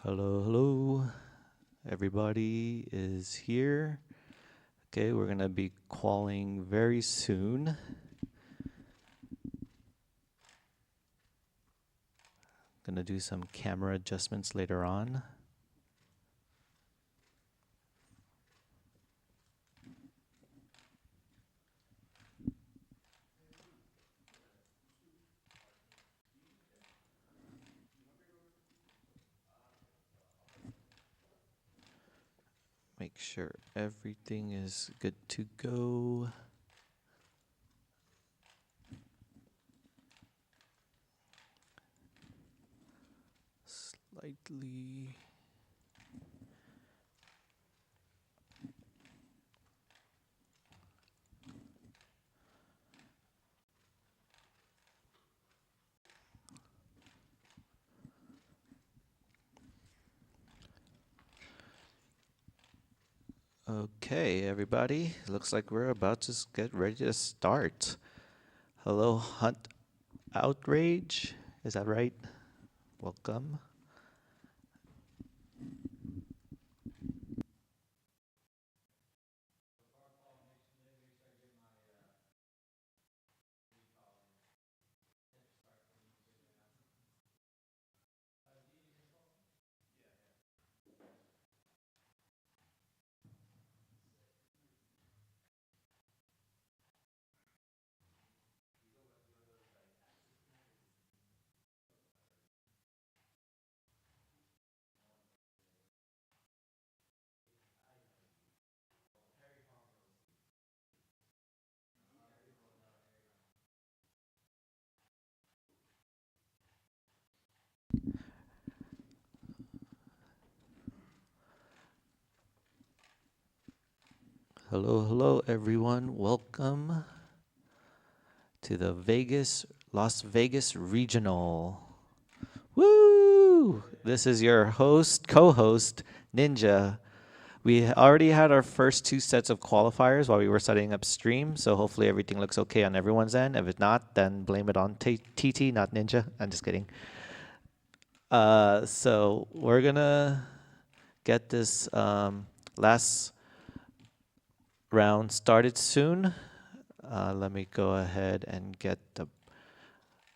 Hello, hello. Everybody is here. Okay, we're gonna be qualing very soon. Gonna do some camera adjustments later on. Make sure everything is good to go. Slightly. Okay, everybody. Looks like we're about to get ready to start. Hello, Hunt Outrage. Is that right? Welcome. Hello, hello, everyone. Welcome to the Las Vegas Regional. Woo! This is your co-host, Ninja. We already had our first two sets of qualifiers while we were setting up stream, so hopefully everything looks okay on everyone's end. If it's not, then blame it on TT, not Ninja. I'm just kidding. So we're gonna get this last round started soon. Let me go ahead and get the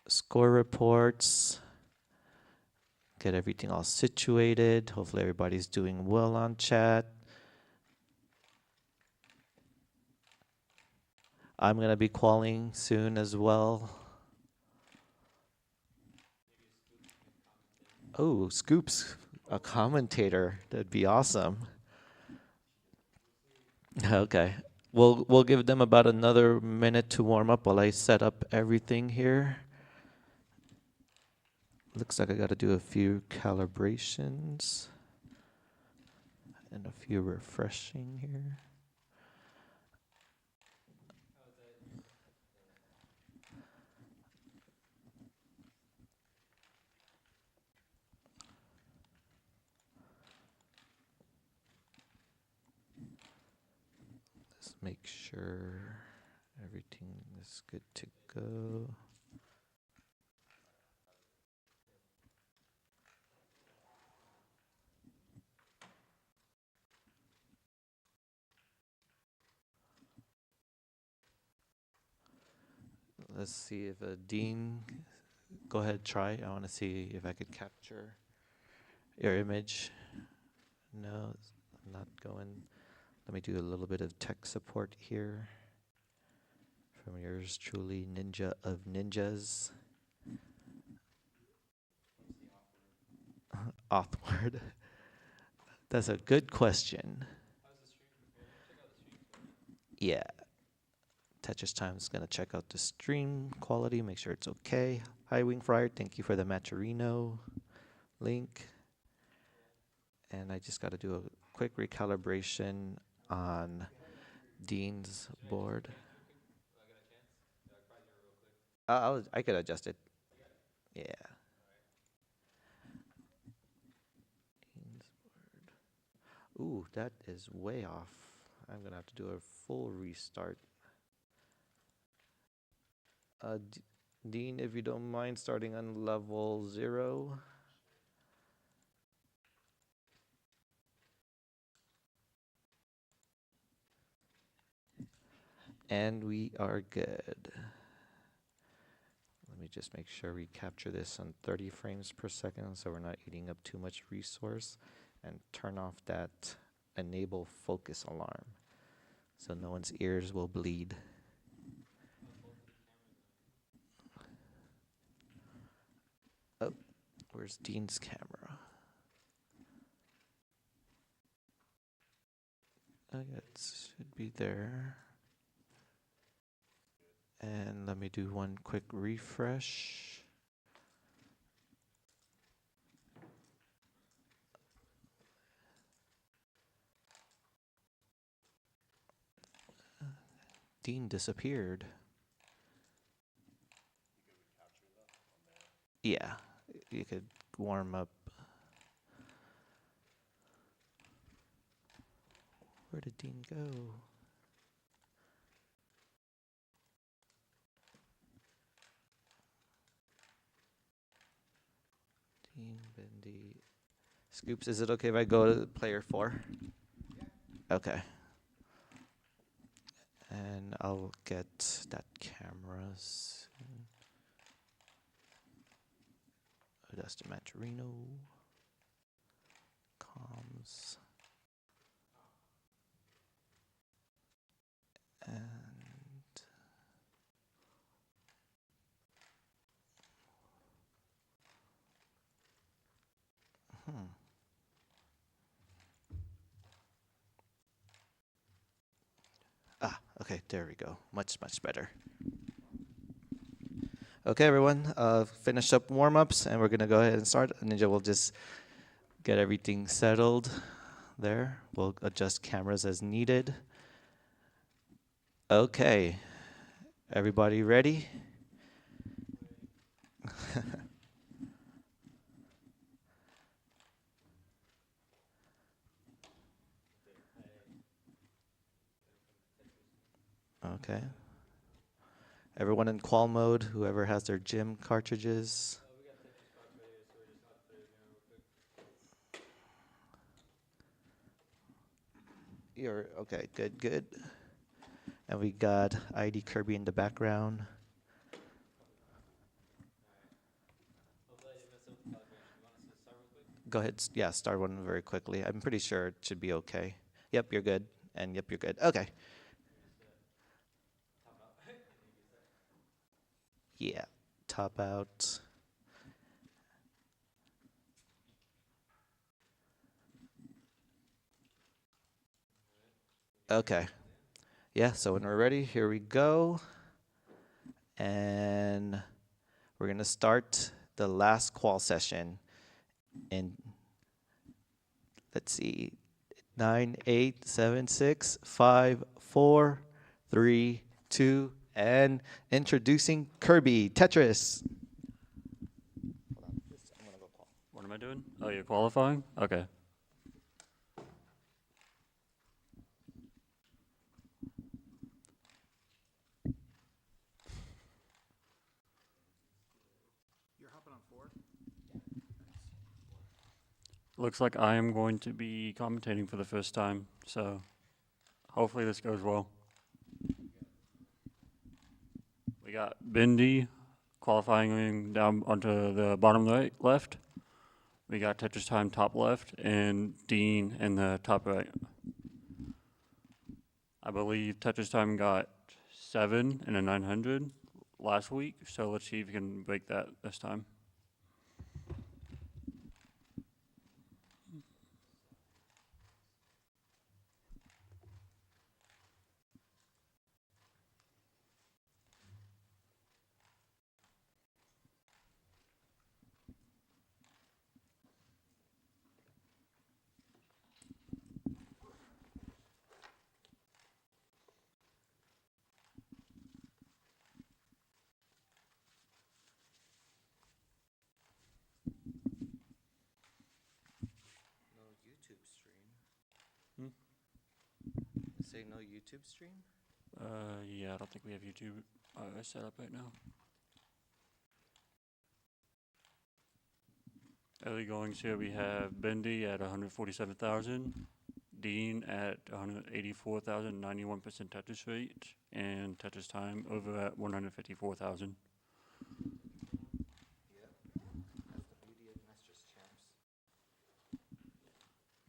score reports, get everything all situated. Hopefully everybody's doing well on chat. I'm going to be qualing soon as well. Oh, Scoops, a commentator. That'd be awesome. Okay. We'll give them about another minute to warm up while I set up everything here. Looks like I got to do a few calibrations and a few refreshing here. Let's make sure everything is good to go. Let's see if Dean, go ahead, try. I want to see if I could capture your image. No, it's not going. Let me do a little bit of tech support here from yours truly, Ninja of Ninjas. Authward. That's a good question. Yeah. Tetris Time is going to check out the stream quality, make sure it's okay. Hi, Wingfryer. Thank you for the Maturino link. And I just got to do a quick recalibration on Dean's board. I could adjust it. Yeah. Dean's board. Ooh, that is way off. I'm going to have to do a full restart. Dean, if you don't mind starting on level 0. And we are good. Let me just make sure we capture this on 30 frames per second so we're not eating up too much resource, and turn off that enable focus alarm so no one's ears will bleed. Oh, where's Dean's camera? Oh, yeah, it should be there. And let me do one quick refresh. Dean disappeared. Yeah, you could warm up. Where did Dean go? Dean, Bendy. Scoops, is it okay if I go to player 4? Yeah. Okay. And I'll get that cameras. Augusta Mantorino. Comms. And okay, there we go. Much better. Okay, everyone, finish up warm-ups, and we're gonna go ahead and start. Ninja will just get everything settled there. We'll adjust cameras as needed. Okay, everybody ready? Okay. Everyone in qual mode, whoever has their gym cartridges. You're okay, good. And we got ID Kirby in the background. Go ahead, yeah, start one very quickly. I'm pretty sure it should be okay. Yep, you're good. And yep, you're good. Okay. Yeah, top out. Okay. Yeah, so when we're ready, here we go. And we're going to start the last qual session in, let's see, 9, 8, 7, 6, 5, 4, 3, 2, and introducing Kirby Tetris. What am I doing? Oh, you're qualifying? Okay. You're hopping on 4? Looks like I am going to be commentating for the first time, so hopefully this goes well. We got Bindi qualifying down onto the bottom right, left. We got Tetris Time top left, and Dean in the top right. I believe Tetris Time got 7 in a 900 last week, so let's see if we can break that this time. No YouTube stream. Hmm? Say no YouTube stream? Yeah, I don't think we have YouTube set up right now. Early goings here, we have Bendy at 147,000, Dean at 184,000, 91% Tetris rate, and Tetris time over at 154,000. Yep. That's the beauty of Masters champs.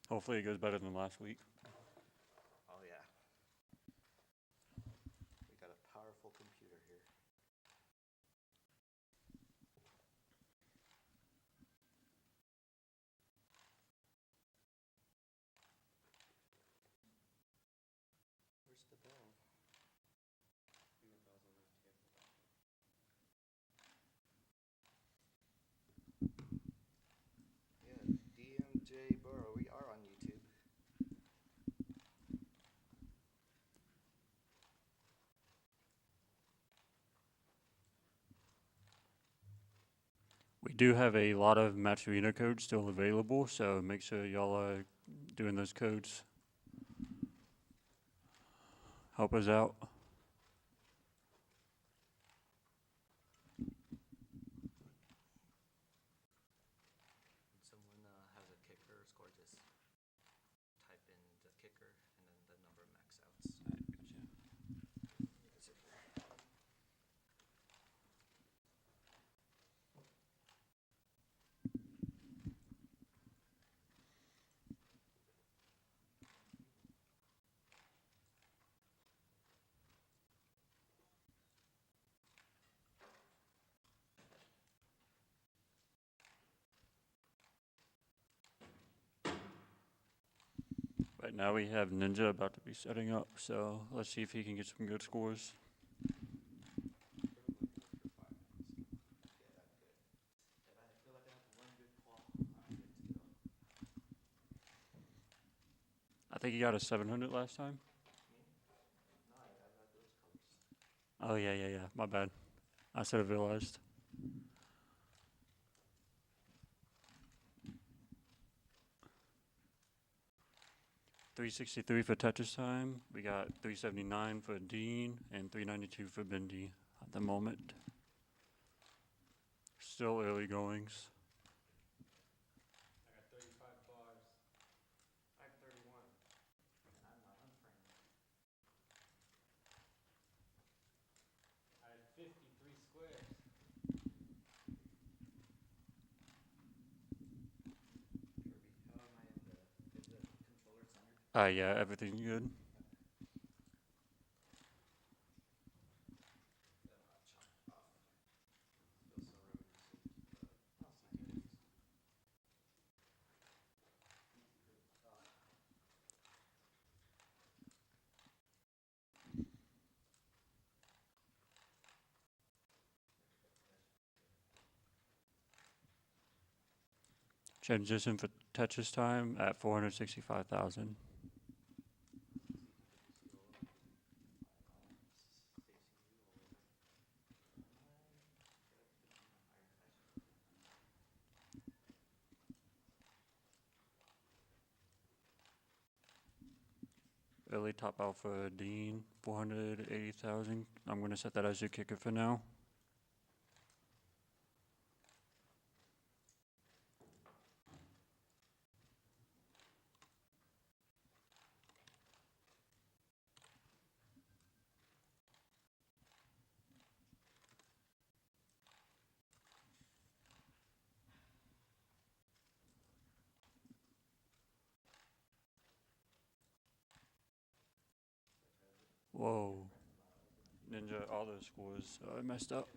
Hopefully it goes better than last week. Oh yeah. We got a powerful computer here. Where's the bell? Yeah, DMJ Burrow, we are on YouTube. We do have a lot of Match Arena codes still available, so make sure y'all are doing those codes. Help us out. When someone has a kicker score, just type in the kicker and then the number of max outs. Yes, sir. Right now we have Ninja about to be setting up, so let's see if he can get some good scores. I think he got a 700 last time. No, I got those colors. Oh, yeah. My bad. I should have realized. $363 for Tetris time. We got $379 for Dean and $392 for Bindi at the moment. Still early goings. I got 35 bars. I have 31. And I'm not unfriended. I had 53 squares. Kirby, how am I in the, is the controller centered? Yeah, everything's good. Transition for Tetris time at 465,000. Early top out for Dean, 480,000. I'm going to set that as your kicker for now. Whoa. Ninja, all those scores are messed up.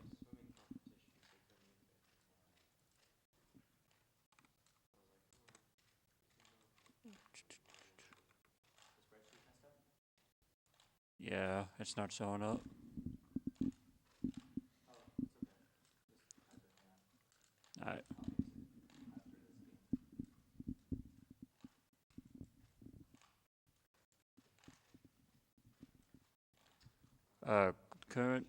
Yeah, it's not showing up. Alright. Current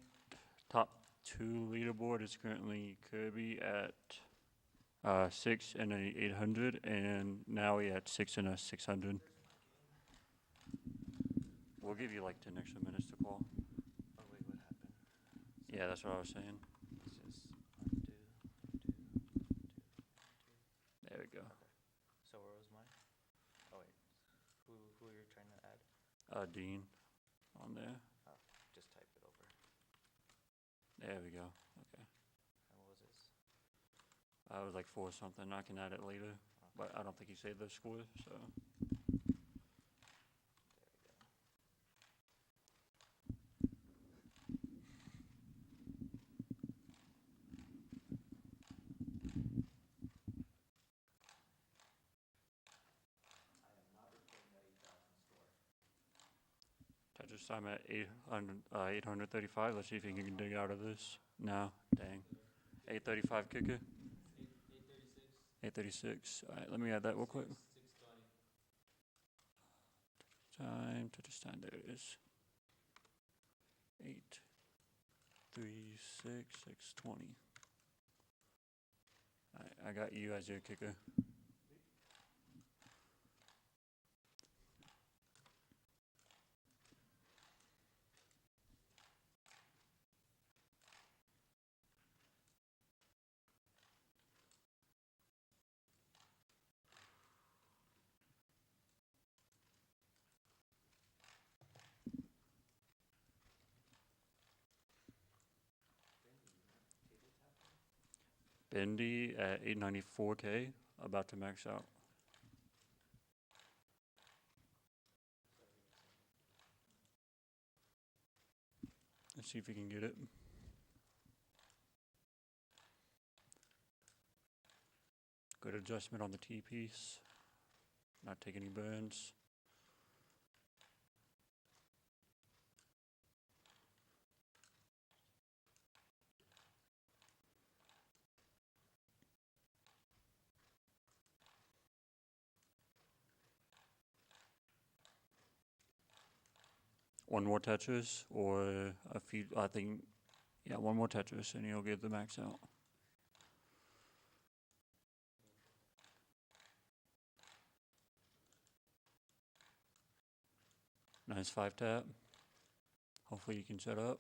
top 2 leaderboard is currently Kirby at 6 and a 800, and now we at 6 and a 600. We'll give you like 10 extra minutes to call. Oh wait, what happened? Yeah, that's what I was saying. Let's just undo. There we go. So where was mine? Oh wait, who you're trying to add? Dean on there. Oh, just There we go. Okay. What was this? It was like 4 something. I can add it later, but I don't think he saved the score, so. Tetris time at 835. Let's see if he can dig out of this. No, dang. 835 kicker. 836. All right, let me add that real quick. 620. Tetris time, there it is. 836, 620. All right, I got you as your kicker. Bendy at 894K, about to max out. Let's see if we can get it. Good adjustment on the T piece. Not take any burns. One more Tetris, or a few, I think, yeah, one more Tetris, and he'll get the max out. Nice 5-tap. Hopefully you can set up.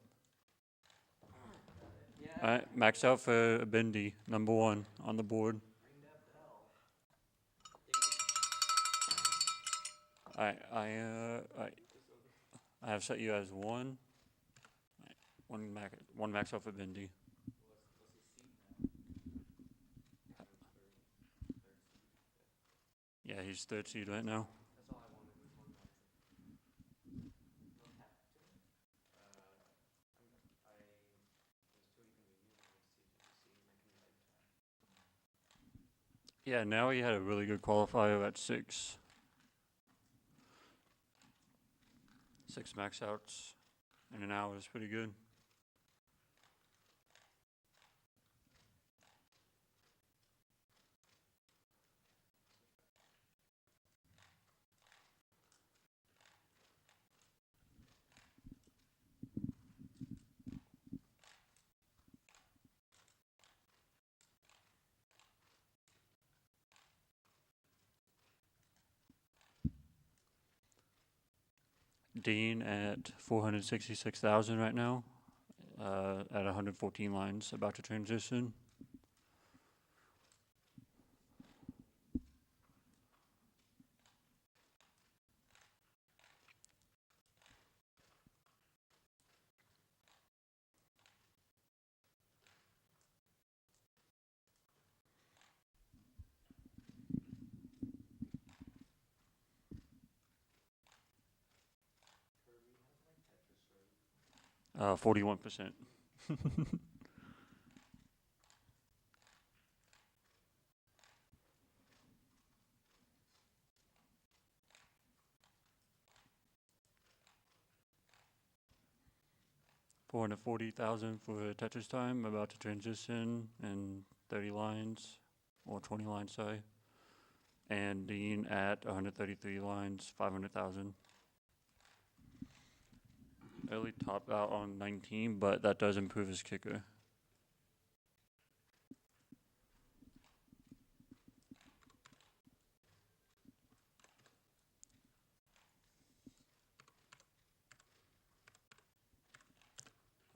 All right, max out for Bendy, number 1 on the board. All right, I have set you as 1. Right, one max out for Bendy. Yeah, he's 3rd seed right now. That's all I wanted was one max. No tap to it? I was tweaking the unit with CTWC and I can live tap. Yeah, now he had a really good qualifier at 6. 6 max outs in an hour is pretty good. Dean at 466,000 right now, at 114 lines, about to transition. Kirby has like Tetris, right? 41%. 440,000 for Tetris time, about to transition in 30 lines, or 20 lines, sorry. And Dean at 133 lines, 500,000. Early top out on 19, but that does improve his kicker.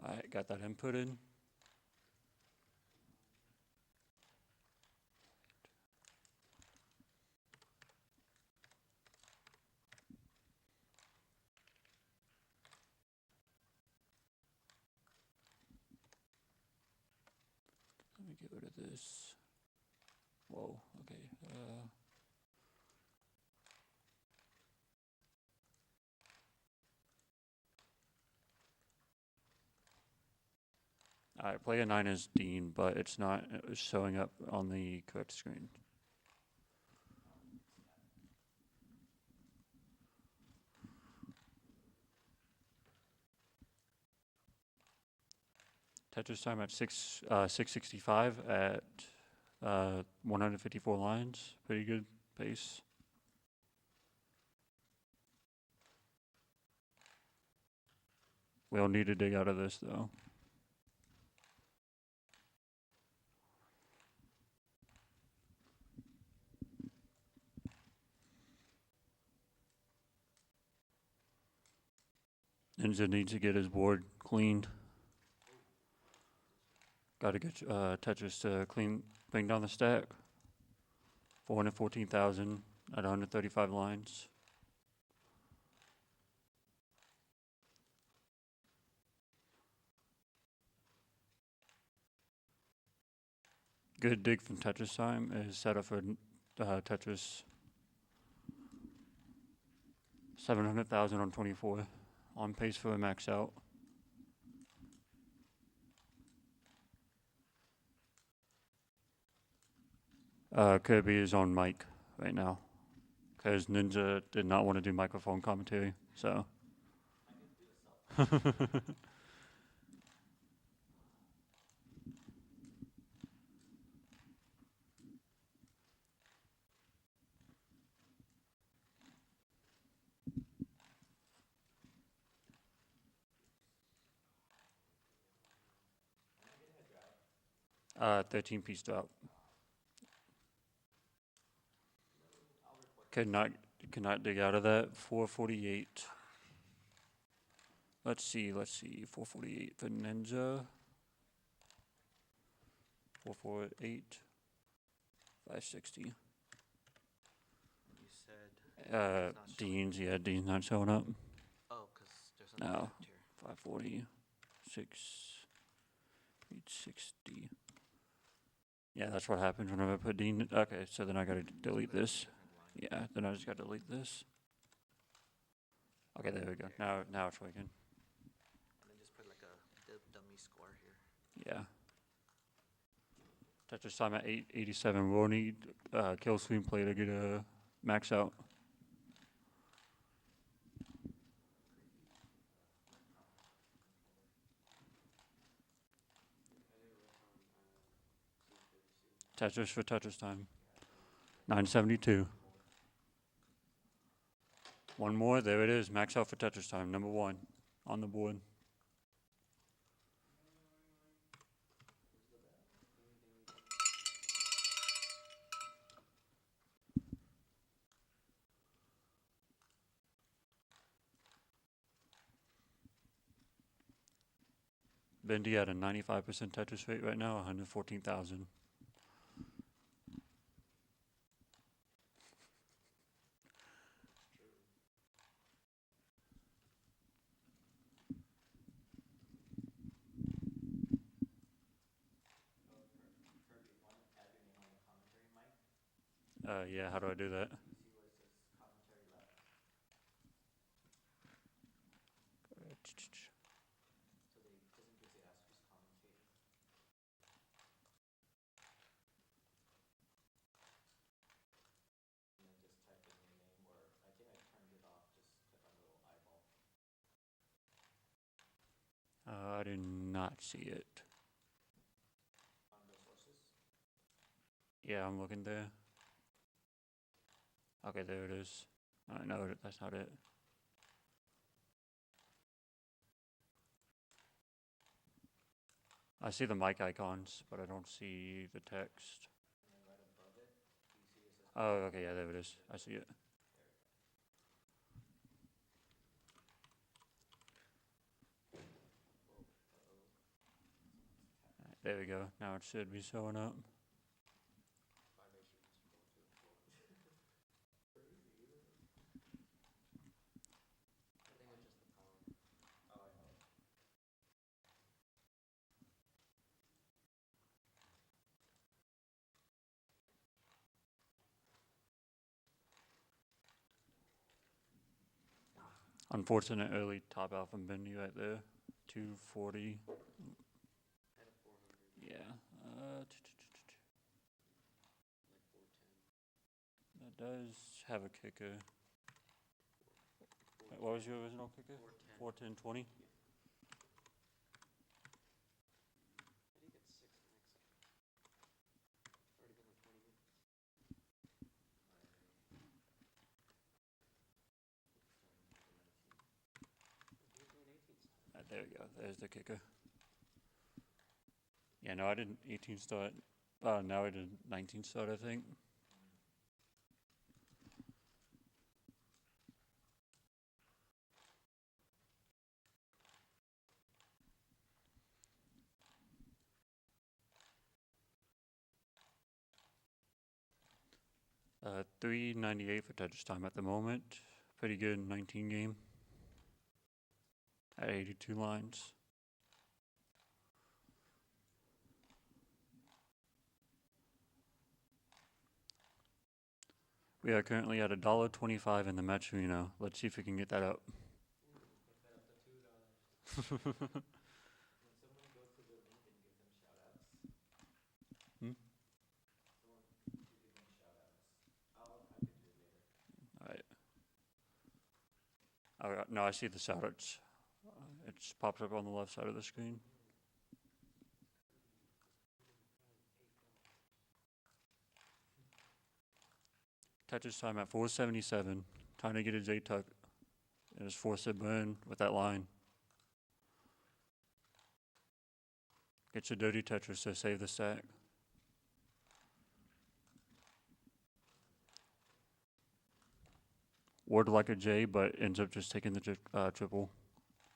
All right, got that inputted. me get rid of this. Whoa, okay. Alright, player 9 is Dean, but it's not showing up on the correct screen. Tetris time at 665 at 154 lines. Pretty good pace. We'll need to dig out of this though. Ninja needs to get his board cleaned. Gotta get Tetris to bring down the stack. 414,000 at 135 lines. Good dig from Tetris time is set up for Tetris. 700,000 on 24. On pace for a max out. Kirby is on mic right now because Ninja did not want to do microphone commentary, so. Uh, 13-piece drop. Could not dig out of that. 448. Let's see. 448 for Ninja. 448. 560. You said Dean's not showing up. Oh, because there's something No. left here. 540. 860. Yeah, that's what happens whenever I put Dean. Okay, so then I gotta delete this. Yeah, then I just gotta delete this. Okay, there we go. Now it's working. And then just put like a dummy score here. Yeah. Tetris time at 887. We'll need kill screenplay to get a max out. Tetris for Tetris time. 972. One more. There it is. Max out for Tetris time. Number 1 on the board. Bendy at a 95% Tetris rate right now, 114,000. Yeah, how do I do that? I do not see it. Yeah, I'm looking there. Okay, there it is. No, that's not it. I see the mic icons, but I don't see the text. Oh, okay, yeah, there it is. I see it. There we go. Now it should be showing up. Unfortunate early top out from Bendy right there. 240. Had a 400. Yeah. That does have a kicker. Wait, what was your original kicker? 410. 410 20. I think it's 6 max. It's already been like 20 minutes. He's doing 18 stars. There we go. There's the kicker. Yeah, no, I did 18 start. Now I did 19 start, I think. $3.98 for Tetris time at the moment. Pretty good 19 game. At 82 lines. We are currently at $1.25 in the match arena. Let's see if we can get that up. Make that up to $2. When someone go to the link and give them shout outs. Hmm? Someone you give them shout outs. I could do it later. Alright. No, I see the shout outs. It pops up on the left side of the screen. Tetris time at 477. Trying to get a J-tuck. And it's forced to burn with that line. Get your dirty Tetris to save the stack. Word like a J, but ends up just taking the triple.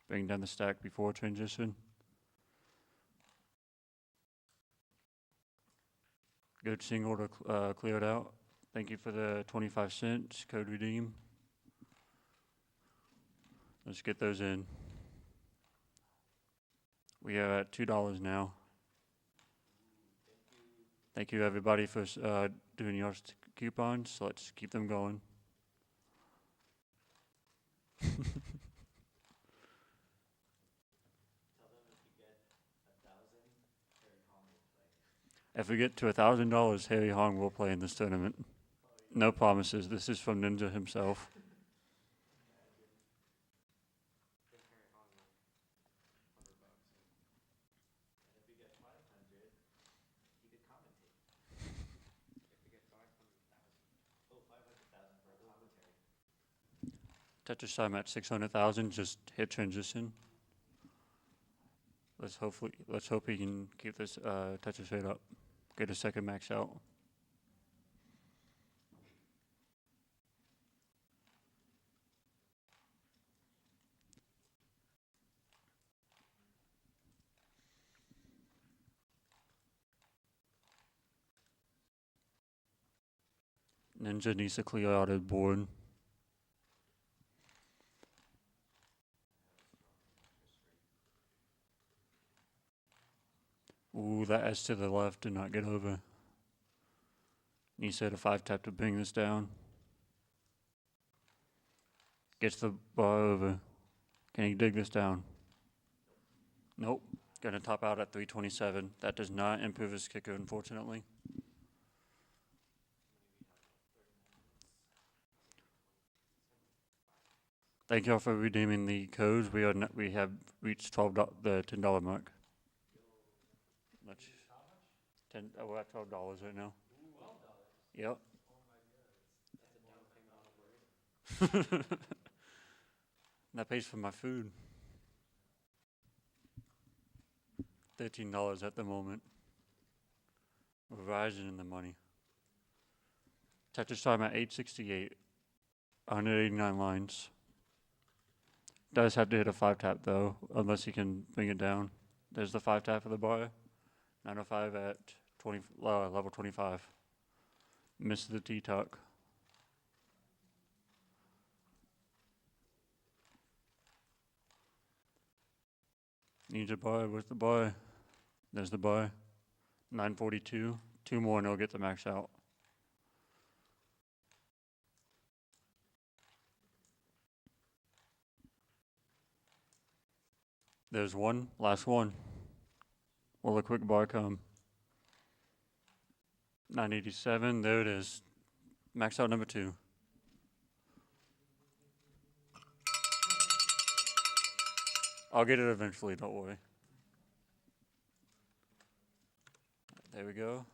Bringing down the stack before transition. Good single to clear it out. Thank you for the 25 cents. Code redeem. Let's get those in. We are at $2 now. Thank you everybody for doing your coupons. Let's keep them going. Tell them if you get 1,000, Harry Hong will play. If we get to $1,000, Harry Hong will play in this tournament. No promises. This is from Ninja himself. Bring Harry Hong like $100. And if you get 500, he could commentate. If we get 500,000. Oh, 500,000 for a commentary. Tetris time at 600,000. Just hit transition. Let's hope he can keep this Tetris rate up. Get a second max out. Ninja needs to clear out his board. Ooh, that S to the left did not get over. Needs to hit a 5-tap to bring this down. Gets the bar over. Can he dig this down? Nope. Gonna top out at 327. That does not improve his kicker, unfortunately. Thank y'all for redeeming the codes. We have reached the $10 mark. Let's 10. We're at $12 right now. $12? Yep. Oh my god. That's a down payment on a burrito. That pays for my food. $13 at the moment. We're rising in the money. Tetris time at 868. 189 lines. Does have to hit a 5-tap though, unless he can bring it down. There's the 5-tap for the bar. 905 at level 25. Missed the T-tuck. Needs a bar. Where's the bar? There's the bar. 942. 2 more and he'll get the max out. There's one, last one. Will a quick bar come? 987, there it is. Max out number 2. I'll get it eventually, don't worry. There we go.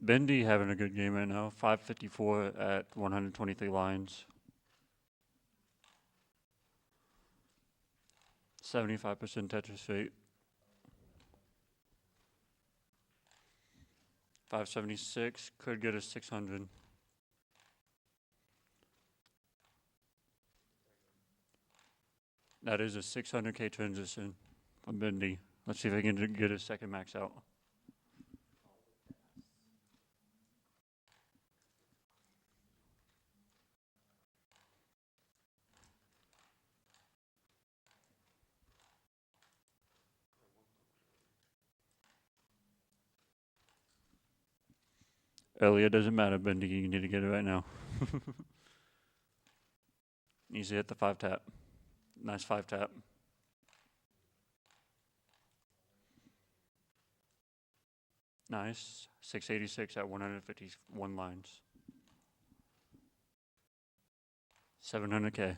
Bendy having a good game right now. 554 at 123 lines. 75% Tetris rate. 576 could get a 600. That is a 600K transition from Bendy. Let's see if I can get a second max out. Earlier doesn't matter, Bendy. You need to get it right now. Needs to hit the 5 tap. Nice 5 tap. Nice. 686 at 151 lines. 700K.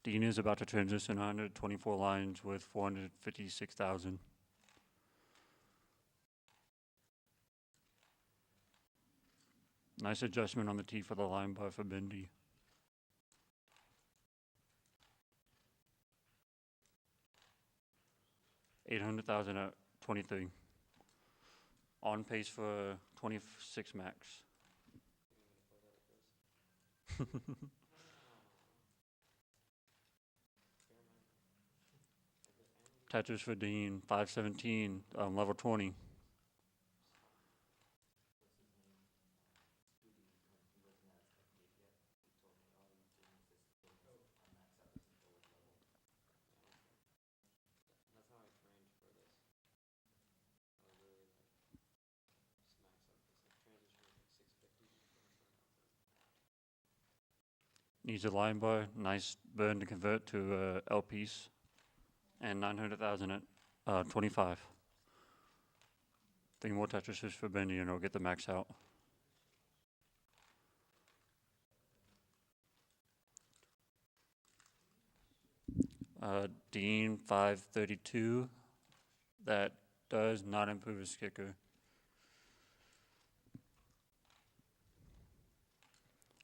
Dean is about to transition 124 lines with 456,000. Nice adjustment on the T for the line bar for Bendy. $800,000 at 23. On pace for 26 max. Tetris for Dean, 517, level 20. Needs a line bar, nice burn to convert to L piece, and 900,000 at 25. 3 more Tetrises for Bendy and it'll get the max out. Dean 532, that does not improve his kicker.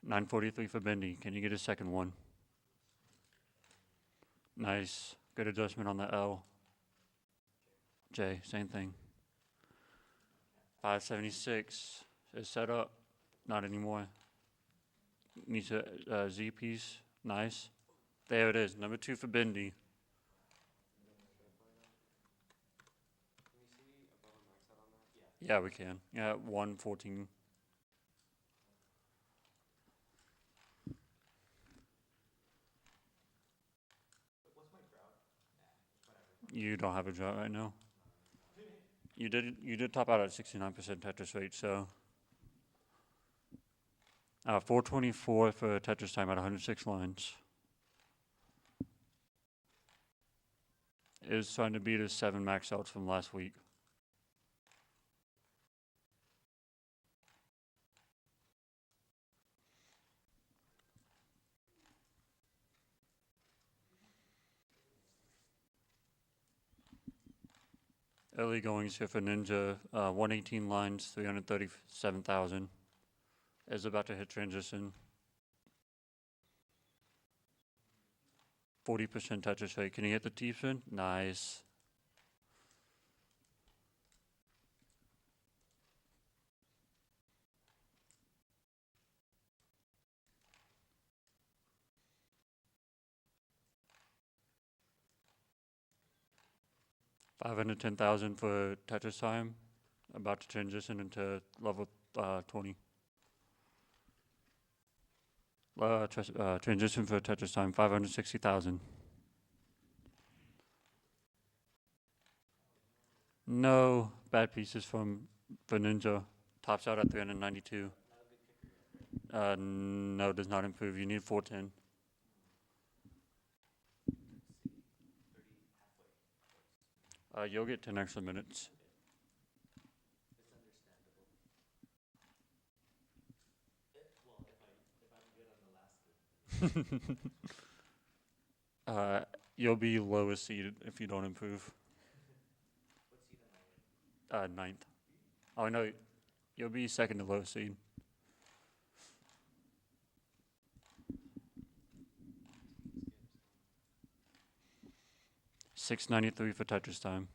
943 for Bendy. Can you get a second one? Nice. Good adjustment on the L. J, same thing. 576 is set up. Not anymore. Needs a Z piece. Nice. There it is. Number 2 for Bendy. Yeah, we can. Yeah, 114. You don't have a drought right now. You did top out at 69% Tetris rate, so 424 for Tetris time at 106 lines. It was trying to beat his 7 max outs from last week. Early goings here for Ninja, 118 lines, 337,000. Is about to hit transition. 40% Tetris rate. Can you hit the T-fin? Nice. $510,000 for Tetris time. About to transition into level 20. Transition for Tetris time, 560,000. No bad pieces for Ninja. Tops out at 392. No, does not improve. You need 410. You'll get 10 extra minutes. It's understandable. Well, if I'm good on the last game. You'll be lowest seeded if you don't improve. What seed am I in? Ninth. Oh no, you'll be second to lowest seed. $6.93 for Tetris time.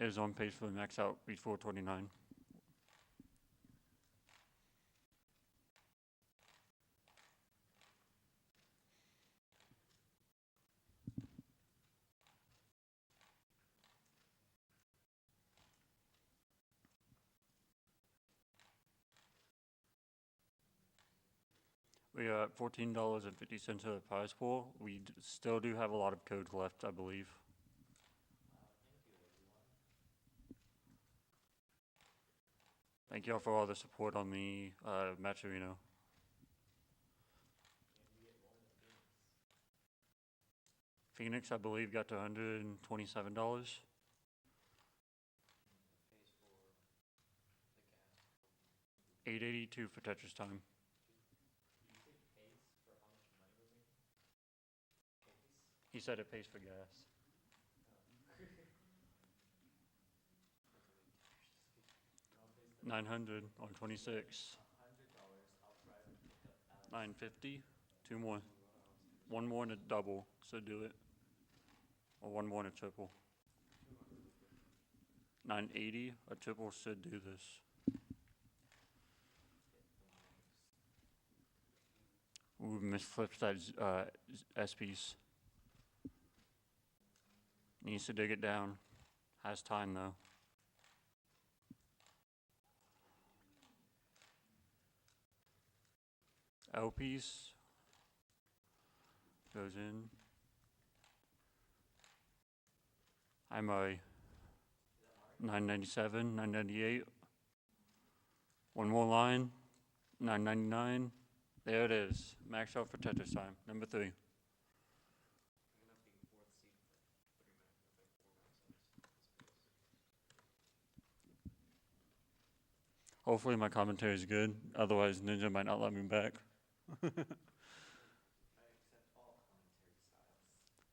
It is on pace for the max out reach 429. We are at $14.50 of the prize pool. We still do have a lot of codes left, I believe. Thank y'all for all the support on the match arena. Phoenix, I believe, got to $127. $882 for Tetris time. He said it pays for gas. 900 on 26. $950. Two more. One more and a double, so do it. Or one more and a triple. 980. A triple should do this. Ooh, misflips that S piece. Needs to dig it down. Has time though. L piece goes in. I'm a 997, 998. One more line. 999. There it is. Max out for Tetris time. Number 3. Hopefully my commentary is good. Otherwise, Ninja might not let me back.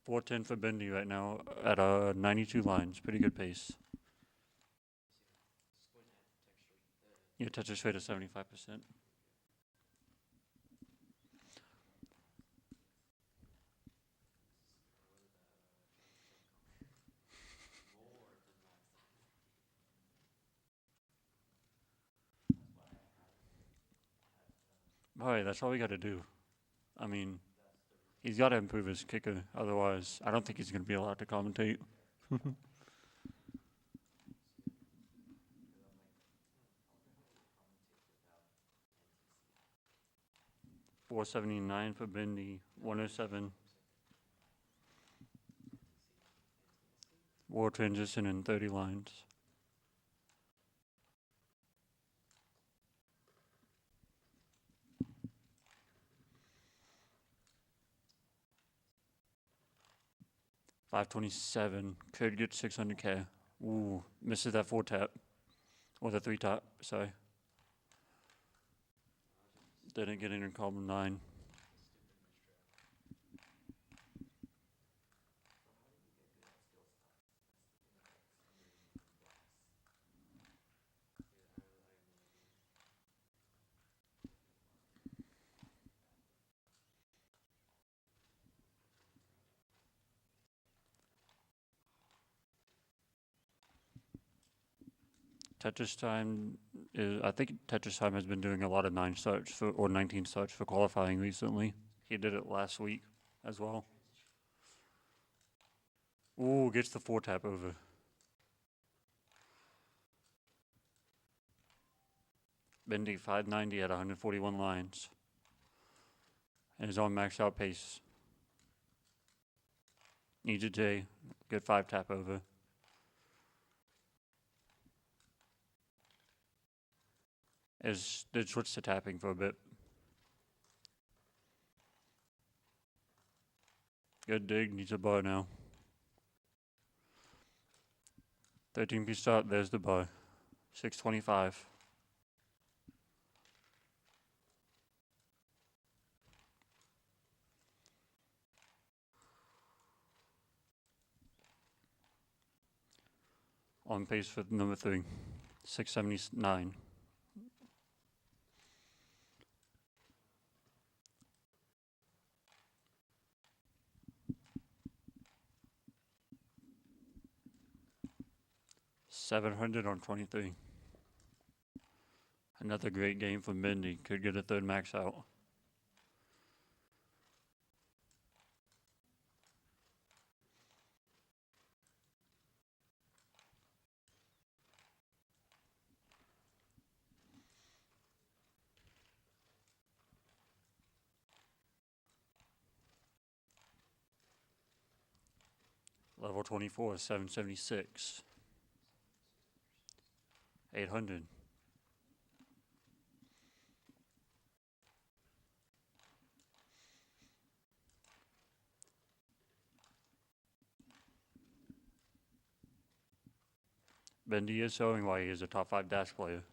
410 for Bendy right now at 92 lines. Pretty good pace. Your Tetris rate is 75%. Alright, that's all we got to do. I mean, he's got to improve his kicker. Otherwise, I don't think he's going to be allowed to commentate. 479 for Bendy. 107. War transition in 30 lines. $527. Could get 600K. Ooh, misses that 4 tap. Or the 3 tap, sorry. Didn't get in column 9. Tetris time is, I think Tetris time has been doing a lot of 9 starts for, or 19 starts for qualifying recently. He did it last week as well. Ooh, gets the 4 tap over. Bendy 590 at 141 lines. And is on max out pace. Needs a J. Good 5 tap over. Did switch to tapping for a bit. Good dig. Needs a bar now. 13 piece stop. There's the bar. 625. On pace for number 3. 679. $700 on 23. Another great game for Mindy. Could get a third max out. Level 24, 776. 800. Bendy is showing why he is a top 5 dash player.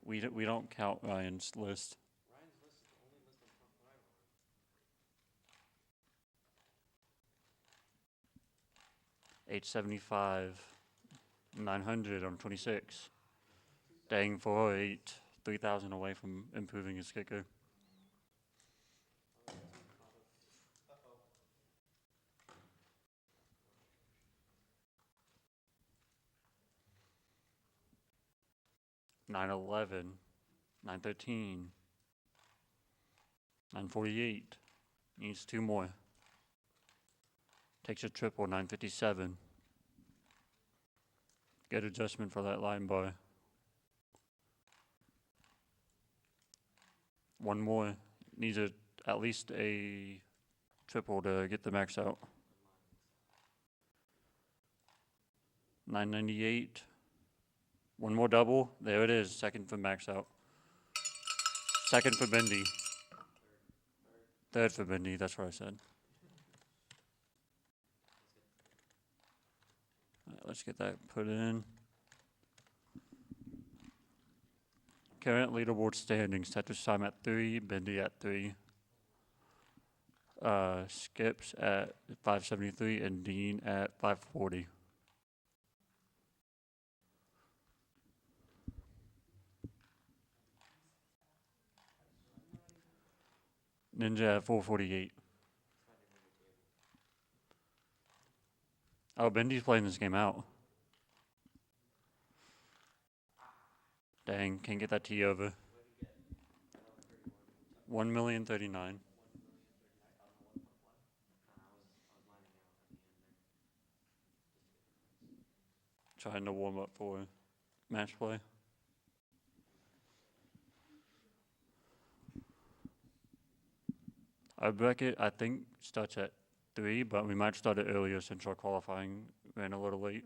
We don't count Ryan's list. Ryan's list is the only list I'm top 5 on. 875. 900 on 26. Dang, 408. 3,000 away from improving his kicker. Uh-oh. 911. 913. 948. Needs 2 more. Takes a triple, 957. Good adjustment for that line bar. 1 more. Needs at least a triple to get the max out. 998. 1 more double. There it is. Second for max out. Second for Bendy. Third for Bendy. That's what I said. All right, let's get that put in. Current leaderboard standings. Tetris time at 3. Bendy at 3. Skips at 573 and Dean at 540. Ninja at 448. Oh, Bendy's playing this game out. Dang, can't get that T over. 1,039,000. Trying to warm up for match play. Our bracket, I think, starts at 3, but we might start it earlier since our qualifying ran a little late.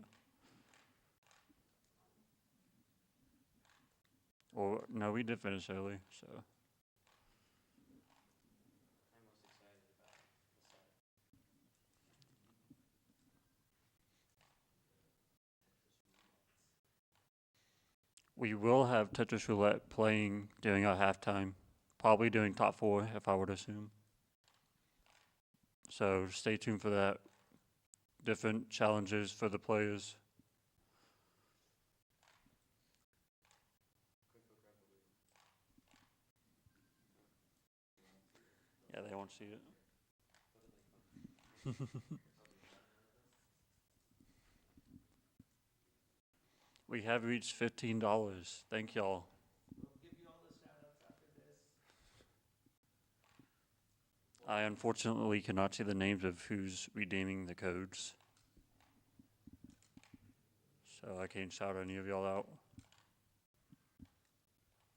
Or, no, we did finish early, so. I'm most excited about the set. We will have Tetris Roulette playing during our halftime. Probably doing top 4, if I would assume. So stay tuned for that. Different challenges for the players. Yeah, they won't see it. We have reached $15. Thank y'all. We'll give you all the shout-outs after this. I unfortunately cannot see the names of who's redeeming the codes. So I can't shout any of y'all out.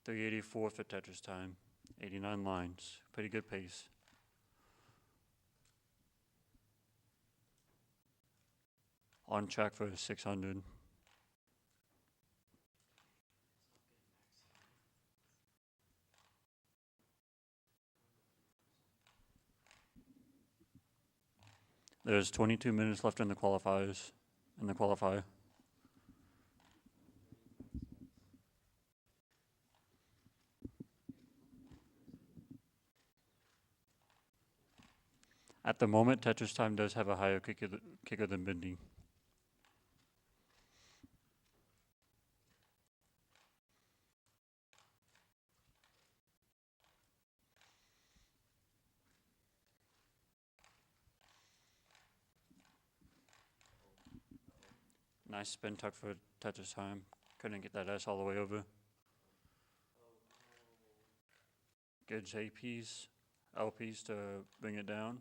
384 for Tetris time. 89 lines. Pretty good pace. On track for 600. There's 22 minutes left in the qualifiers. In the qualifier. At the moment, Tetris time does have a higher kicker than bending. Nice spin tuck for Tetris time. Couldn't get that S all the way over. Good JPs, LPs to bring it down.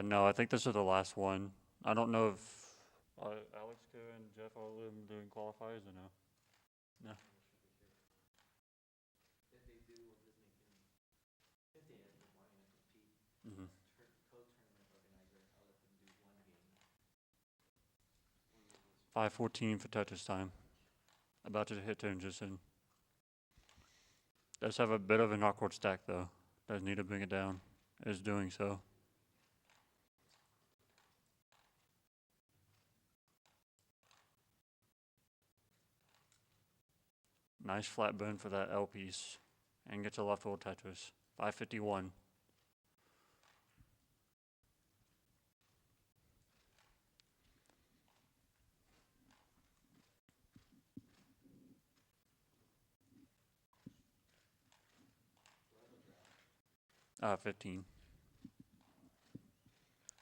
No, I think this is the last one. I don't know if Alex and Jeff are doing qualifiers or no. No. If they do, we'll just make them, if they end up wanting to compete, Mm-hmm. co-tournament organizer, I'll let them do one game. 5:14 for Tetris time. About to hit transition. Does have a bit of an awkward stack though. Does need to bring it down. Is doing so. Nice flat burn for that L piece. And gets a left roll Tetris. 5:51. Ah, 15.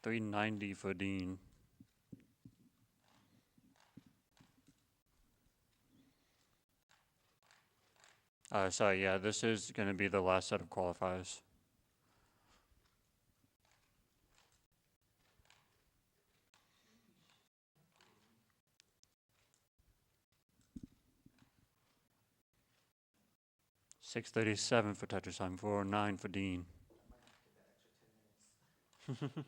390 for Dean. Sorry, yeah, this is going to be the last set of qualifiers. $6.37 for Tetris time, 409 for Dean. I might have to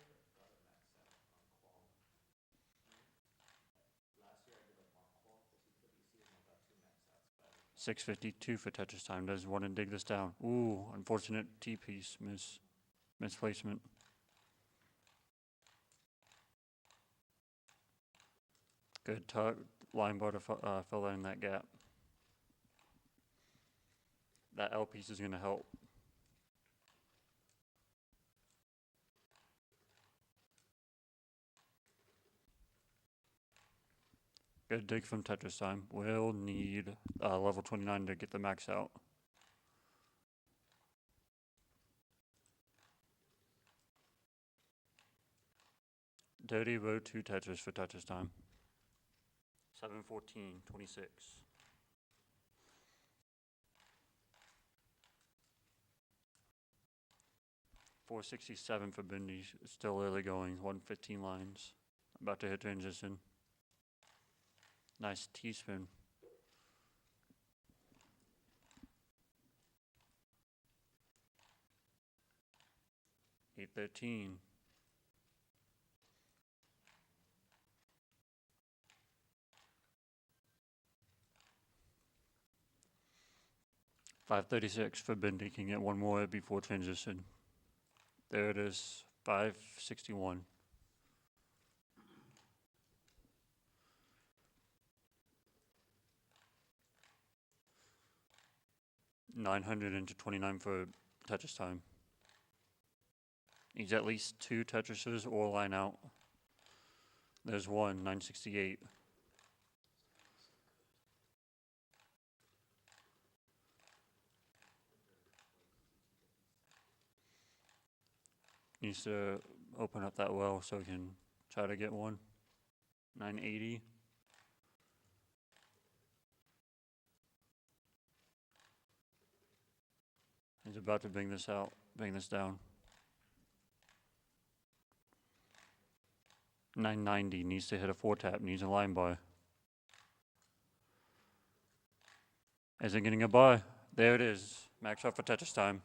get that extra 10 minutes. 6:52 for Tetris time. Does want to dig this down. Ooh, unfortunate T piece misplacement. Good tug line bar to fill in that gap. That L piece is going to help. Good dig from Tetris time. We'll need level 29 to get the max out. Dirty row 2 Tetris for Tetris time. 7:14:26. $467 for Bendy. Still early going. 115 lines. About to hit transition. Nice T-spin. $813. $536 for Bendy. Can get one more before transition. There it is. $561. $929 for Tetris time. Needs at least 2 Tetrises or line out. There's one, 968. Needs to open up that well so we can try to get one. 980. He's about to bring this down. 990 needs to hit a 4-tap, needs a line bar. Isn't getting a bar. There it is. Max out for Tetris time.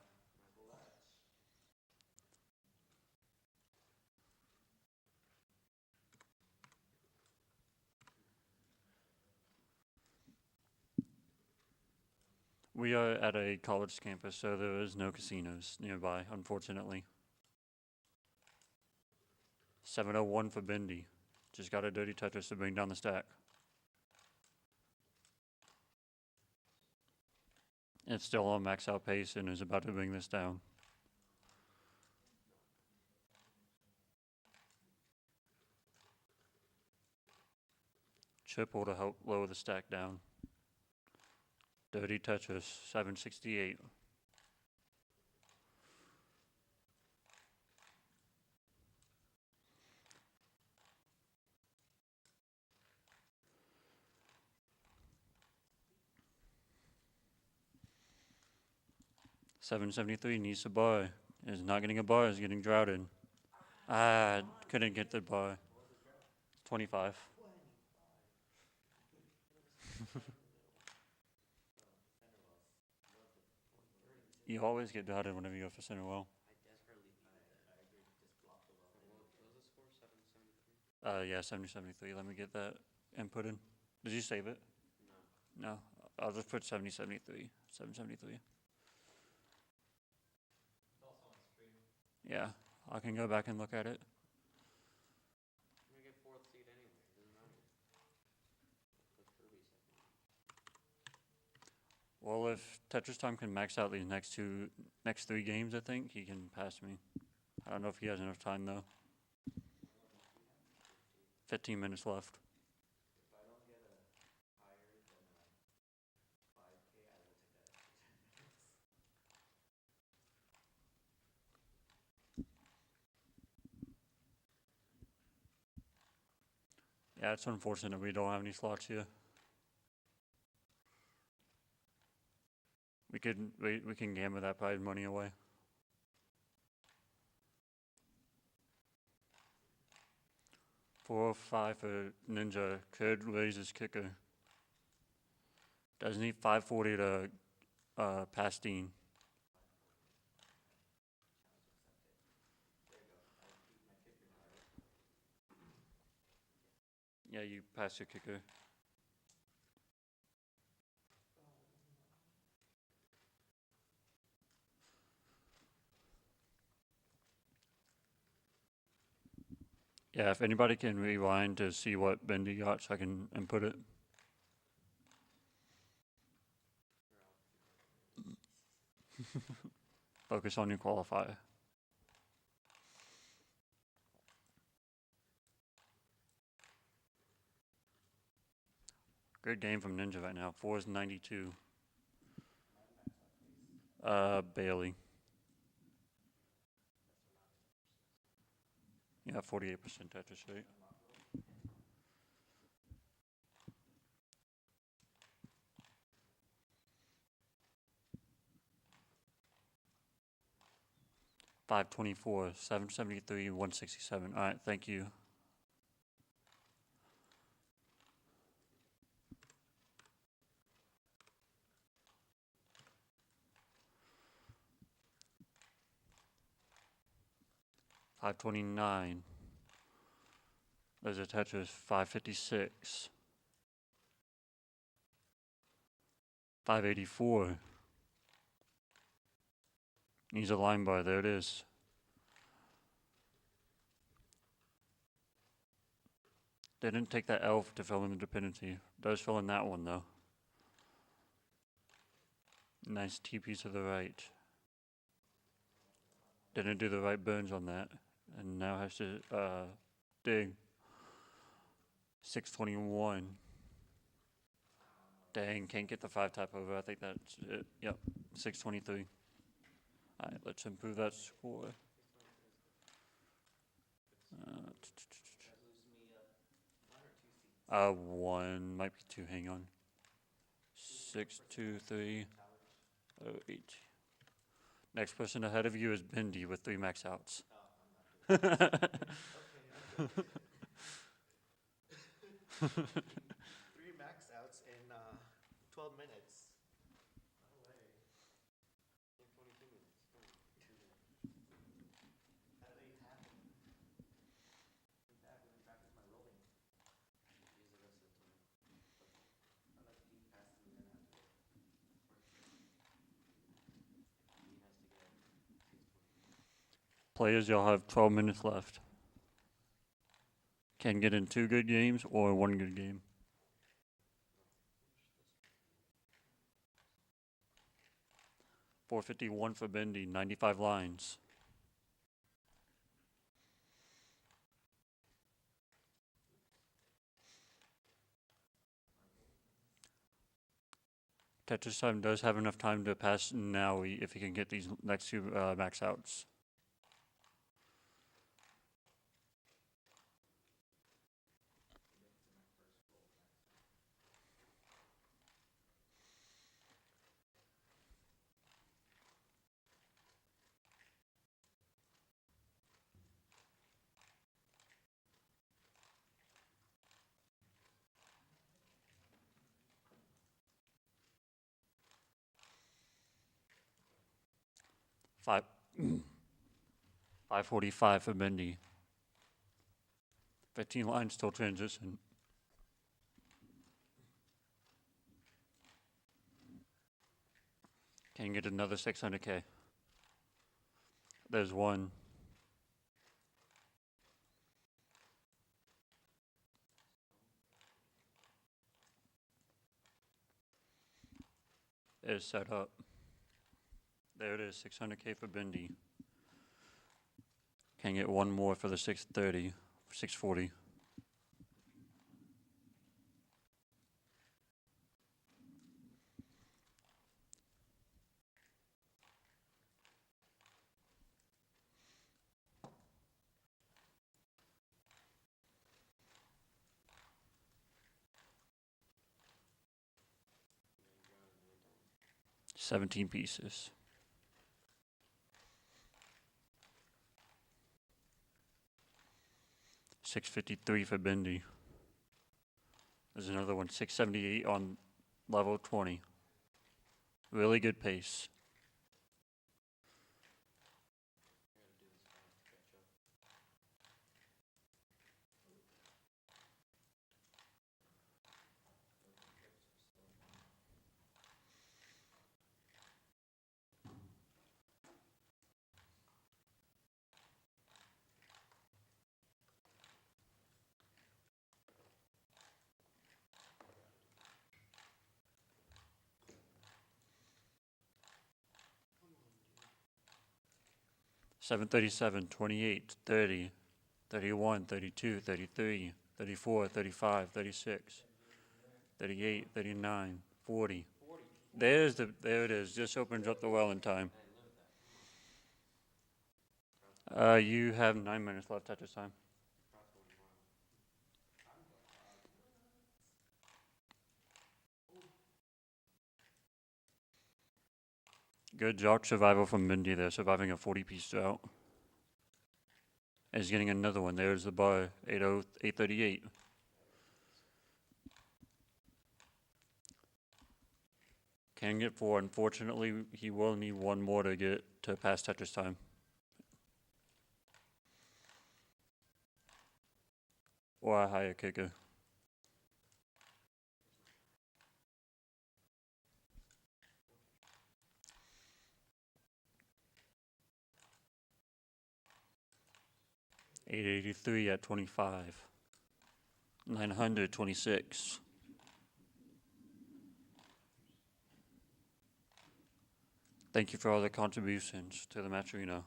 We are at a college campus, so there is no casinos nearby, unfortunately. 701 for Bendy. Just got a dirty Tetris to bring down the stack. It's still on max out pace and is about to bring this down. Triple to help lower the stack down. Dirty Tetris, 768. $773 needs a bar. Is not getting a bar, is getting droughted. Couldn't get the bar. 25. You always get droughted whenever you go for center well. Yeah, 7073. Let me get that input in. Did you save it? No. I'll just put 7073. 773. It's also on stream. Yeah, I can go back and look at it. I'm gonna get 4th seed anyway. It doesn't matter. Put Kirby second. Well, if Tetris Time can max out these next 3 games, I think he can pass me. I don't know if he has enough time though. 15 minutes left. If I don't get a higher than a 5K, I will take that extra 10 minutes. Yeah, it's unfortunate we don't have any slots here. We can gamble that prize money away. $4 or $5 for Ninja could raise his kicker. Does need 540 to pass Dean. Yeah, you pass your kicker. Yeah, if anybody can rewind to see what Bendy got so I can input it. Focus on your qualifier. Good game from Ninja right now. 4 is 92. Bailey. Yeah, 48% Tetris rate. $524, 773, 167. All right, thank you. $529. There's a Tetris. $556. $584. Needs a line bar. There it is. Didn't take that L to fill in the dependency. Does fill in that one though. Nice TP to the right. Didn't do the right burns on that. And now has to dig. 621. Dang, can't get the 5-tap over. I think that's it. Yep, 623. All right, let's improve that score. One, might be 2, hang on. 62308. Next person ahead of you is Bendy with 3 max outs. Oh, I'm not doing that. Okay, okay. 3 max outs in 12 minutes. No way. In 22 minutes. No, 2 minutes. That ain't happening. In fact, let me practice my rolling. Use the rest of the time. Unless Dean passes me, then I have to roll. Dean has to get 620. Players, y'all have 12 minutes left. Can get in 2 good games or 1 good game. $451 for Bendy, 95 lines. Tetris Time does have enough time to pass Nowie if he can get these next 2 max outs. Five, 545 for Bendy. 15 lines till transition. Can get another 600K. There's 1. Is set up. There it is, 600K for Bendy. Can get 1 more for the 630, 640. $17 pieces. $653 for Bendy. There's another one, 678 on level 20. Really good pace. I gotta do this fast to catch up. Come on, dude. 737, 28, 30, 31, 32, 33, 34, 35, 36, 38, 39, 40. 40. There it is. Just opens up the well in time. I didn't look at that. You have 9 minutes left at this time. Cross going wild. Good drought survival from Mindy there, surviving a 40-piece drought. And he's getting another one. There's the bar, 838. Can get 4. Unfortunately, he will need 1 more to get to pass Tetris time. Or a higher kicker. $883 at 25. 926. Thank you for all the contributions to the match arena.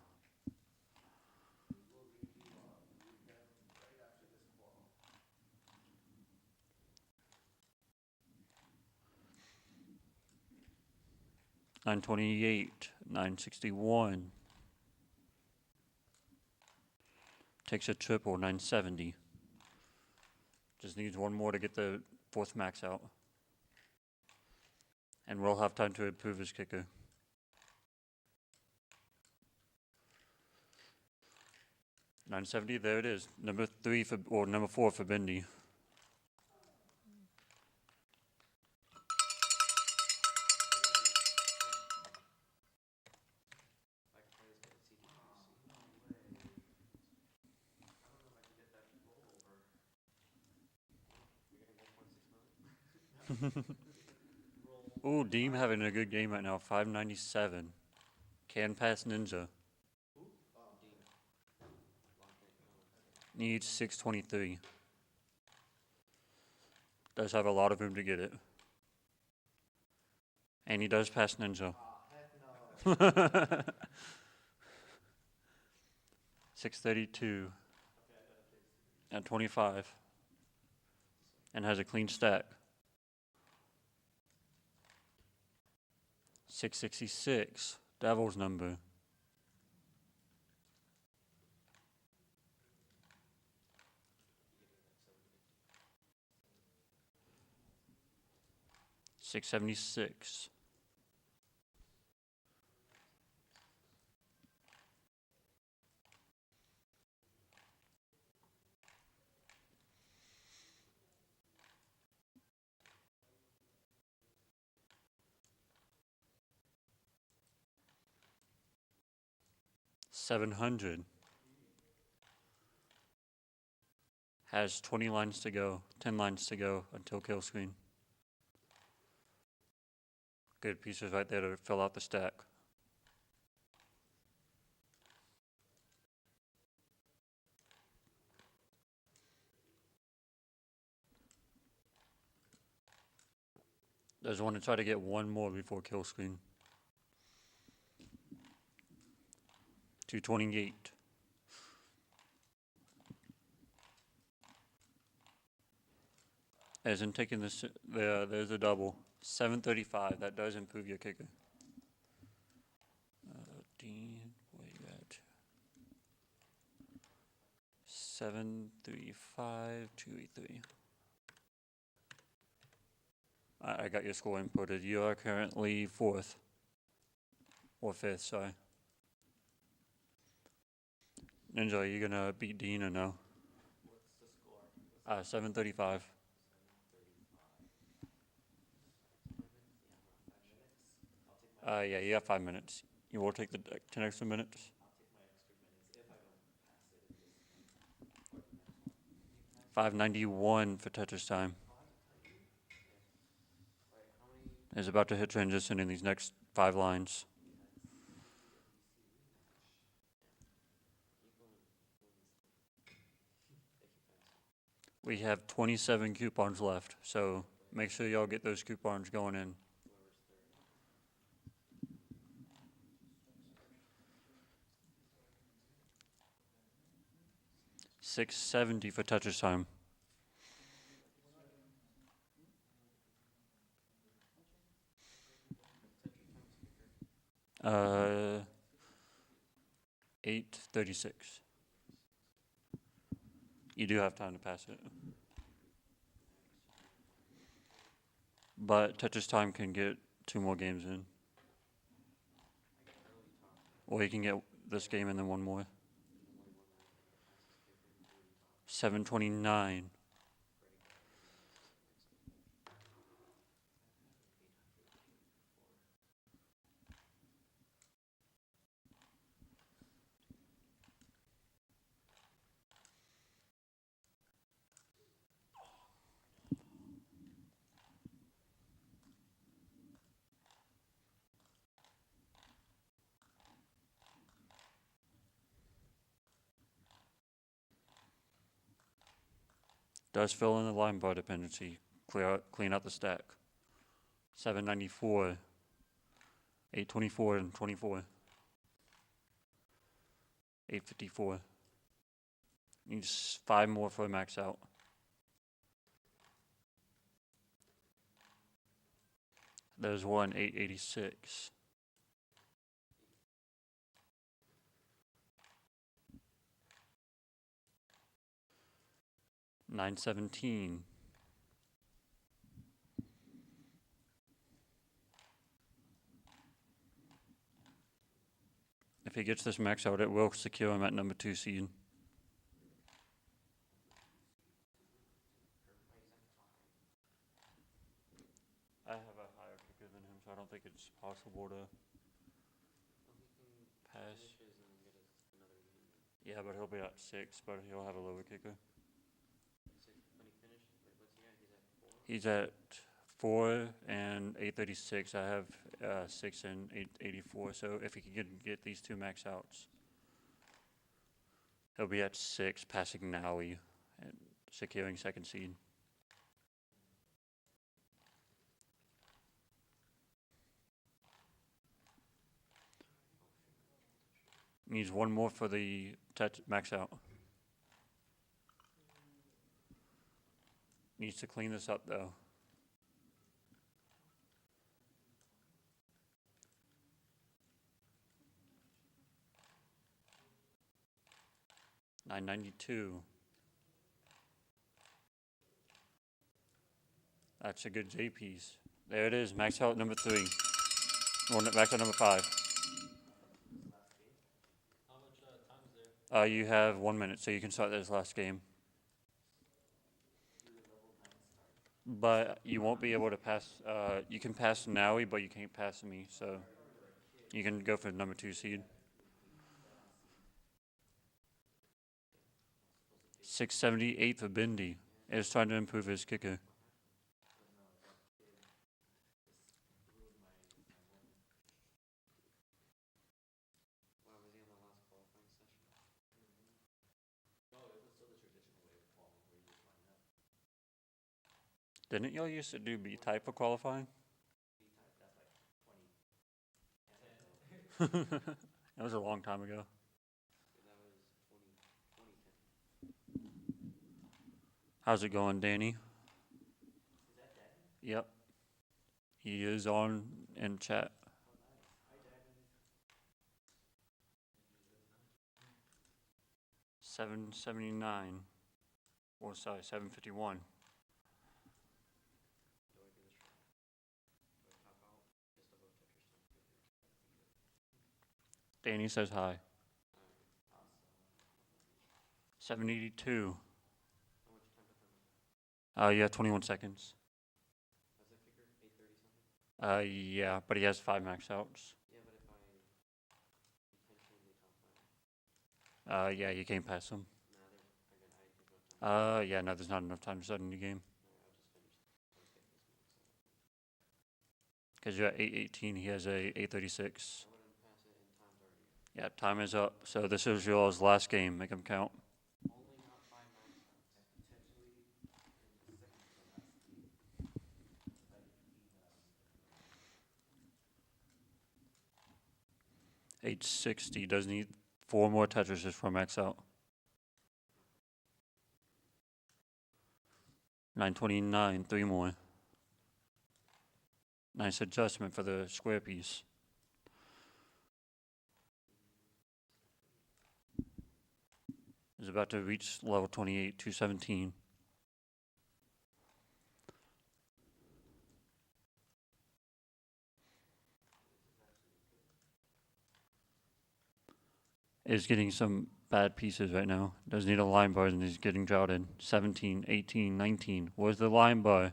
$928, $961. Takes a triple, $970. Just needs 1 more to get the 4th max out. And we'll have time to improve his kicker. 970, there it is. Number 3 for, or number 4 for Bendy. I can play this guy at CTWC. I don't know if I can get that rollover. You're gonna get 0.6 million? Ooh, Deem having a good game right now. 597. Can pass Ninja. Who? Oh, Dean. Long thing. Needs 623. Does have a lot of room to get it. And he does pass Ninja. Oh, heck no. 632 at 25. And has a clean stack. 666. Devil's number. $676. $700. Has 20 lines to go, 10 lines to go until kill screen. Good pieces right there to fill out the stack. Does want to try to get one more before kill screen. 228. Isn't taking this. There's a double. 735. That does improve your kicker. Dean, where you at? 735 283. I got your score inputted. You are currently 4th. Or 5th, sorry. Ninja, are you gonna beat Dean or no? What's the score? 735. 7:35. I'll take Yeah, you got 5 minutes. You will take the 10 extra minutes. I'll take my extra minutes if I don't pass it in this one. Or the next one. You pass 591 for Tetris time. Oh, I have to tell you? Wait, how many? Is about to hit transition in these next 5 lines. We have 27 coupons left, so make sure y'all get those coupons going in. $670 for Tetris time. Uh, 836. You do have time to pass it. But Tetris time can get 2 more games in. Or you can get this game and then 1 more. 729. Does fill in the line bar dependency. Clean out the stack. 794. 824 and 24. 854. Needs 5 more for a max out. There's one 886. $917. If he gets this max out, it will secure him at number 2 seed. so I don't think it's possible to Well, he can pass. finishes and get us another game. Yeah, but he'll be at 6, but he'll have a lower kicker. When he finishes, wait, what's he at? He's He's at 4? at 4 and 836. I have 6 and 884. So if he can get these two max outs, he'll be at 6, passing Nowie and securing second seed. Needs one more for the max out. Needs to clean this up though. $992. That's a good J piece. There it is, max out number 3. Or max out number 5. How much time is there? You have 1 minute, so you can start this last game. But you won't be able to pass. You can pass Nowie, but you can't pass me. So you can go for number 2 seed. 678 for Bindi. Is trying to improve his kicker. Wow, was he on the last qualifying session? No, it was still the traditional way of qualifying where you just line up. Didn't y'all used to do B type for qualifying? B-type, that's like 20. 10. That was a long time ago. That was 2010. How's it going, Danny? Is that Danny? Yep. He is on in chat. Oh, nice. Hi, Danny. 779. Or sorry, 751. Do I give it a shot? Do I top out just above Tetris time? Danny says hi. Awesome. 782. How much time to time? Yeah, 21 seconds. How's that kicker? 830 something? Yeah, but he has 5 max outs. Yeah, but if I intentionally top out. Yeah, you can't pass him. Nah, there's, I think about time. Yeah, no, there's not enough time to start a new game. Alright, I'll just finish. Let's get this max out. Because you're at 818, he has a 836. I wouldn't pass it and time's already up. Yeah, time is up. So this is yours last game. Make them count. Only got 5 max outs. And potentially in the second to the last game. Like, 860 does need 4 more Tetrises for max out. 929, 3 more. Nice adjustment for the square piece. Is about to reach level 28, 217. Is getting some bad pieces right now. Does need a line bar and he's getting droughted. 17, 18, 19. Where's the line bar?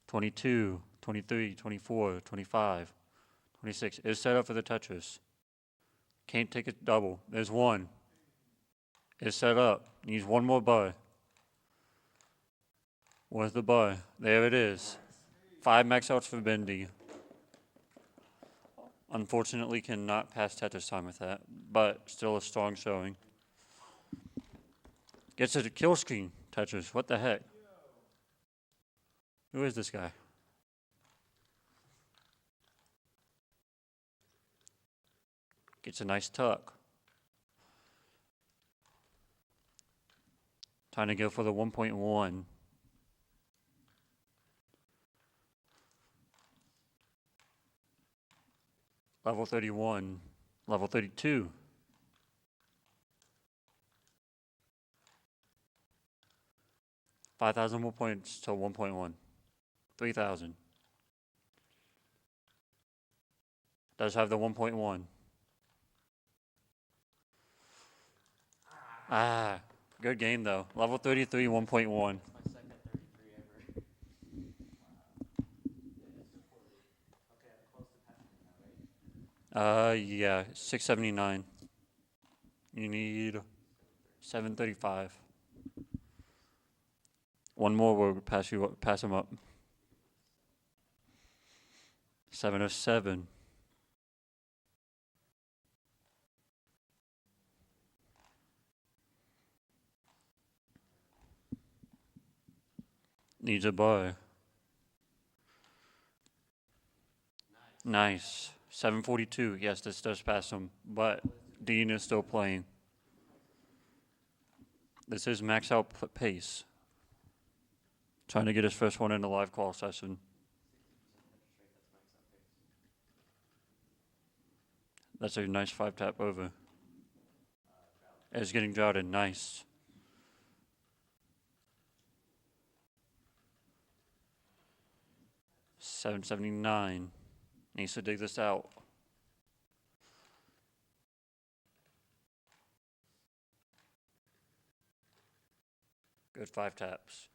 22, 23, 24, 25, 26. Is set up for the Tetris. Can't take a double. There's 1. Is set up. Needs 1 more bar. Where's the bar? There it is. 5 max outs for Bendy. Unfortunately, cannot pass Tetris time with that, but still a strong showing. Gets a kill screen, Tetris. What the heck? Who is this guy? Gets a nice tuck. Time to go for the 1.1. Level 31. Level 32. $5,000 more points to 1.1. 3,000. Does have the 1.1. Good game though. Level 33, 1.1. That's my second 33 ever. Yeah, 679. You need 735. One more will pass him up. 707. Needs a bar. Nice. 742. Yes, this does pass him, but Dean is still playing. This is max out pace. Trying to get his first one in the live call session. That's a nice 5-tap over. It's getting droughted. Nice. $779. Needs to dig this out. Good 5 taps.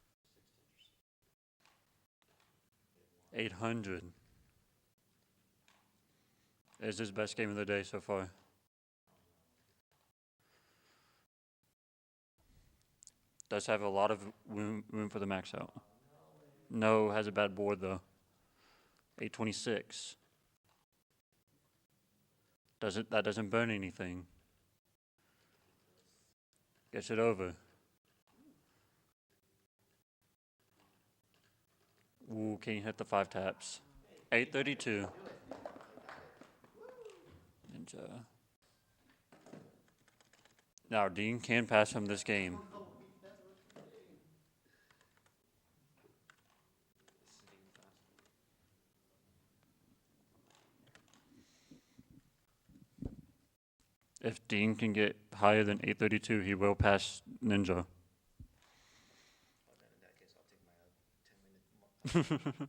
800. Is his best game of the day so far. Does have a lot of room for the max out. No, has a bad board though. 826. That doesn't burn anything. Gets it over. Ooh, can you hit the 5 taps? 832. Ninja. Now Dean can pass him this game. If Dean can get higher than 832, he will pass Ninja. Well, then in that case, I'll take my 10-minute.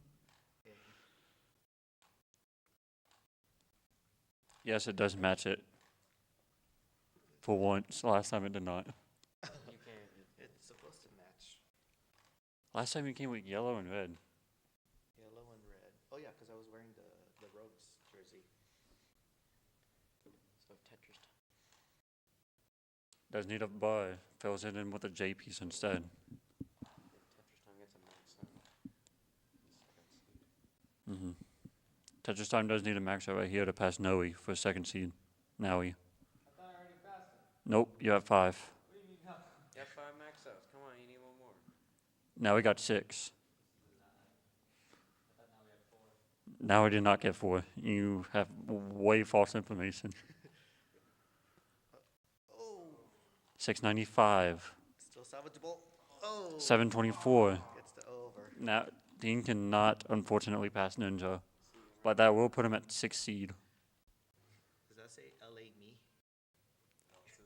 Yes, it does match it. For once. Last time it did not. You can't. It's supposed to match Last time it came with yellow and red. yellow and red. Oh yeah, because I was wearing the Rogues jersey. So Tetris time. Does need a bar. Fills it in with a J piece instead. Tetris time gets a max out. Mm-hmm. Tetris Time does need a max out right here to pass Noe for second seed. Noe. I thought I already passed it. Nope, you have 5. What do you mean no? You have 5 max outs. Come on, you need one more. Now we got 6. I thought now we have 4. Now we did not get 4. You have way false information. Oh, 695. still salvageable. Oh, 724. gets the over. Now Dean cannot unfortunately pass Ninja. But that will put him at 6 seed. Does that say LA me?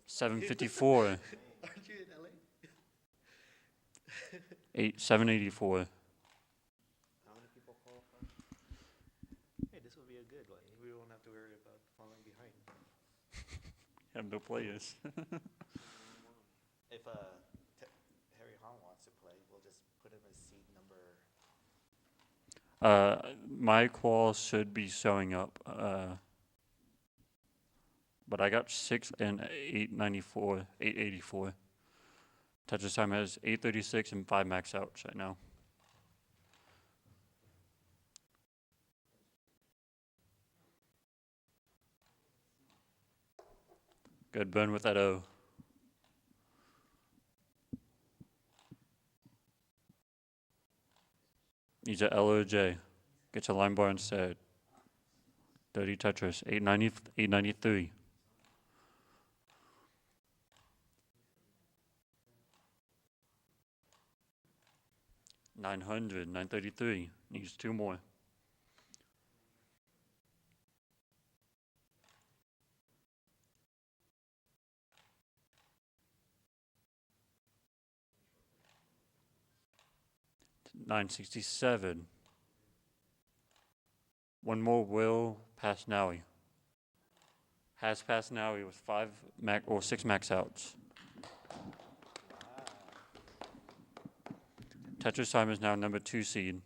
754. Aren't you in LA? 784. How many people qualify? Hey, this will be a good one. We won't have to worry about falling behind. Have no players. If Harry Hahn wants to play, we'll just put him as seed number. My qual should be showing up. But I got 6 and 894, 884. Tetris Time has 836 and 5 max outs right now. Good burn with that O. Needs a L or a J. Gets a line bar instead. Dirty Tetris. 890, 893. $900, 933. Needs 2 more. $967. One more will pass Nowie. Has passed Nowie with 6 max outs. Tetris Time is now number 2 seed.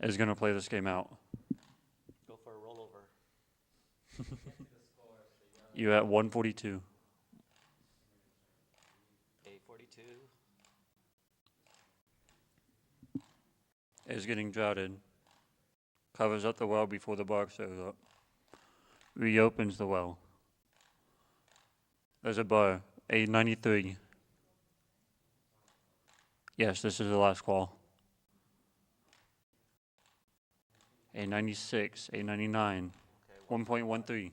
is going to play this game out. Go for a rollover. You at 142. A42. Is getting droughted. Covers up the well before the bark shows up. Reopens the well. There's a bar. A93. Yes, this is the last call. A96, A99, 1.13.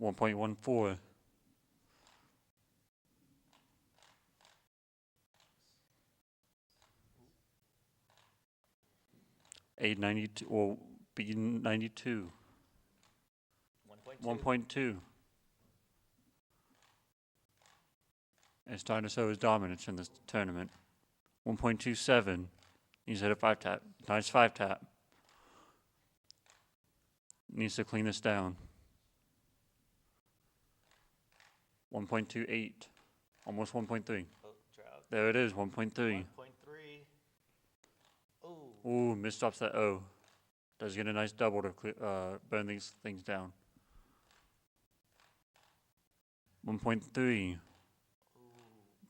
$1.14. A92 or B92. 1.2. It's starting to show his dominance in this tournament. 1.27. He's hit a 5-tap. Nice 5-tap. Needs to clean this down. 1.28. Almost 1.3. Oh, drought. There it is, 1.3. 1.3. Ooh. Ooh, misdrops that O. Does get a nice double to burn these things down. 1.3.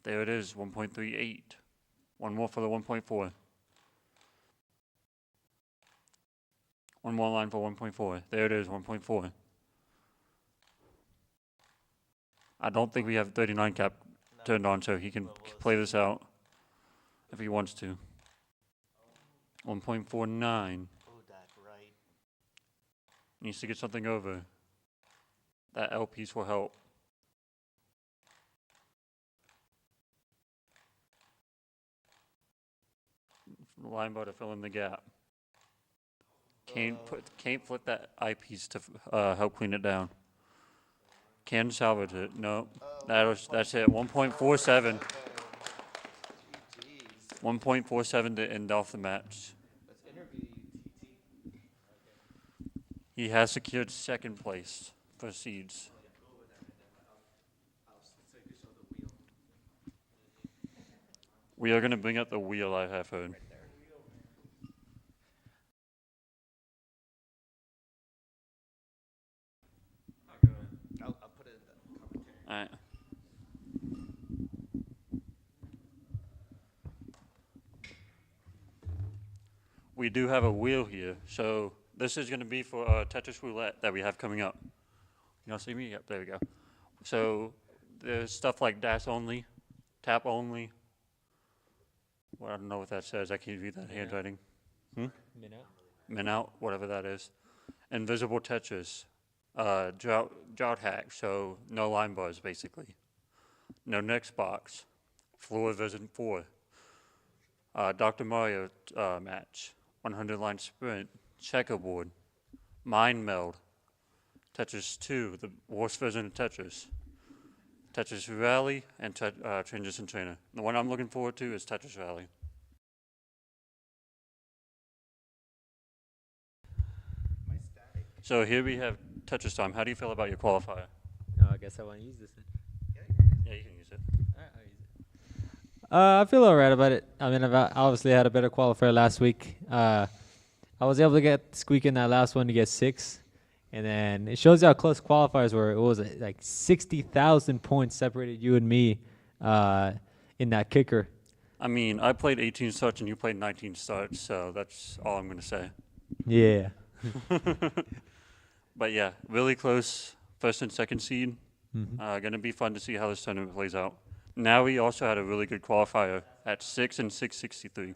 There it is, 1.38. One more for the 1.4. One more line for 1.4. There it is, 1.4. I don't think we have 39 cap turned on, so he can play this out if he wants to. 1.49. Oh, that right. Needs to get something over. That L piece will help. Line bar to fill in the gap. Can't flip that eyepiece to help clean it down. Can salvage it. No. That's it. 1.47. 1.47 to end off the match. Let's interview TT. He has secured second place for seeds. We are going to bring up the wheel, I have heard. I'll put it in the commentary. All right. We do have a wheel here, so this is going to be for Tetris Roulette that we have coming up. Y'all see me? Yep, there we go. So there's stuff like dash only, tap only. Well, I don't know what that says. I can't read that handwriting. Min out, whatever that is. Invisible Tetris. Drought hack, so no line bars basically. No next box. Floor version 4. Dr. Mario match. 100 line sprint. Checkerboard. Mind meld. Tetris 2, the worst version of Tetris. Tetris Rally and Transition Trainer. The one I'm looking forward to is Tetris Rally. My static. So here we have Tetris time. How do you feel about your qualifier? No, I guess I want to use this then. Yeah, you can use it. Alright, I'll use it. I feel alright about it. I mean, I've obviously had a better qualifier last week. I was able to squeak in that last one to get 6. And then it shows you how close qualifiers were. It was like 60,000 points separated you and me in that kicker. I mean, I played 18 starts and you played 19 starts, so that's all I'm going to say. Yeah. But yeah, really close first and second seed. Mhm. Going to be fun to see how this tournament plays out. Now we also had a really good qualifier at 6 and 663.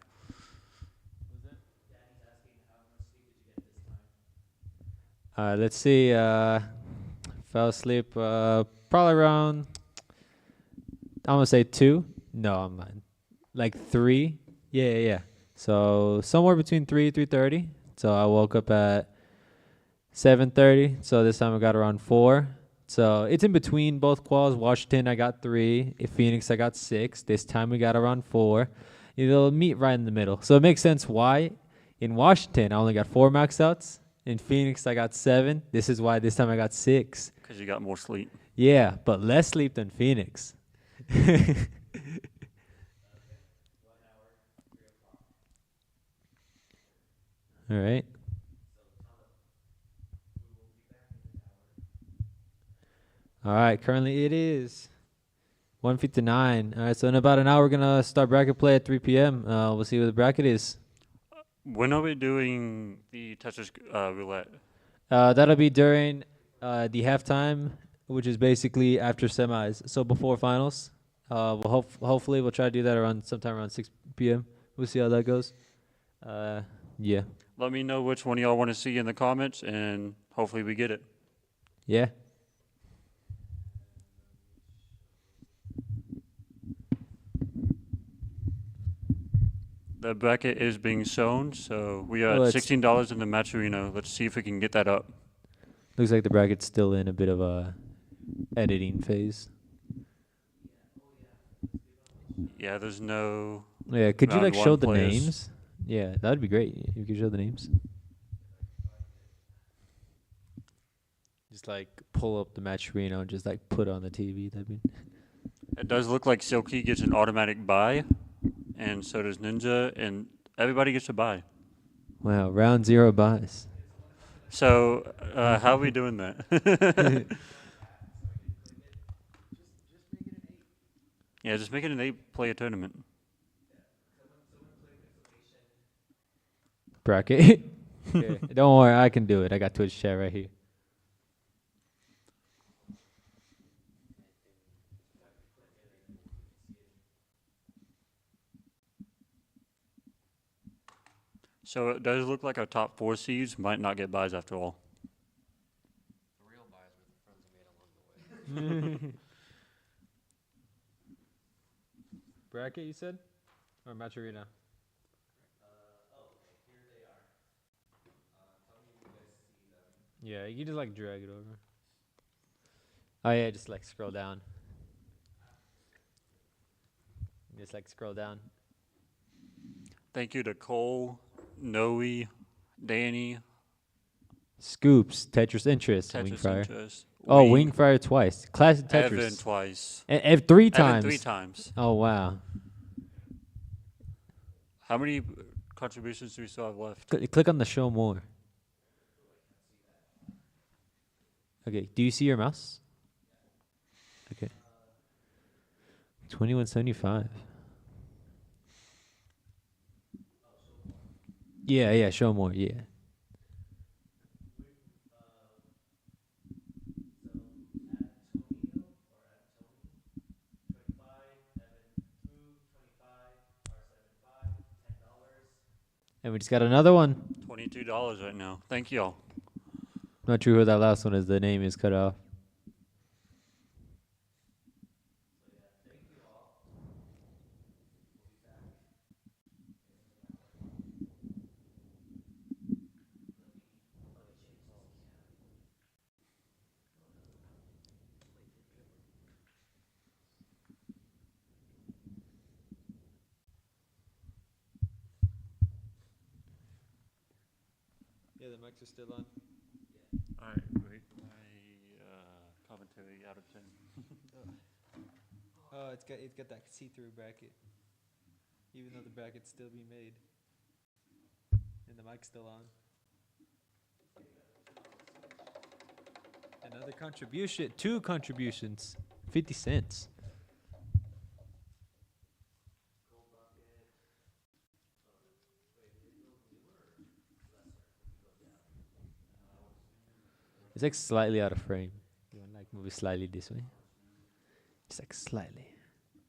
Let's see. Fell asleep probably around, I'm going to say 2. No, I'm not. Like 3. Yeah. So somewhere between 3:30. So I woke up at 7:30. So this time I got around 4. So it's in between both quals. Washington, I got 3. In Phoenix, I got 6. This time we got around 4. It'll meet right in the middle. So it makes sense why in Washington I only got 4 max outs. In Phoenix, I got 7. This is why this time I got 6. Because you got more sleep. Yeah, but less sleep than Phoenix. All right. All right. Currently, it is 1:59. All right. So in about an hour, we're gonna start bracket play at 3 p.m. We'll see what the bracket is. When are we doing the Tetris Roulette? That'll be during the halftime, which is basically after semis, so before finals. Hopefully we'll try to do that around sometime around 6 p.m. We'll see how that goes. Yeah. Let me know which one y'all want to see in the comments, and hopefully we get it. Yeah. The bracket is being shown, so we are Oh, at it's- $16 in the match arena. Let's see if we can get that up. Looks like the bracket's still in a bit of a editing phase. Yeah, there's no. Yeah, could you Round like one show the players. names? Yeah, that'd be great. You could show the names. Just like pull up the match arena and just like put it on the TV. That'd be. It does look like Silky gets an automatic buy, and so does Ninja, and everybody gets a buy. Wow, round 0 buys. So, how are we doing that? Yeah, just make it an 8-player tournament. Bracket. Okay. Don't worry, I can do it. I got Twitch chat right here. So it does look like our top 4 seeds might not get buys after all. The real buys were the friends we made along the way. Bracket, you said? Or match arena? Yeah, you just like drag it over. Oh yeah, just like scroll down. Just like scroll down. Thank you to Cole, Noe, Danny, Scoops, Tetris Interest, Tetris Wingfire. Interest. Oh, Wingfire twice. Classic Evan Tetris. twice. And 3 times. Evan 3 times. Oh wow. How many contributions do we still have left? Click on the show more. Okay, do you see your mouse? Okay. 2175. Yeah, show more, yeah. And we just got another one. $22 right now. Thank y'all. Not sure who that last one is. The name is cut off. Yeah, the mics are still on. All right, wait. My commentary out of 10. Oh, it's got that see-through bracket. Even though the bracket's still being made. And the mic's still on. Another contribution. 2 contributions. 50 cents. It's like slightly out of frame. You want to like move it slightly this way? Just like slightly.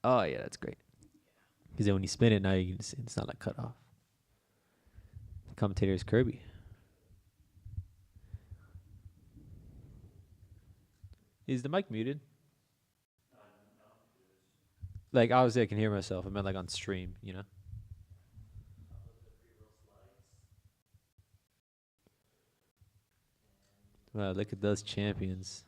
Oh yeah, that's great. Because then when you spin it, now you can see it's not like cut off. The commentator is Kirby. Is the mic muted? Like obviously I can hear myself. I meant like on stream, you know. Wow, look at those champions.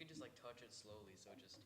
can just like touch it slowly, so just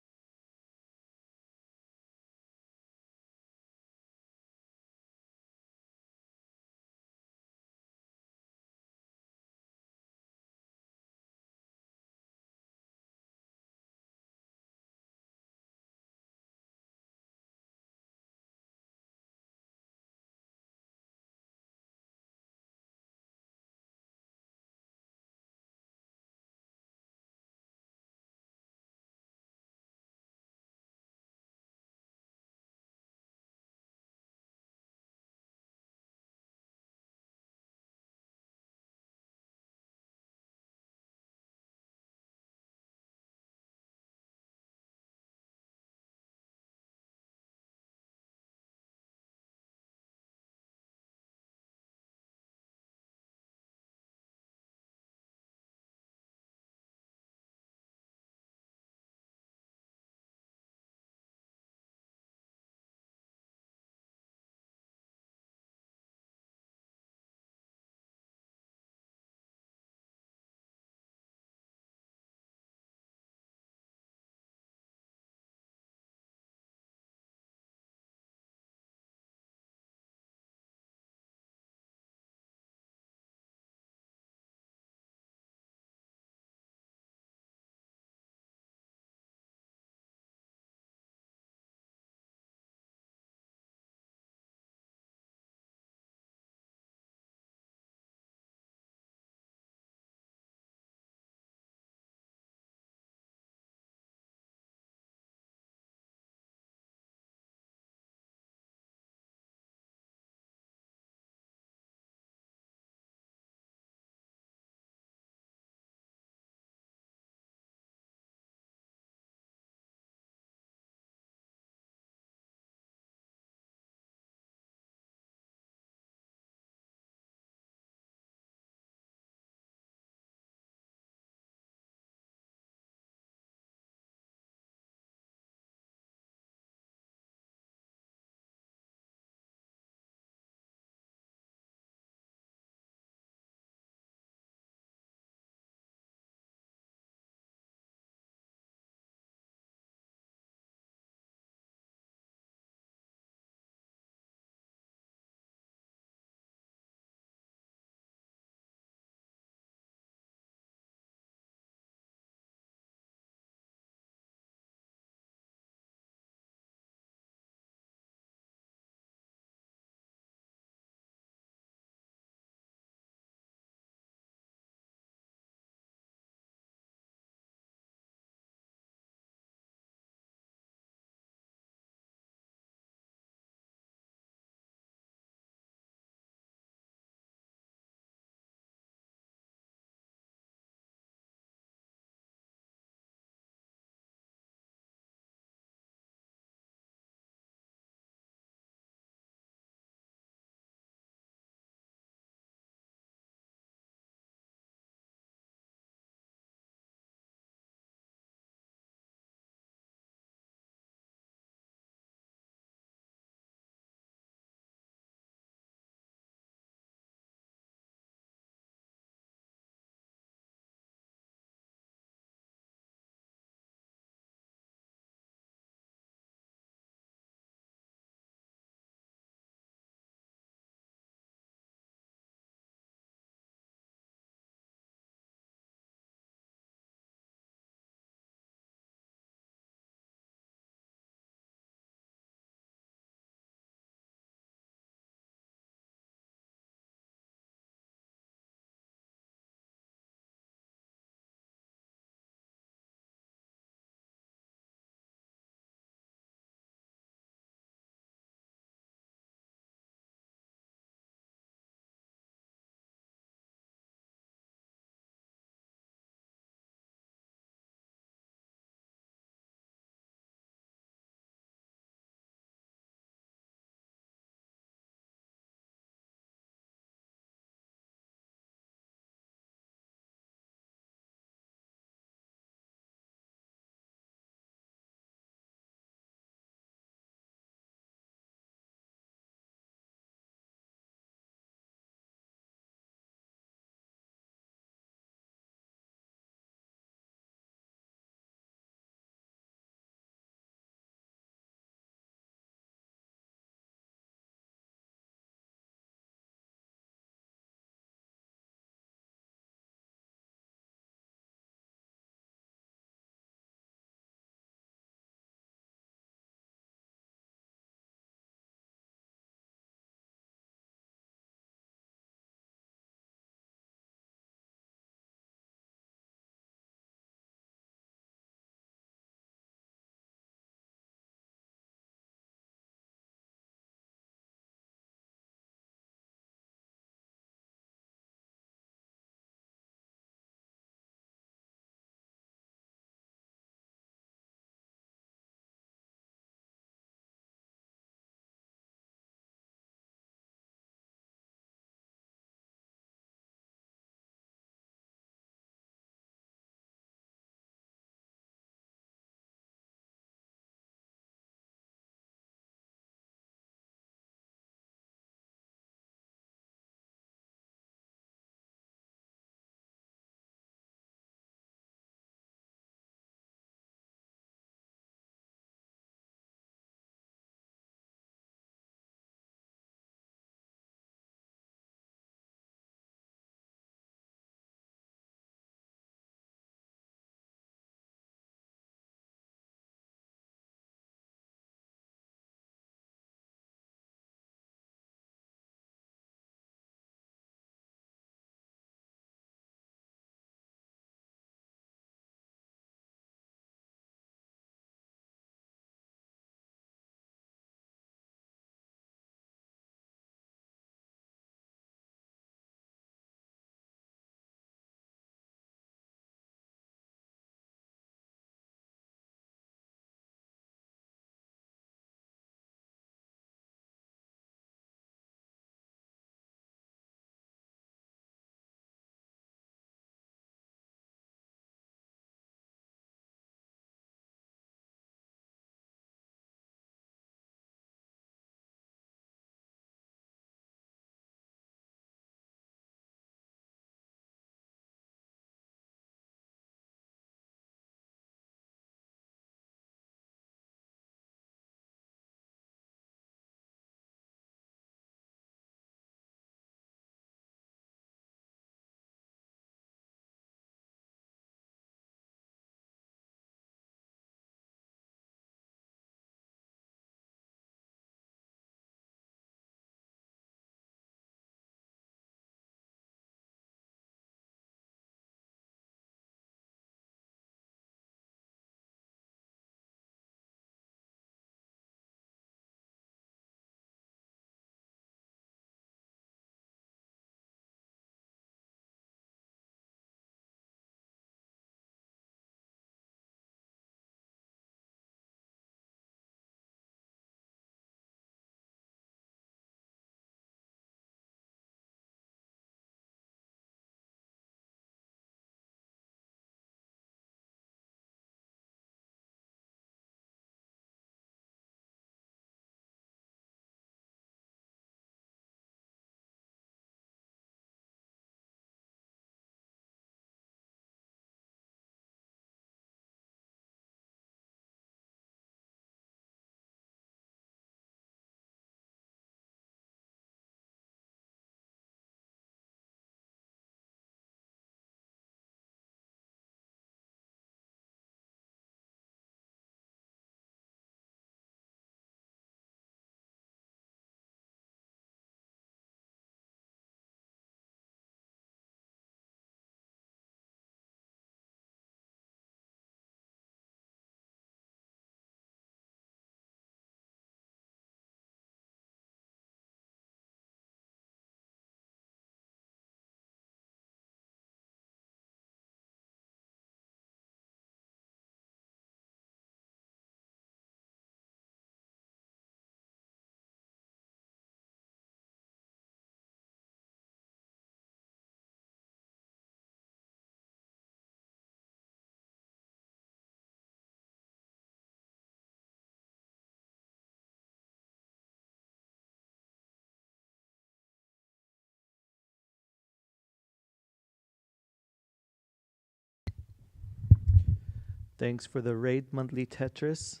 Thanks for the raid, monthly Tetris.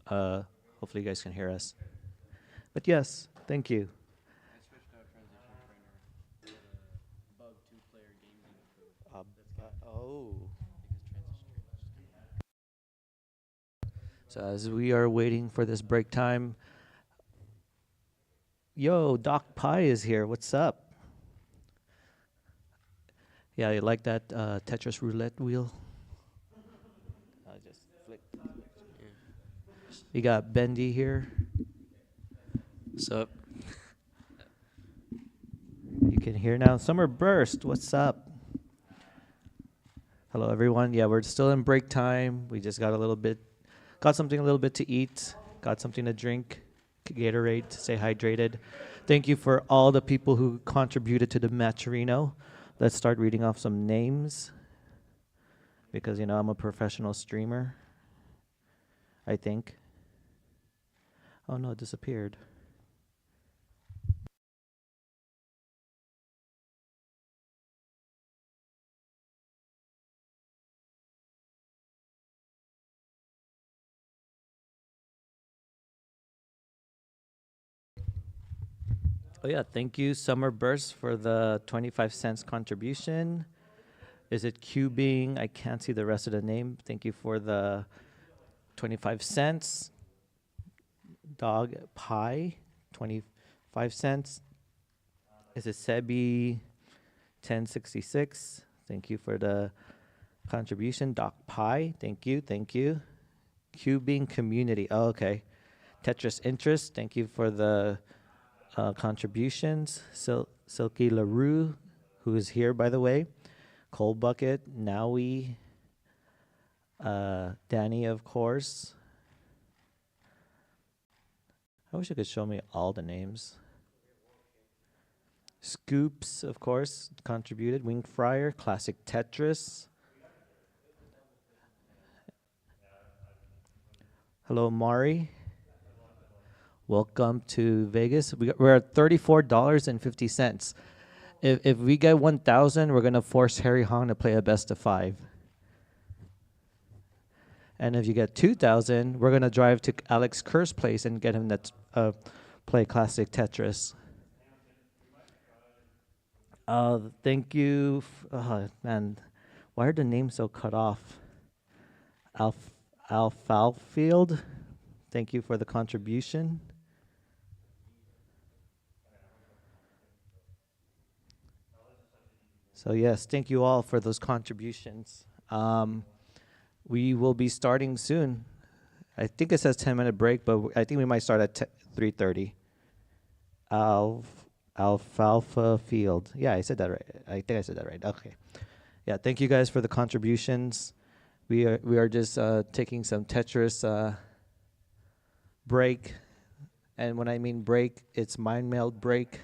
Hopefully you guys can hear us. But yes, thank you. I switched out transition trainer to the bug 2-player game mode. Oh. Because transition trainer So as we are waiting for this break time, yo, Doc Pie is here. What's up? Yeah, you like that Tetris Roulette wheel? I just flick. We got Bendy here. What's up? You can hear now. Summer Burst, what's up? Hello, everyone. Yeah, we're still in break time. We just got something a little bit to eat, got something to drink, Gatorade to stay hydrated. Thank you for all the people who contributed to the Matcherino. Let's start reading off some names because, you know, I'm a professional streamer, I think. Oh, no, it disappeared. Oh, yeah, thank you, Summer Burst, for the 25 cents contribution. Is it cubing? I can't see the rest of the name. Thank you for the 25 cents. Dog Pie, 25 cents. Is it Sebi 1066? Thank you for the contribution. Doc Pie, thank you, thank you. Cubing Community, oh, okay. Tetris Interest, thank you for the contributions. Silky LaRue, who is here, by the way. Cold Bucket, Naui, Danny, of course. I wish you could show me all the names. Scoops, of course, contributed. Winged Fryer, Classic Tetris. Hello, Mari. Welcome to Vegas. We're at $34.50. If we get 1,000, we're gonna force Harry Hong to play a best of 5. And if you get 2,000, we're gonna drive to Alex Kerr's place and get him to play Classic Tetris. Thank you. Man, why are the names so cut off? Alfalfield, thank you for the contribution. So yes, thank you all for those contributions. We will be starting soon. I think it says 10-minute break, but I think we might start at 3:30. Alfalfa Field. Yeah, I said that right. I think I said that right. Okay. Yeah, thank you guys for the contributions. We are just taking some Tetris break, and when I mean break, it's mind meld break.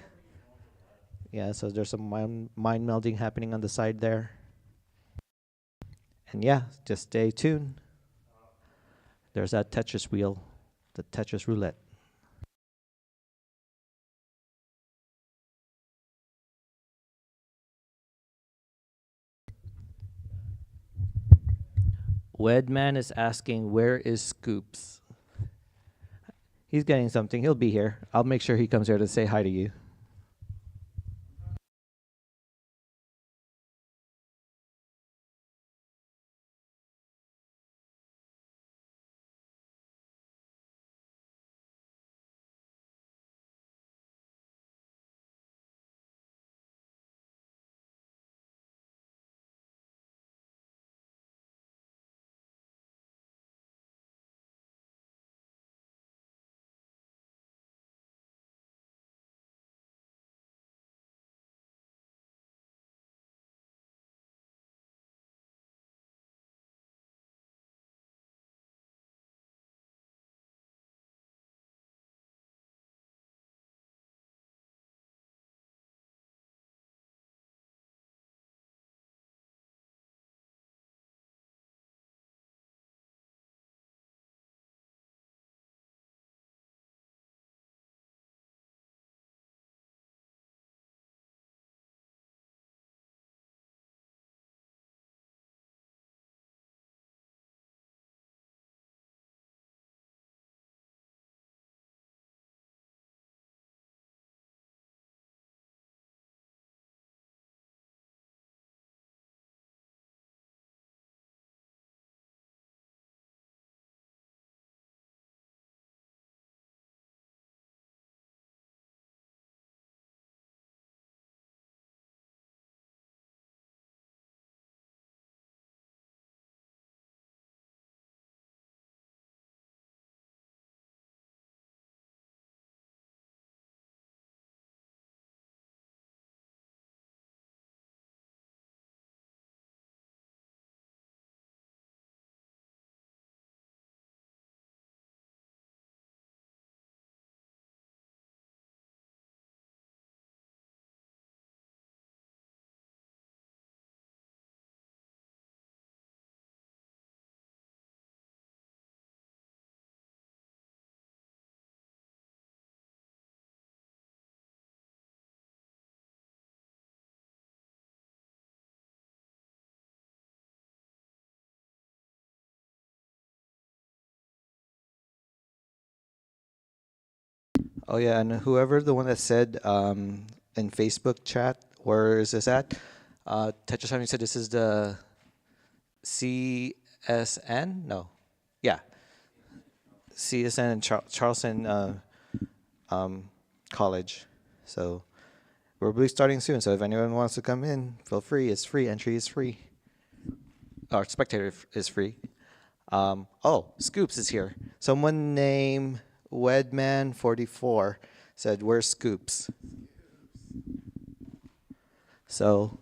Yeah, so there's some mind melding happening on the side there. And yeah, just stay tuned. There's that Tetris wheel, the Tetris Roulette. Wedman is asking, where is Scoops? He's getting something. He'll be here. I'll make sure he comes here to say hi to you. Oh yeah, and whoever the one that said in Facebook chat, where is this at? Tetris Time, you said this is the CSN? No. Yeah. CSN and Charleston College. So we'll be starting soon. So if anyone wants to come in, feel free. It's free. Entry is free. Our spectator is free. Oh, Scoops is here. Someone named Wedman44 said, "Where's Scoops?" So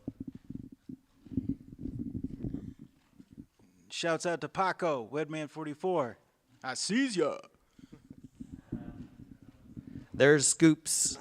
Shouts out to Paco, Wedman44. I sees ya. there's Scoops.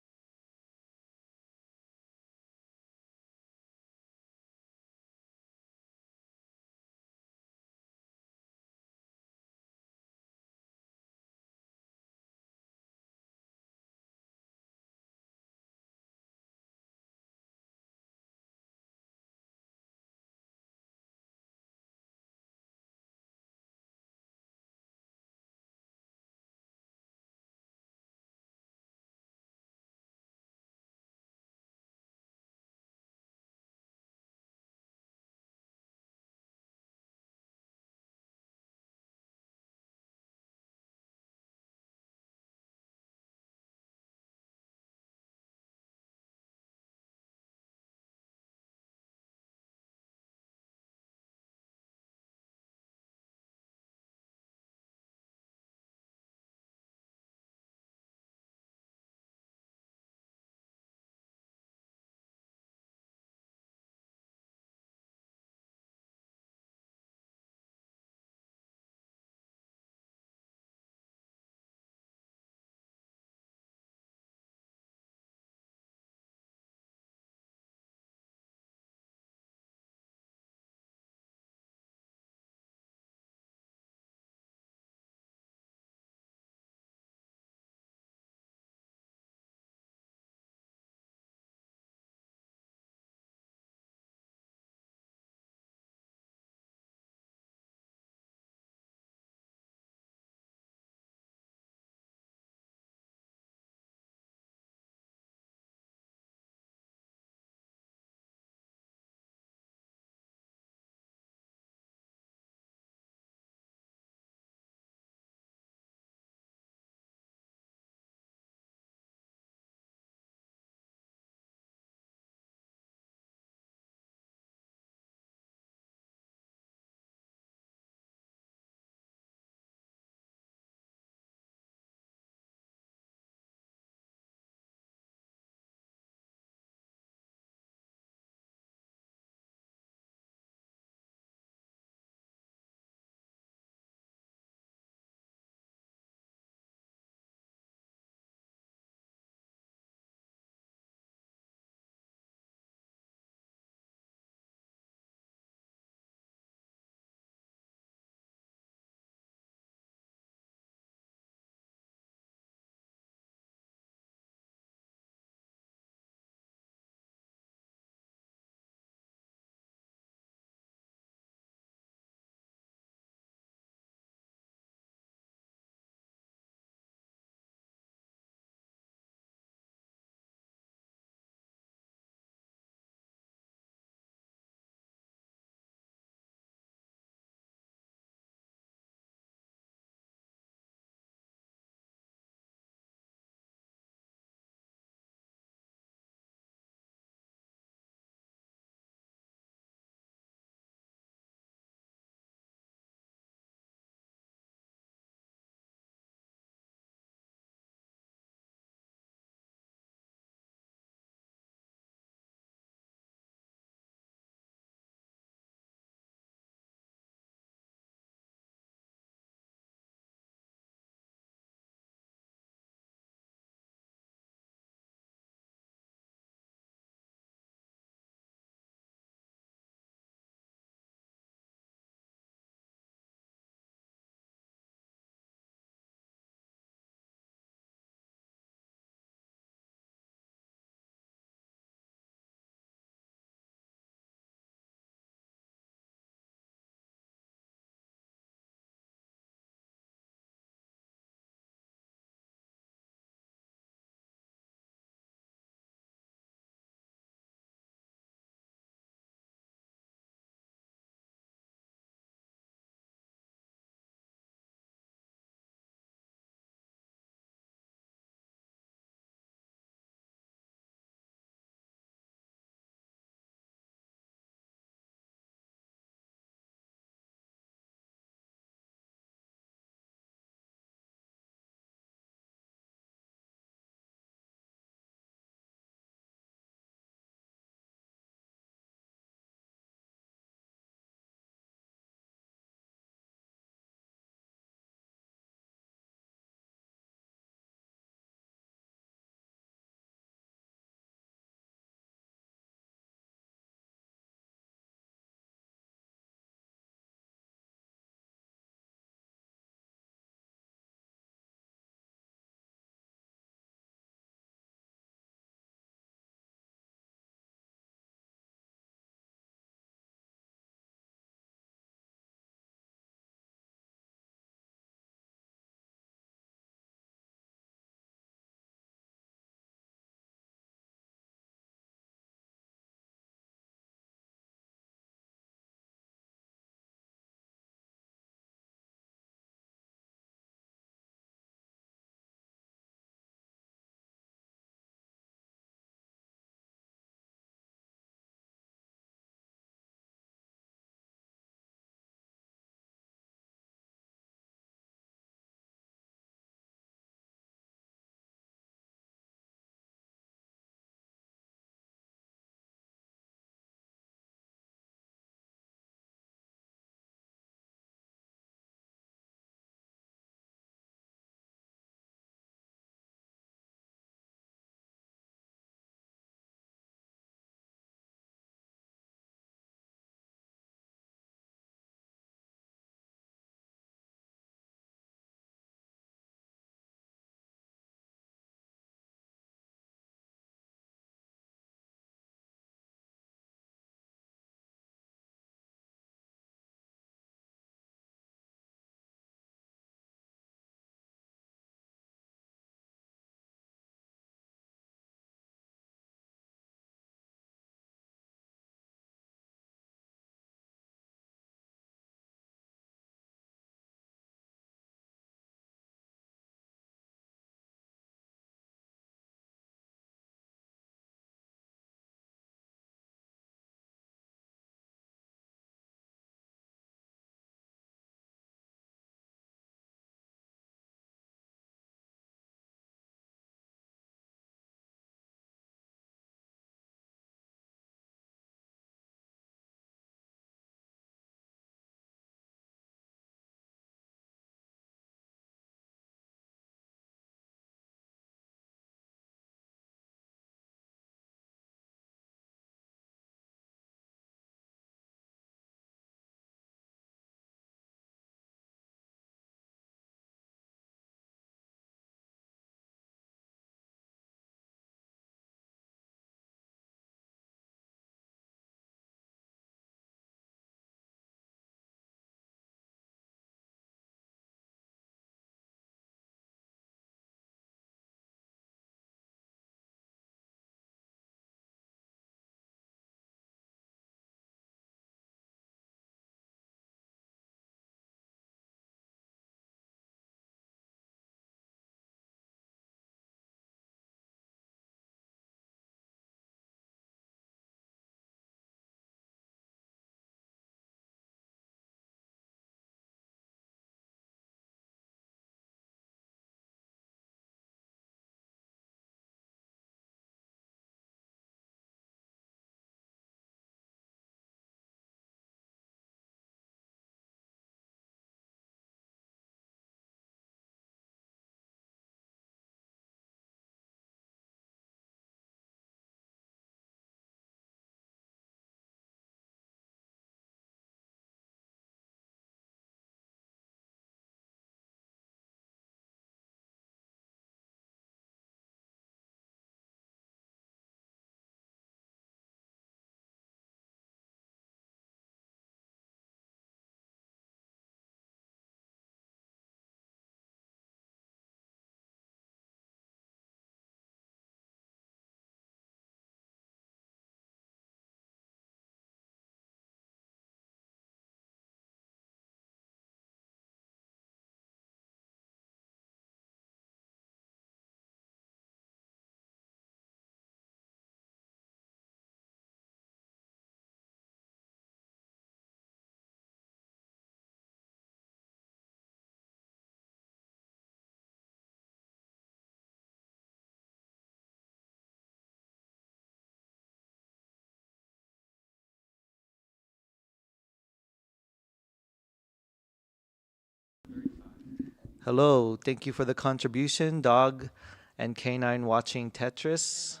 Hello, thank you for the contribution, Dog and Canine watching Tetris,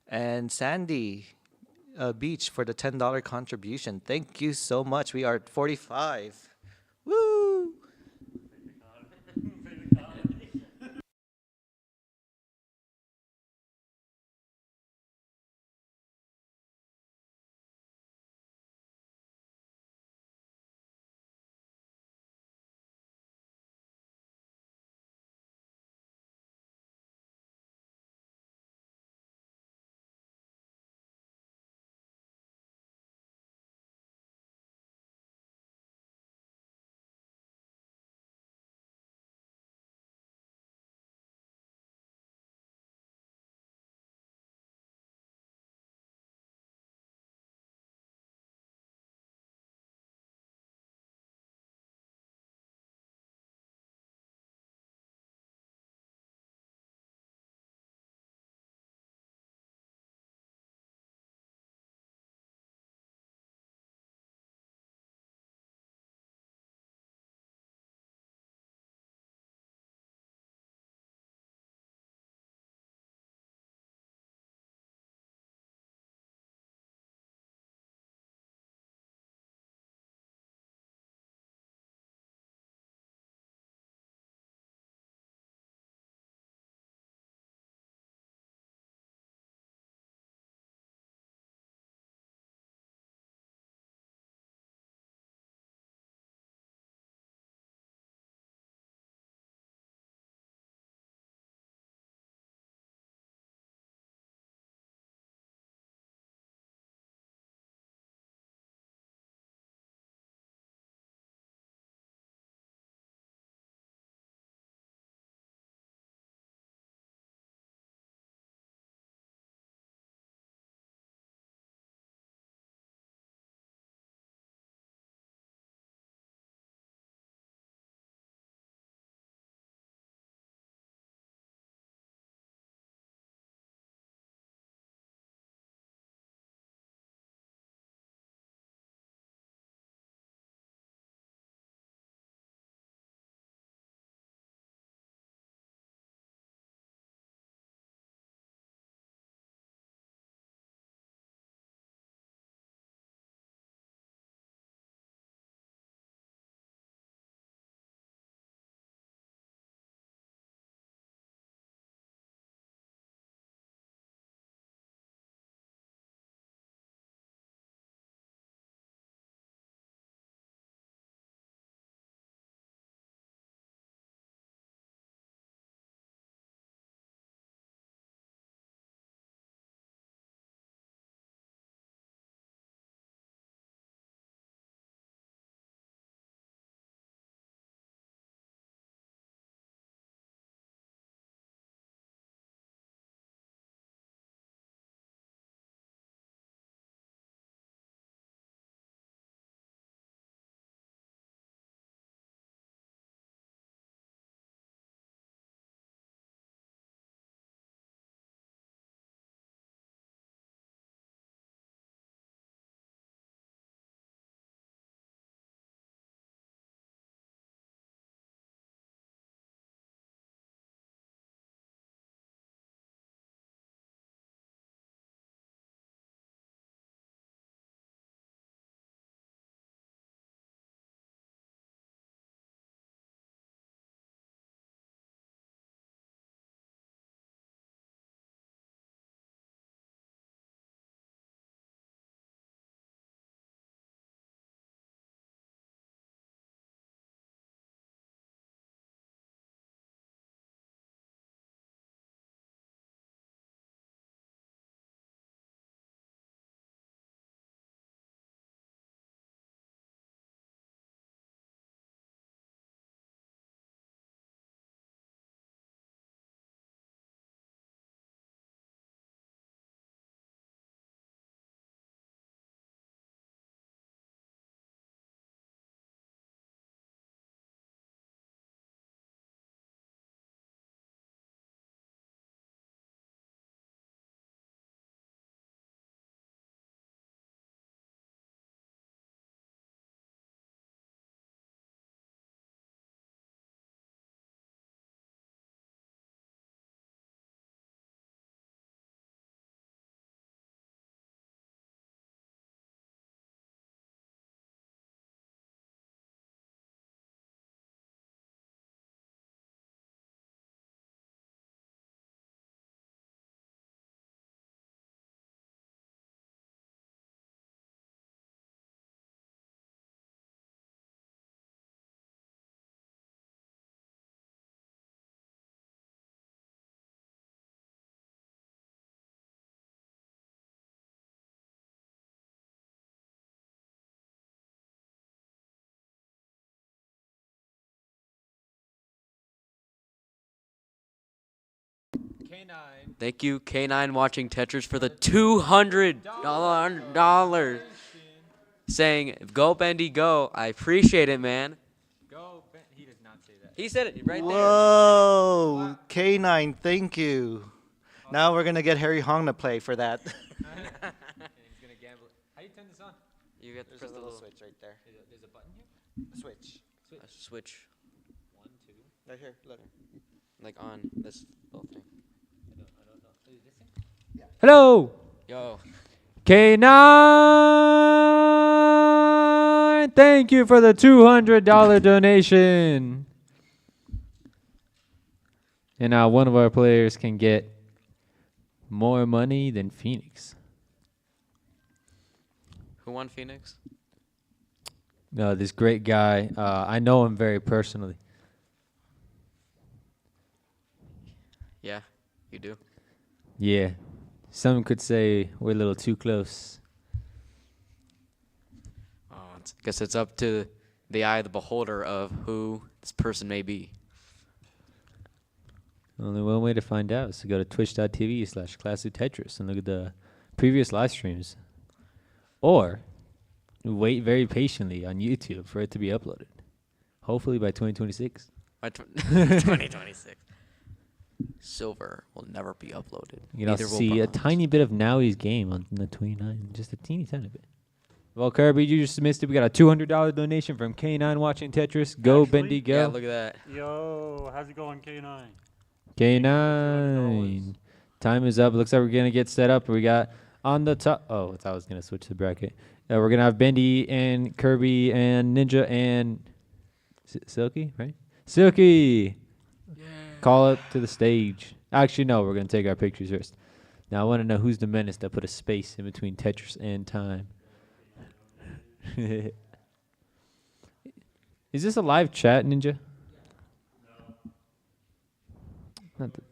and Sandy Beach for the $10 contribution. Thank you so much. We are at 45. Woo! Thank you, K9 watching Tetris for the $200. Saying, go Bendy, go. I appreciate it, man. Go. He does not say that. He said it right Whoa, K9, thank you. Now we're gonna get Harry Hong to play for that. He's gonna gamble. How you turn this on? there. You got to There's press a the little little switch right there. There's a button here. Switch. switch. 1, 2. Right here. Look. Like on this little thing. I don't know. Is this thing? Hello. Yo. K9. Thank you for the $200 donation. And now one of our players can get more money than Phoenix. Who won Phoenix? No, this great guy. I know him very personally. Yeah, you do. Yeah. Some could say we're a little too close. Guess it's up to the eye of the beholder of who this person may be. Only one way to find out is to go to twitch.tv/ClassicTetris and look at the previous live streams. Or wait very patiently on YouTube for it to be uploaded. Hopefully by 2026. By 2026. Silver will never be uploaded. You can also Neither will see a bronze. tiny bit of Nowie's game on the 29. Just a teeny tiny bit. Well, Kirby, you just missed it. We got a $200 donation from K9 watching Tetris. Go, Actually? Bendy, go. Yeah, look at that. Yo, how's it going, K9? K9. Time is up. Looks like we're going to get set up. We got on the top. Oh, I thought I was going to switch the bracket. We're going to have Bendy and Kirby and Ninja and Silky, right? Silky. Call up to the stage. Actually, no, we're going to take our pictures first. Now, I want to know who's the menace that put a space in between Tetris and time. Is this a live chat, Ninja? Not the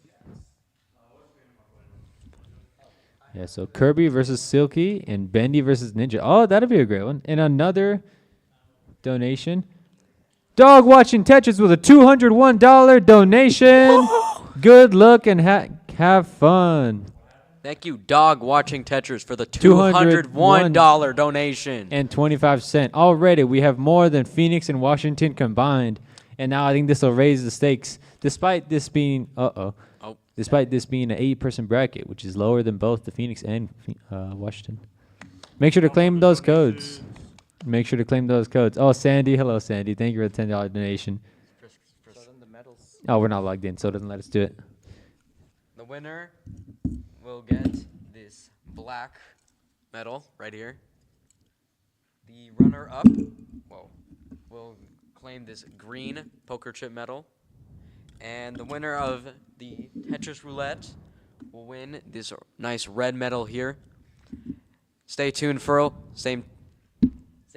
yeah, so Kirby versus Silky and Bendy versus Ninja. Oh, that'll be a great one. And another donation. Dog watching Tetris with a $201 donation. Good luck and have fun. Thank you, Dog Watching Tetris, for the $201 donation. And 25 cents. Already, we have more than Phoenix and Washington combined. And now I think this will raise the stakes. Despite this being, despite this being an 8-person bracket, which is lower than both the Phoenix and Washington. Make sure to claim those codes. Make sure to claim those codes. Oh, Sandy. Hello, Sandy. Thank you for the $10 donation. Oh, we're not logged in, so it doesn't let us do it. The winner will get this black medal right here. The runner-up will claim this green poker chip medal. And the winner of the Tetris Roulette will win this nice red medal here. Stay tuned, Stay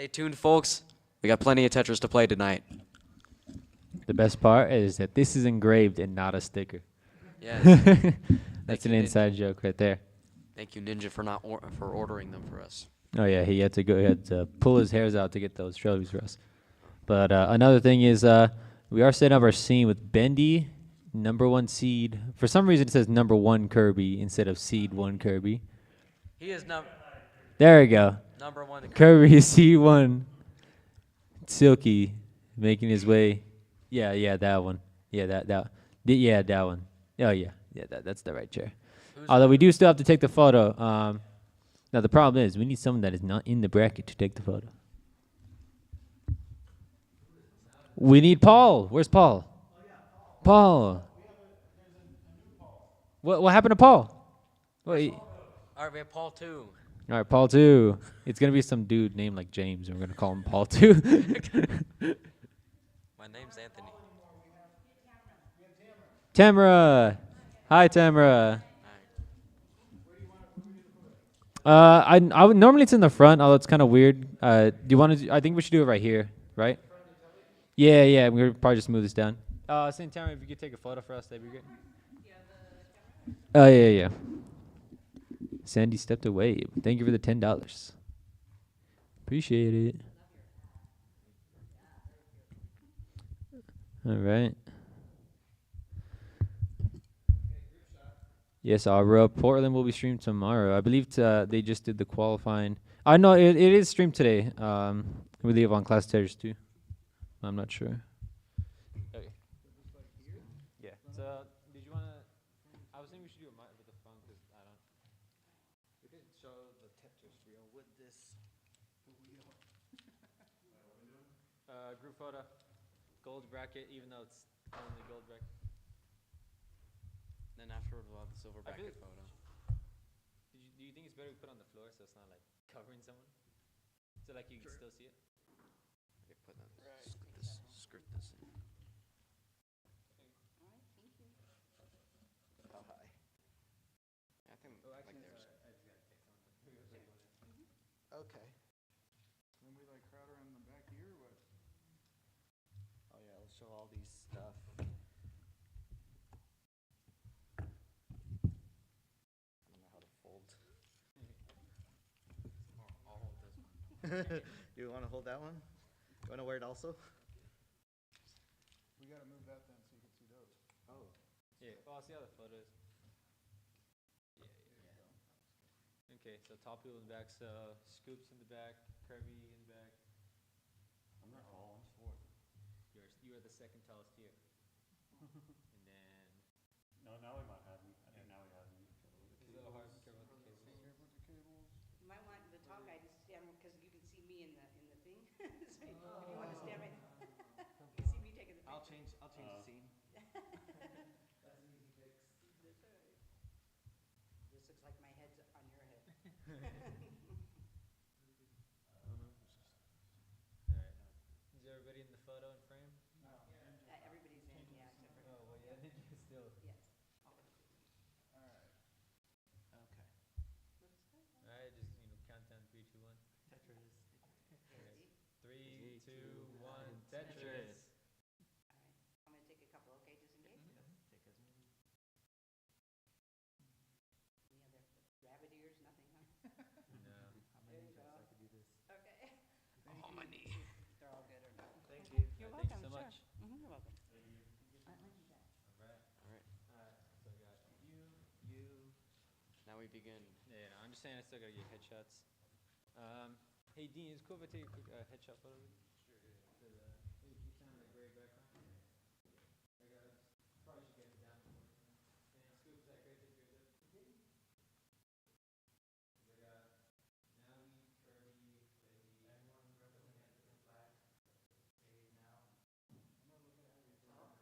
tuned, folks. We got plenty of Tetris to play tonight. The best part is that this is engraved and not a sticker. Yes. That's an inside joke right there. Thank you, Ninja, for for ordering them for us. Oh yeah, he had to pull his hairs out to get those trophies for us. But another thing is we are setting up our scene with Bendy, #1 seed. For some reason it says #1 Kirby instead of seed 1 Kirby. He is There we go. number 1. Kirby seed 1. Silky making his way. Yeah, that one. Yeah, that one. Oh yeah, that's the right chair. Although we do still have to take the photo. Now the problem is we need someone that is not in the bracket to take the photo. We need Paul. Where's Paul? Paul. What happened to Paul? All right, we have Paul 2. All right, Paul 2. It's gonna be some dude named like James, and we're gonna call him Paul 2. My name's Anthony. Tamara. Hi, Tamara. Normally it's in the front, although it's kind of weird. Do you want to? I think we should do it right here, right? Yeah. We'll probably just move this down. St. Tamara, if you could take a photo for us, that'd be great. Oh yeah. Sandy stepped away. Thank you for the $10. Appreciate it. All right. Yes, Portland will be streamed tomorrow. I believe they just did the qualifying. I know it is streamed today. We leave on Class Terrors too. I'm not sure. Okay. Yeah. So, did you wanna? I was thinking we should do it with the phone because I don't. We could show the Tetris reel with this. Group photo, gold bracket, even though it's only gold bracket. Then afterward, we'll have the silver I feel bracket photo. Do you think it's better we put on the floor so it's not like covering someone? So like you can still see it? Okay, put that. Skirt this in. How high? I think like there's. I just gotta take someone. Okay. Then we like crowd around the back here or what? Oh yeah, let's show all these stuff. I don't know how to fold. I'll hold this one. You want to hold that one? You want to wear it also? We gotta move that then so you can see those. Oh. Yeah, well, I'll see how the photos. Okay, so tall people in the back, so Scoops in the back, Kirby in the back. I'm not tall, I'm short. You are the second tallest here. And then No, now we might have me. I think now we have me. it's a little hard to care about the cables. Careful with the cables. You might want the tall guy to stand because you can see me in the thing. So if you want to stand right, you can see me taking the picture. I'll change the scene. That's an easy fix. That's all right. This looks like my head's on your head. Alright. Is everybody in the photo and frame? Everybody's in, yeah, except for. Oh, well, yeah, Ninja still. Yes. Alright. Okay. Alright, just, count down 3, 2, 1. Tetris. Ready? 3, 2, 1, Tetris. All right. I'm going to take a couple, okay, just in case? Take as many. Any other rabbit ears? Nothing, huh? No. How There many you shots go. I could do this? Okay. Oh, my knee. They're all good or not? Thank you. You're Thank you welcome, so sure. much. You're welcome. Alright. Alright. So I got you. Now we begin. Yeah, no, I'm just saying I still gotta get headshots. Hey Dean, is it cool if I take a quick headshot photo of you? Sure. You sound like a great background. I got. Probably should get it down. And Scoop, is that great picture of it? I got Naui, Kirby, Baby. Everyone representing a different flag. Say now. I know Naui's like a Mexican flag.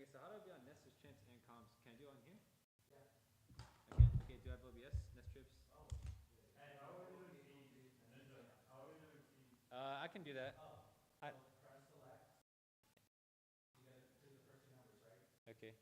so how do I be on Nestor's Chance and comms? Can I do it on here? Yeah. I can? Okay, do I have OBS? Nest trips? I can do that. Okay.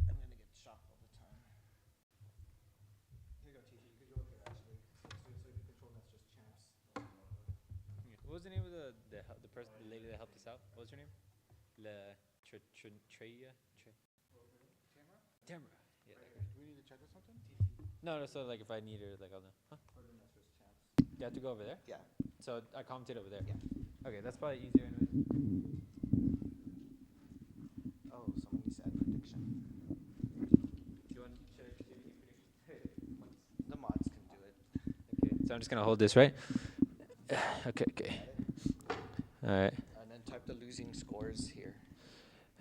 I'm gonna get shocked all the time. Here you go, TT. You could go up here actually, so you can control Nestor's Champs. What was the name of the person, the lady that helped us out? What was her name? Treya? Tamara. Yeah. Do we need to check or something? No, so like if I need her, like I'll know. Huh? For the Nestor's Champs. You have to go over there? Yeah. So I commented over there? Yeah. Okay, that's probably easier anyway. Oh, someone needs to add prediction. Do you want should I do any predictions? The mods can do it. Okay, so I'm just gonna hold this, right? Okay. All right. And then type the losing scores here.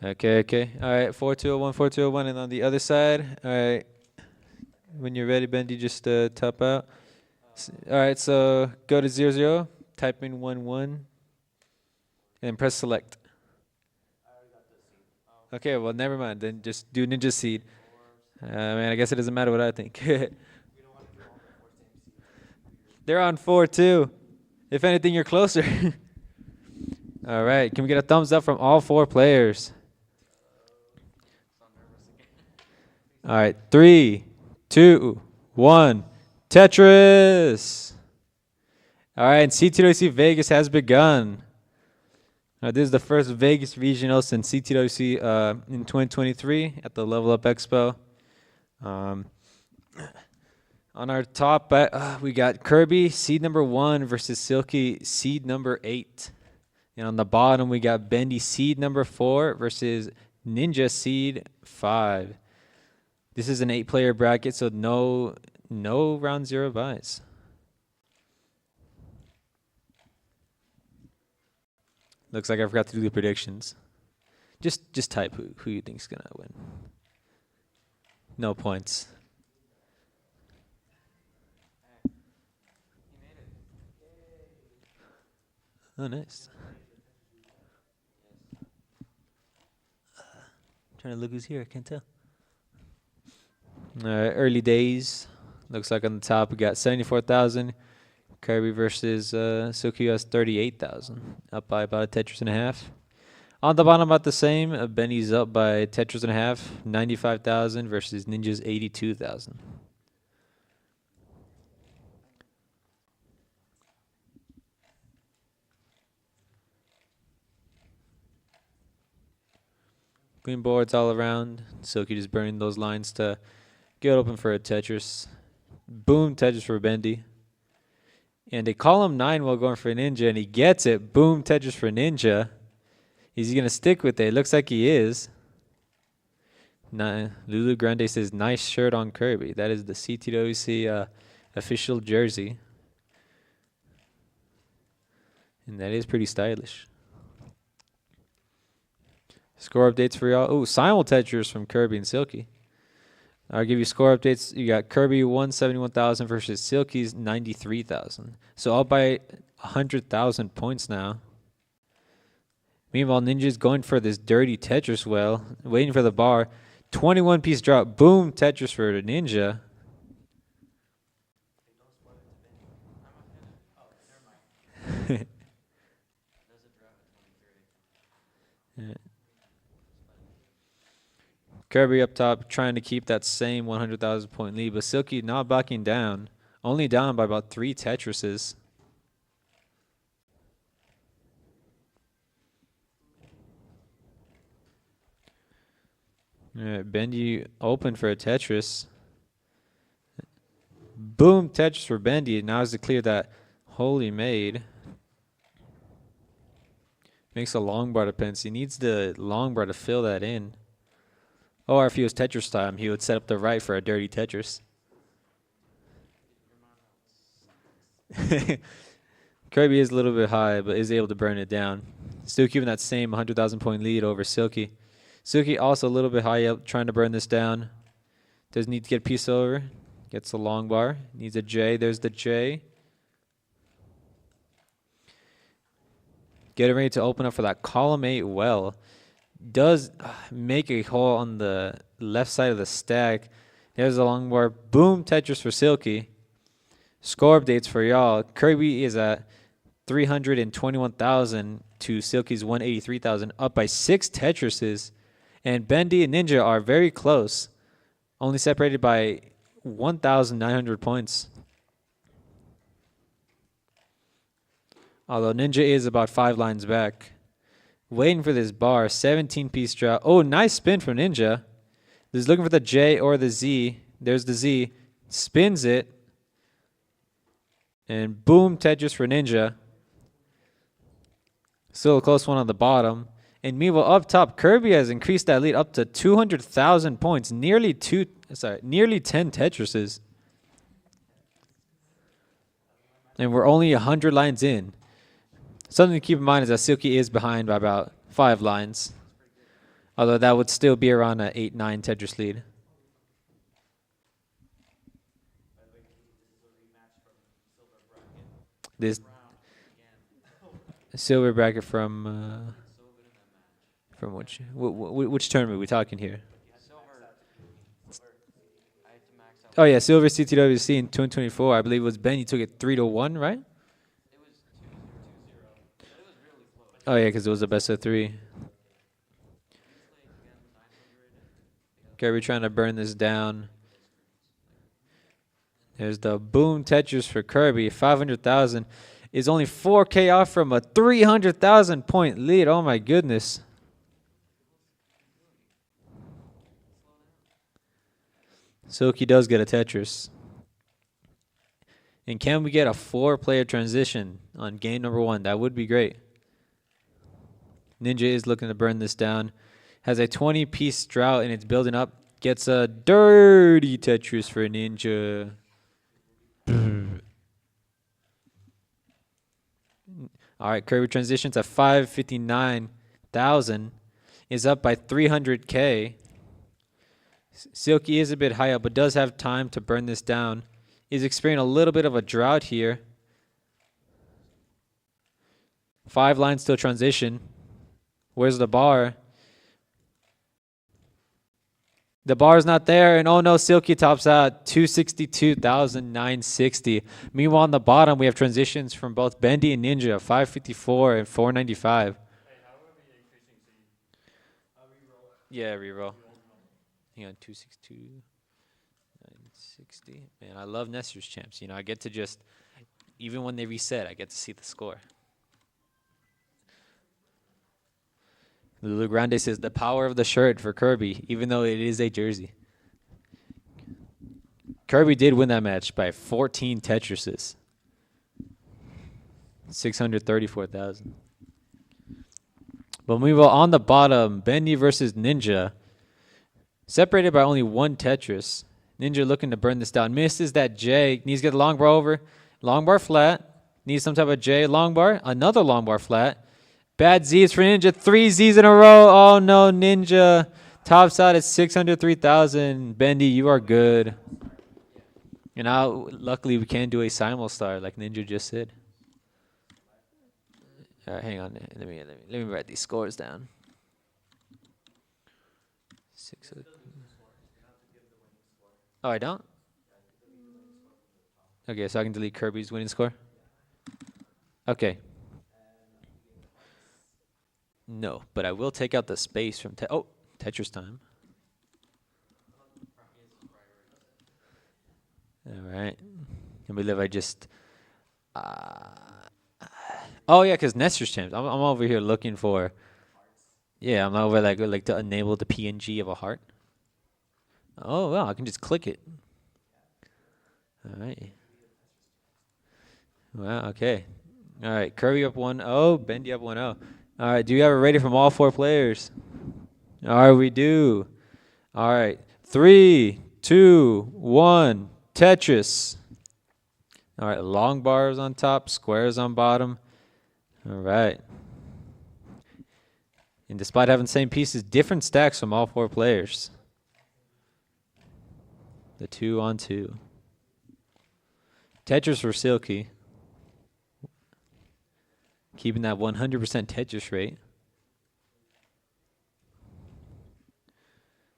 Okay. All right, 4201, 4201, and on the other side. All right. When you're ready, Bendy, just top out. All right, so go to 00, type in 11, and press select. Okay, well, never mind. Then just do Ninja Seed. Man, I guess it doesn't matter what I think. They're on 4 too. If anything, you're closer. All right, can we get a thumbs up from all 4 players? All right, 3, 2, 1. Tetris. All right, CTWC Vegas has begun. This is the first Vegas regional since CTWC in 2023 at the Level Up Expo. On our top, we got Kirby, seed number 1 versus Silky, seed number 8. And on the bottom, we got Bendy, seed number 4 versus Ninja, seed 5. This is an 8-player bracket, so no round 0 buys. Looks like I forgot to do the predictions. Just type who you think's gonna win. No points. Oh, nice. Trying to look who's here. I can't tell. Early days. Looks like on the top we got 74,000. Kirby versus Silky has 38,000. Up by about a Tetris and a half. On the bottom about the same. Benny's up by Tetris and a half. 95,000 versus Ninja's 82,000. Green boards all around. Silky just burning those lines to get open for a Tetris. Boom, Tetris for Bendy. And they call him 9 while going for Ninja, and he gets it. Boom, Tetris for Ninja. Is he going to stick with it? Looks like he is. Lulu Grande says, nice shirt on Kirby. That is the CTWC official jersey. And that is pretty stylish. Score updates for y'all. Oh, simul Tetris from Kirby and Silky. I'll give you score updates. You got Kirby 171,000 versus Silky's 93,000. So up by 100,000 points now. Meanwhile, Ninja's going for this dirty Tetris well, waiting for the bar. 21-piece drop. Boom, Tetris for Ninja. Yeah. Kirby up top trying to keep that same 100,000 point lead, but Silky not backing down. Only down by about 3 Tetrises. All right, Bendy open for a Tetris. Boom, Tetris for Bendy. Now is to clear that holy maid. Makes a long bar depends. He needs the long bar to fill that in. Or if he was Tetris time, he would set up the right for a dirty Tetris. Kirby is a little bit high, but is able to burn it down. Still keeping that same 100,000 point lead over Silky. Silky also a little bit high up, trying to burn this down. Does need to get a piece over. Gets the long bar. Needs a J. There's the J. Getting ready to open up for that column 8 well. Does make a hole on the left side of the stack. There's the long bar. Boom, Tetris for Silky. Score updates for y'all. Kirby is at 321,000 to Silky's 183,000, up by 6 Tetrises. And Bendy and Ninja are very close, only separated by 1,900 points. Although Ninja is about 5 lines back. Waiting for this bar, 17-piece draw. Oh, nice spin from Ninja. He's looking for the J or the Z. There's the Z. Spins it. And boom, Tetris for Ninja. Still a close one on the bottom. And meanwhile, up top, Kirby has increased that lead up to 200,000 points. Nearly 10 Tetrises. And we're only 100 lines in. Something to keep in mind is that Silky is behind by about 5 lines. Although that would still be around an 8-9 Tetris lead. This silver bracket from which tournament are we talking here? Oh yeah, silver CTWC in 2024. I believe it was Ben. You took it 3-1, right? Oh yeah, because it was a best of 3. Okay, we're trying to burn this down. There's the boom Tetris for Kirby. 500,000 is only 4K off from a 300,000 point lead. Oh my goodness. Silky does get a Tetris. And can we get a 4-player transition on game number 1? That would be great. Ninja is looking to burn this down. Has a 20-piece drought and it's building up. Gets a dirty Tetris for Ninja. All right, Kirby transitions at 559,000. Is up by 300K. Silky is a bit high up, but does have time to burn this down. Is experiencing a little bit of a drought here. 5 lines till transition. Where's the bar? The bar's not there, and oh no, Silky tops out 262,960. Meanwhile, on the bottom, we have transitions from both Bendy and Ninja, 554 and 495. Hey, how are we increasing Z? Yeah, reroll. Hang on, 262, 960. Man, I love Nestor's champs. You know, I get to just, even when they reset, I get to see the score. Lulu Grande says the power of the shirt for Kirby, even though it is a jersey. Kirby did win that match by 14 Tetrises. 634,000. But meanwhile, on the bottom, Bendy versus Ninja. Separated by only 1 Tetris. Ninja looking to burn this down. Misses that J. Needs to get the long bar over. Long bar flat. Needs some type of J. Long bar. Another long bar flat. Bad Z's for Ninja. 3 Z's in a row. Oh, no. Ninja tops out at 603,000. Bendy, you are good. And now, luckily, we can do a simul-star like Ninja just said. All right, hang on. Let me write these scores down. 6. Oh, I don't? Okay, so I can delete Kirby's winning score? Okay. No, but I will take out the space from Tetris time. All right. I believe I just... oh, yeah, because Nestor's champs. I'm over here looking for... Yeah, I'm over like to enable the PNG of a heart. Oh, wow, I can just click it. All right. Wow, okay. All right, Kirby up 1-0, Bendy up 1-0. All right, do you have it ready from all four players? All right, we do. All right, 3, 2, 1, Tetris. All right, long bars on top, squares on bottom. All right. And despite having the same pieces, different stacks from all four players. The 2-on-2. Tetris for Silky. Keeping that 100% Tetris rate.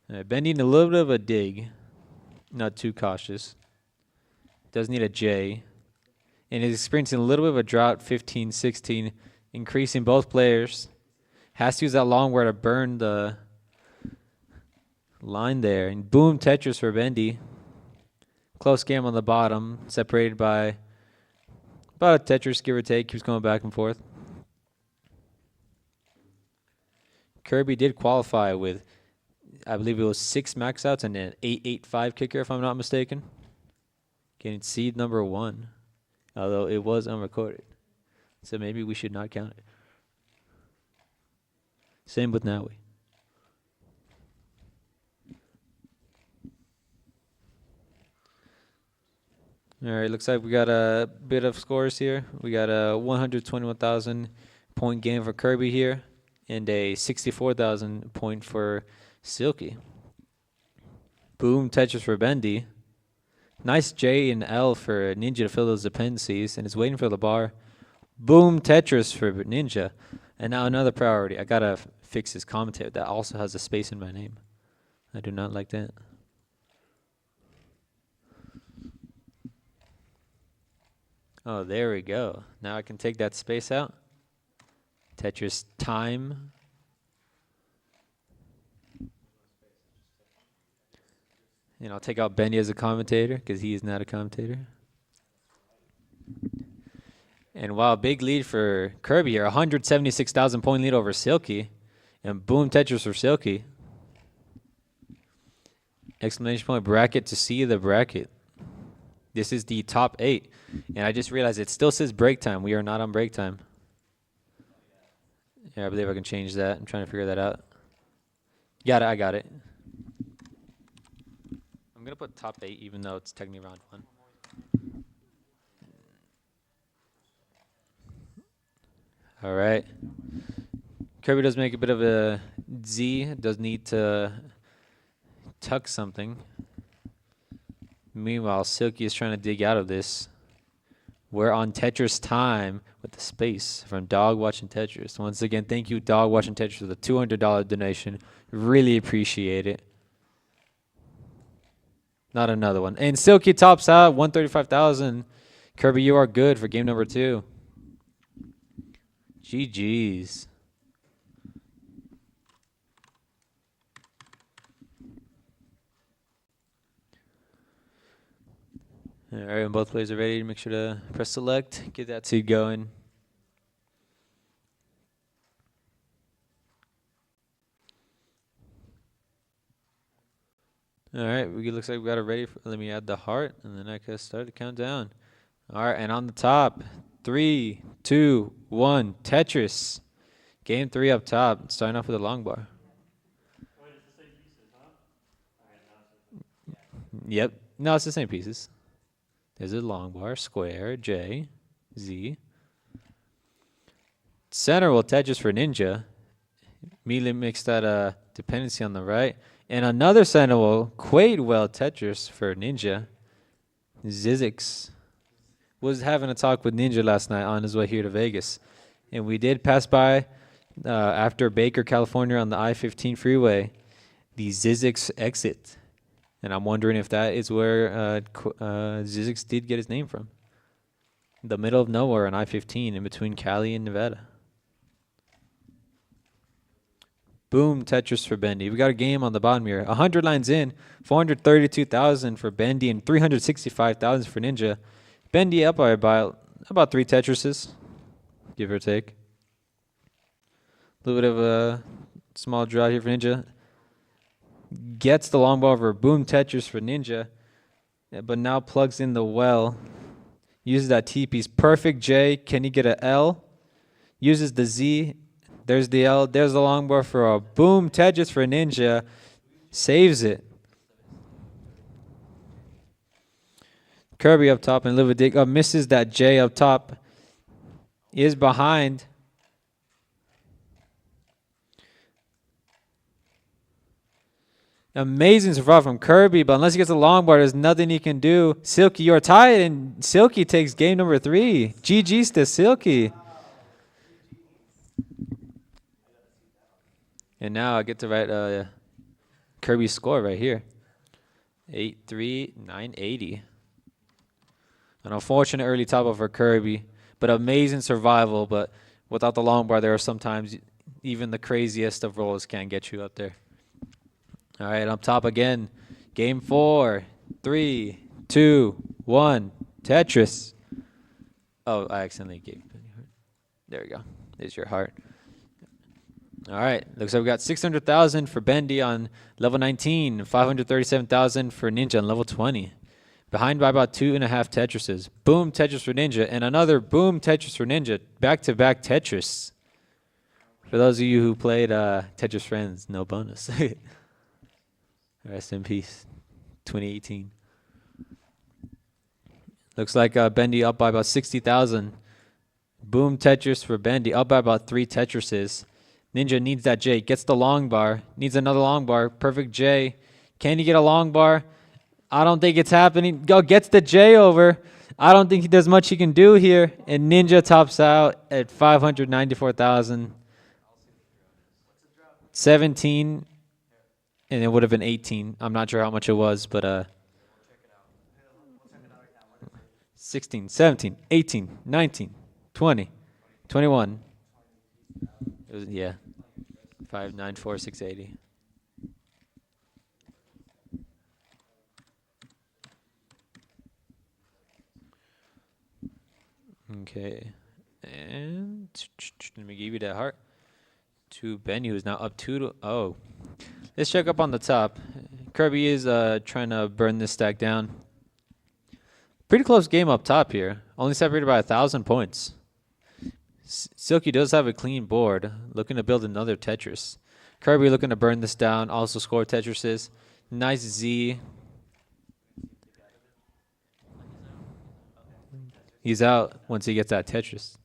Ben needing a little bit of a dig. Not too cautious. Does need a J. And is experiencing a little bit of a drought, 15, 16. Increasing both players. Has to use that long word to burn the line there. And boom, Tetris for Bendy. Close game on the bottom. Separated by about a Tetris, give or take. Keeps going back and forth. Kirby did qualify with, I believe it was 6 max outs and an 8.85 kicker, if I'm not mistaken. Getting seed number 1. Although it was unrecorded. So maybe we should not count it. Same with Naui. All right, looks like we got a bit of scores here. We got a 121,000 point game for Kirby here and a 64,000 point for Silky. Boom, Tetris for Bendy. Nice J and L for Ninja to fill those dependencies, and is waiting for the bar. Boom, Tetris for Ninja. And now another priority. I got to fix his commentator. That also has a space in my name. I do not like that. Oh, there we go. Now I can take that space out. Tetris time. And I'll take out Benny as a commentator because he is not a commentator. And wow, big lead for Kirby here. 176,000 point lead over Silky. And boom, Tetris for Silky. Exclamation point bracket to see the bracket. This is the top 8. And I just realized it still says break time. We are not on break time. Yeah, I believe I can change that. I'm trying to figure that out. Got it, I got it. I'm going to put top 8 even though it's technically round 1. All right. Kirby does make a bit of a Z. Does need to tuck something. Meanwhile, Silky is trying to dig out of this. We're on Tetris time with the space from Dog Watching Tetris. Once again, thank you, Dog Watching Tetris, for the $200 donation. Really appreciate it. Not another one. And Silky tops out 135,000. Kirby, you are good for game number 2. GG's. All right, when both players are ready, make sure to press select, get that seed going. All right, it looks like we got it ready. Let me add the heart, and then I can start the countdown. All right, and on the top, 3, 2, 1, Tetris. Game 3 up top, starting off with a long bar. Wait, it's the same pieces, huh? Yep, no, it's the same pieces. There's a long bar, square, J, Z. Center will Tetris for Ninja. Immediately makes that dependency on the right. And another center will Quaid well Tetris for Ninja. Zizix was having a talk with Ninja last night on his way here to Vegas. And we did pass by, after Baker, California on the I-15 freeway, the Zizix exit. And I'm wondering if that is where Zizix did get his name from. The middle of nowhere on I-15 in between Cali and Nevada. Boom, Tetris for Bendy. We got a game on the bottom here. 100 lines in, 432,000 for Bendy and 365,000 for Ninja. Bendy up by about 3 Tetrises, give or take. A little bit of a small drought here for Ninja. Gets the long ball over. Boom, Tetris for Ninja. but now plugs in the well. Uses that T-piece. Perfect J. Can he get a L? Uses the Z. There's the L. There's the long bar for a boom. Tetris for Ninja. Saves it. Kirby up top and Live a Dig up. Misses that J up top. Is behind. Amazing survival from Kirby, but unless he gets a long bar, there's nothing he can do. Silky, you're tied, and Silky takes game number 3. GG's to Silky. And now I get to write Kirby's score right here. 8-3, 980. An unfortunate early top over Kirby, but amazing survival. But without the long bar, there are sometimes even the craziest of rolls can't get you up there. All right, up top again. Game 4. 3, 2, 1. Tetris. Oh, I accidentally gave. There we go. There's your heart. All right, looks like we got 600,000 for Bendy on level 19, 537,000 for Ninja on level 20. Behind by about 2.5 Tetrises. Boom Tetris for Ninja, and another boom Tetris for Ninja. Back-to-back Tetris. For those of you who played Tetris Friends, no bonus. Rest in peace. 2018. Looks like Bendy up by about 60,000. Boom Tetris for Bendy, up by about 3 Tetrises. Ninja needs that J, gets the long bar, needs another long bar. Perfect J. Can he get a long bar? I don't think it's happening. Go, gets the J over. I don't think there's much he can do here. And Ninja tops out at 594,000. 17, and it would have been 18. I'm not sure how much it was, but 16, 17, 18, 19, 20, 21. It was, yeah, 594, 680. Okay, and let me give you that heart to Benny, who's now up 2-0. Let's check up on the top. Kirby is trying to burn this stack down. Pretty close game up top here. Only separated by 1,000 points. Silky does have a clean board, looking to build another Tetris. Kirby looking to burn this down, also score Tetrises. Nice Z. He's out once he gets that Tetris.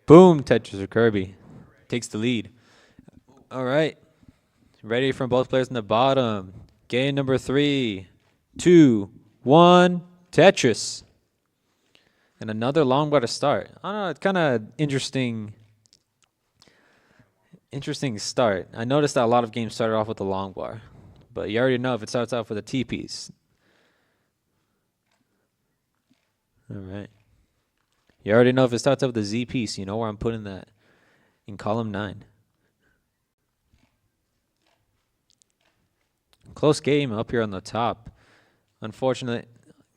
Boom, Tetris for Kirby. Takes the lead. All right. Ready from both players in the bottom. Game number 3, 2, 1, Tetris. And another long bar to start. I don't know, it's kind of interesting start. I noticed that a lot of games started off with a long bar. But you already know if it starts off with a T-piece. All right. You already know if it starts off with a Z piece. You know where I'm putting that in column 9. Close game up here on the top. Unfortunately,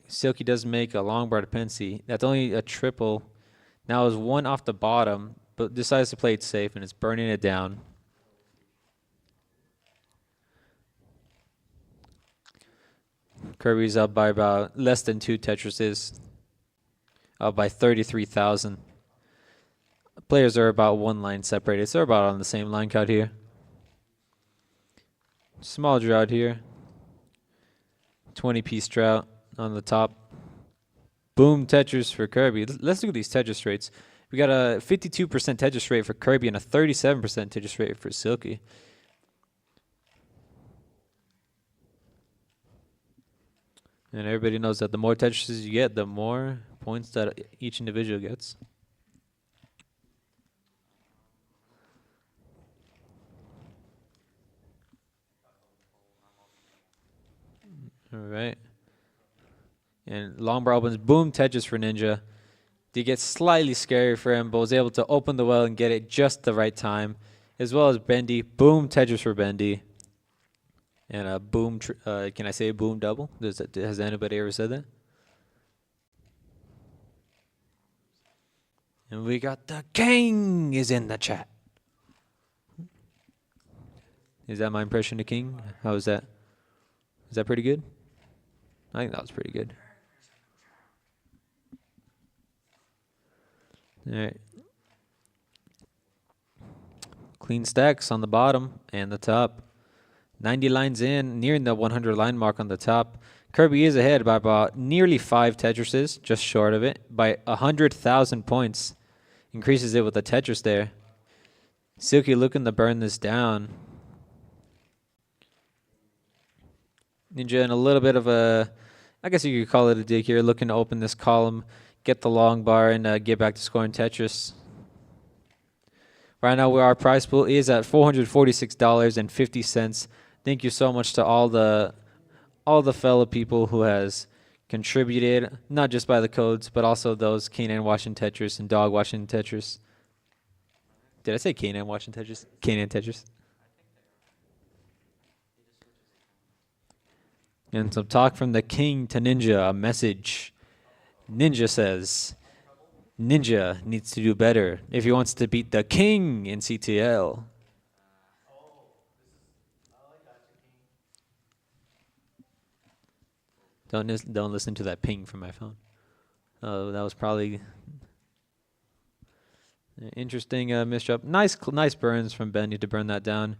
Silky does make a long bar to Pensy. That's only a triple. Now is 1 off the bottom, but decides to play it safe, and it's burning it down. Kirby's up by about less than 2 Tetrises. Up by 33,000. Players are about 1 line separated, so they're about on the same line count here. Small drought here. 20-piece drought on the top. Boom Tetris for Kirby. Let's look at these Tetris rates. We got a 52% Tetris rate for Kirby and a 37% Tetris rate for Silky. And everybody knows that the more Tetrises you get, the more points that each individual gets. All right. And long bar opens. Boom Tetris for Ninja. Did get slightly scary for him, but was able to open the well and get it just the right time. As well as Bendy. Boom Tetris for Bendy. And a boom, can I say boom double? Has anybody ever said that? And we got the king is in the chat. Is that my impression of king? How is that? Is that pretty good? I think that was pretty good. All right. Clean stacks on the bottom and the top. 90 lines in, nearing the 100 line mark on the top. Kirby is ahead by about nearly 5 Tetrises, just short of it, by 100,000 points. Increases it with a Tetris there. Silky looking to burn this down. Ninja in a little bit of a, I guess you could call it a dig here, looking to open this column, get the long bar, and get back to scoring Tetris. Right now, where our prize pool is at $446.50. Thank you so much to all the fellow people who has contributed, not just by the codes, but also those Canine watching Tetris and Dog watching Tetris. Did I say Canine watching Tetris? Canine Tetris. And some talk from the king to Ninja, a message. Ninja says, Ninja needs to do better if he wants to beat the king in CTL. Don't listen to that ping from my phone. Oh, that was probably an interesting misdrop. Nice burns from Bendy to burn that down.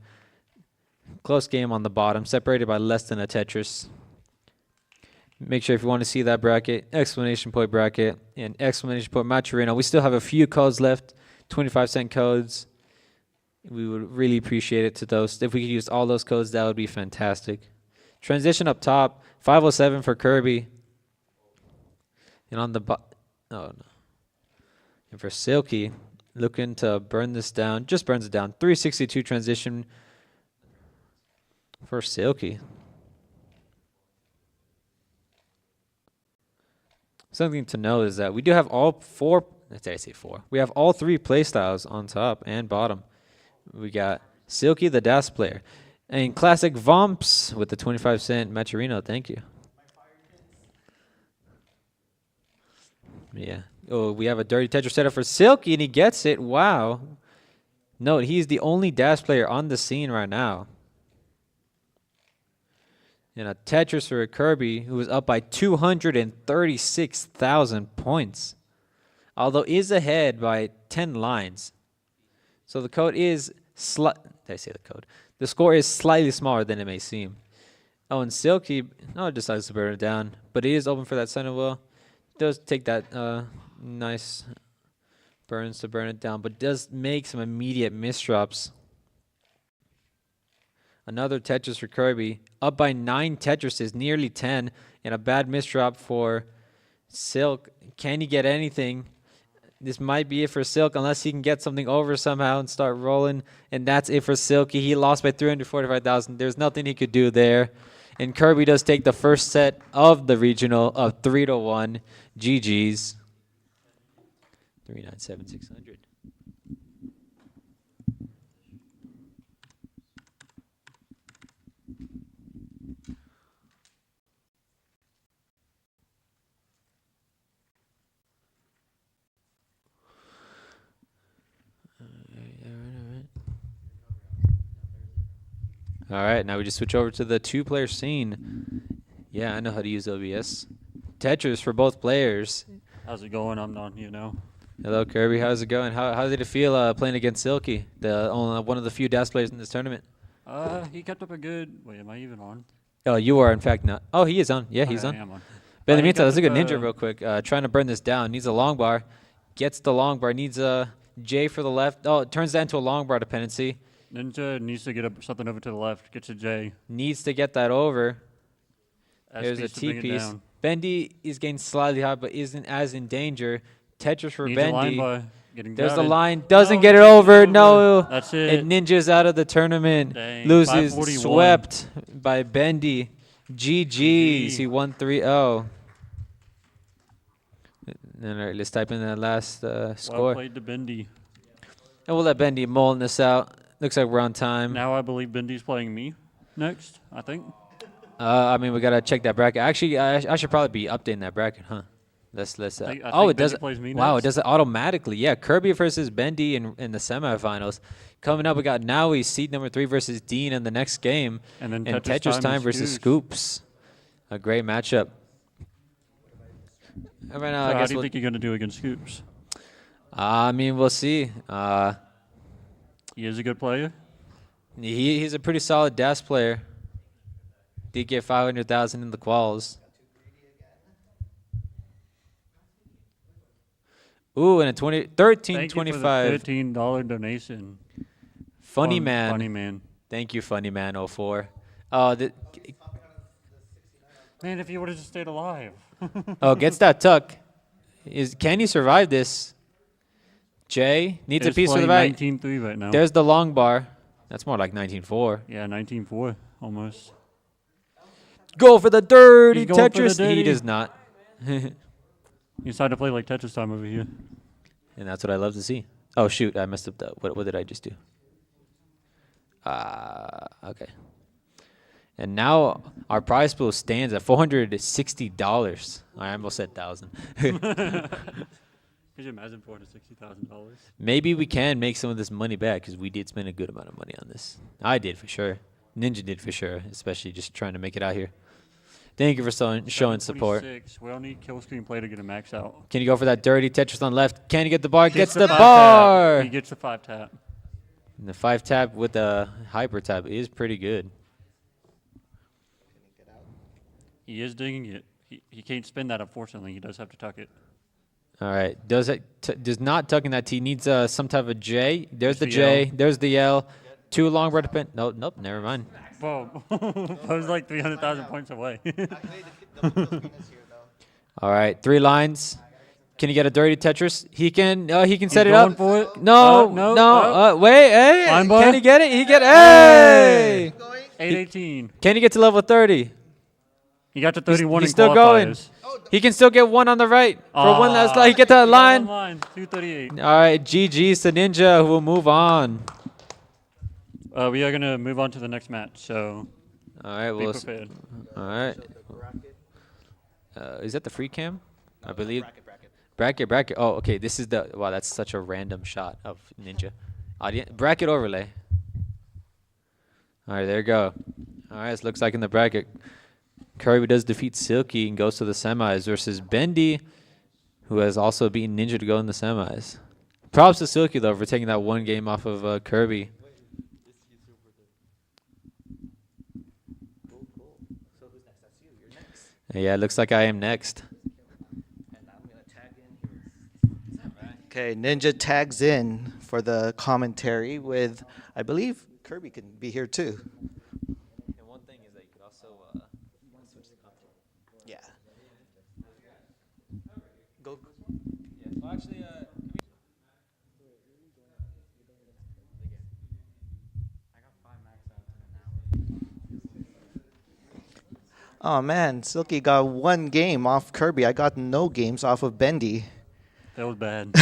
Close game on the bottom, separated by less than a Tetris. Make sure if you want to see that bracket, exclamation point bracket, and exclamation point Maturino. We still have a few codes left, 25-cent codes. We would really appreciate it to those. If we could use all those codes, that would be fantastic. Transition up top, 507 for Kirby. And on the oh no. And for Silky, looking to burn this down, just burns it down. 362 transition for Silky. Something to know is that we do have all 4, let's say 4. We have all 3 playstyles on top and bottom. We got Silky, the DAS player. And classic Vomps with the 25-cent Maturino. Thank you. Yeah. Oh, we have a dirty Tetris setup for Silky, and he gets it. Wow. Note, he's the only DAS player on the scene right now. And a Tetris for a Kirby, who was up by 236,000 points. Although is ahead by 10 lines. So the code is did I say the code? The score is slightly smaller than it may seem. Oh, and Silky, decides to burn it down. But it is open for that center wheel. Does take that nice burns to burn it down, but does make some immediate misdrops. Another Tetris for Kirby, up by 9 Tetrises, nearly 10, and a bad misdrop for Silk. Can he get anything? This might be it for Silk unless he can get something over somehow and start rolling, and that's it for Silky. He lost by 345,000. There's nothing he could do there. And Kirby does take the first set of the regional of 3-1. GG's. 397,600. All right, now we just switch over to the 2-player scene. Yeah, I know how to use OBS. Tetris for both players. How's it going? I'm on here now. Hello, Kirby. How's it going? How did it feel playing against Silky, one of the few DAS players in this tournament? He kept up a good. Wait, am I even on? Oh, you are in fact not. Oh, he is on. Yeah, he's on. I am on. But in the he meantime, let's kept look at up, Ninja real quick. Trying to burn this down. Needs a long bar. Gets the long bar. Needs a J for the left. Oh, it turns that into a long bar dependency. Ninja needs to get something over to the left. Gets a J. Needs to get that over. There's a S-piece to bring it T-piece. down. Bendy is getting slightly high, but isn't as in danger. Tetris for Needs a line Bendy. bar. Getting There's the grounded. line. Doesn't No, get it doesn't over. No. That's it. And Ninja's out of the tournament. Dang, Loses. 541. Swept by Bendy. GG's. He won 3-0. All right, let's type in that last Well score. played to Bendy. And we'll let Bendy mull this out. Looks like we're on time. Now I believe Bendy's playing me next, I think. I mean, we got to check that bracket. Actually, I should probably be updating that bracket, huh? Let's I oh, think it Bendy does. plays me Wow, it next. does it automatically. Yeah, Kirby versus Bendy in the semifinals. Coming up, we got Naui, seed number 3 versus Dean in the next game. And then And Tetris time versus Scoops. A great matchup. Right now, So I how guess do you we'll, think you're gonna do against Scoops? I mean, we'll see. He is a good player. He's a pretty solid DAS player. Did get 500,000 in the quals. Ooh, and a 13, Thank you for the 25. $13 donation. Funny from man. Funny man. Thank you, Funny Man 04. Oh, Man, if he would have just stayed alive. oh, gets that tuck. Can he survive this? Jay needs a It's piece of the playing right. 19-3 right now. There's the long bar. That's more like 19-4. Yeah, 19-4 almost. Go for the dirty He's going for the Tetris. He dirty. does not. You decided to play like Tetris time over here. And that's what I love to see. Oh, shoot. I messed up. What did I just do? Okay. And now our prize pool stands at $460. I almost said 1,000. Could you imagine $460,000? Maybe we can make some of this money back because we did spend a good amount of money on this. I did for sure. Ninja did for sure, especially just trying to make it out here. Thank you for showing support. 726. We don't need kill screen play to get a max out. Can you go for that dirty Tetris on left? Can he get the bar? Gets the 5 bar. Tap. He gets the 5 tap. And the 5 tap with the hyper tap is pretty good. He is digging it. He can't spin that, unfortunately. He does have to tuck it. All right. Does not tucking that T. Needs some type of J. There's the the J. L. There's the L. Too long bar to pin. Nope. Never mind. Whoa. That was like 300,000 points away. All right. 3 lines. Can he get a dirty Tetris? He can. He can set it going up. for it. No. No. Wait. Hey. Line bar. Can he get it? He get. Hey. 818. Can he get to level 30? He got to 31 He's in still going. qualifiers. He can still get 1 on the right for 1 last line. He get to the He got line. 1 line. 238. All right. GG's to Ninja, who will move on. We are going to move on to the next match, so All right. be prepared. All right. Is that the free cam? I believe. Bracket. Oh, okay. This is the. Wow, that's such a random shot of Ninja. Bracket overlay. All right, there you go. All right, it looks like in the bracket, Kirby does defeat Silky and goes to the semis versus Bendy, who has also beaten Ninja to go in the semis. Props to Silky, though, for taking that 1 game off of Kirby. So who's next? That's you. You're next. Yeah, it looks like I am next. And I'm going to tag in here. Okay, Ninja tags in for the commentary with, I believe Kirby can be here too. And one thing is that you could also switch the content. Yeah. Go. Yeah. Well, actually, Oh man, Silky got 1 game off Kirby. I got no games off of Bendy. That was bad.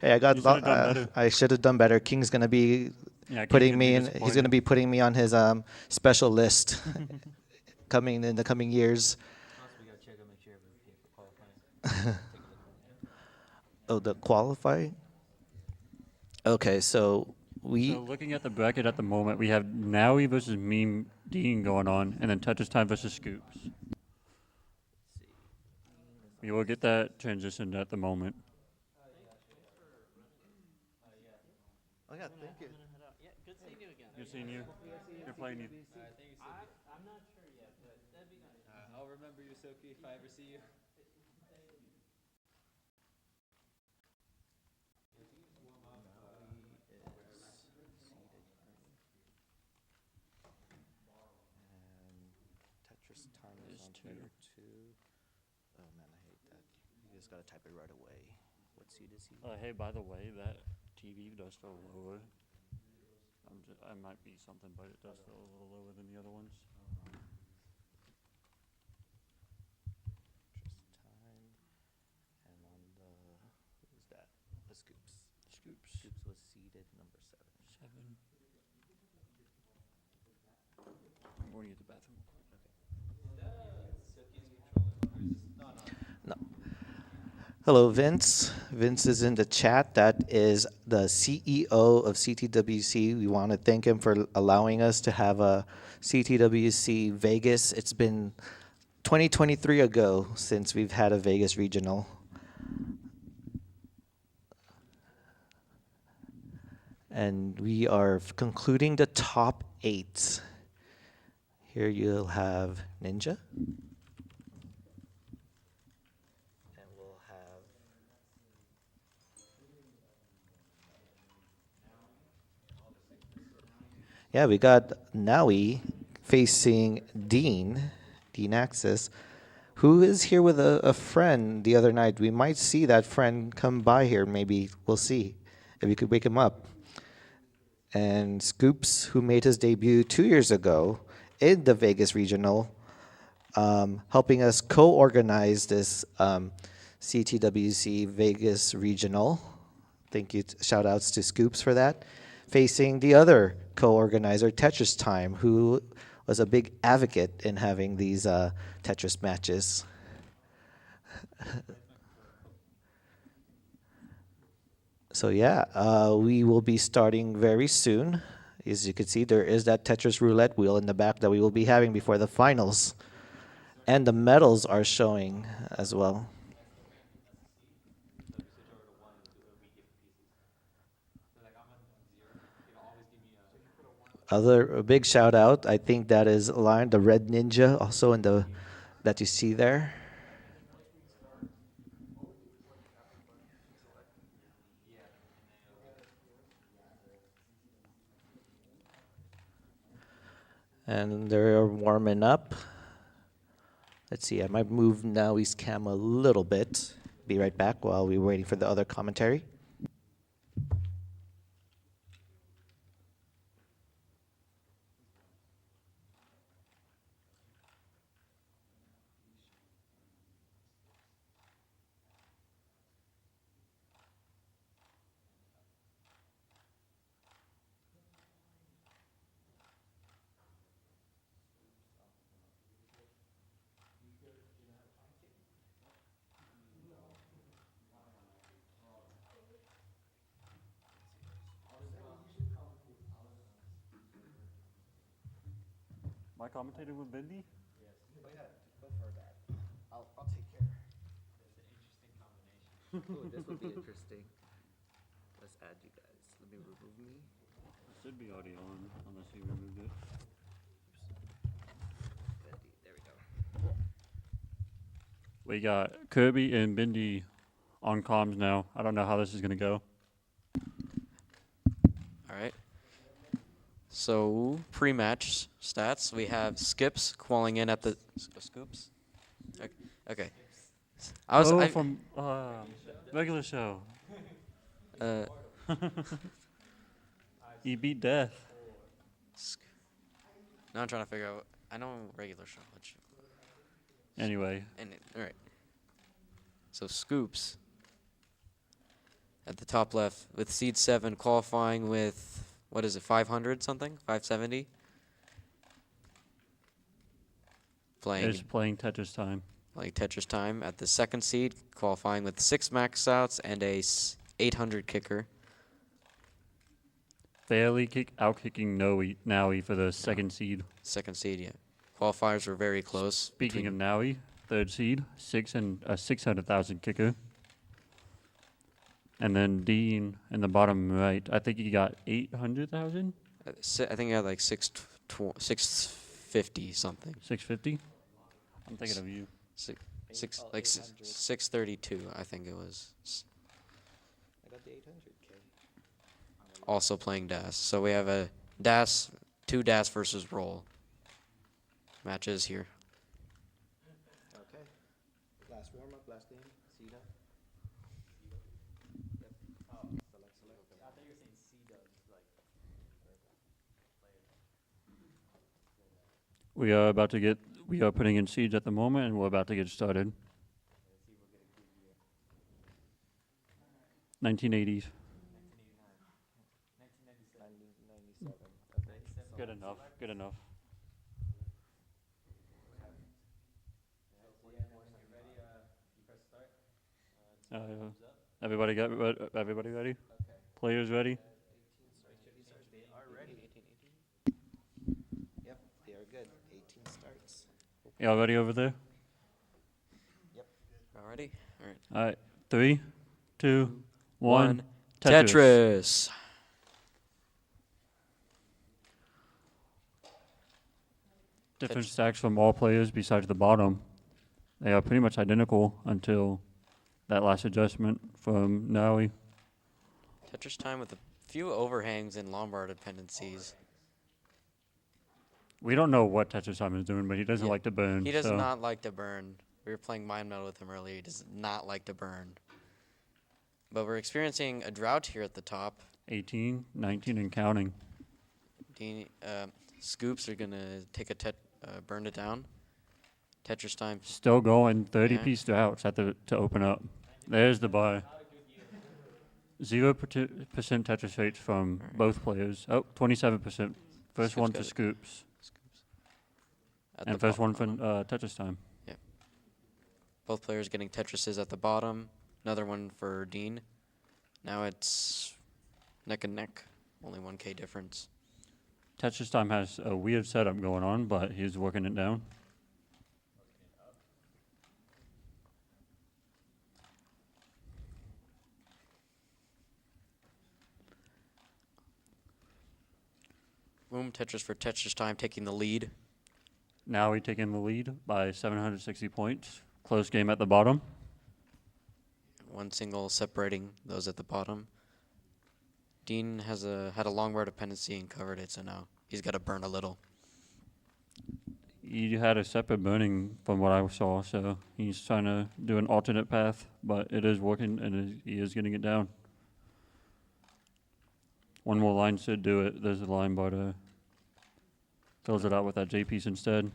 Hey, I got. You should've done better. I should have done better. King's gonna be Yeah, putting me in. He's gonna be putting me on his special list coming in the coming years. Oh, the qualify. Okay, so we. So looking at the bracket at the moment, we have Nowie versus Meme Dean going on, and then Tetris Time versus Scoops. We will get that transitioned at the moment. Oh yeah, thank you. Good seeing you. You're playing you. I'm not sure yet, but that'd be nice. I'll remember you, Silky, if I ever see you. Tetris time is on player 2. Oh man, I hate that. You just gotta type it right away. What seed is he? Hey, by the way, that TV does feel lower. I might be something, but it does feel a little lower than the other ones. Tetris time. And on the, who's that? The Scoops. Scoops. Scoops was seeded number 7. 7. I'm going to use the bathroom. No. Hello, Vince. Vince is in the chat. That is the CEO of CTWC. We want to thank him for allowing us to have a CTWC Vegas. It's been 2023 ago since we've had a Vegas regional. And we are concluding the top 8. Here you'll have Ninja. And we'll have yeah, we got Naui facing Dean Axis, who is here with a friend the other night. We might see that friend come by here. Maybe we'll see if we could wake him up. And Scoops, who made his debut 2 years ago in the Vegas Regional, helping us co-organize this CTWC Vegas Regional. Thank you. Shout outs to Scoops for that. Facing the other co-organizer, Tetris Time, who was a big advocate in having these Tetris matches. So yeah, we will be starting very soon. As you can see, there is that Tetris Roulette wheel in the back that we will be having before the finals. And the medals are showing as well. A big shout out, I think that is aligned, the Red Ninja also in the that you see there. And they're warming up. Let's see, I might move Naui's cam a little bit. Be right back while we're waiting for the other commentary. My commentator with Bendy? Oh yeah, go for that. I'll take care. It's an interesting combination. Ooh, this would be interesting. Let's add you guys. Let me remove me. It should be already on, unless you removed it. There we go. We got Kirby and Bendy on comms now. I don't know how this is going to go. All right. So pre-match stats, we have Skips calling in at the Scoops. Okay. From regular show. He beat Death. Now I'm trying to figure out. I know regular show. Anyway. All right. So Scoops at the top left with seed 7 qualifying with, what is it, 500 something? 570? It's playing Tetris Time. Playing Tetris Time at the second seed, qualifying with 6 max outs and a 800 kicker. Fairly out-kicking Naui for the second seed. Second seed, yeah. Qualifiers were very close. Speaking of Naui, third seed, 600,000 kicker. And then Dean in the bottom right, I think he got 800,000? I think he had like 650 something. 650? I'm thinking of you. 632, I think it was. I got the 800K. Also playing DAS. So we have a DAS, 2 DAS versus roll matches here. Okay. Last warm up, last game. Seed up. Yep. Oh, select. I thought you were saying C dubs, like We are putting in seeds at the moment, and we're about to get started. 1980s. 1997. Good enough. Good enough. Everybody ready? Players ready? They are ready. 18. Yep, they are good. 18 starts. Y'all ready over there? Alrighty. All right. All right. 3, 2, 1. One. Tetris. Different Tetris. stacks from all players besides the bottom. They are pretty much identical until that last adjustment from Naui. Tetris time with a few overhangs and Lombard dependencies. We don't know what Tetris Time is doing, but he doesn't Yeah, like to burn. He does so not like to burn. We were playing Mind Metal with him earlier. He does not like to burn. But we're experiencing a drought here at the top. 18, 19, and counting. Scoops are going to take a burn it down. Tetris time. Still going 30 Yeah. piece droughts at to open up. There's the buy. 0% Tetris rates from both players. Oh, 27%. First Scoops one got for it. Scoops. Scoops. At And the first one bottom. for Tetris Time. Both players getting Tetrises at the bottom. Another one for Dean. Now it's neck and neck. Only 1K difference. Tetris Time has a weird setup going on, but he's working it down. Boom, Tetris for Tetris time taking the lead. Now we taking the lead by 760 points. Close game at the bottom. One single separating those at the bottom. Dean has had a long bar dependency and covered it, so now he's got to burn a little. He had a separate burning from what I saw, so he's trying to do an alternate path, but it is working and he is getting it down. One more line should do it. There's a line bar to fills it out with that J piece instead.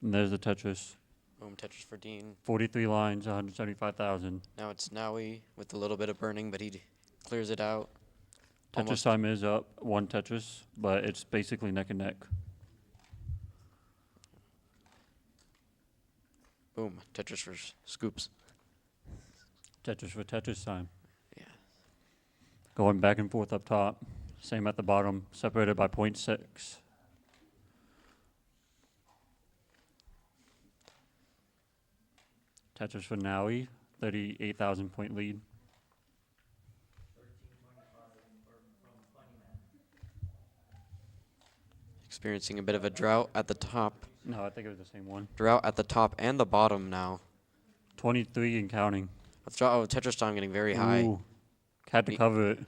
And there's the Tetris. Boom, Tetris for Dean. 43 lines, 175,000. Now it's Naui with a little bit of burning, but he clears it out. Tetris Almost. time is up, one Tetris, but it's basically neck and neck. Boom, Tetris for Scoops. Tetris for Tetris time. Yeah. Going back and forth up top. Same at the bottom, separated by 0.6. Tetris for Naui, 38,000 point lead. Experiencing a bit of a drought at the top. No, I think it was the same one. Drought at the top and the bottom now. 23 and counting. Tetris time getting very high. Ooh. Had to He- cover it.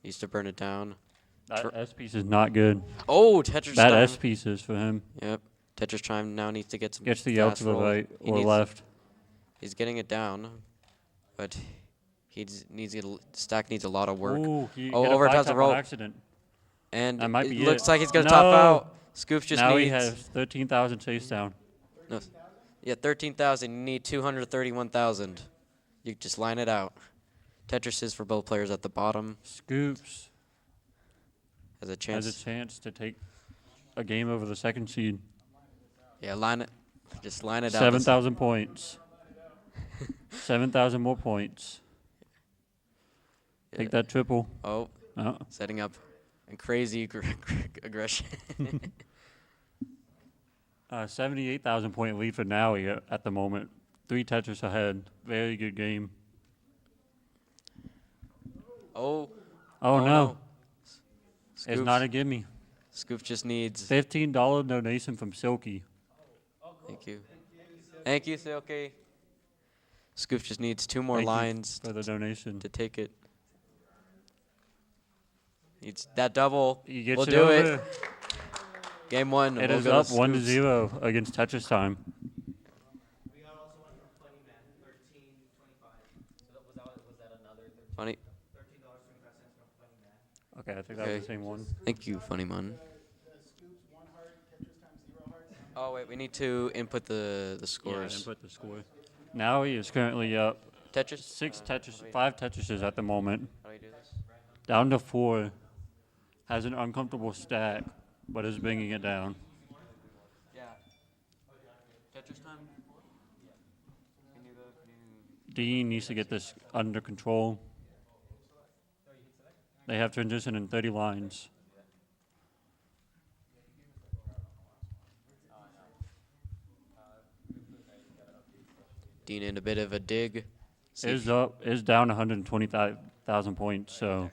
Needs to burn it down. That S piece is not good. Oh, Tetris That time. S piece is for him. Yep. Tetris time now needs to get some Gets the L fast to the rolls. right He or needs- left. He's getting it down, but stack needs a lot of work. Ooh, he Oh, hit a overtimes the 5 tap on rope. accident. And That might it be looks it. like he's going to No. top out. Scoops just Now needs... he has 13,000 chase down. No, yeah, 13,000. You need 231,000. You just line it out. Tetris is for both players at the bottom. Scoops Has a chance. has a chance to take a game over the second seed. Yeah, line it. Just line it out. 7,000 points. 7,000 more points. Take that triple. Oh, Oh. setting up and crazy aggression. 78,000 point lead for Naui at the moment. 3 Tetris ahead. Very good game. Oh. Oh, no. It's Scoops. not a gimme. Scoops just needs. $15 donation from Silky. Thank you. Thank you, Silky. Scoops just needs 2 more Thank you lines for the donation. to take it. Needs that double. He gets We'll it do over. it. Game 1. It we'll is go to up 1 to Scoops. 0 against Tetris Time. We got also one from Funny Man, 13.25. So was that another Funny. $13.25 from Funny Man? Okay, I think that Okay. was the same one. Thank you, Funny Man. Oh, wait. We need to input the Yeah, scores. input the score. Now he is currently up Tetris? 5 Tetrises at the moment. How do you do this? Down to 4. Has an uncomfortable stack, but is bringing it down. Yeah. Tetris time? Dean needs to get this under control. They have transition in 30 lines. Dean in a bit of a dig. See if Is down 120,000 points, so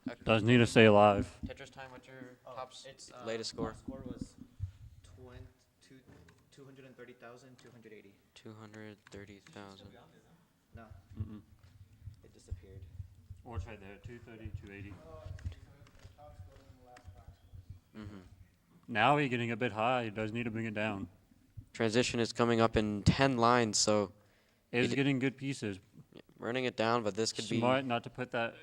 Okay. does need to stay alive. Tetris time, what's your latest score? Score was 230,280. 230,000. No, Mm-mm. it disappeared. Or it's right there, 230, 280. Mm-hmm. Now he's getting a bit high. He does need to bring it down. Transition is coming up in 10 lines, so Is It- getting good pieces. running it down, but this could be... Smart not to put that,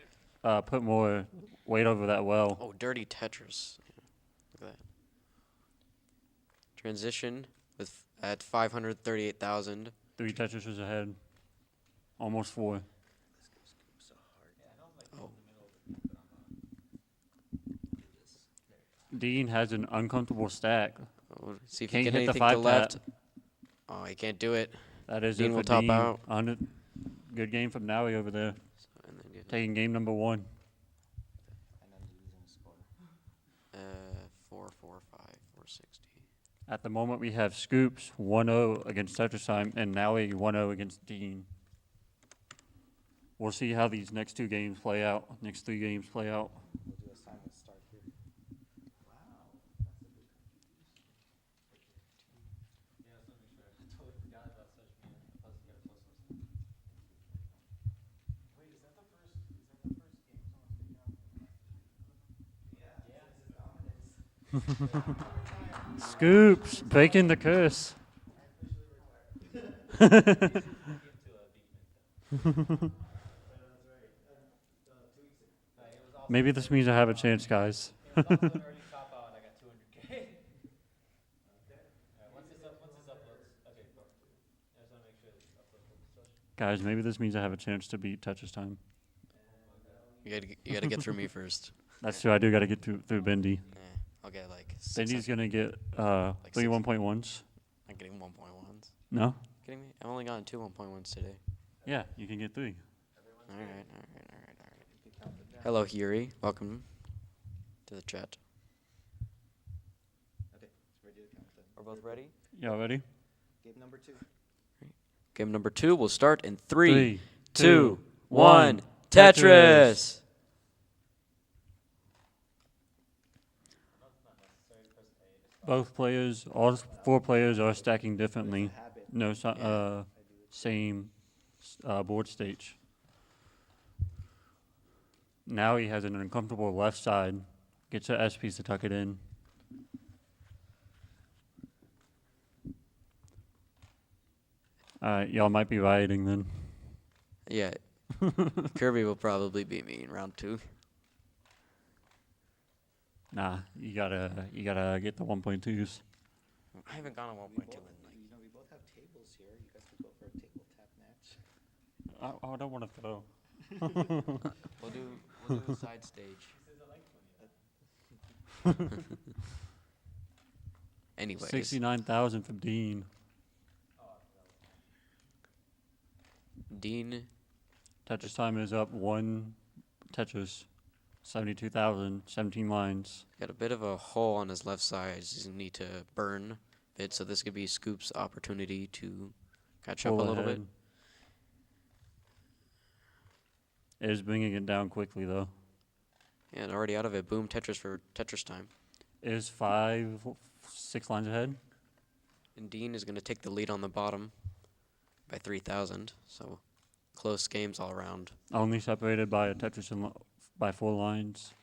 put more weight over that well. Oh, dirty Tetris. Look at that. Transition at 538,000. 3 Tetrises ahead. Almost 4. Oh, Dean has an uncomfortable stack. oh, see if Can't he can hit the anything to 5 left. tap. Oh, he can't do it. That is Dean it for will top Dean. out. 100. Good game from Nowie over there. And then get, Taking game number 1. And then losing score. 445, 460. At the moment, we have Scoops 1-0 against Tetris Time, and Nowie 1-0 against Dean. We'll see how these next 2 games play out. Next 3 games play out. We'll do a silent start here. Wow, that's a good Yeah, just want to make sure. I totally forgot about such being a plus you got a plus plus. Wait, is that the first game someone's taken out? Yeah, Scoops breaking the curse. Maybe this means I have a chance, guys. It was also an early cop out and I got 200K. Alright, once this uploads. Okay, cool. I just want to make sure this uploads. Guys, maybe this means I have a chance to beat Tetris Time. You gotta get through me first. That's true. I do got to get through Bendy. I'll get like 6. Bendy's going to get Like 3 six. 1.1s. I'm getting 1.1s. No? Kidding me? I've only gotten 2 1.1s today. Yeah, you can get 3. Alright. Hello, Yuri. Welcome to the chat. Okay, it's ready to count then. We're both ready? Y'all ready? Game number 2. Game number 2 will start in 3, 3, 2, 1. 1. Tetris! Both players, all 4 players are stacking differently. Habit. No, Yeah. same board stage. Now he has an uncomfortable left side. Gets the SPs to tuck it in. Y'all might be rioting then. Yeah. Kirby will probably beat me in round 2. Nah, you gotta get the 1.2s. I haven't gone on 1.2 in like... You know, we both have tables here. You guys could go for a table tap match. I don't want to throw. We'll do a side stage. Anyways. 69,000 for Dean. Dean, Tetris time is up 1 Tetris. 72,000, 17 lines. got a bit of a hole on his left side. He's going to need to burn a bit, so this could be Scoop's opportunity to catch up a Pull little bit. ahead. Is bringing it down quickly though. Yeah, and already out of it. Boom, Tetris for Tetris time. Is 6 lines ahead. And Dean is going to take the lead on the bottom by 3,000. So close games all around. Only separated by a Tetris by 4 lines.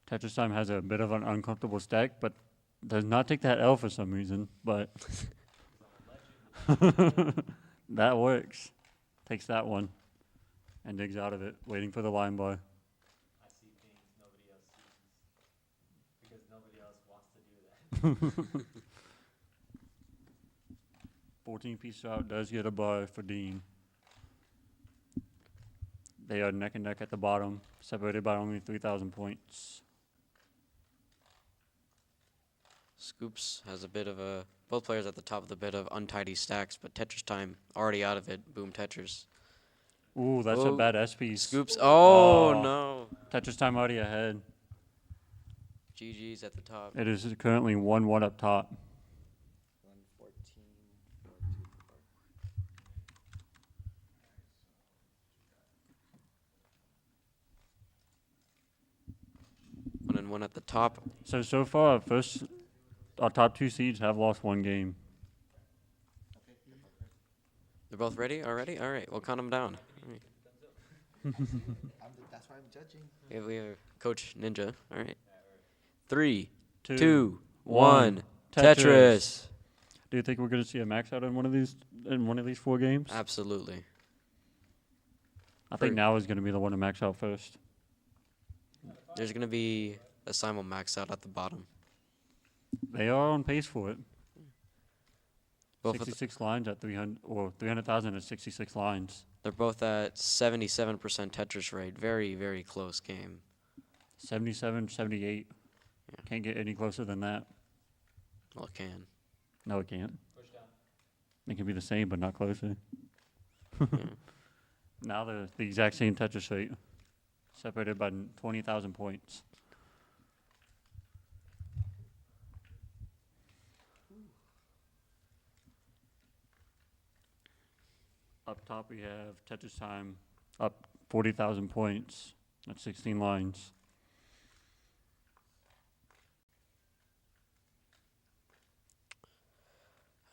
Tetris time has a bit of an uncomfortable stack, but does not take that L for some reason. But that works. Takes that one and digs out of it, waiting for the line bar. I see things nobody else sees. Because nobody else wants to do that. 14 pieces out does get a bar for Dean. They are neck and neck at the bottom, separated by only 3,000 points. Scoops has a bit of a... Both players at the top of the bit of untidy stacks, but Tetris time already out of it. Boom, Tetris. Ooh, that's a Oh, bad SP. Scoops. Oh, Oh. no. Tetris time already ahead. GG's at the top. It is currently 1-1 up top. 114. and one at the top. So far, our top 2 seeds have lost 1 game. They're both ready already? All right, we'll count them down. All right. That's why I'm judging. We have Coach Ninja. All right. 3, 2, 2, 1. 1. Tetris. Do you think we're going to see a max out in one of these 4 games? Absolutely. I think now is going to be the one to max out first. There's going to be a simul max out at the bottom. They are on pace for it. Both of 66 lines at 300 or 300,000 at 66 lines. They're both at 77% Tetris rate. Very, very close game. 77, 78. Yeah. Can't get any closer than that. Well, it can. No, it can't. It can be the same, but not closer. Yeah. Now they're the exact same Tetris rate, separated by 20,000 points. Up top we have Tetris Time, up 40,000 points at 16 lines.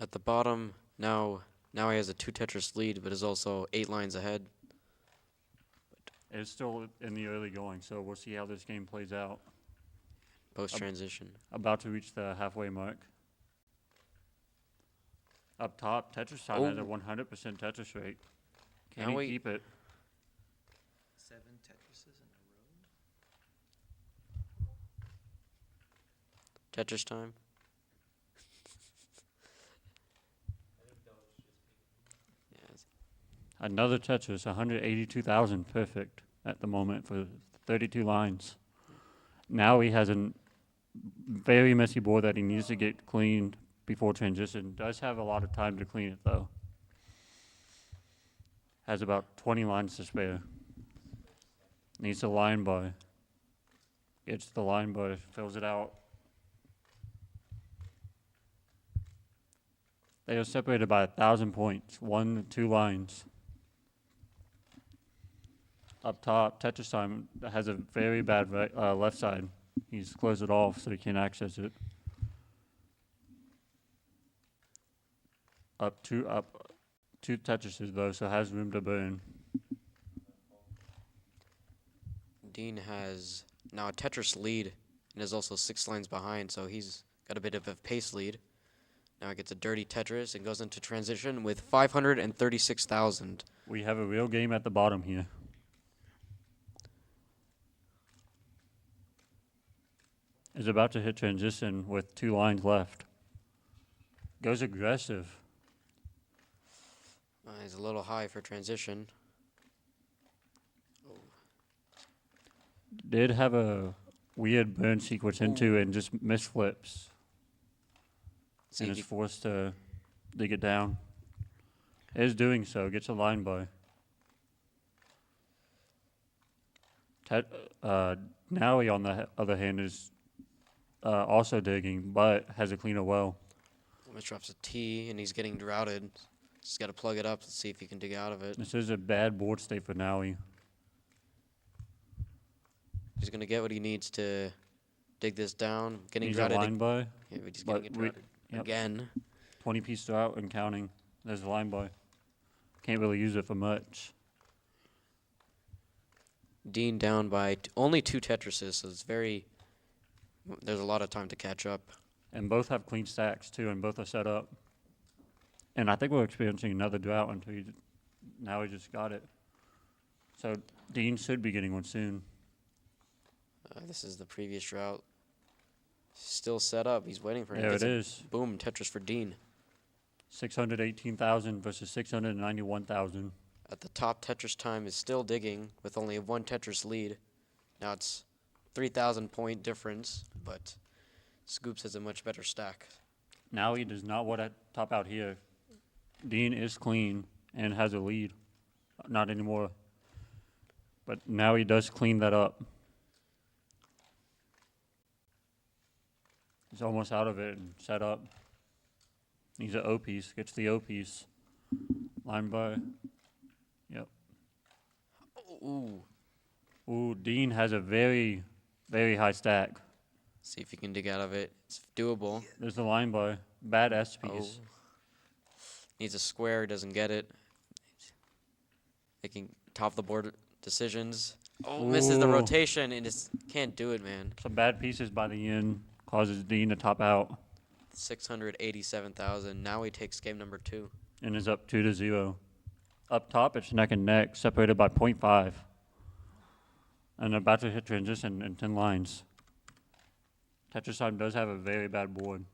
At the bottom, now he has a 2 Tetris lead, but is also 8 lines ahead. It's still in the early going, so we'll see how this game plays out. Post transition. About to reach the halfway mark. Up top, Tetris Time has a 100% Tetris rate. Can Now he keep it? 7 Tetrises in a row. Tetris time. Yes. Another Tetris, 182,000 perfect at the moment for 32 lines. Now he has a very messy board that he needs to get cleaned before transition. Does have a lot of time to clean it though. Has about 20 lines to spare. Needs a line by. Gets the line by, fills it out. They are separated by 1,000 points, 1 to 2 lines. Up top, Tetris Time has a very bad left side. He's closed it off so he can't access it. Up two Tetrises though, so has room to burn. Dean has now a Tetris lead and is also 6 lines behind, so he's got a bit of a pace lead. Now he gets a dirty Tetris and goes into transition with 536,000. We have a real game at the bottom here. Is about to hit transition with 2 lines left. Goes aggressive. He's a little high for transition. Did have a weird burn sequence into and just misflips. See And if is he- forced to dig it down. Is doing so, gets a line by. Nowie, on the other hand, is also digging, but has a cleaner well. Almost drops a T, and he's getting droughted. Just got to plug it up to see if he can dig out of it. This is a bad board state for Nowie. He's going to get what he needs to dig this down. Getting Needs a droughted. line by. Yeah, but he's but getting it droughted yep. again. 20 piece out and counting. There's a line by. Can't really use it for much. Dean down by only 2 Tetrises, so it's very. There's a lot of time to catch up. And both have clean stacks too, and both are set up. And I think we're experiencing another drought until now he just got it. So Dean should be getting one soon. This is the previous drought. Still set up. He's waiting for it. There Gets it a is. Boom, Tetris for Dean. 618,000 versus 691,000. At the top, Tetris Time is still digging with only a 1 Tetris lead. Now it's 3,000 point difference, but Scoops has a much better stack. Now he does not want to top out here. Dean is clean and has a lead. Not anymore. But now he does clean that up. He's almost out of it and set up. He's an O piece. Gets the O piece. Line by. Yep. Ooh. Ooh, Dean has a very, very high stack. See if you can dig out of it. It's doable. There's the line bar. Bad S Oh. piece. Needs a square, doesn't get it. Making top of the board decisions. Oh, misses the Ooh. rotation and just can't do it, man. Some bad pieces by the end causes Dean to top out 687,000. Now he takes game number 2. and is up 2-0. Up top, it's neck and neck, separated by 0.5. And about to hit transition in 10 lines. Tetris Time does have a very bad board.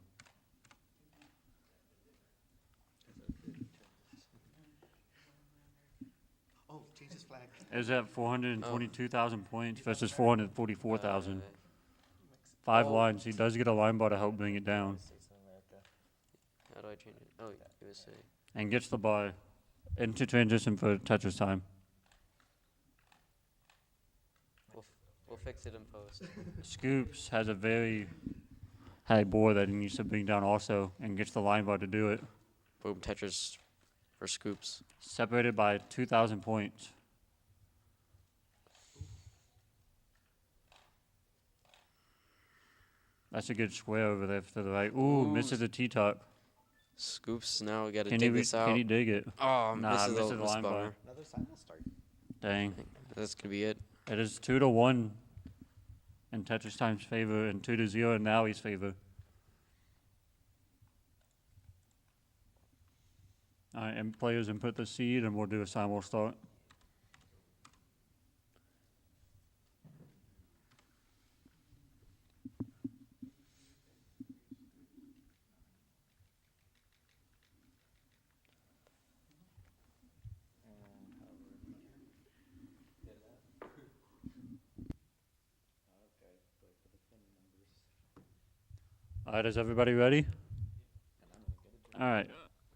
Oh, change his flag. Is at 422,000 points versus 444,000. 5 Oh. lines. He does get a line bar to help bring it down. How do I change it? Oh, USA. And gets the bar into transition for Tetris Time. We'll fix it in post. Scoops has a very high board that he needs to bring down also and gets the line bar to do it. Boom, Tetris for Scoops. Separated by 2,000 points. That's a good square over there to the right. Ooh, misses the T-top. Scoops, now we got to Can dig this out. he dig it? Oh, Nah, misses misses the the line bar. bummer. Another side will start. Dang. That's going to be it. It is 2-1 in Tetris Time's favor and 2-0 in Nowie's favor. All right, and players input the seed and we'll do a simul start. All right, is everybody ready? All right,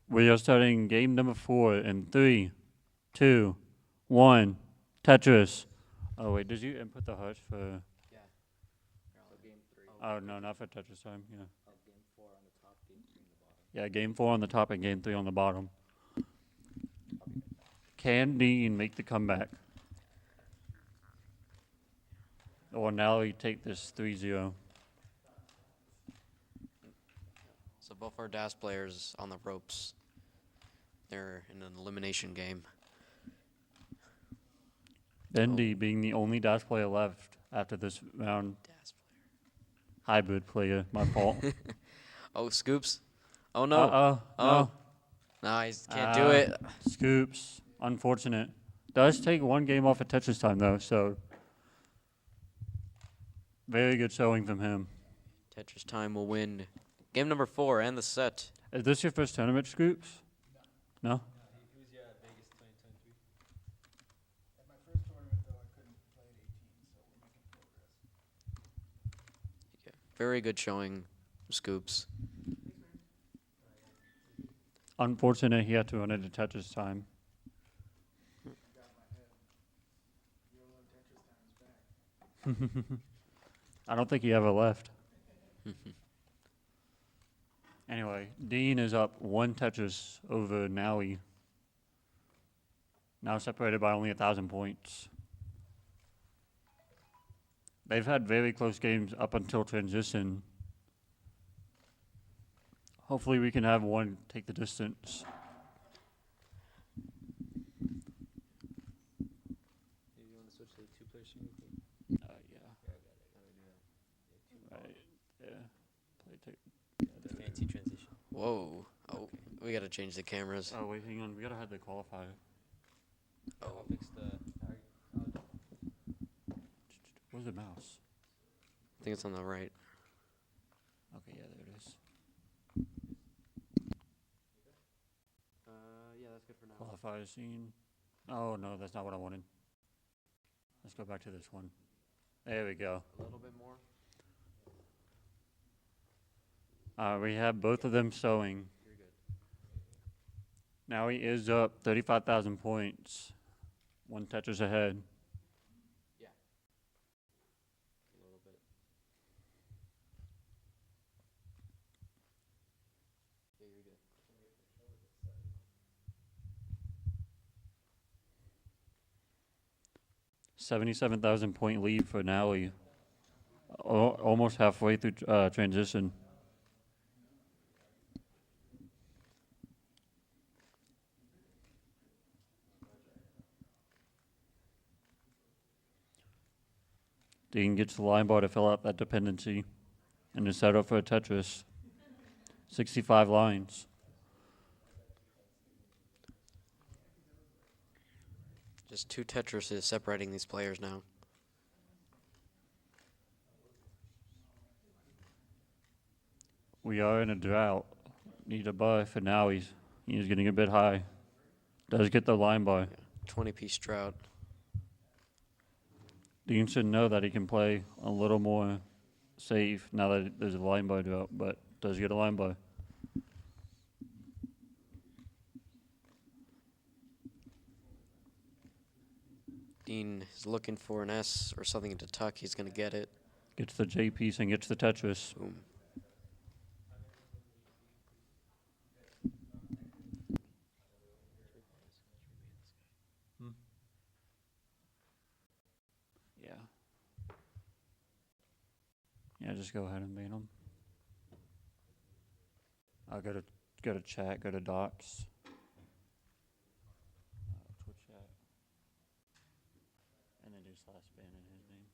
we are starting game number 4 in 3, 2, 1. Tetris. Oh wait, did you input the hush for? Yeah. So game 3. Oh no, not for Tetris Time. Yeah. Oh, game 4 on the top, game 3 on the bottom. Yeah, game 4 on the top and game 3 on the bottom. Can Dean make the comeback? Or now we take this 3-0. So both our DAS players on the ropes. They're in an elimination game. Bendy being the only dash player left after this round. DAS Hybrid player, my fault. player. Oh, Scoops. Oh, no. Uh-oh. Oh. Nice. Can't do it. Scoops. Unfortunate. Does take one game off at Tetris Time, though, so very good showing from him. Tetris Time will win game number 4 and the set. Is this your first tournament, Scoops? No? He was, Vegas 2023. At my first tournament, though, I couldn't play at 18, so we're making progress. Yeah. Very good showing, Scoops. Unfortunate he had to run into Tetris Time. I don't think he ever left. Anyway, Dean is up 1 Tetris over Nowie. Now separated by only 1,000 points. They've had very close games up until transition. Hopefully we can have one take the distance. You want to switch to the 2-player stream? Yeah. Right. Yeah. Play take. Fancy transition. Whoa. Oh, we got to change the cameras. Oh wait, hang on. We gotta have the qualifier. I'll fix the. Where's the mouse? I think it's on the right. Okay, yeah, there it is. Yeah, that's good for now. Qualifier scene. Oh no, that's not what I wanted. Let's go back to this one. There we go. A little bit more. We have both of them showing. You're good. Now he is up 35,000 points. 1 Tetris ahead. Yeah. A little bit. Yeah, you're good. 77,000 point lead for Nowie. almost halfway through transition. Dean gets the line bar to fill out that dependency and is set up for a Tetris. 65 lines. Just 2 Tetrises separating these players now. We are in a drought. Need a buy for now. He's getting a bit high. Does get the line bar. 20-piece drought. Dean should know that he can play a little more safe now that there's a line bar drought, but does get a line bar. Dean is looking for an S or something to tuck. He's going to get it. Gets the J piece and gets the Tetris. Boom. Yeah. Yeah, just go ahead and ban him. I'll go to chat, go to docs. Twitch chat. And then do /ban in his name.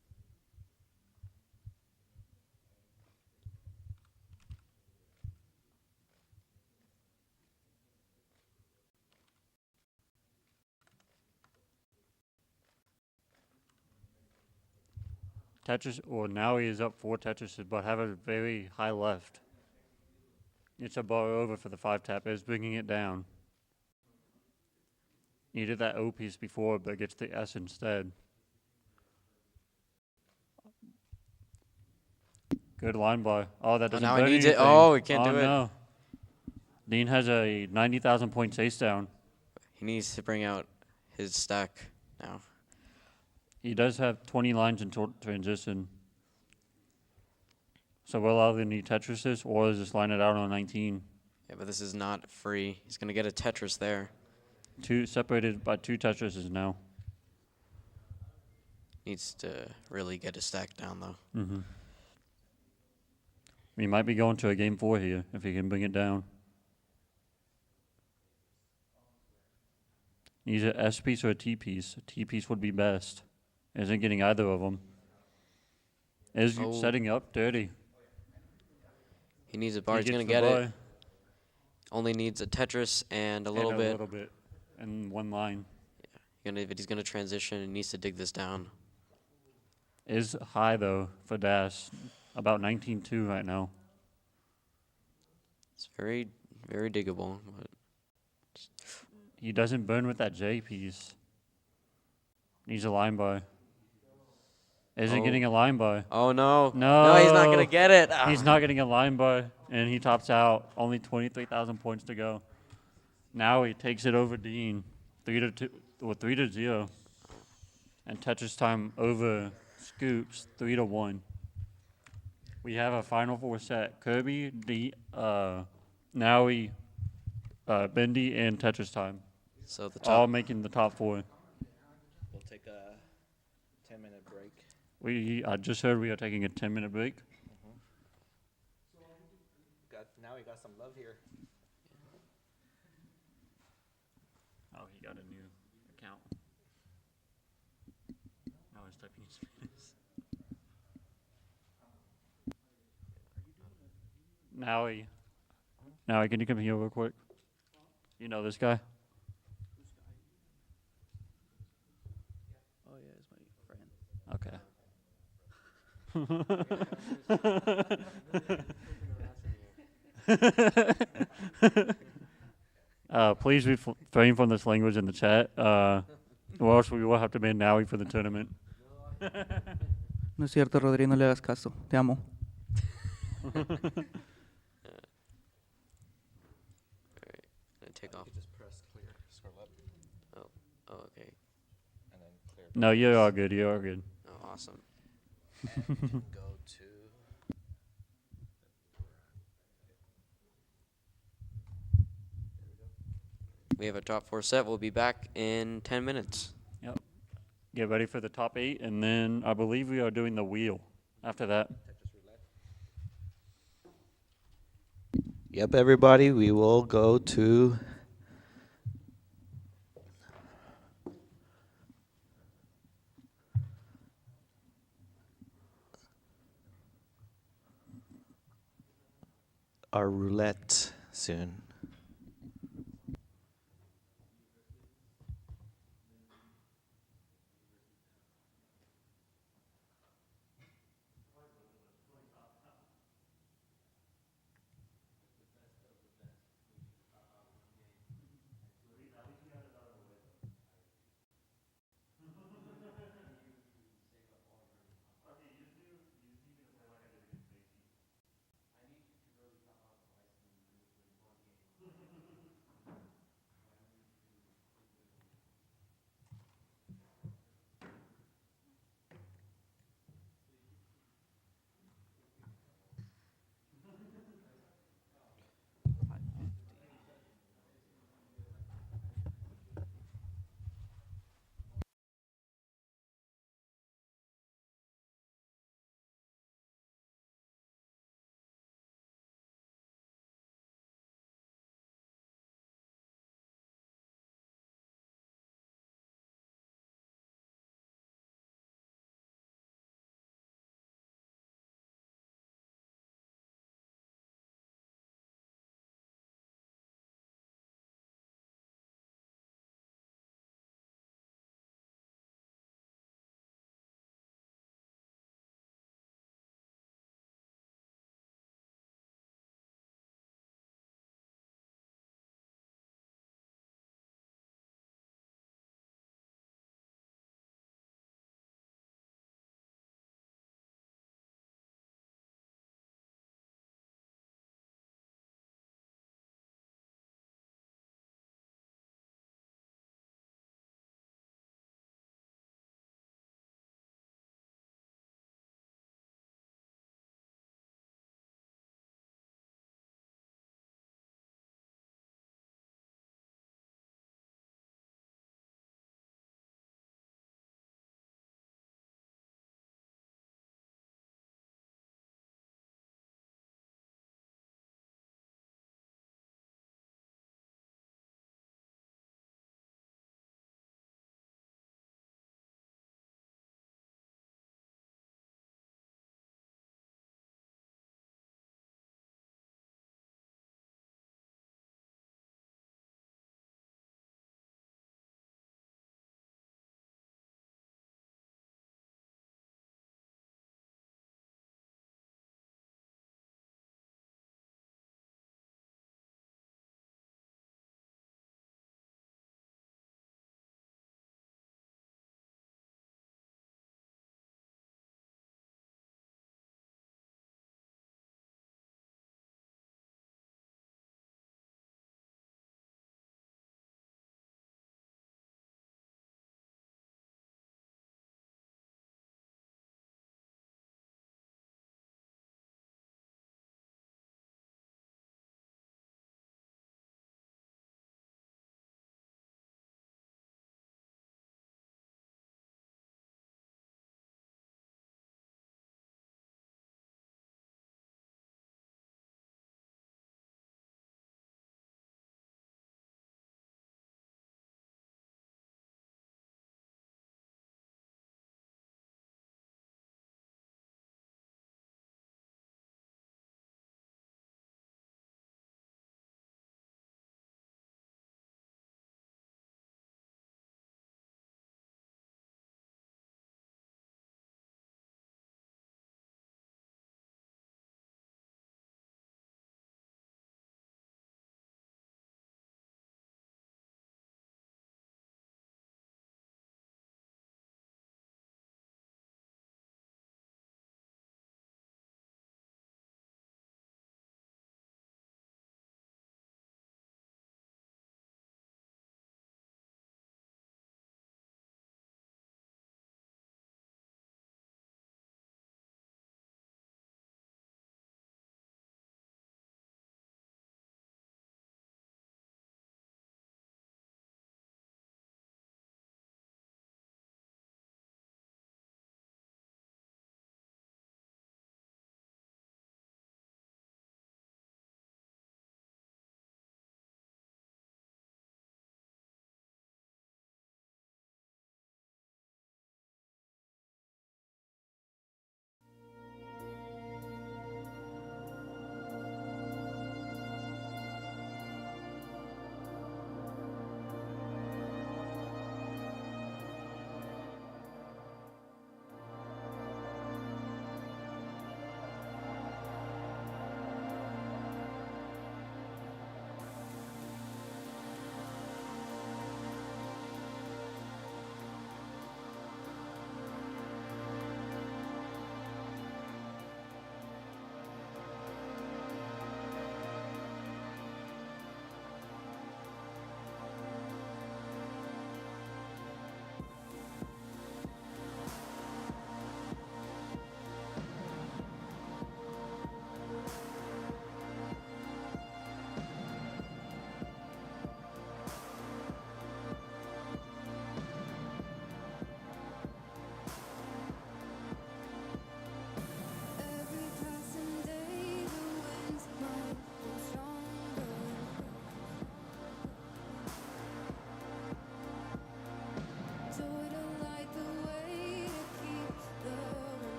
Tetris, well, now he is up 4 Tetrises, but have a very high left. It's a bar over for the 5 tap. It's bringing it down. Needed that O piece before, but gets the S instead. Good line bar. Oh, that doesn't now burn he needs it. anything. Oh, he can't do it. No. Dean has a 90,000 point chase down. He needs to bring out his stack now. He does have 20 lines in transition. So we'll either need Tetrises or just line it out on 19. Yeah, but this is not free. He's going to get a Tetris there. 2 separated by 2 Tetrises now. Needs to really get his stack down, though. Mm-hmm. We might be going to a game 4 here if he can bring it down. Needs an S piece or a T piece. A T piece would be best. Isn't getting either of them. Is setting up dirty. He needs a bar. He's going to get it. Only needs a Tetris and a little bit. A little bit. And 1 line. Yeah. He's going to transition and needs to dig this down. Is high, though, for Das. About 19.2 right now. It's very, very diggable. But he doesn't burn with that J piece. Needs a line bar. Isn't getting a line bar. Oh, no. No. No, he's not going to get it. He's not getting a line bar, and he tops out. Only 23,000 points to go. Now he takes it over Dean. 3-0. And Tetris time over Scoops, 3-1. We have a final 4 set. Kirby, Nowie, Bendy, and Tetris time. So the all top. making the top 4. We'll take a 10-minute break. I just heard we are taking a 10-minute break. Now we got some love here. Oh, he got a new account. Now he's typing his minutes. Now, can you come here real quick? You know this guy? Oh yeah, it's my friend. Please refrain from this language in the chat, or else we will have to ban Nowie for the tournament. No es cierto, Rodri, no le hagas caso. Te amo. Take off. Just press clear, scroll up, Oh, okay. and then clear. No, you're all good. You're all good. Oh, awesome. And we can go to. We have a top 4 set. We'll be back in 10 minutes. Yep. Get ready for the top 8, and then I believe we are doing the wheel. after that. Yep, everybody, we will go to our roulette soon.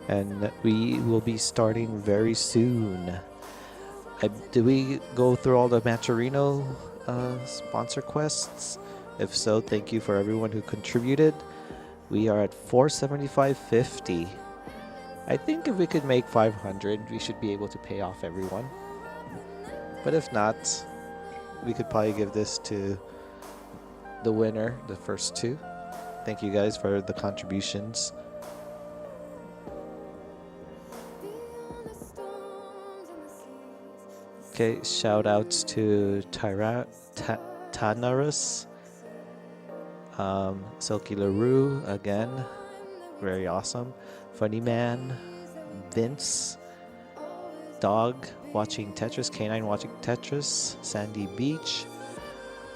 And we will be starting very soon. Did we go through all the Matcherino sponsor quests? If so, thank you for everyone who contributed. We are at 475.50. I think if we could make 500, we should be able to pay off everyone. But if not, we could probably give this to the winner, the first two. Thank you guys for the contributions. Okay, shout outs to Tanarus, Silky LaRue again, very awesome. Funny Man, Vince, Dog watching Tetris, K9 watching Tetris, Sandy Beach,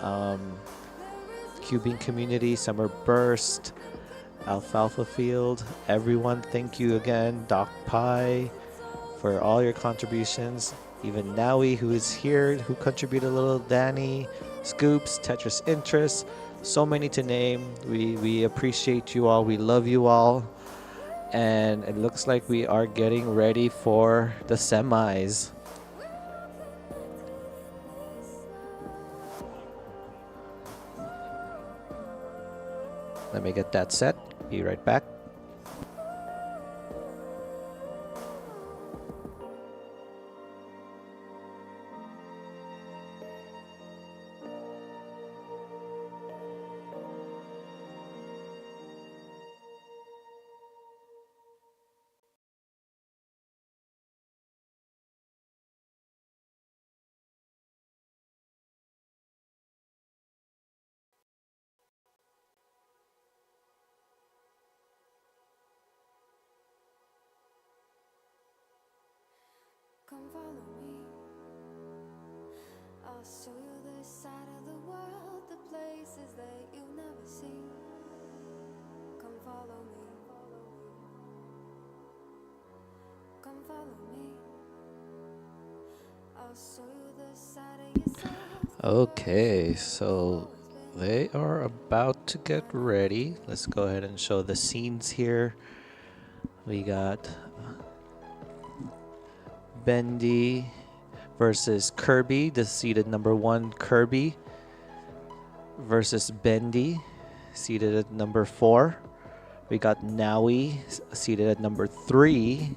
Cubing Community, Summer Burst, Alfalfa Field, everyone, thank you again. Doc Pie for all your contributions. Even Naui, who is here, who contributed a little. Danny, Scoops, Tetris Interest, so many to name. We appreciate you all. We love you all. And it looks like we are getting ready for the semis. Let me get that set. Be right back. Come follow me. I'll show you this side of the world, the places that you've never seen. Come follow me. Come follow me. I'll show you the side of yourself. Okay, so they are about to get ready. Let's go ahead and show the scenes here. We got Bendy versus Kirby, the seeded number 1 Kirby versus Bendy, seated at number 4. We got Naui, seated at number 3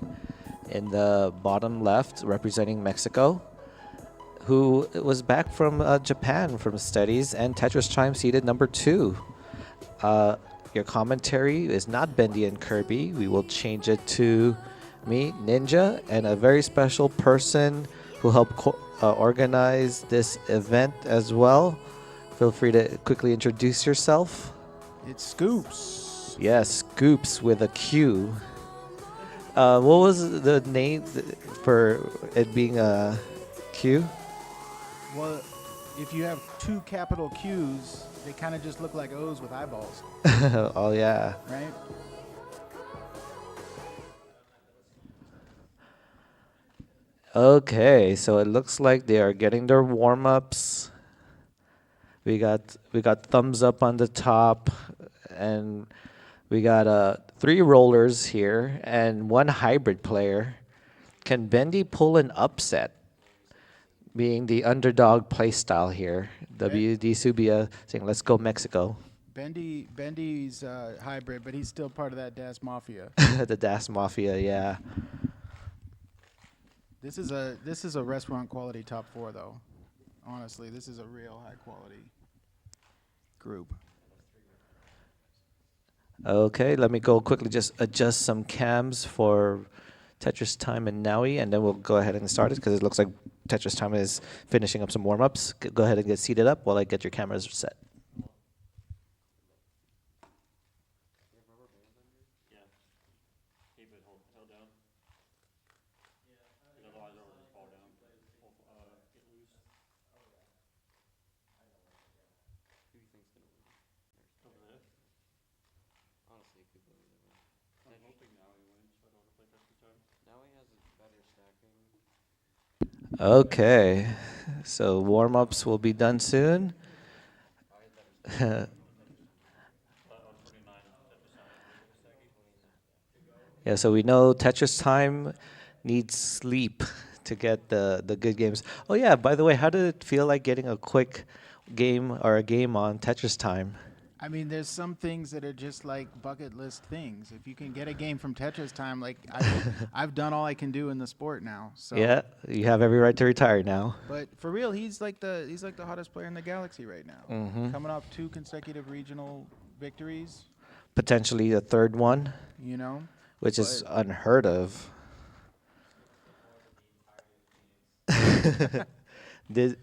in the bottom left, representing Mexico, who was back from Japan from studies, and Tetris Time seeded number 2. Your commentary is not Bendy and Kirby. We will change it to me, Ninja, and a very special person who helped organize this event as well. Feel free to quickly introduce yourself. It's Scoops. Yes, Scoops with a Q. What was the name for it being a Q? Well, if you have 2 capital Qs, they kind of just look like O's with eyeballs, Oh, yeah. right? Okay, so it looks like they are getting their warm-ups. We got thumbs up on the top, and we got 3 rollers here and 1 hybrid player. Can Bendy pull an upset, being the underdog playstyle here? WD Subia saying, "Let's go Mexico." Bendy's hybrid, but he's still part of that Das Mafia. The Das Mafia, yeah. This is a restaurant quality top 4 though. Honestly, this is a real high quality group. Okay, let me go quickly just adjust some cams for Tetris Time and Nowie, and then we'll go ahead and start it because it looks like Tetris Time is finishing up some warm-ups. Go ahead and get seated up while I get your cameras set. Keep it held down. Otherwise, it'll just fall down. Get loose. Who do you think's gonna win? Over there. Honestly, it could go either way. I'm hoping now he wins. I don't want to play Tetris Time. Now he has a better stacking. Okay, so warm-ups will be done soon. Yeah, so we know Tetris Time needs sleep to get the good games. Oh yeah, by the way, how did it feel like getting a quick game or a game on Tetris Time? I mean, there's some things that are just like bucket list things. If you can get a game from Tetris Time, like I've done all I can do in the sport now. So. Yeah, you have every right to retire now. But for real, he's like the hottest player in the galaxy right now. Mhm. Coming off 2 consecutive regional victories, Potentially a third one, you know. which is unheard of.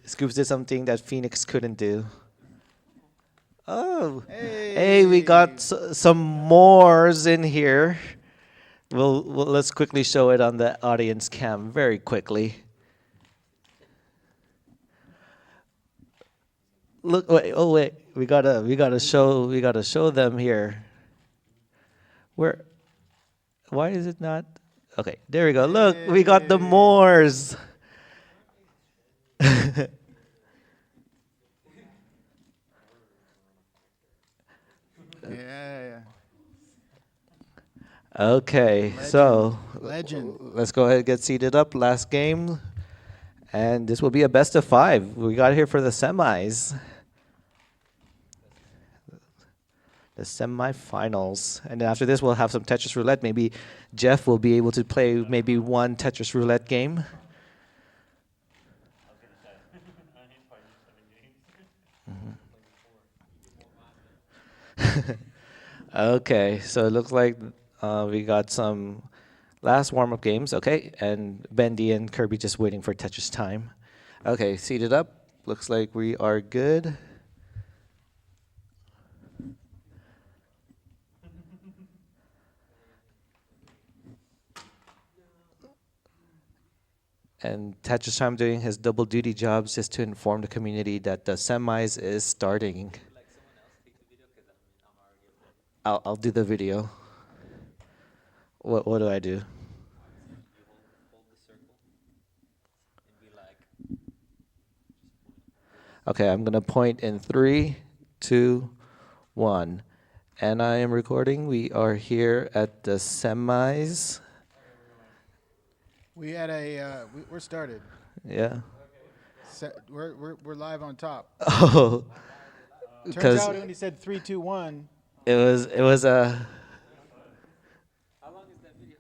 Scoops did something that Phoenix couldn't do. Oh, hey, we got some mores in here. Let's quickly show it on the audience cam very quickly. Look, wait, we gotta show them here. Why is it not? Okay, there we go. Look, we got the mores. Yeah. Okay, so Legend. let's go ahead and get seated up. Last game, and this will be a best of 5. We got here for the semis, the semifinals, and then after this we'll have some Tetris Roulette. Maybe Jeff will be able to play maybe one Tetris Roulette game. Okay, so it looks like we got some last warm-up games. Okay, and Bendy and Kirby just waiting for Tetris Time. Okay, seated up. Looks like we are good. And Tetris Time doing his double duty jobs just to inform the community that the semis is starting. I'll do the video. What do I do? Okay, I'm gonna point in 3, 2, 1, and I am recording. We are here at the semis. We had we're started. Yeah. We're live on top. Oh. Turns out when he said 3, 2, 1. It was a. How long is that video?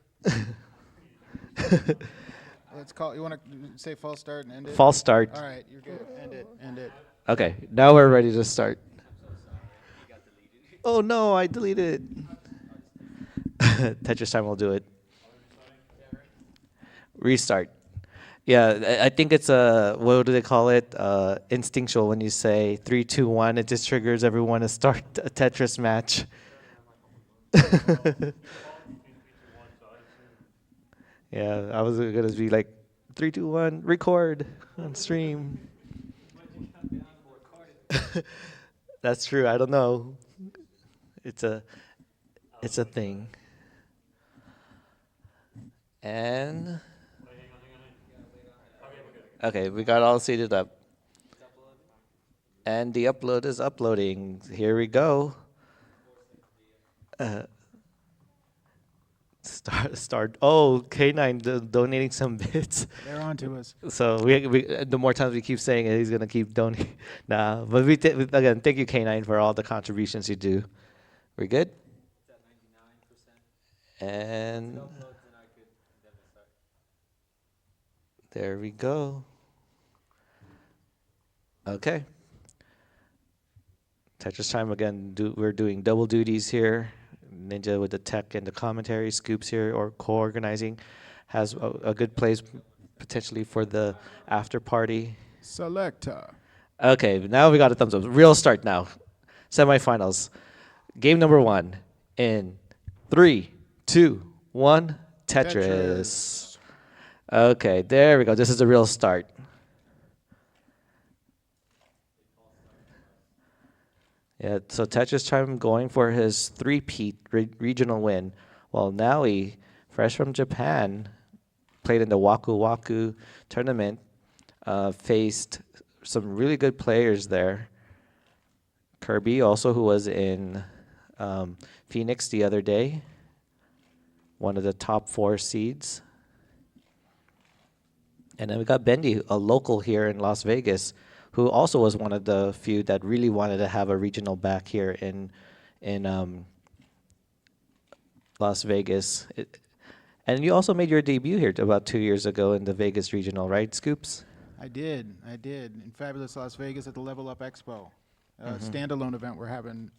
Let's call. You want to say false start and end it? False start. All right, you're good. End it. End it. Okay, now we're ready to start. Oh no, I deleted it. Tetris time will do it. Restart. Yeah, I think it's what do they call it? Instinctual when you say 3, 2, 1. It just triggers everyone to start a Tetris match. Yeah, I was gonna be like 3, 2, 1, record on stream. That's true. I don't know. It's a thing. And okay, we got all seated up. And the upload is uploading. Here we go. Start. Oh, K9 donating some bits. They're on to us. So we the more times we keep saying it, he's gonna keep donating. Nah, but again, thank you K9 for all the contributions you do. We good? And there we go. Okay. Tetris time again. We're doing double duties here. Ninja with the tech and the commentary. Scoops here or co-organizing has a good place potentially for the after party. Selecta. Okay, now we got a thumbs up. Real start now. Semifinals. Game number 1 in 3, 2, 1. Tetris. Okay, there we go. This is the real start. Yeah, so Tetris time going for his three-peat regional win, while Naui, fresh from Japan, played in the Waku Waku tournament, faced some really good players there. Kirby also, who was in Phoenix the other day, one of the top 4 seeds. And then we got Bendy, a local here in Las Vegas, who also was one of the few that really wanted to have a regional back here in Las Vegas. And you also made your debut here about 2 years ago in the Vegas regional, right, Scoops? I did. In fabulous Las Vegas at the Level Up Expo, standalone event we're having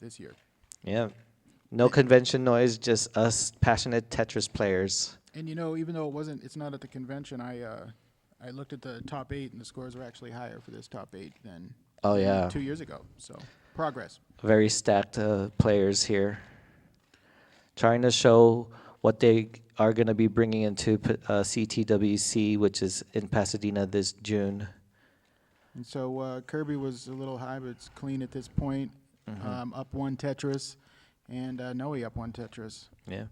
this year. Yeah. No convention noise, just us passionate Tetris players. And you know, even though it's not at the convention, I looked at the top 8, and the scores were actually higher for this top 8 than 2 years ago. So progress. Very stacked players here, trying to show what they are going to be bringing into CTWC, which is in Pasadena this June. And so Kirby was a little high, but it's clean at this point. Up 1 Tetris, and Noe up 1 Tetris. Yeah.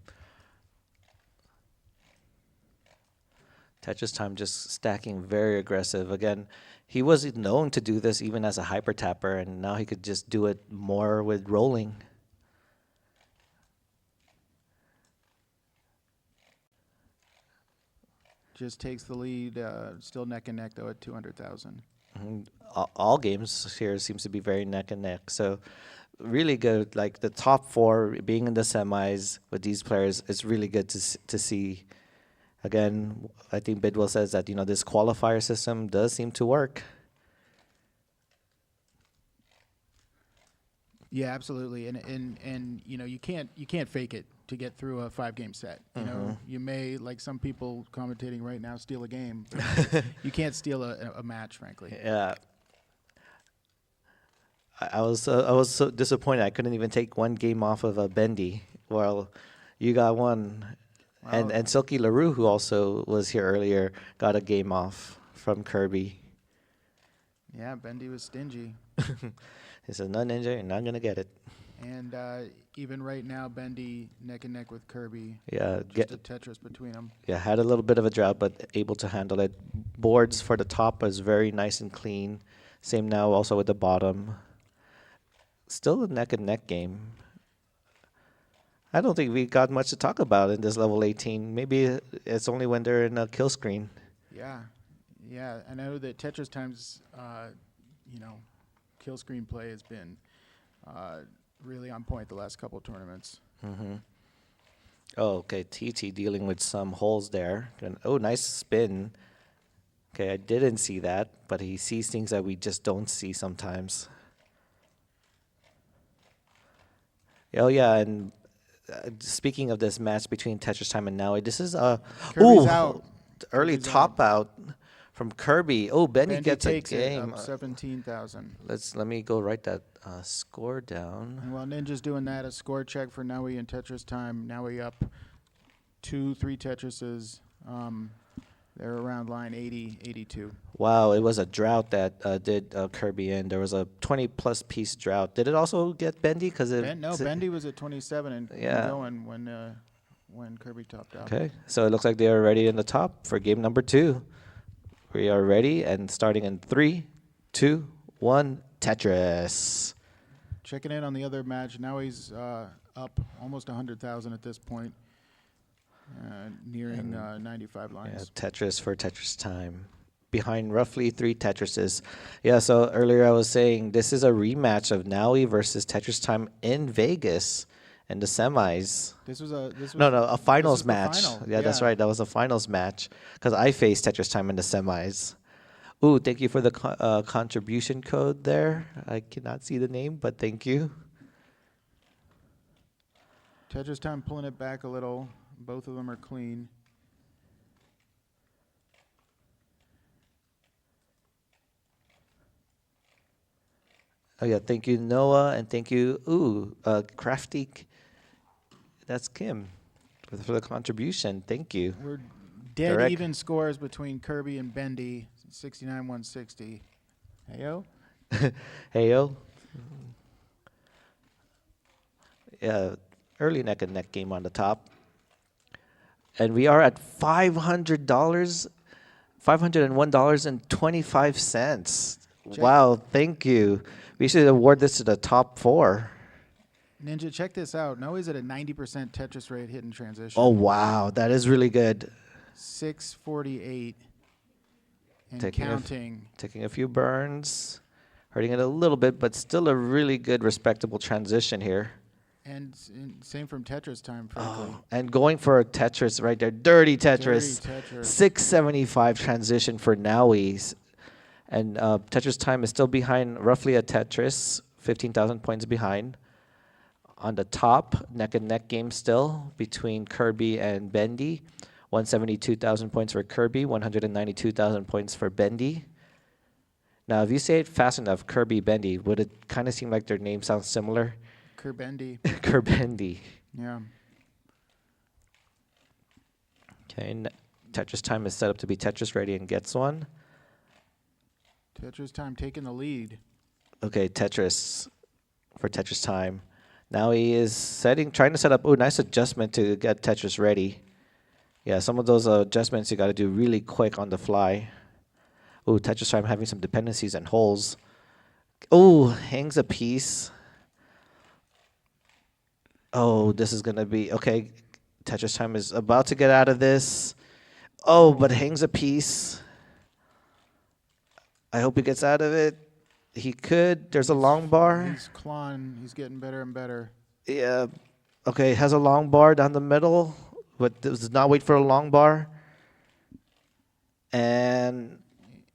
Tetris time just stacking very aggressive. Again, he was known to do this even as a hyper tapper, and now he could just do it more with rolling. Just takes the lead, still neck and neck though at 200,000. All games here seems to be very neck and neck. So really good, like the top 4 being in the semis with these players, it's really good to see. Again, I think Bidwell says that, this qualifier system does seem to work. Yeah, absolutely. And you can't fake it to get through a 5-game set. You know, you may, like some people commentating right now, steal a game, but you can't steal a match, frankly. Yeah. I was so disappointed. I couldn't even take one game off of a Bendy. Well, you got one. Wow. And Silky LaRue, who also was here earlier, got a game off from Kirby. Yeah, Bendy was stingy. He said, "No, Ninja, you're not going to get it." And even right now, Bendy neck and neck with Kirby. Yeah, Just a Tetris between them. Yeah, had a little bit of a drought, but able to handle it. Boards for the top was very nice and clean. Same now also with the bottom. Still a neck and neck game. I don't think we got much to talk about in this level 18. Maybe it's only when they're in a kill screen. Yeah. I know that Tetris times, kill screen play has been really on point the last couple of tournaments. Oh, okay. TT dealing with some holes there. Oh, nice spin. Okay, I didn't see that, but he sees things that we just don't see sometimes. Oh, yeah, and speaking of this match between Tetris Time and Now, this is a Kirby's out. early Kirby's top out from Kirby. Oh, Bendy Bendy gets a takes it game. up 17,000. Let me go write that score down. And while Ninja's doing that, a score check for Noe and Tetris Time. Noe up 2-3 Tetrises. They're around line 80, 82. Wow, it was a drought that did Kirby in. There was a 20-plus piece drought. Did it also get Bendy? Bendy was at 27 and going when Kirby topped out. Okay, so it looks like they are ready in the top for game number 2. We are ready and starting in 3, 2, 1, Tetris. Checking in on the other match. Now he's up almost 100,000 at this point, nearing 95 lines. Yeah, Tetris for Tetris Time. Behind roughly 3 Tetrises. Yeah, so earlier I was saying this is a rematch of Naui versus Tetris Time in Vegas in the semis. A finals match. Yeah, that's right. That was a finals match because I faced Tetris Time in the semis. Ooh, thank you for the contribution code there. I cannot see the name, but thank you. Tetris Time pulling it back a little. Both of them are clean. Oh, yeah, thank you, Noah, and thank you, Crafty. That's Kim for the contribution. Thank you. We're dead Correct. even scores between Kirby and Bendy, 69-160. Heyo? Heyo. Yeah, early neck and neck game on the top. And we are at $500, $501.25. Wow, thank you. We should award this to the top 4. Ninja, check this out. Noe's at a 90% Tetris rate hidden transition. Oh, wow. That is really good. 648 and Taking counting. Taking a few burns. Hurting it a little bit, but still a really good, respectable transition here. And same from Tetris Time, frankly. Oh, and going for a Tetris right there. Dirty Tetris. Dirty Tetris. 675 transition for Naui. And Tetris Time is still behind roughly a Tetris, 15,000 points behind. On the top, neck and neck game still between Kirby and Bendy. 172,000 points for Kirby, 192,000 points for Bendy. Now, if you say it fast enough, Kirby, Bendy, would it kind of seem like their name sounds similar? Kirbendy. Kirbendy. Yeah. Okay, Tetris Time is set up to be Tetris ready and gets one. Tetris Time taking the lead. Okay, Tetris for Tetris Time. Now he is trying to set up, nice adjustment to get Tetris ready. Yeah, some of those adjustments you got to do really quick on the fly. Tetris Time having some dependencies and holes. Hangs a piece. This is going to be, okay, Tetris Time is about to get out of this. But hangs a piece. I hope he gets out of it. He could. There's a long bar. He's clawing. He's getting better and better. Yeah. Okay, has a long bar down the middle, but does not wait for a long bar. And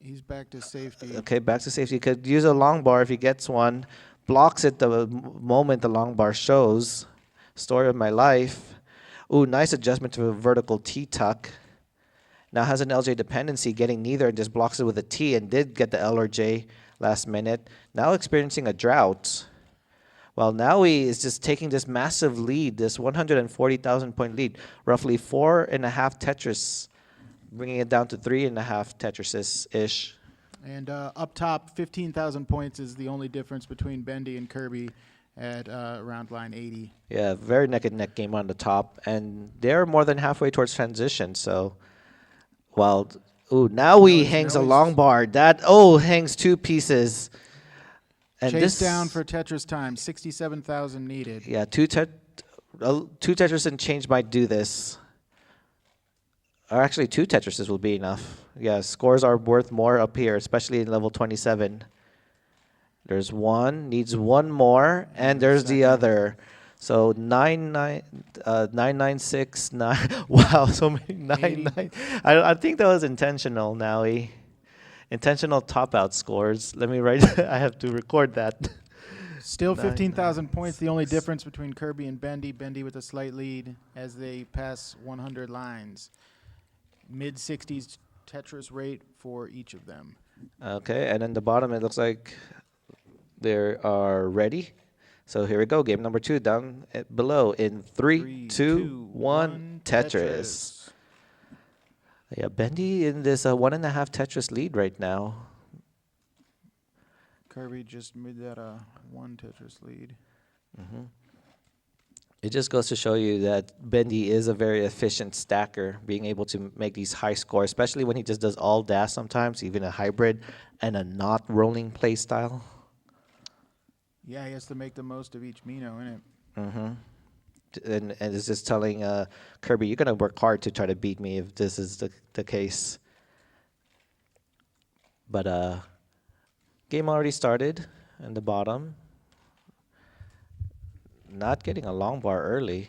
he's back to safety. Okay, back to safety. Could use a long bar if he gets one. Blocks it the moment the long bar shows. Story of my life. Nice adjustment to a vertical T-tuck. Now has an LJ dependency, getting neither and just blocks it with a T and did get the L or J last minute. Now experiencing a drought. Well, now he is just taking this massive lead, this 140,000 point lead, roughly 4.5 Tetris, bringing it down to 3.5 Tetrises-ish. And up top, 15,000 points is the only difference between Bendy and Kirby at around line 80. Yeah, very neck and neck game on the top, and they're more than halfway towards transition, so... Well, now he hangs a long bar. That hangs 2 pieces. And Chase down for Tetris Time. 67,000 needed. Yeah, 2 Tetris and change might do this. Or actually, 2 Tetrises will be enough. Yeah, scores are worth more up here, especially in level 27. There's one, needs one more, and there's the other. So 9969. Wow, so many 99. I think that was intentional, Nowie. Intentional top out scores. Let me write. I have to record that. Still 9, 15,000 points. The only 6. difference between Kirby and Bendy. Bendy with a slight lead as they pass 100 lines. Mid 60s Tetris rate for each of them. Okay, and then the bottom, it looks like they are ready. So here we go. Game number 2 down below in 3, 2, 1. Tetris. Yeah, Bendy in this 1.5 Tetris lead right now. Kirby just made that a 1 Tetris lead. It just goes to show you that Bendy is a very efficient stacker, being able to make these high scores, especially when he just does all dash sometimes, even a hybrid and a not rolling play style. Yeah, he has to make the most of each Mino, innit? And it's just telling Kirby, you're going to work hard to try to beat me if this is the case. But game already started in the bottom. Not getting a long bar early,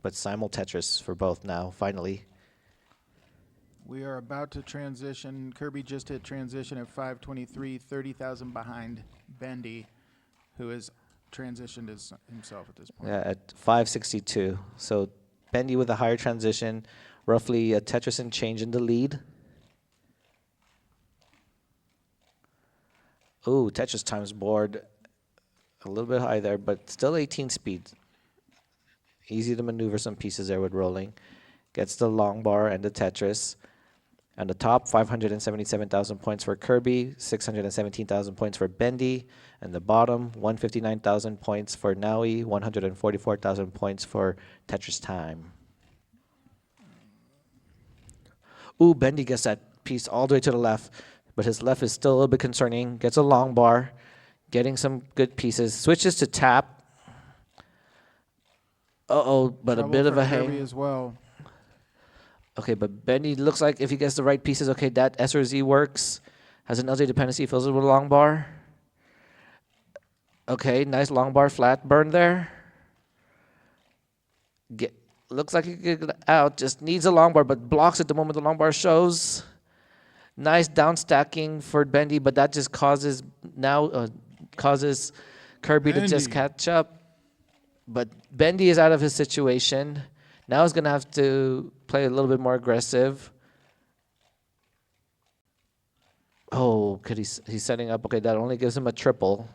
but simul Tetris for both now, finally. We are about to transition. Kirby just hit transition at 5:23, 30,000 behind Bendy, who has transitioned himself at this point. Yeah, at 562. So Bendy with a higher transition, roughly a Tetris and change in the lead. Ooh, Tetris times board a little bit high there, but still 18 speed. Easy to maneuver some pieces there with rolling. Gets the long bar and the Tetris. And the top, 577,000 points for Kirby, 617,000 points for Bendy. And the bottom, 159,000 points for Nowie, 144,000 points for Tetris Time. Ooh, Bendy gets that piece all the way to the left, but his left is still a little bit concerning. Gets a long bar, getting some good pieces. Switches to tap. Uh-oh, but Trouble a bit for of a Kirby hang. as well. Okay, but Bendy looks like if he gets the right pieces, okay, that S or Z works. Has an LZ dependency, fills it with a long bar. Okay, nice long bar flat burn there. Looks like he could get out, just needs a long bar, but blocks at the moment the long bar shows. Nice down stacking for Bendy, but that just causes Kirby to just Bendy. catch up. But Bendy is out of his situation. Now he's going to have to play a little bit more aggressive. Oh, he's setting up. Okay, that only gives him a triple.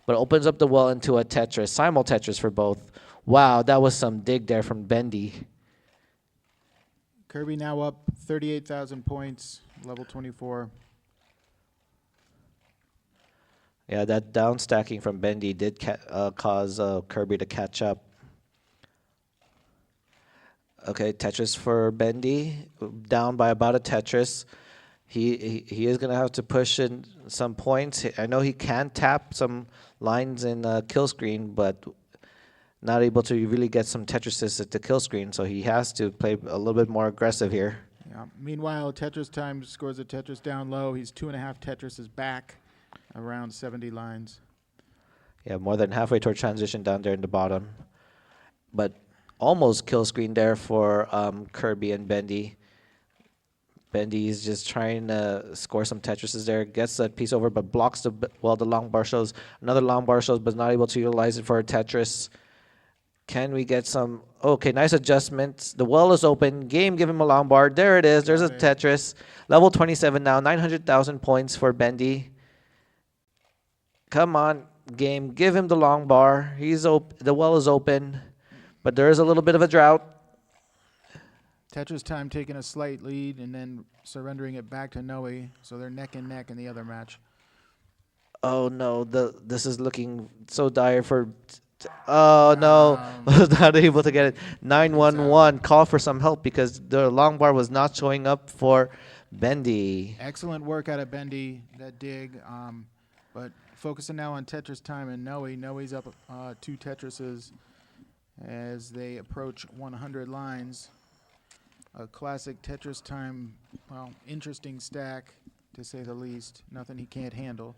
But opens up the well into a Tetris. Simul Tetris for both. Wow, that was some dig there from Bendy. Kirby now up 38,000 points, level 24. Yeah, that down stacking from Bendy did cause Kirby to catch up. Okay, Tetris for Bendy, down by about a Tetris. He is going to have to push in some points. I know he can tap some lines in kill screen, but not able to really get some Tetrises at the kill screen, so he has to play a little bit more aggressive here. Yeah. Meanwhile, Tetris Time scores a Tetris down low. He's 2.5 Tetrises back, around 70 lines. Yeah, more than halfway toward transition down there in the bottom. But almost kill screen there for Kirby and Bendy. Bendy is just trying to score some Tetrises there. Gets that piece over, but blocks the long bar shows. Another long bar shows, but not able to utilize it for a Tetris. Can we get some? Okay, nice adjustments. The well is open. Game, give him a long bar. There it is. There's a Tetris. Level 27 now. 900,000 points for Bendy. Come on, game. Give him the long bar. The well is open, but there is a little bit of a drought. Tetris Time taking a slight lead and then surrendering it back to Noe, so they're neck and neck in the other match. Oh no, this is looking so dire for. Oh no, was not able to get it. 911. Call for some help because the long bar was not showing up for Bendy. Excellent work out of Bendy, that dig. But focusing now on Tetris Time and Noe. Noe's up 2 Tetrises as they approach 100 lines. A classic Tetris Time, well, interesting stack, to say the least. Nothing he can't handle.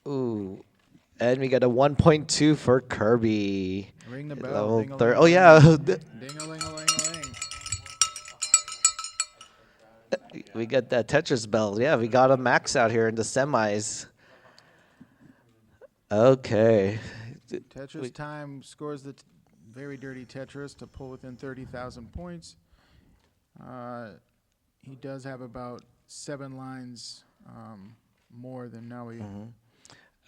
Ooh, And we got a 1.2 for Kirby. Ring the bell. Level Ding-a-ling-a-ling. third. Oh, yeah. Ding-a-ling-a-ling-a-ling. We got that Tetris bell. Yeah, we got a max out here in the semis. Okay. Tetris Time scores the very dirty Tetris to pull within 30,000 points. He does have about 7 lines more than Noe.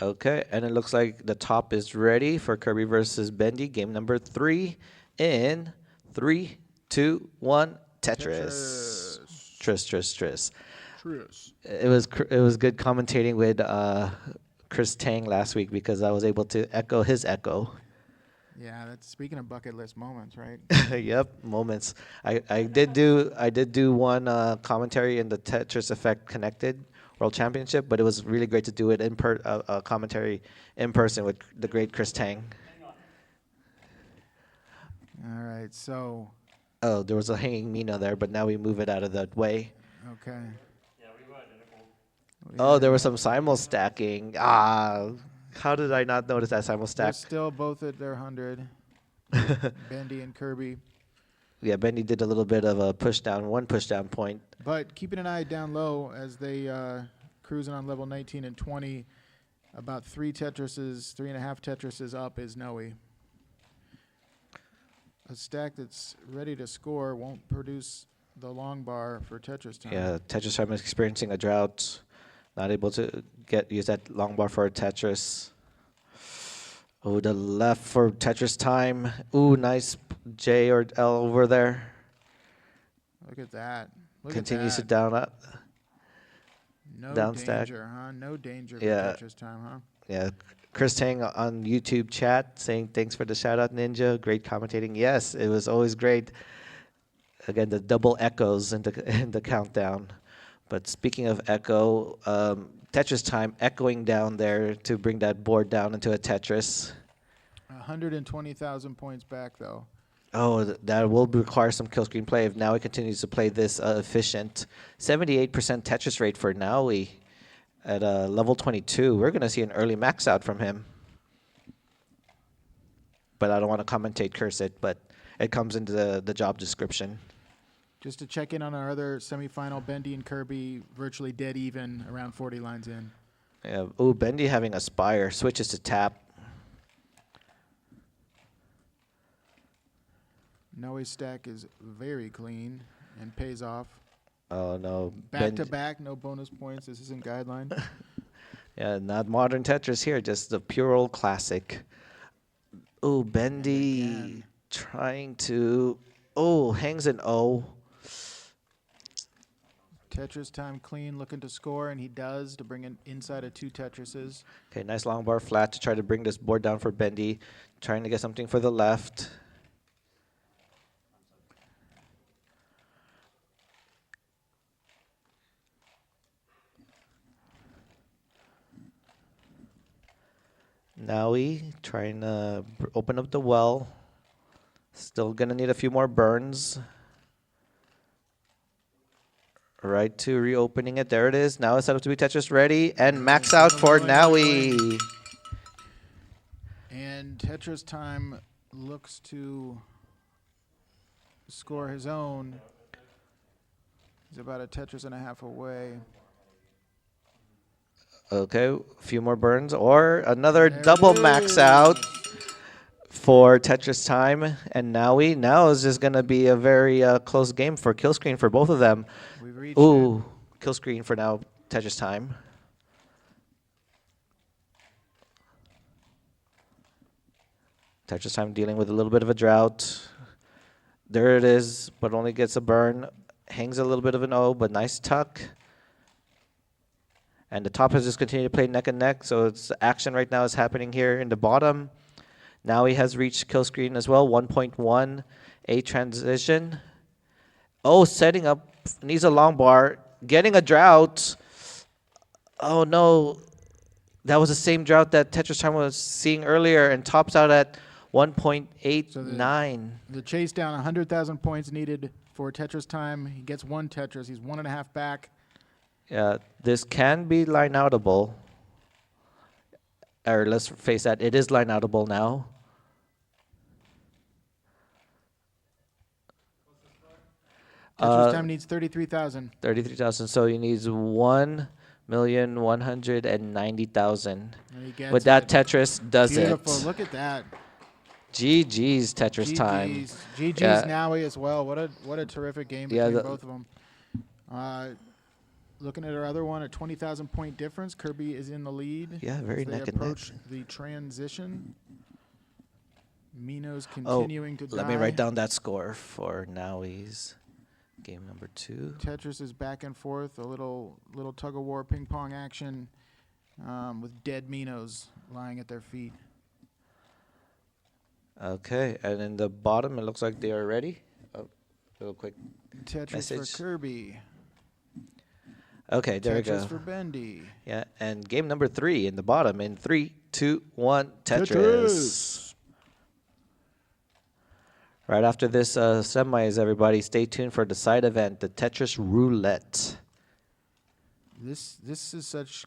Okay, and it looks like the top is ready for Kirby versus Bendy. Game number 3 in 3, 2, 1. Tetris. Tris. It was good commentating with Chris Tang last week because I was able to echo his echo. Yeah, that's speaking of bucket list moments, right? Yep, moments. I did do one commentary in the Tetris Effect Connected World Championship, but it was really great to do it in commentary in person with the great Chris Tang. All right, so. Oh, there was a hanging Mina there, but now we move it out of the way. Okay. Yeah, we were identical. Oh, there was some simul stacking. Ah, how did I not notice that simul They're stack? still both at their 100. Bendy and Kirby. Yeah, Bendy did a little bit of a one push down point. But keeping an eye down low as they cruising on level 19 and 20. About 3.5 Tetrises up is Noe. A stack that's ready to score won't produce the long bar for Tetris Time. Yeah, Tetris Time is experiencing a drought. Not able to use that long bar for a Tetris. Oh, the left for Tetris Time. Ooh, nice J or L over there. Look at that. Continues to at that. down up. No down stack. danger, huh? No danger Yeah. for Tetris Time, huh? Yeah, Chris Tang on YouTube chat saying thanks for the shout out, Ninja. Great commentating. Yes, it was always great. Again, the double echoes in the countdown. But speaking of echo, Tetris Time echoing down there to bring that board down into a Tetris. 120,000 points back, though. Oh, that will require some kill screen play if Naui continues to play this efficient. 78% Tetris rate for Naui at level 22. We're going to see an early max out from him. But I don't want to commentate curse it, but it comes into the job description. Just to check in on our other semifinal, Bendy and Kirby virtually dead even, around 40 lines in. Yeah. Ooh, Bendy having a spire. Switches to tap. Noe's stack is very clean and pays off. Oh, no. Back to back, no bonus points. This isn't guideline. Yeah, not modern Tetris here, just the pure old classic. Ooh, Bendy trying to... Oh, hangs an O. Tetris Time clean, looking to score, and he does to bring in inside of 2 Tetrises. Okay, nice long bar flat to try to bring this board down for Bendy. Trying to get something for the left. Naui trying to open up the well. Still going to need a few more burns. Right to reopening it. There it is. Now it's set up to be Tetris ready. And max out for Naui. And Tetris Time looks to score his own. He's about a Tetris and a half away. Okay, a few more burns. Or another double max out for Tetris Time and Naui. Now is just going to be a very close game for kill screen for both of them. We've reached Ooh, kill screen for now Tetris Time. Tetris Time dealing with a little bit of a drought. There it is, but only gets a burn. Hangs a little bit of an O, but nice tuck. And the top has just continued to play neck and neck, so it's action right now is happening here in the bottom. Now he has reached kill screen as well, 1.1, a transition. Oh, setting up, needs a long bar, getting a drought. Oh no, that was the same drought that Tetris Time was seeing earlier and tops out at 1.89. the chase down, 100,000 points needed for Tetris Time. He gets 1 Tetris. He's 1.5 back. Yeah, this can be line outable. or let's face that, it is line outable now. Tetris time needs 33,000. 33,000. So he needs 1,190,000. And he gets With that, it. Tetris does Beautiful. it. Look at that. GG's Tetris time. GG's Yeah. Nowie as well. What a terrific game Yeah, between both of them. Looking at our other one, a 20,000 point difference. Kirby is in the lead. Yeah, very as they neck and neck. approach the transition. Mino's continuing to die. Let me write down that score for Nowie's game number 2. Tetris is back and forth, a little tug of war, ping pong action, with dead Minos lying at their feet. Okay, and in the bottom, it looks like they are ready. Oh, real quick. Tetris Message. for Kirby. Okay, there we Tetris go. for Bendy. Yeah, and game number 3 in the bottom in 3, 2, 1, Tetris. Right after this semis, everybody, stay tuned for the side event, the Tetris Roulette. This is such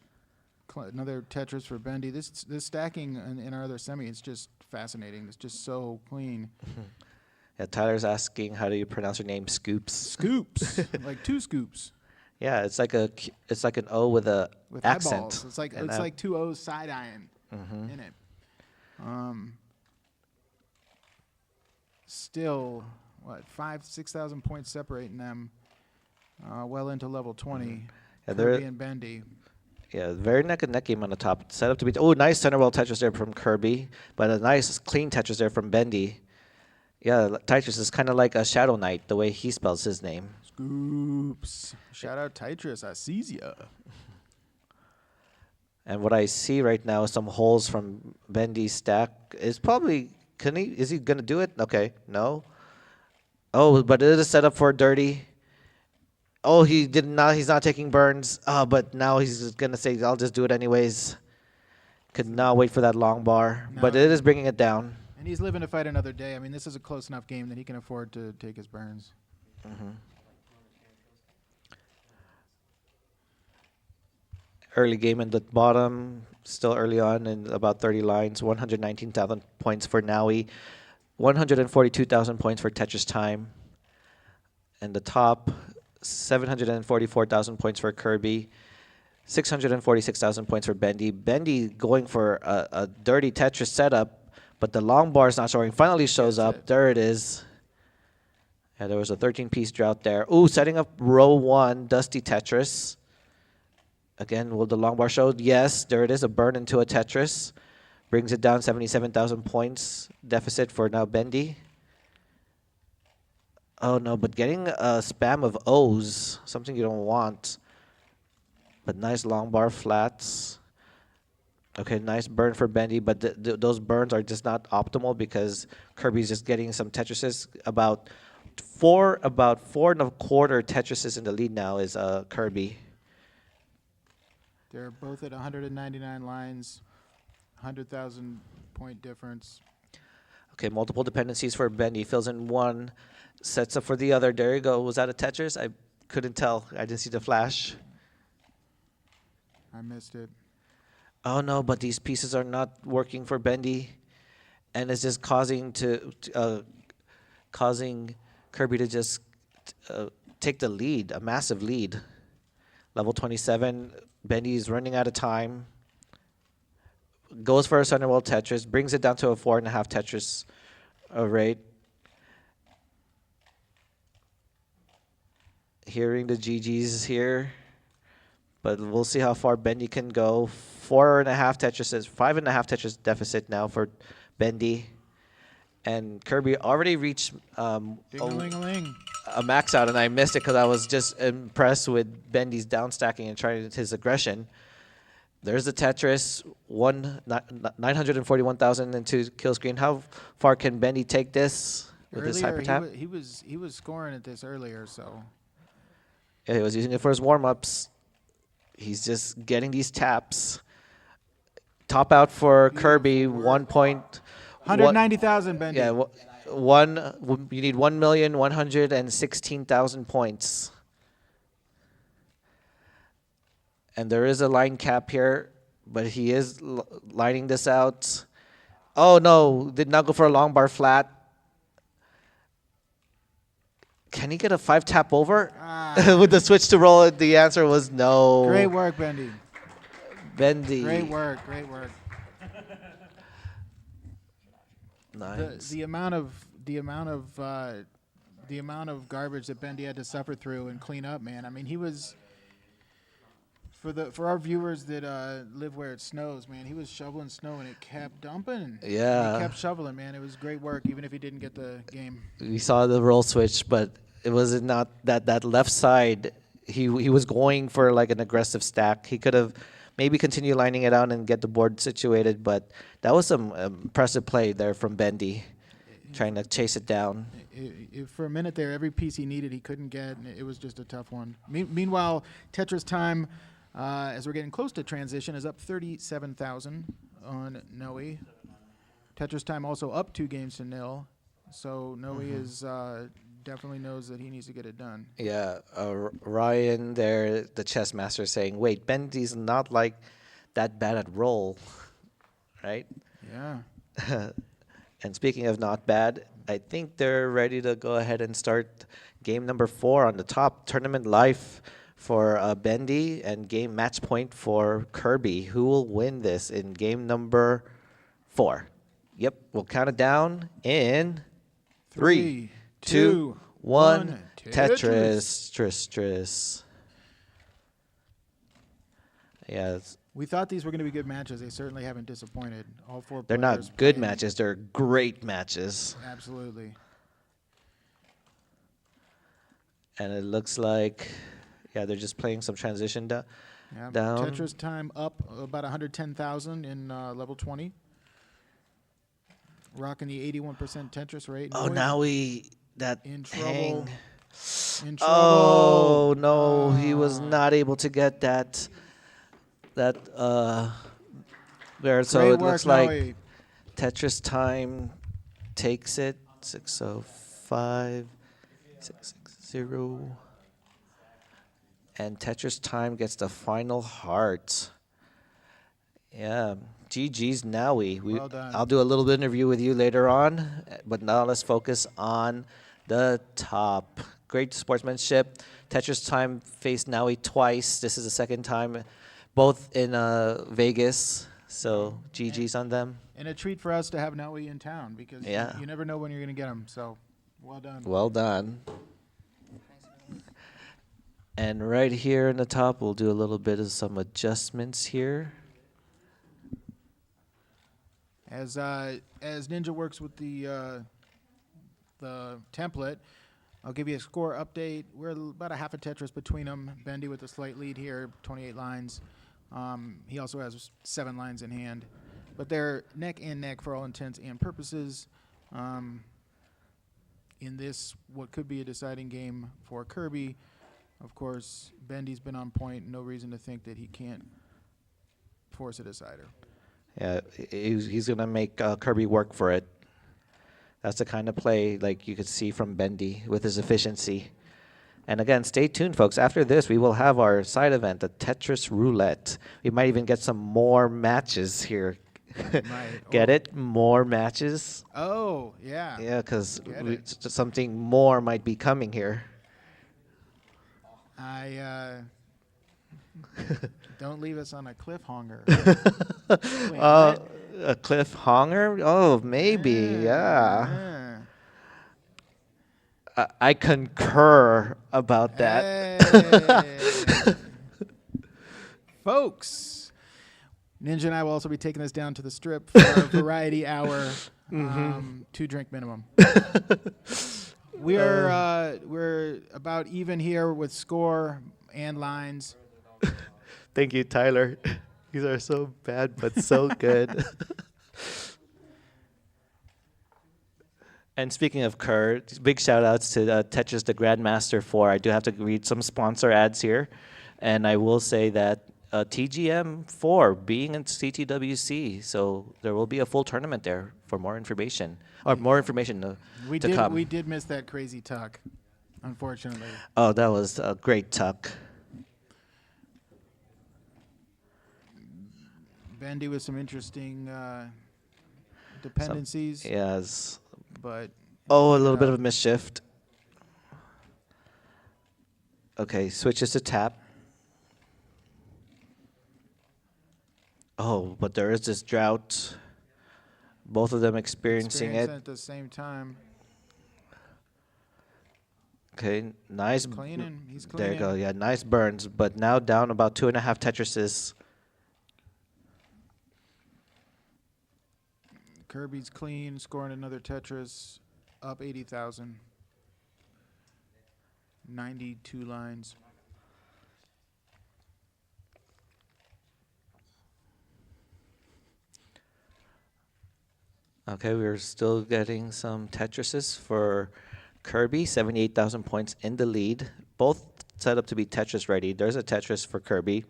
another Tetris for Bendy. This stacking in our other semi is just fascinating. It's just so clean. Yeah, Tyler's asking, how do you pronounce your name? Scoops. Scoops, like 2 scoops Yeah, it's like an O with a with accent. eyeballs. It's like And it's that- like 2 O's side eyeing in it. Still, what 5,000-6,000 points separating them. Well into level 20. Yeah, Kirby and Bendy. Yeah, very neck and neck game on the top. Set up to be. Oh, nice center wall Tetris there from Kirby, but a nice clean Tetris there from Bendy. Yeah, Tetris is kind of like a Shadow Knight, the way he spells his name. Scoops. Shout out Tetris. I sees ya. And what I see right now is some holes from Bendy's stack. Is probably is he gonna do it? Okay, no. Oh, but it is set up for dirty. Oh, he did not. He's not taking burns. But now he's just gonna say, "I'll just do it anyways." Could not wait for that long bar, but No. it is bringing it down. And he's living to fight another day. I mean, this is a close enough game that he can afford to take his burns. Early game in the bottom, still early on in about 30 lines. 119,000 points for Nowie, 142,000 points for Tetris Time. And the top, 744,000 points for Kirby, 646,000 points for Bendy. Bendy going for a dirty Tetris setup, but the long bar is not showing. Finally shows That's up. it. There it is. Yeah, there was a 13-piece drought there. Ooh, setting up row 1, Dusty Tetris. Again, will the long bar show? Yes, there it is, a burn into a Tetris. Brings it down 77,000 points deficit for now Bendy. Oh no, but getting a spam of O's, something you don't want. But nice long bar flats. Okay, nice burn for Bendy, but those burns are just not optimal because Kirby's just getting some Tetrises. About four and a quarter Tetrises in the lead now is Kirby. They're both at 199 lines, 100,000 point difference. Okay, multiple dependencies for Bendy. Fills in one, sets up for the other. There you go. Was that a Tetris? I couldn't tell. I didn't see the flash. I missed it. Oh no, but these pieces are not working for Bendy, and it's just causing Kirby to just take the lead, a massive lead. Level 27, Bendy's running out of time. Goes for a Sunderwell Tetris, brings it down to a 4.5 Tetris rate. Hearing the GGs here, but we'll see how far Bendy can go. 4.5 Tetrises, 5.5 Tetris deficit now for Bendy. And Kirby already reached Ding-a-ling-a-ling. a max out, and I missed it because I was just impressed with Bendy's down stacking and trying his aggression. There's the Tetris, 941,002 kill screen. How far can Bendy take this with his hyper tap? He was scoring at this earlier, so Yeah, he was using it for his warm-ups. He's just getting these taps. Top out for Kirby, 190,000 Bendy. Yeah, you need 1,116,000 points. And there is a line cap here. but he is lining this out. Oh no, did not go for a long bar flat. Can he get a 5 tap over? With the switch to roll, the answer was no. Great work, Bendy. Bendy. Great work. Great work. Nice. The amount of garbage that Bendy had to suffer through and clean up, man. I mean, he was for our viewers that live where it snows, man. He was shoveling snow and it kept dumping. Yeah. He kept shoveling, man. It was great work, even if he didn't get the game. We saw the roll switch, but it was not that left side. He was going for like an aggressive stack. He could have maybe continue lining it out and get the board situated, but that was some impressive play there from Bendy, trying to chase it down. For a minute there, every piece he needed, he couldn't get. And it was just a tough one. Meanwhile, Tetris Time, as we're getting close to transition, is up 37,000 on Noe. Tetris Time also up 2 games to 0. So Noe is definitely knows that he needs to get it done. Yeah, Ryan there, the chess master, saying, wait, Bendy's not like that bad at roll, right? Yeah. And speaking of not bad, I think they're ready to go ahead and start game number 4 on the top. Tournament life for Bendy and game match point for Kirby. Who will win this in game number 4? Yep, we'll count it down in 3, 2, 1. Tetris. Tris. Yeah, We thought these were going to be good matches. They certainly haven't disappointed. All 4 they're players not good playing- matches. They're great matches. Absolutely. And it looks like, yeah, they're just playing some transition Yeah. down. Tetris Time up about 110,000 in level 20. Rocking the 81% Tetris rate. Oh, Noe now that in trouble. hang. In trouble. Oh no, he was not able to get that there. So Great it looks work, like Noe. Tetris Time takes it 605 660, and Tetris Time gets the final heart. Yeah, GG's Nowie. Well done. I'll do a little bit interview with you later on, but now let's focus on the top. Great sportsmanship. Tetris Time faced Nowie twice. This is the second time, both in Vegas. So GG's on them. And a treat for us to have Noe in town because Yeah. you never know when you're going to get him. So, well done. Well done. And right here in the top, we'll do a little bit of some adjustments here. As Ninja works with the template, I'll give you a score update. We're about a half a Tetris between them. Bendy with a slight lead here, 28 lines. He also has 7 lines in hand. But they're neck and neck for all intents and purposes. In this, what could be a deciding game for Kirby, of course, Bendy's been on point. No reason to think that he can't force a decider. Yeah, he's going to make Kirby work for it. That's the kind of play like you could see from Bendy with his efficiency. And again, stay tuned, folks. After this, we will have our side event, the Tetris Roulette. We might even get some more matches here. Get it? More matches? Oh, yeah. Yeah, because Get it. something more might be coming here. Don't leave us on a cliffhanger. Wait, A cliffhanger? Oh, maybe, yeah. I concur about that. Hey. Folks, Ninja and I will also be taking this down to the strip for a variety hour, 2-drink minimum. We're about even here with score and lines. Thank you, Tyler. These are so bad, but so good. And speaking of Kerr, big shout outs to Tetris the Grandmaster 4. I do have to read some sponsor ads here. And I will say that TGM 4 being in CTWC. So there will be a full tournament there for more information. Or more information to come. We did miss that crazy tuck, unfortunately. Oh, that was a great tuck. Bendy with some interesting dependencies, Yes. but Oh, a clean it little bit up. of misshift. Okay, switches to tap. Oh, but there is this drought. Both of them experiencing it. at the same time. Okay, nice. Cleaning. He's There you cleaning. go. Yeah, nice burns. But now down about 2.5 Tetrises. Kirby's clean, scoring another Tetris, up 80,000. 92 lines. Okay, we're still getting some Tetrises for Kirby. 78,000 points in the lead. Both set up to be Tetris ready. There's a Tetris for Kirby.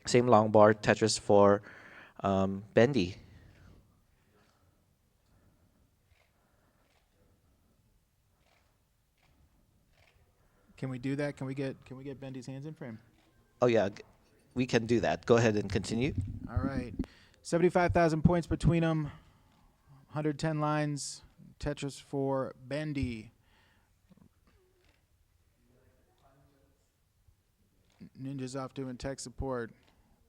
Same long bar Tetris for Bendy. Can we do that? Can we get Bendy's hands in frame? Oh yeah, we can do that. Go ahead and continue. All right. 75,000 points between them. 110 lines. Tetris for Bendy. Ninja's off doing tech support.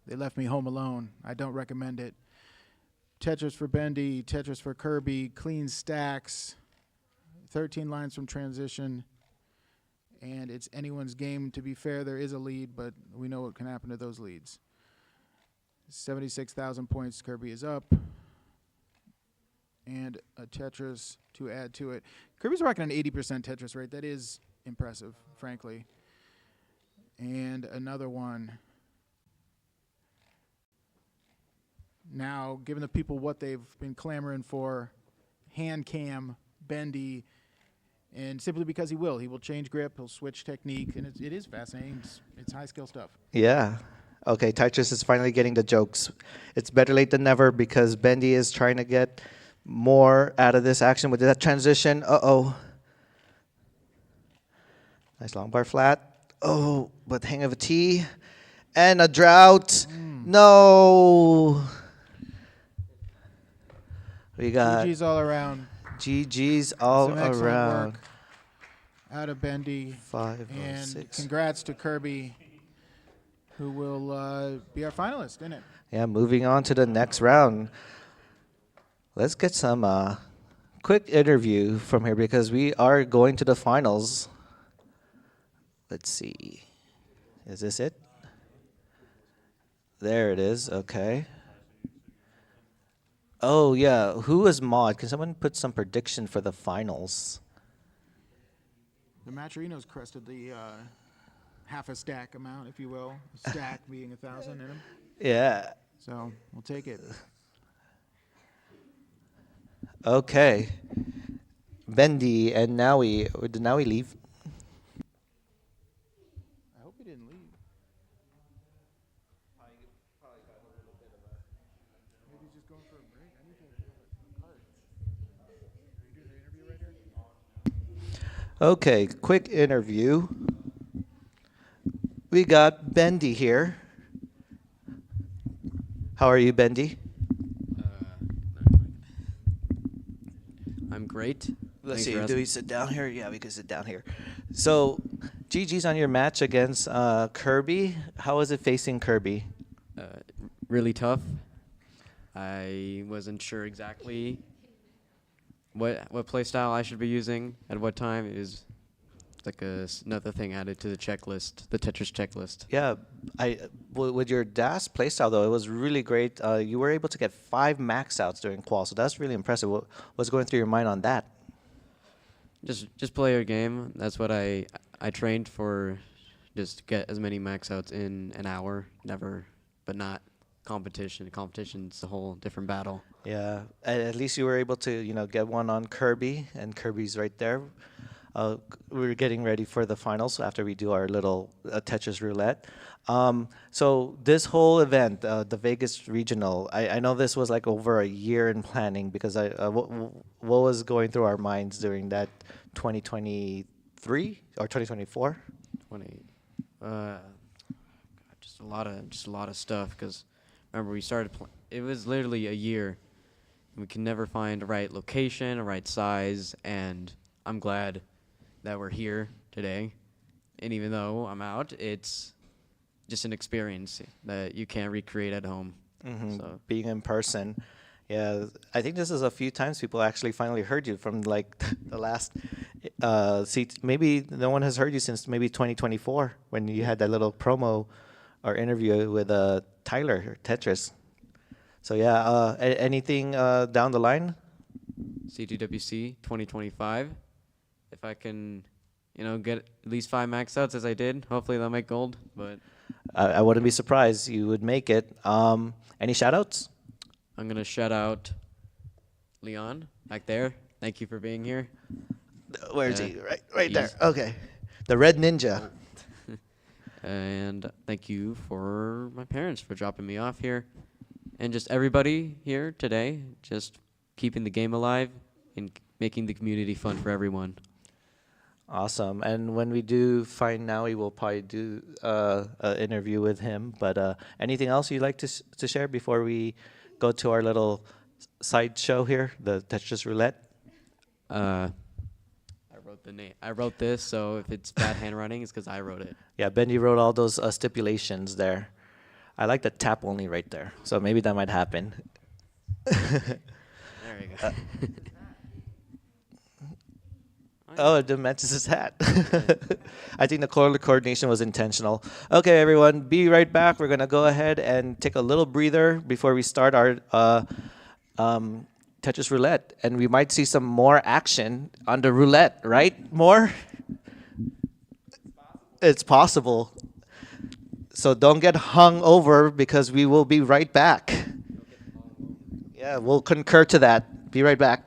They left me home alone. I don't recommend it. Tetris for Bendy. Tetris for Kirby. Clean stacks. 13 lines from transition. And it's anyone's game. To be fair, there is a lead, but we know what can happen to those leads. 76,000 points. Kirby is up. And a Tetris to add to it. Kirby's rocking an 80% Tetris rate. That is impressive, frankly. And another one. Now, giving the people what they've been clamoring for, hand cam, Bendy, and simply because he will change grip, he'll switch technique, and it is fascinating. It's high skill stuff. Yeah. Okay, Tetris is finally getting the jokes. It's better late than never because Bendy is trying to get more out of this action with that transition. Uh-oh. Nice long bar flat. Oh, but hang of a T. And a drought. No. We got GG's all around. GG's all Some excellent around. work out of Bendy. 5, And 6. congrats to Kirby, who will be our finalist, isn't it? Yeah, moving on to the next round. Let's get some quick interview from here because we are going to the finals. Let's see. Is this it? There it is. Okay. Oh, yeah. Who is Mod? Can someone put some prediction for the finals? The Matcherino's crested the half a stack amount, if you will. A stack being 1,000 in them. Yeah. So we'll take it. Okay. Bendy and Naui. Or did Naui leave? I hope he didn't leave. Maybe he's just going for a break. I need to do a card. Are you doing the interview right here? Okay, quick interview. We got Bendy here. How are you, Bendy? I'm great. Let's Thanks see. for Do asking. we sit down here? Yeah, we can sit down here. So, GG's on your match against Kirby. How was it facing Kirby? Really tough. I wasn't sure exactly what play style I should be using at what time. It was like another thing added to the checklist, the Tetris checklist. Yeah, with your DAS playstyle though, it was really great. You were able to get 5 max outs during qual, so that's really impressive. What was going through your mind on that? Just play your game. That's what I trained for. Just get as many max outs in an hour. Never, but not competition. Competition's a whole different battle. Yeah, at least you were able to get one on Kirby, and Kirby's right there. We're getting ready for the finals after we do our little Tetris Roulette. So this whole event, the Vegas Regional, I know this was like over a year in planning because what was going through our minds during that 2023 or 2024? 20. Just a lot of stuff because remember we started. It was literally a year. We could never find a right location, a right size, and I'm glad that we're here today. And even though I'm out, it's just an experience that you can't recreate at home. So Being in person. Yeah, I think this is a few times people actually finally heard you from like the last. Maybe no one has heard you since maybe 2024 when you had that little promo or interview with Tyler Tetris. So yeah, anything down the line? CTWC 2025. If I can, get at least 5 max outs as I did, hopefully they'll make gold. But I wouldn't be surprised you would make it. Any shout outs? I'm gonna shout out Leon back there. Thank you for being here. Where is he? Right there. he's- Okay. The Red Ninja. And thank you for my parents for dropping me off here. And just everybody here today, just keeping the game alive and making the community fun for everyone. Awesome. And when we do find Naui, we'll probably do an interview with him. But anything else you'd like to share before we go to our little side show here, the Tetris Roulette? I wrote the name. I wrote this, so if it's bad handwriting, it's because I wrote it. Yeah, Benji wrote all those stipulations there. I like the tap only right there. So maybe that might happen. There you go. Oh, it matches his hat. I think the color coordination was intentional. Okay, everyone, be right back. We're going to go ahead and take a little breather before we start our Tetris Roulette. And we might see some more action on the roulette, right? More? It's possible. So don't get hung over because we will be right back. Yeah, we'll concur to that. Be right back.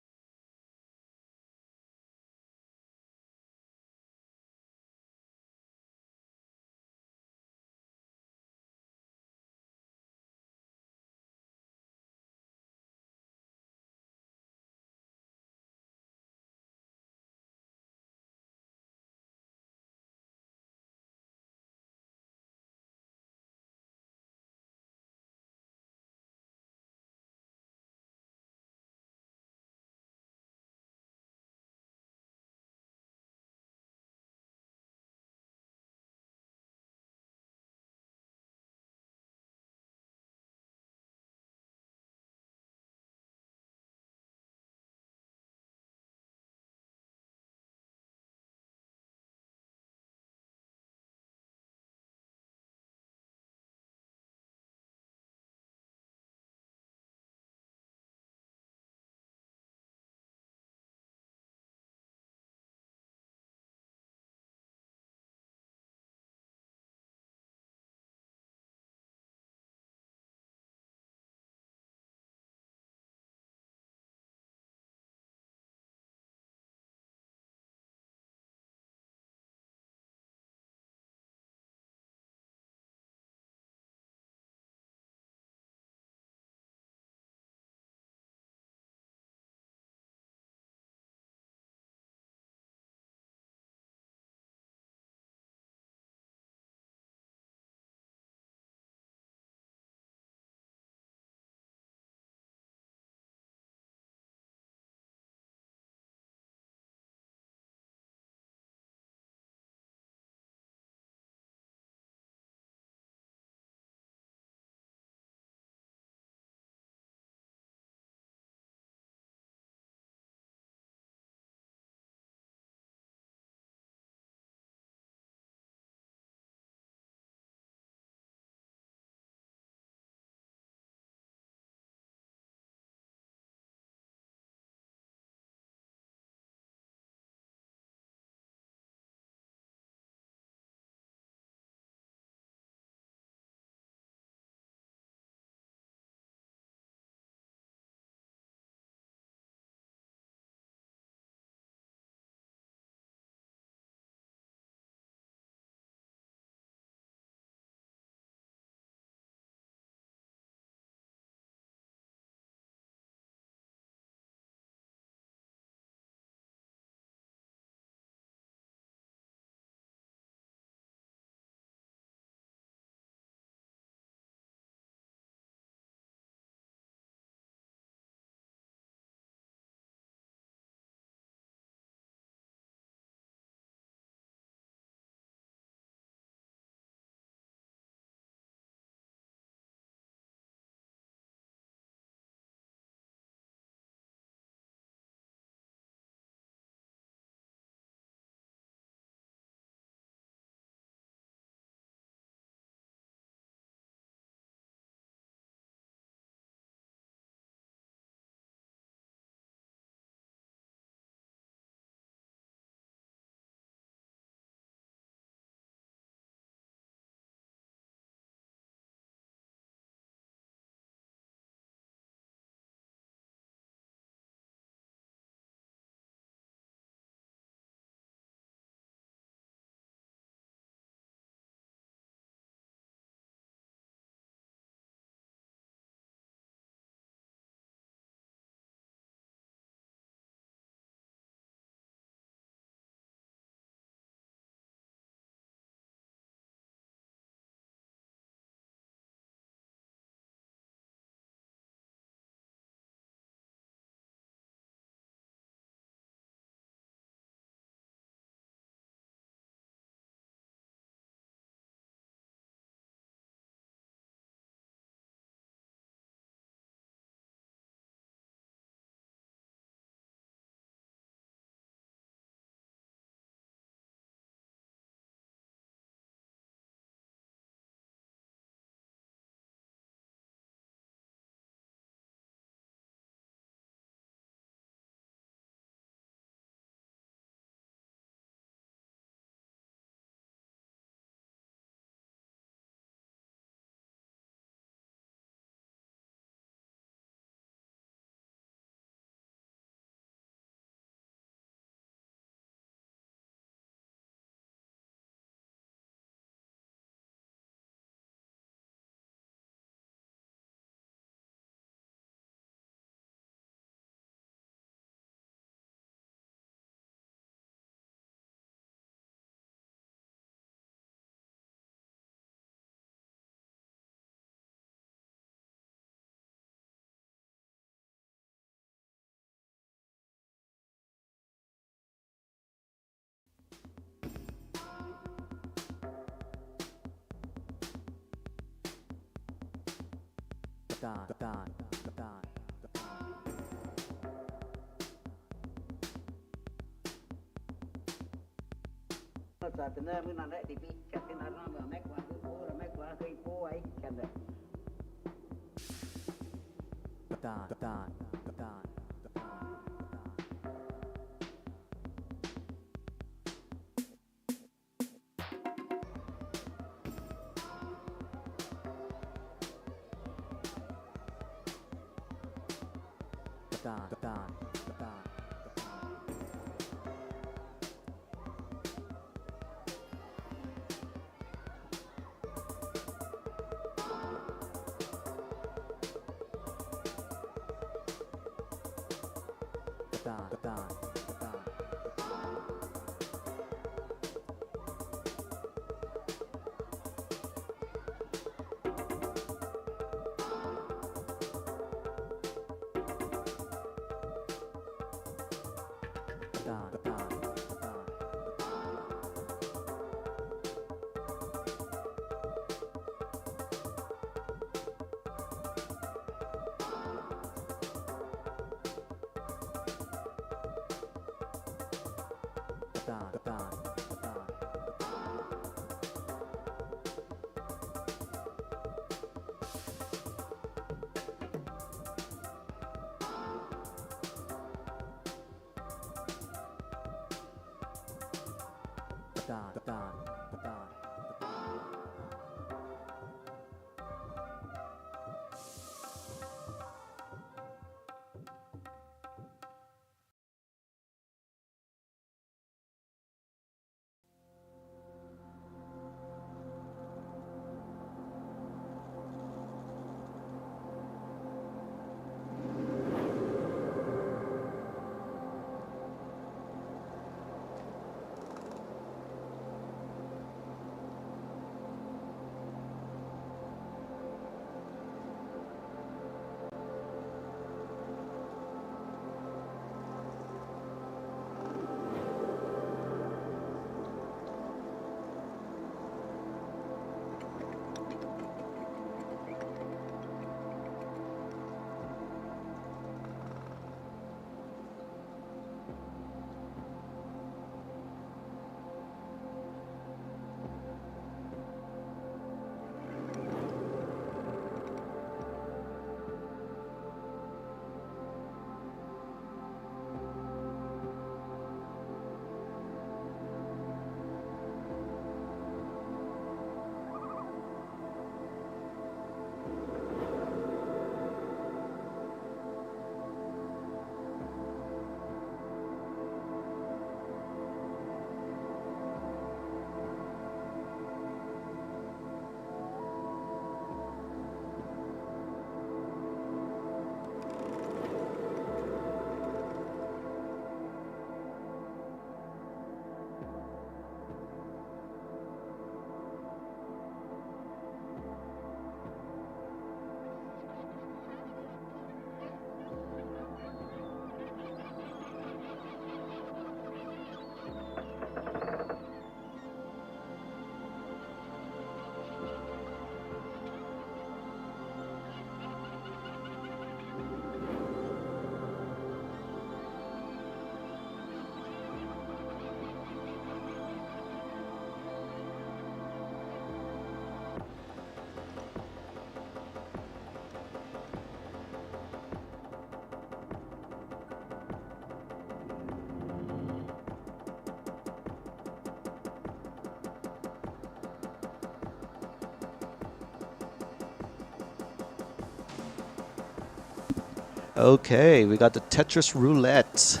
Okay, we got the Tetris Roulette.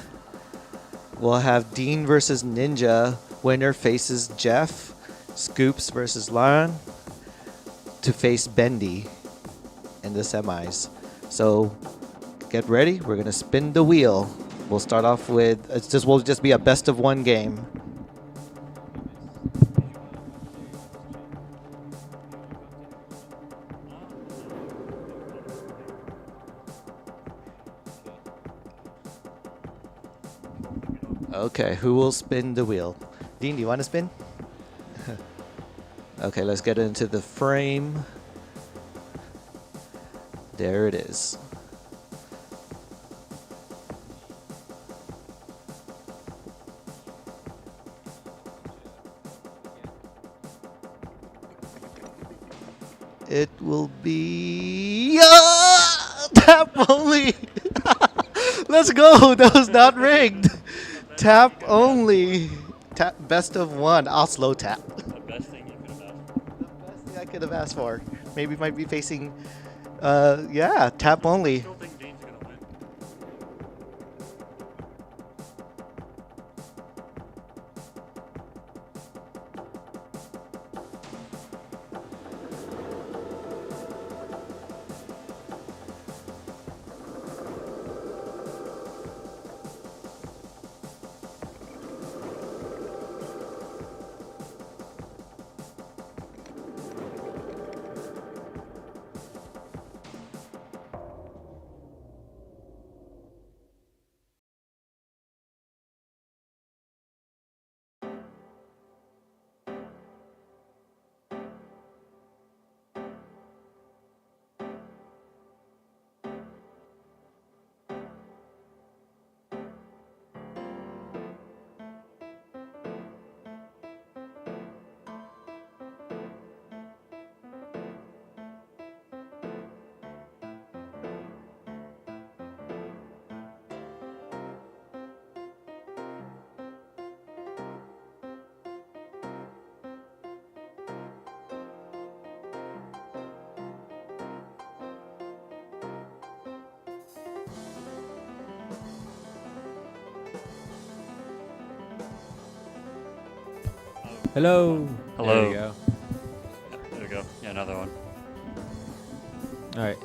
We'll have Dean versus Ninja. Winner faces Jeff. Scoops versus Lauren to face Bendy in the semis. So get ready. We're gonna spin the wheel. We'll start off with will just be a best of one game. Okay, who will spin the wheel? Dean, do you want to spin? Okay, let's get into the frame. There it is. It will be tap only. Let's go. That was not rigged. Tap only. Tap best of one. I'll slow tap. The best thing you could have done. The best thing I could have asked for. Maybe might be facing. Yeah, tap I only. still think Dean's gonna win. Hello. Hello. There you go. There we go. Yeah, another one. All right.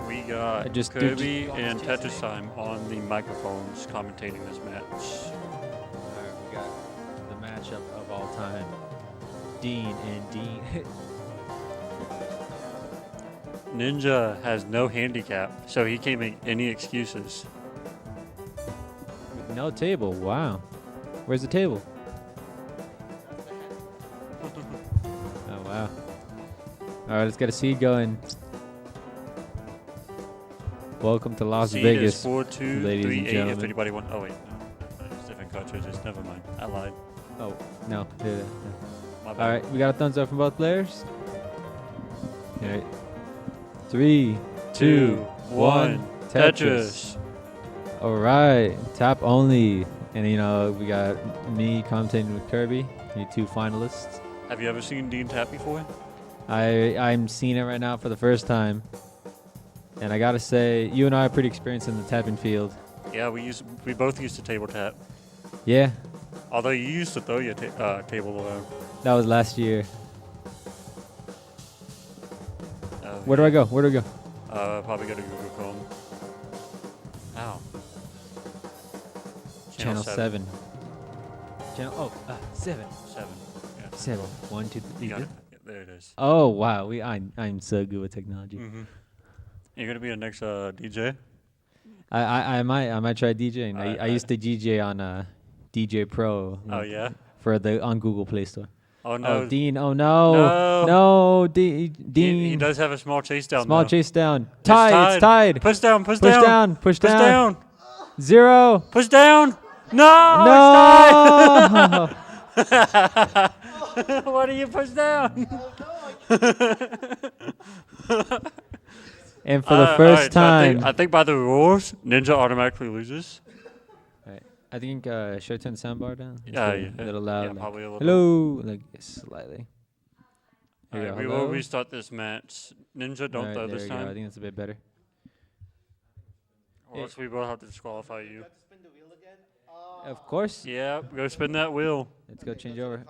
We got I just do Kirby and Tetris Time on the microphones commentating this match. All right. We got the matchup of all time. Dean and Dean. Ninja has no handicap, so he can't make any excuses. No table. Wow. Where's the table? Oh wow. All right. Let's get a seed going. Welcome to Las Seed Vegas. is 4, 2, ladies 3, and 8 if gentlemen. anybody wants. Oh, wait. No. It's different cartridges. Never mind. I lied. Oh no. Yeah. My bad. All right, we got a thumbs up from both players. All right. 3, 2, 1. Tetris. All right, tap only, and you know we got me commentating with Kirby, you two finalists. Have you ever seen Dean tap before? I'm seeing it right now for the first time, and I gotta say, you and I are pretty experienced in the tapping field. Yeah, we both used to table tap. Yeah, Although you used to throw your table around. that was last year. Where do I go? Where do I go? Probably go to Google Chrome. Ow. Channel 7. Channel 7. 7. Yeah. 7. 1, 2, 3. You got it. Yeah, there it is. Oh wow, I'm so good with technology. Mm-hmm. You're gonna be the next DJ. I might try DJing. I used to DJ on DJ Pro. Oh yeah. For on Google Play Store. Oh no. Oh Dean! Oh no! No, Dean! He does have a small chase down. Small though. chase down. It's Tied! It's tied! Push down! Push Push down! down! Push Push down! down! 0! Push down! No! No! It's tied! Why do you push down? And for the first alright, so time, I think by the rules, Ninja automatically loses. Alright, I think should I turn the soundbar down? It's Yeah, a little loud. Yeah, like, probably a little. hello, like slightly. Here Alright, we we go. will Hello? restart this match. Ninja, don't Alright, throw there this we go. I time, think that's a bit better. or else we will have to disqualify you. Of course. Yeah, go spin that wheel. Let's go change over.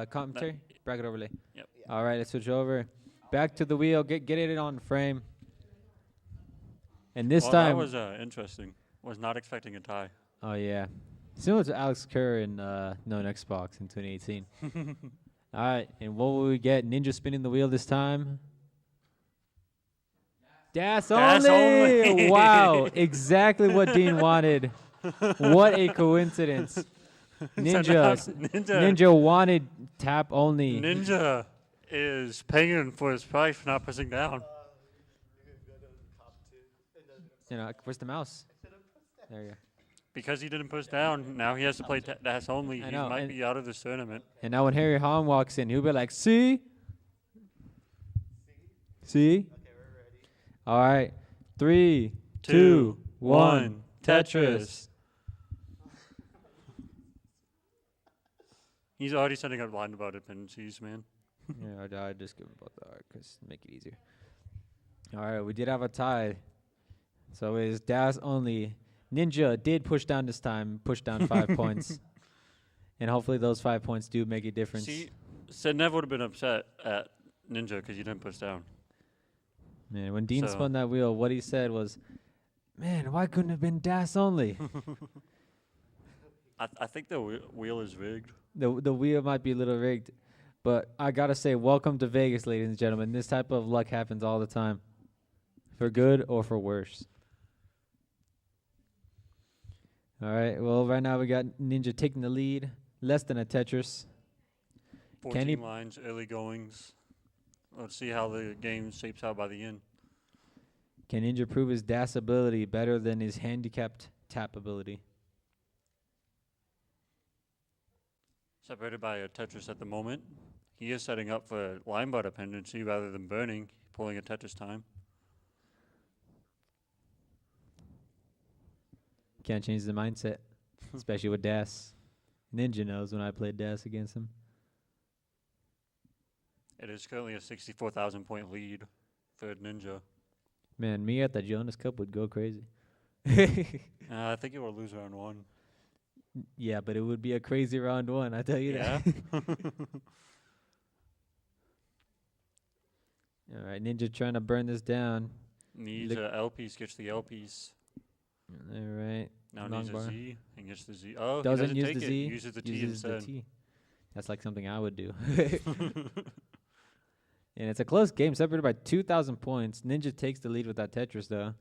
Commentary, bracket overlay. Yep. All right, let's switch over. Back to the wheel. Get it on frame. And this Well, time, that was interesting. Was not expecting a tie. oh yeah, similar to Alex Kerr in Known Xbox in 2018. All right, and what will we get? Ninja spinning the wheel this time. Das Das only. only. Wow, exactly what Dean wanted. What a coincidence. Ninja wanted tap only. Ninja is paying for his price for not pushing down. You know, push the mouse. There you go. Because he didn't push down, now he has to play dash only. I He know, might and- be out of this tournament. And now when Harry Hahn walks in, he'll be like, see? See? All right. 3, 2, 1. Tetris. He's already setting up line about dependencies, man. Yeah, I just give him both the art because make it easier. All right, we did have a tie. So it's dash only. Ninja did push down this time, push down 5 points. And hopefully those 5 points do make a difference. See, Sednev would have been upset at Ninja because you didn't push down. Man, when Dean So- spun that wheel, what he said was, man, why couldn't it have been dash only? I think the wheel is rigged. The wheel might be a little rigged. But I got to say, welcome to Vegas, ladies and gentlemen. This type of luck happens all the time. For good or for worse. All right, well, right now we got Ninja taking the lead. Less than a Tetris. 14 he- lines, early goings. Let's see how the game shapes out by the end. Can Ninja prove his dash ability better than his handicapped tap ability? Separated by a Tetris at the moment. He is setting up for line bar dependency rather than burning, pulling a Tetris time. Can't change the mindset, especially with Das. Ninja knows when I played Das against him. It is currently a 64,000 point lead for Ninja. Man, me at the Jonas Cup would go crazy. I think he will lose round one. Yeah, but it would be a crazy round one, I tell you Yeah? that. All right, Ninja trying to burn this down. Needs Lick- a L piece, gets the L piece. All right. Now long needs bar. a Z and gets the Z. Oh, Doesn't he use doesn't the take Z. it. Uses the T uses the instead. T. That's like something I would do. And it's a close game, separated by 2,000 points. Ninja takes the lead with that Tetris, though.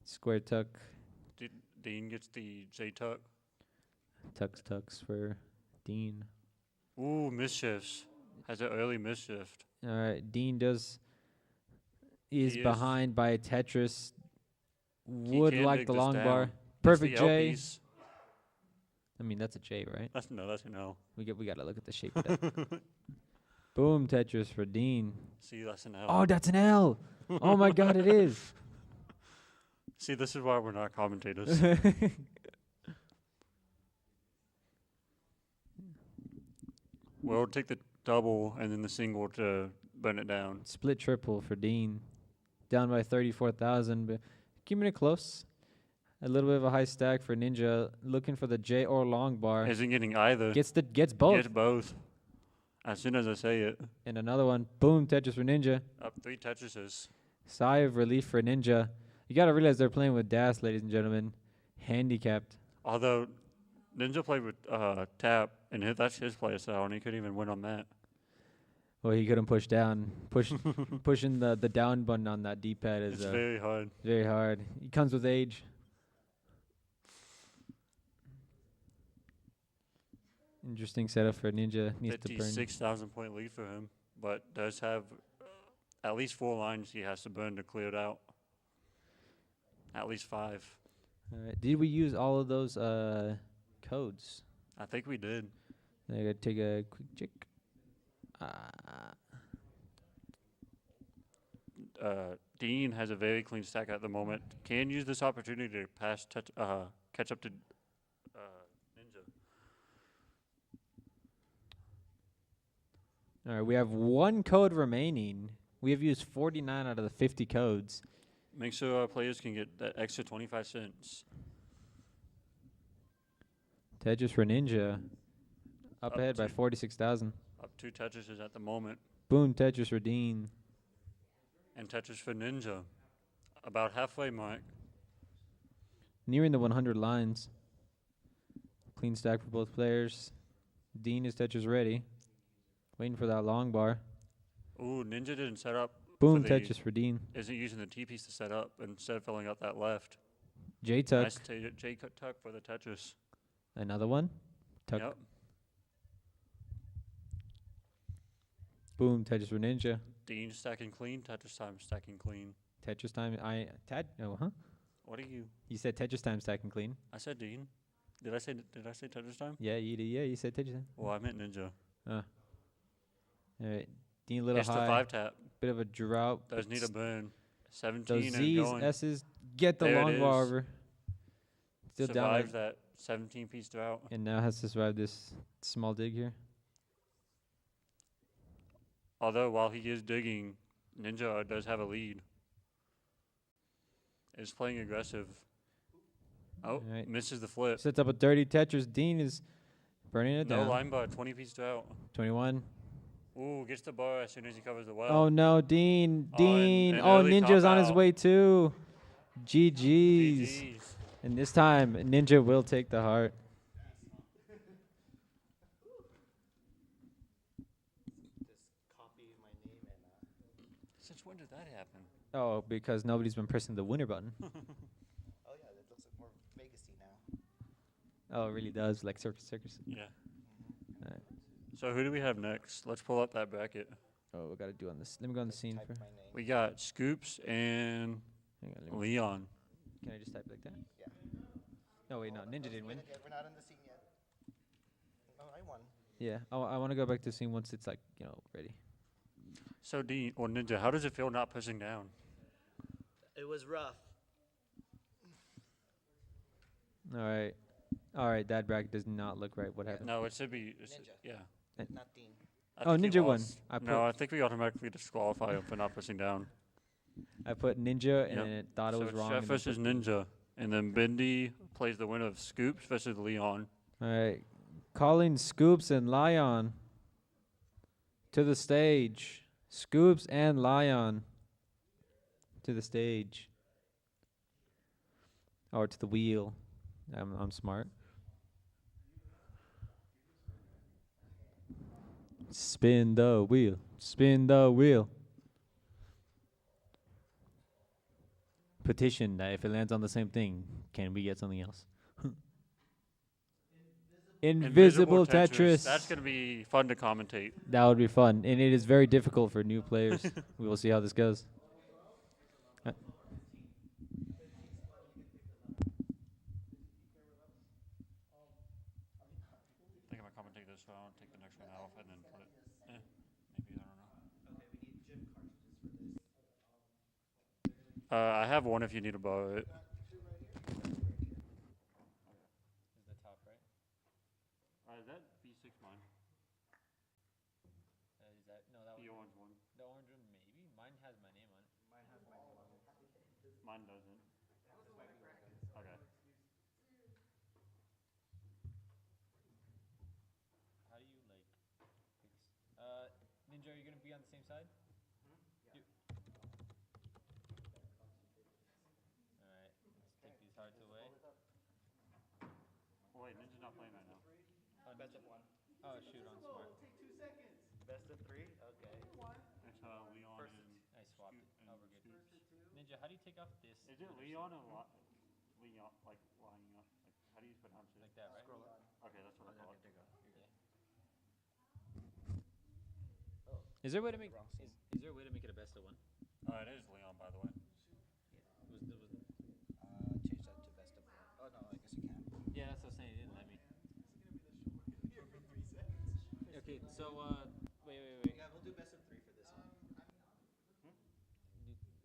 Square tuck, Dean gets the J tuck. tucks for Dean. Ooh, misshifts. Has an early mischief. All right, Dean is He is. behind by a Tetris. He Would can like dig the this long down. bar. Gets Perfect the L J. piece. I mean, that's a J, right? That's an L. We got to look at the shape of that. Boom, Tetris for Dean. See, that's an L. Oh, that's an L. Oh my God, it is. See, this is why we're not commentators. We'll take the double and then the single to burn it down. Split triple for Dean. Down by 34,000, but keeping it close. A little bit of a high stack for Ninja, looking for the J or long bar. Isn't getting either. Gets both. Gets both. As soon as I say it. And another one. Boom, Tetris for Ninja. Up 3 Tetrises. Sigh of relief for Ninja. You got to realize they're playing with Das, ladies and gentlemen. Handicapped. Although Ninja played with tap, and that's his play style, and he couldn't even win on that. Well, he couldn't push down. Pushing the down button on that D-pad is It's very hard. very hard. He comes with age. Interesting setup for Ninja. Needs to burn. 56,000 point lead for him, but does have at least 4 lines he has to burn to clear it out. At least 5. All right. Did we use all of those codes? I think we did. I gotta take a quick check. Dean has a very clean stack at the moment. Can use this opportunity to catch up to Ninja. All right, we have 1 code remaining. We have used 49 out of the 50 codes. Make sure our players can get that extra 25 cents. Tetris for Ninja. Up Up ahead by to- 46,000. Up 2 Tetrises at the moment. Boom, Tetris for Dean. And Tetris for Ninja. About halfway mark. Nearing the 100 lines. Clean stack for both players. Dean is Tetris ready. Waiting for that long bar. Ooh, Ninja didn't set up. Boom, for the- Tetris for Dean. Isn't using the T piece to set up instead of filling out that left. J-tuck. Nice J tuck for the Tetris. Another one. Tuck. Yep. Boom, Tetris for Ninja. Dean stacking clean, Tetris time stacking clean. Tetris time. What are you? You said Tetris time stack and clean. I said Dean. Did I say Tetris time? Yeah, you did. Yeah, you said Tetris time. Well, I meant Ninja. All right. Dean, a little It's the high. 5-tap. Bit of a drought. Those need a burn. 17 Those and Z's, going. S's, get the There it long bar is. over. Still down. Survives that 17-piece drought. And now has to survive this small dig here. Although, while he is digging, Ninja does have a lead. Is playing aggressive. Oh, Alright. misses the flip. Sets up a dirty Tetris. Dean is burning it No down. line bar, 20-piece drought. 21. Ooh, gets the bar as soon as he covers the well. Oh no, Dean. Oh, Dean. an Oh, early Ninja's top on his out. way too. GG's. GG's. And this time, Ninja will take the heart. Since when did that happen? Oh, because nobody's been pressing the winner button. Oh yeah, that looks like more Vegas-y now. Oh, it really does, like Circus. Yeah. Alright. So who do we have next? Let's pull up that bracket. Oh, we gotta do on this. Let me go on the scene Type for. my name. We got Scoops and Hang on, let me, Leon. can I just type like that? Yeah. No, wait, no. Ninja didn't win. We're not on the scene yet. Oh, I won. Yeah, I want to go back to the scene once it's like ready. So Dean or Ninja, how does it feel not pushing down? It was rough. All right. That bracket does not look right. What happened? No, it should be. Ninja. Yeah. Not Dean. I Oh, think he Ninja won. lost. I No, I think we automatically disqualify him for not pushing down. I put Ninja and Yep. then it thought it So was it's wrong. Chef and then versus put- Ninja, and then Bendy plays the winner of Scoops versus Leon. All right, calling Scoops and Lion to the stage. Scoops and Lion to the stage. Or to the wheel. I'm smart. Spin the wheel. Spin the wheel. Petition that if it lands on the same thing, can we get something else? Invisible Tetris. That's gonna be fun to commentate. That would be fun, and it is very difficult for new players. We will see how this goes. I think I'm gonna commentate this round, take the next one off, and then put it. Maybe I don't know. I have one if you need to borrow it. Is the top right? Is that V6 mine? Is that no? That The orange one. the orange one maybe. Mine has my name on it. Mine doesn't. Okay. How do you like fix? Ninja, are you gonna be on the same side? You- All right. Let's take these hearts away. Oh, wait, Ninja's not playing right now. Best of one. Oh shoot, on smart. Best of three? Okay. It's Leon First, and I swapped it. Scoop Oh, and we're good. Scoops. Ninja, how do you take off this? Is it Leon or Leon, like lining up? Like, how do you pronounce it? Like that, right? Okay, that's what I thought. Is there a way to make? Is there a way to make it a best of one? It is Leon, by the way. Change that to best of one. Oh no, I guess you can. Yeah, that's what I was saying. He didn't let me. Okay, so wait. Yeah, we'll do best of three for this one.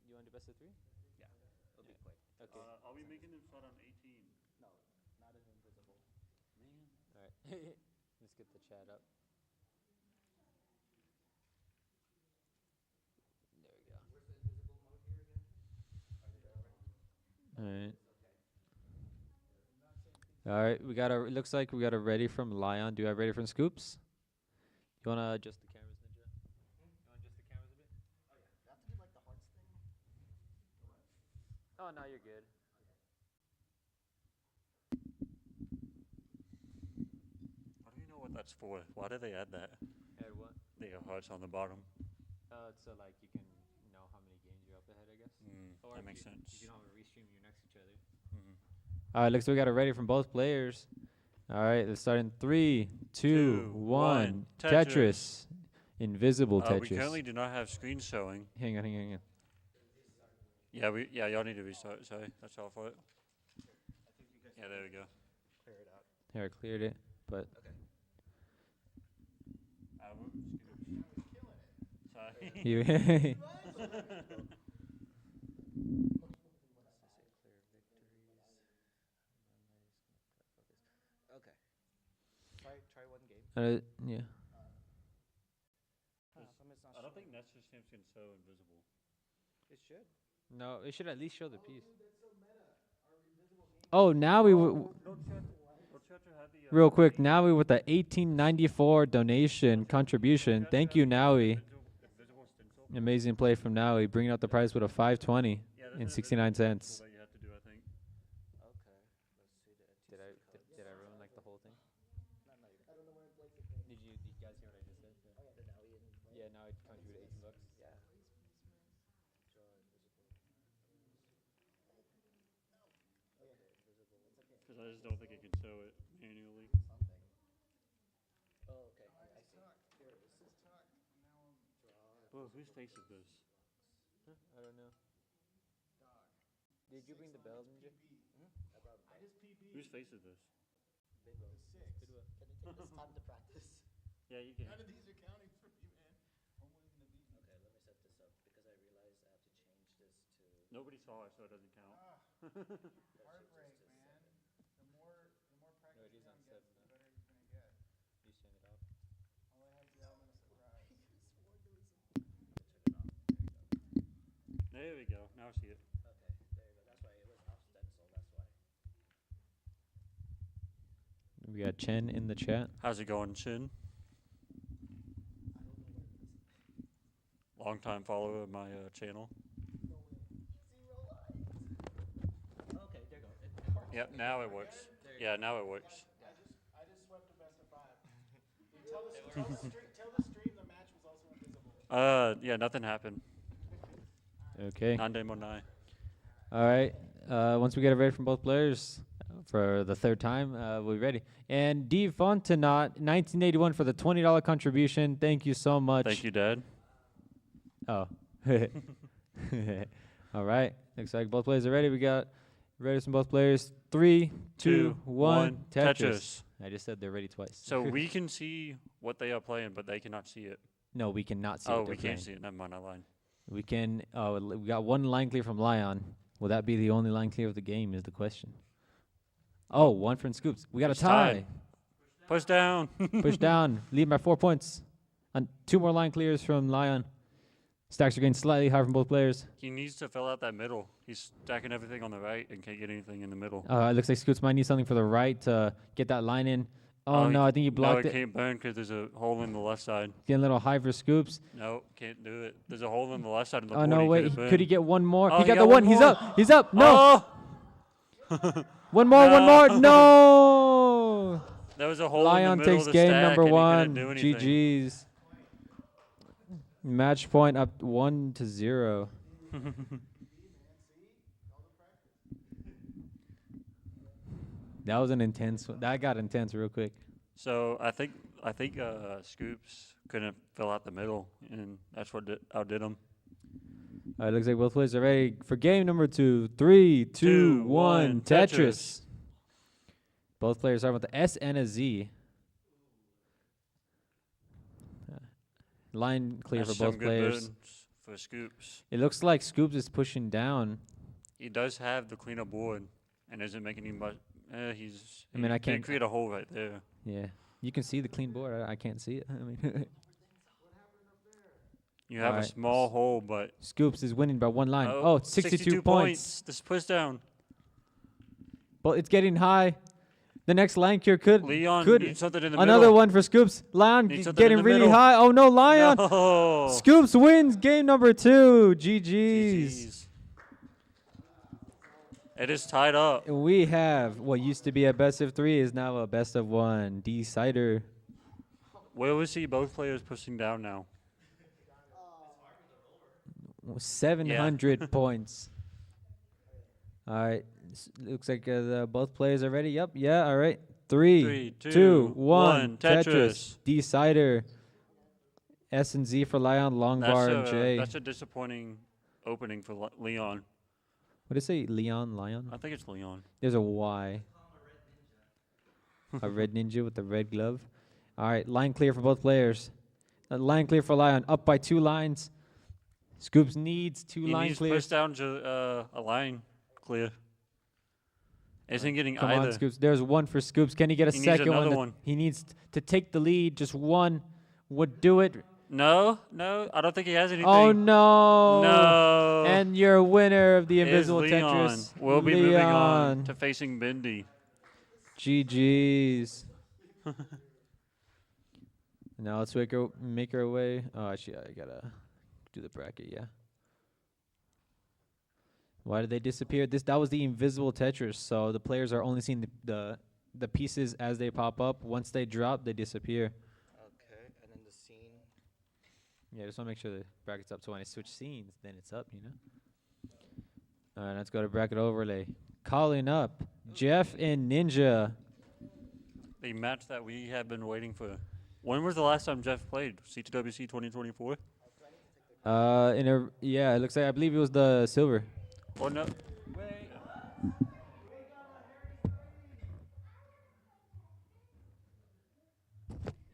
You want to do best of three? Yeah, it'll be quick. Okay. Are we making them start on 18? No, not an invisible. Man. All right. Let's get the chat up. There we go. Where's the invisible mode here again? All right. All right, we got a. It looks like we got a ready from Lion. Do you have ready from Scoops? You wanna adjust the cameras, Ninja? You wanna adjust the cameras a bit? Oh yeah, do I have to do like the hearts thing? Oh no, you're good. I don't even know what that's for. Why do they add that? Add what? The hearts on the bottom. So like you can know how many games you're up ahead, I guess. Or That if makes you, sense. If you don't have a restream, you're next to each other. Mm-hmm. All right, looks like we got it ready from both players. All right, let's start in 3, 2, 1. Tetris. Invisible Tetris. We currently do not have screen showing. Hang on. Yeah, y'all need to restart. Sorry, that's all for it. Yeah, there we go. Clear it out. Here, I cleared it, but Sorry. you. Okay. Try one game. Yeah. I don't think Nestor stamps can show invisible. It should. No, it should at least show the piece. Oh, now we real quick. Now we with the 1894 donation contribution. Thank you, Nowie. Amazing play from Nowie, bringing up the price with a 520 and 69 cents. That you have to do, I think. Okay. Let's see the Did I ruin like the whole thing? Did you guys hear what I just said? Yeah, now it contributed $18. Yeah. Because I just don't think it can show it manually. Oh, okay. I see. Here, this is Bro, whose face is this? I don't know. Did you bring the bells, Ninja? Whose face is this? Can you take this time to practice? Yeah, you can. None of these are counting for me, man. Okay, let me set this up because I realized I have to change this to. Nobody saw it, so it doesn't count. Heartbreak, man. The more practice it is on time gets, seven, the better you're gonna get. You send it off. All I have is the element of surprise. There we go. Now I see it. Okay, there you go. That's why it was off stencil. That's why. We got Chen in the chat. How's it going, Shin? Long time follower of my channel. Okay, there you go. It works. Yep, now it works. Yeah, now it works. I just swept the best of 5. Tell the stream the match was also invisible. Yeah, nothing happened. Okay. Nande Monai. All right. Once we get it ready from both players for the third time, we'll be ready. And D. Fontenot, 1981 for the $20 contribution. Thank you so much. Thank you, Dad. Oh. All right. Looks like both players are ready. We got ready from both players. 3, 2, 1. Tetris. I just said they're ready twice. So we can see what they are playing, but they cannot see it. No, we cannot see Oh, what they're we can't playing. see it. Never mind, I lied. We can. Oh, we got one line clear from Lion. Will that be the only line clear of the game? Is the question. Oh, one from Scoops. We got It's a tie. tied. Push down. Push down. Lead by 4 points. And 2 more line clears from Lion. Stacks are getting slightly higher from both players. He needs to fill out that middle. He's stacking everything on the right and can't get anything in the middle. It looks like Scoops might need something for the right to get that line in. Oh, no, I think he blocked No, it. can't burn because there's a hole in the left side. Getting a little high for Scoops. No, can't do it. There's a hole in the left side of the Oh, board. no, he wait. couldn't burn. Could he get one more? Oh, he got the got one. one He's more. up. He's up. No. Oh! One more. No. There was a hole Lion in the middle takes of the game stack number and he one. couldn't do anything. GG's. Match point up 1-0. That was an intense one. That got intense real quick. So I think Scoops couldn't fill out the middle, and that's what outdid him. All right, looks like both players are ready for game number 2. 3, 2, 1, Tetris. Both players are with the S and a Z. Line clear That's for both some good players. burns for Scoops. It looks like Scoops is pushing down. He does have the cleanup board, and isn't making any much. He's. I mean, I he did can't- create a hole right there. Yeah. You can see the clean board. I can't see it. I mean, You have a Alright. small hole, but Scoops is winning by 1 line. Oh, 62 points. This push down. But it's getting high. The next line cure could Leon could needs something in the another middle. one for Scoops. Lion Needs something in getting the really middle. high. Oh no, Lion! No. Scoops wins game number 2. GG's. GG's. It is tied up. We have what used to be a best of 3 is now a best of 1 decider. Where we see both players pushing down now. 700 points. All right. Looks like both players are ready. Yep. Yeah. All right. 3, 2, 1. Tetris. Decider. S and Z for Lion. Long bar and J. That's a disappointing opening for Leon. What did it say? Lion? I think it's Leon. There's a Y. A red ninja with the red glove. All right, line clear for both players. Line clear for Lion. Up by 2 lines. Scoops needs 2 He line needs to clears. push down to a line clear. Isn't getting Come either. on, Scoops. There's one for Scoops. Can he get a He needs second another one? one. He needs to take the lead. Just one would do it. No, I don't think he has anything. Oh, no. No. And your winner of the Is Invisible Leon. Tetris. We'll be moving on Leon. to facing Bendy. GG's. Now let's make our way. Oh, actually, I gotta do the bracket. Yeah. Why did they disappear? That was the invisible Tetris. So the players are only seeing the pieces as they pop up. Once they drop, they disappear. Okay, and then the scene. Yeah, just want to make sure the bracket's up. So when I switch scenes, then it's up. All right, let's go to bracket overlay. Calling up Jeff and Ninja. The match that we have been waiting for. When was the last time Jeff played? CTWC 2024? It looks like I believe it was the silver. Or no?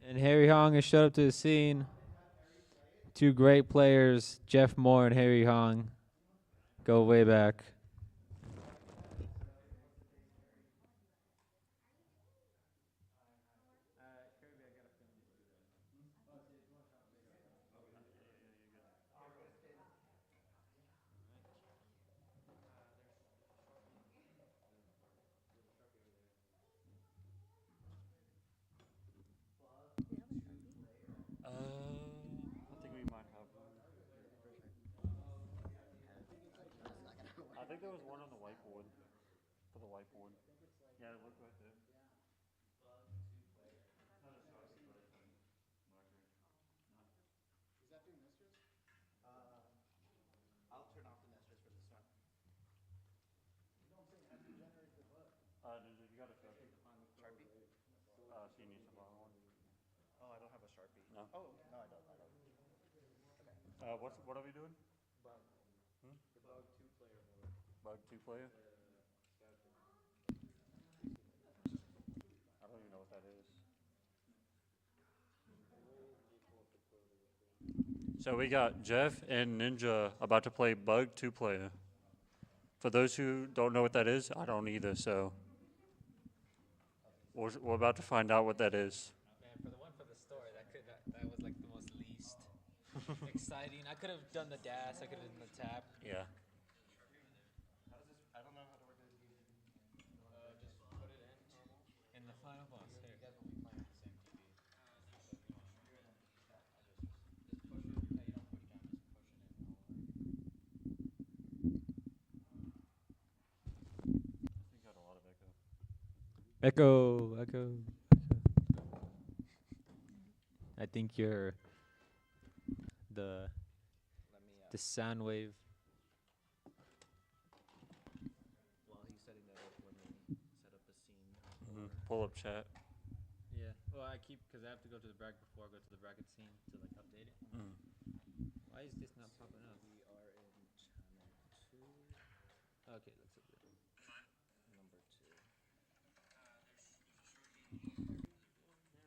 And Harry Hong has showed up to the scene. 2 great players, Jeff Moore and Harry Hong, go way back. I think we might have one. I think there was one on the whiteboard. For the whiteboard. Yeah, look right there. I'll turn off the nesters for this one. You got a Sharpie? Sharpie? She needs to borrow one. Oh, I don't have a Sharpie. No. Oh, no, I don't. What are we doing? Bug. Hmm? The bug 2-player mode. Bug 2-player? I don't even know what that is. So we got Jeff and Ninja about to play Bug 2-player. For those who don't know what that is, I don't either, so we're about to find out what that is. Man, for the one for the story, that was like the most least exciting. I could have done the dash, I could have done the tap. Yeah. I don't know how to work this game. Just put it in normal. In the final boss. Here. You guys will be playing on the same TV. Just push it. Yeah, you don't push down, just push it in. You got a lot of echo. Echo. I think you're the sound wave. While he's setting that up, let me set up a scene. Pull up chat. Yeah. Well, I keep because I have to go to the bracket before I go to the bracket scene to like update it. Why is this not popping up? We are in channel 2, Okay, let's update it. number 2.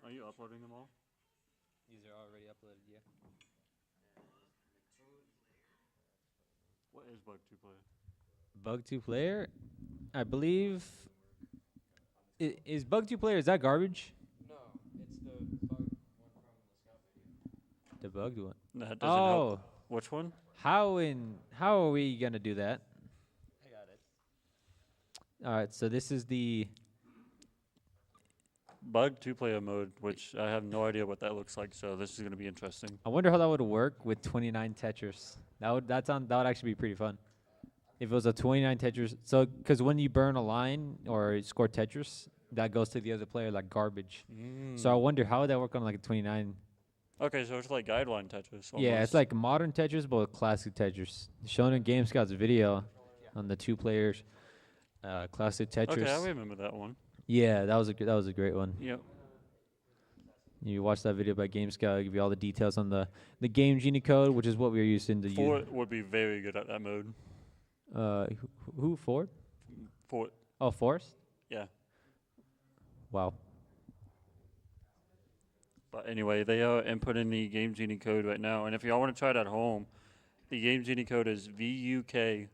Are you uploading them all? These are already uploaded. Yeah. What is Bug 2-player? Bug 2 player, I believe. Is Bug 2 player? Is that garbage? No, it's the bug one from the scout video. The bugged one. That doesn't help. Which one? How are we gonna do that? I got it. All right, so this is the Bug 2-player mode, which I have no idea what that looks like, so this is going to be interesting. I wonder how that would work with 29 Tetris. That would actually be pretty fun. If it was a 29 Tetris, so because when you burn a line or score Tetris, that goes to the other player like garbage. So I wonder how would that work on like a 29. Okay, so it's like guideline Tetris. Yeah, almost. it's like modern Tetris, but with classic Tetris. Shown in Game Scout's video on the 2 players, classic Tetris. Okay, I remember that one. Yeah, that was a great one. Yep. You watch that video by Game Scout, it'll give you all the details on the Game Genie code, which is what we're using to use. 4 would be very good at that mode. Who Ford? For Oh, Forrest. yeah. Wow. But anyway, they are inputting the Game Genie code right now, and if y'all want to try it at home, the Game Genie code is VUKEILXX.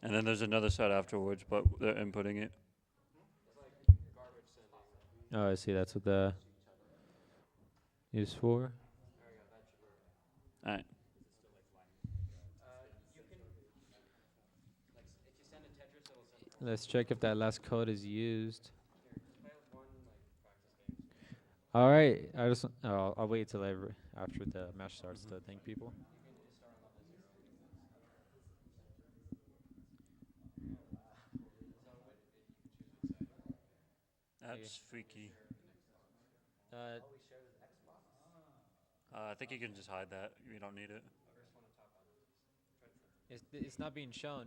And then there's another set afterwards, but they're inputting it. Oh, I see. That's what the is for. All right. Let's check if that last code is used. All right. I'll wait till after the match starts to thank people. That's freaky. I think you can just hide that. You don't need it. It's not being shown.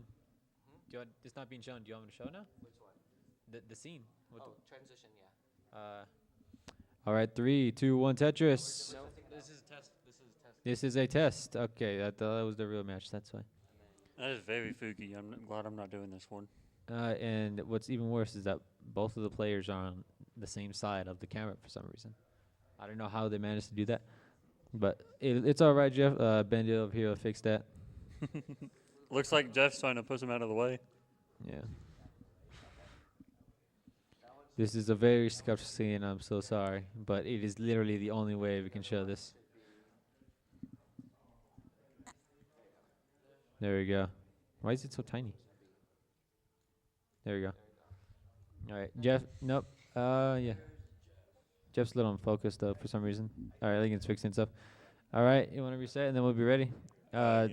It's not being shown. Do you want me to show now? Which one? The scene. Transition, yeah. All right. 3, 2, 1. Tetris. No, this is a test. This is a test. This is a test. Okay, I thought that was the real match. That's why. That is very freaky. I'm glad I'm not doing this one. And what's even worse is that both of the players are on the same side of the camera for some reason. I don't know how they managed to do that, but it's all right, Jeff. Bendy over here will fix that. Looks like Jeff's trying to push him out of the way. Yeah. This is a very sketchy scene. I'm so sorry, but it is literally the only way we can show this. There we go. Why is it so tiny? There we go. All right, Jeff. Nope. Yeah. Jeff's a little unfocused though for some reason. All right, I think it's fixing stuff. All right, you want to reset and then we'll be ready. Yeah.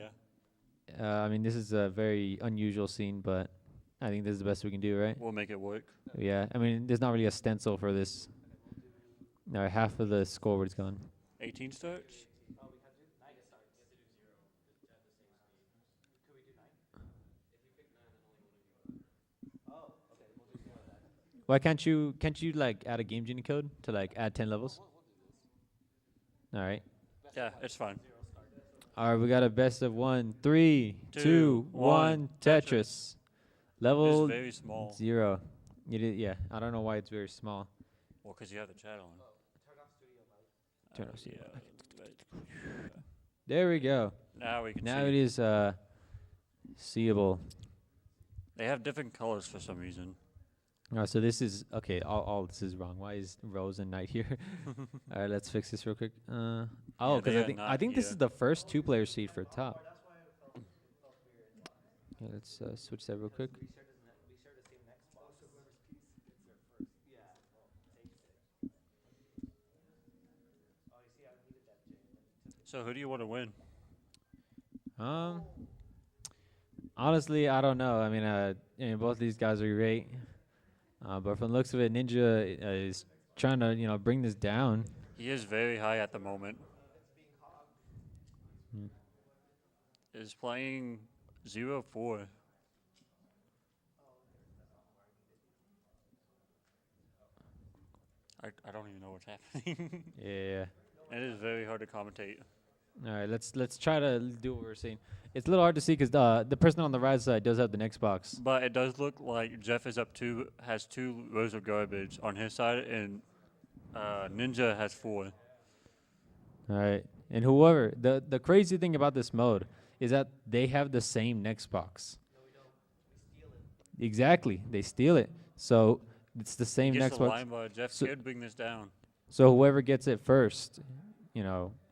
I mean, this is a very unusual scene, but I think this is the best we can do, right? We'll make it work. Yeah. I mean, there's not really a stencil for this. All right, half of the scoreboard's gone. 18 starts? Why can't you like add a Game Genie code to like add 10 levels? All right. Yeah, it's fine. All right, we got a best of 1. 3, 2, 2, 1. Tetris. Level It's very small. 0. Yeah, I don't know why it's very small. Well, because you have the chat on. Turn off studio Yeah. There we go. Now we can Now see. it is seeable. They have different colors for some reason. So this is okay. All this is wrong. Why is Rose and Knight here? All right, let's fix this real quick. Yeah, Because they I are think not this here. is the first 2-player seed for top. Okay, let's switch that real quick. So who do you want to win? Honestly, I don't know. I mean, both these guys are great. But from the looks of it, Ninja is trying to, bring this down. He is very high at the moment. Is playing 0-4. I don't even know what's happening. Yeah. It is very hard to commentate. All right, let's try to do what we're seeing. It's a little hard to see because the person on the right side does have the next box. But it does look like Jeff is has 2 rows of garbage on his side, and Ninja has 4. All right, and whoever the crazy thing about this mode is that they have the same next box. No, we don't. We steal it. Exactly, they steal it. So it's the same Gets next the box. line bar. Jeff So- could bring this down. So whoever gets it first,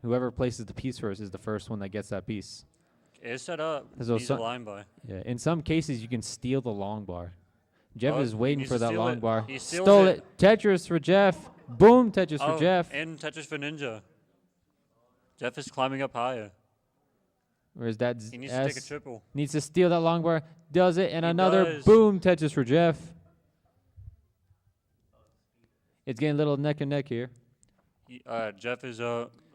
whoever places the piece first is the first one that gets that piece. It's set up. So Needs a line bar. Yeah, in some cases you can steal the long bar. Jeff Oh, is waiting needs for to that steal long it. bar. He steals Stole it. it. Tetris for Jeff. Boom, Tetris for Jeff. And Tetris for Ninja. Jeff is climbing up higher. Where's that He needs to take a S? triple. Needs to steal that long bar. Does it, and He another does. boom, Tetris for Jeff. It's getting a little neck and neck here. Jeff is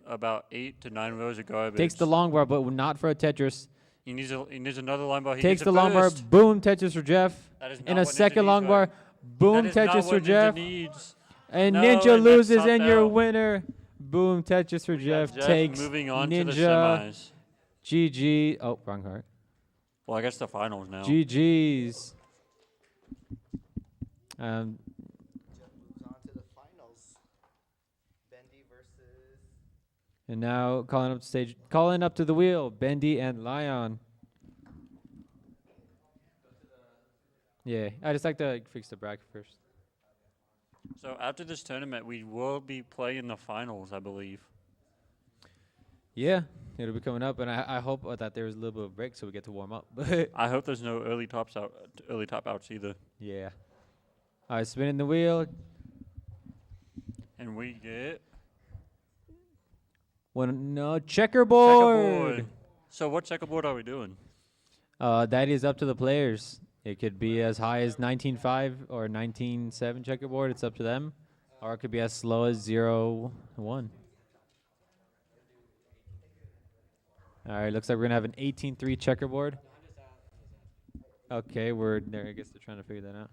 about 8 to 9 rows of garbage. Takes the long bar, but not for a Tetris. He needs another line bar. He Takes gets the it long bar. first. Boom, Tetris for Jeff. That is not And a what Ninja second needs, long bar. right? Boom, That is not Tetris what for Ninja Jeff. needs. And No, Ninja and that's loses, topped and your out. winner, Boom, Tetris for We got Jeff takes moving on to the Ninja. semis. GG. Oh, wrong card. Well, I guess the finals now. GG's. Jeff moves on to the finals. Bendy versus. And now calling up to the wheel, Bendy and Lion. Yeah, I just like to fix the bracket first. So after this tournament, we will be playing the finals, I believe. Yeah, it'll be coming up, and I hope that there's a little bit of break so we get to warm up. But I hope there's no early top outs either. yeah. All right, spinning the wheel. And we get Checkerboard. So what checkerboard are we doing? That is up to the players. It could be as high as 19.5 or 19.7 checkerboard. It's up to them. Or it could be as slow as 0.1. All right, looks like we're going to have an 18.3 checkerboard. Okay, we're there. I guess they're trying to figure that out.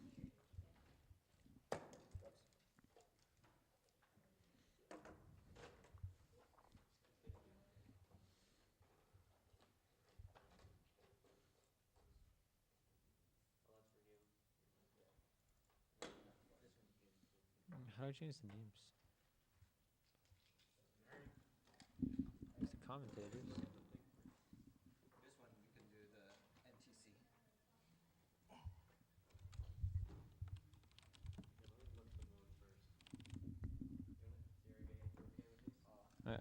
How do I change the names? It's the commentators. This one you can do the NTC.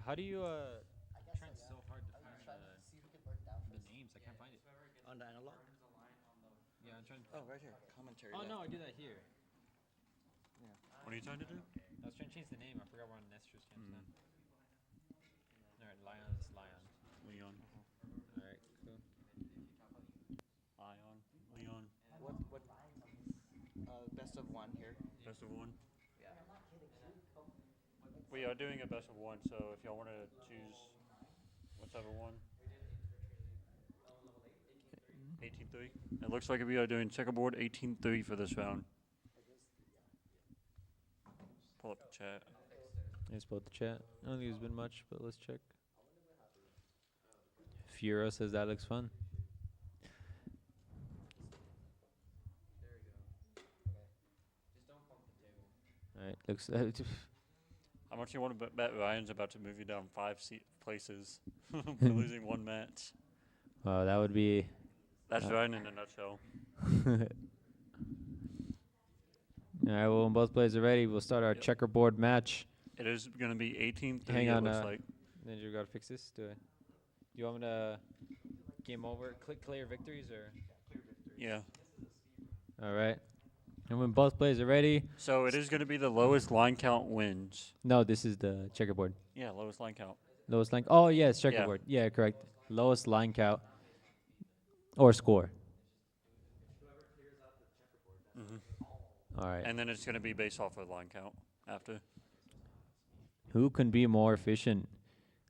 How do you trying so hard to find the names? I can't find it. On the analog? Yeah, I'm trying. Oh, right here. Commentary. Oh no, I do that here. What are you trying to do? I was trying to change the name. I forgot we're on Nestor's camp now. All right, Lion is Lion. Leon. All right, cool. Leon. What? Best of one here. Best of one. We are doing a best of one, so if y'all want to choose whichever one. 18-3. It looks like we are doing checkerboard 18-3 for this round. Pull up the chat. Let's pull up the chat. I don't think there's been much, but let's check. Furo says that looks fun. All right, looks. How much you want to bet Ryan's about to move you down 5 places for losing one match? Wow, that would be. That's Ryan in a nutshell. All right, well, when both players are ready, we'll start our checkerboard match. It is going to be 18-3. Hang on, it looks like. Then you got to fix this. Do you want me to game over, click clear victories, or? Yeah. All right. And when both players are ready. So it is going to be the lowest line count wins. No, this is the checkerboard. Yeah, lowest line count. Lowest line. Oh, yes, checkerboard. Yeah, correct. Lowest line count or score. All right. And then it's going to be based off of line count after. Who can be more efficient?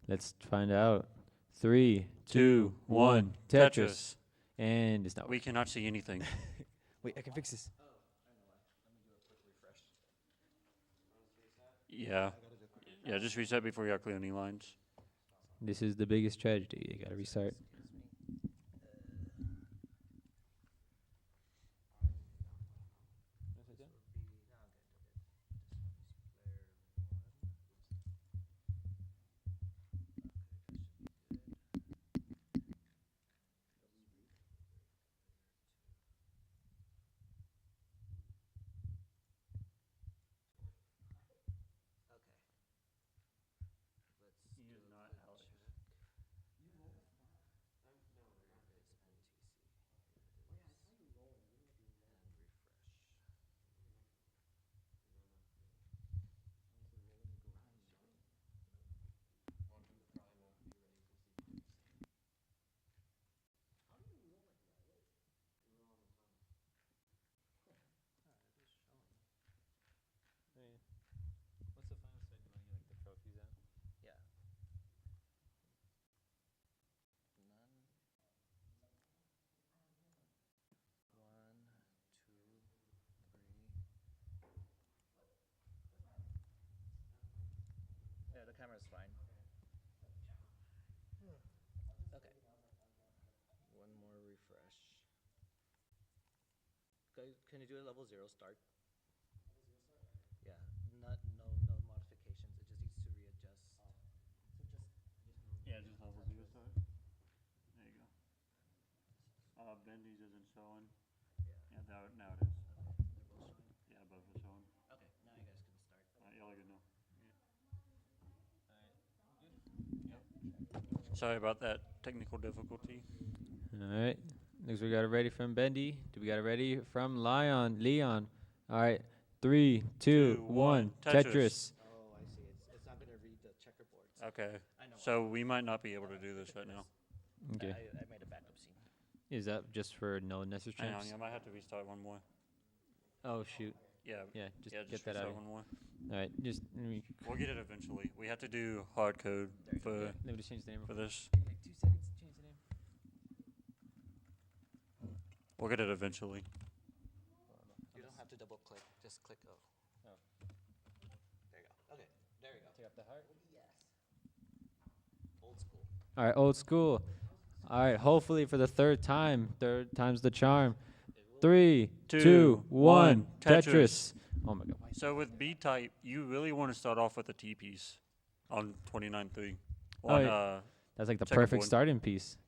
Let's find out. 3, 2, 1. Tetris. And it's not. We cannot see anything. Wait, I can fix this. Yeah. Yeah, just reset before you got clear any lines. This is the biggest tragedy. You gotta restart. is fine. Okay. One more refresh. Can you do a level 0 start? Yeah. No modifications. It just needs to readjust. Yeah, just level 0 start. There you go. Bendy's isn't showing. Yeah, now it is. Yeah, both are showing. Okay, now you guys can start. Y'all are good now. Sorry about that technical difficulty. All right. Looks we got it ready from Bendy. Do we got it ready from Leon? All right. 3, 2, 1. Tetris. Oh, I see. It's not going to read the checkerboards. Okay. I know. So we might not be able to do this right now. Okay. I made a backup scene. Is that just for no necessary Hang on, champs? I might have to restart one more. Oh shoot. Yeah. Yeah, just Yeah, get just that out. restart one more. All right. Just let me We'll get it eventually. We have to do hard code for just change the name. for this. Like 2 seconds to change the name. We'll get it eventually. You don't have to double click. Just click O. Oh. There you go. Okay, there you go. Take up the heart. Yes. Old school. All right, old school. All right, hopefully for the third time. Third time's the charm. 3, 2, 1. Tetris. Oh my god. So with B type, you really want to start off with a T piece on 29-3. Oh, On yeah. That's like the checkerboard. perfect starting piece.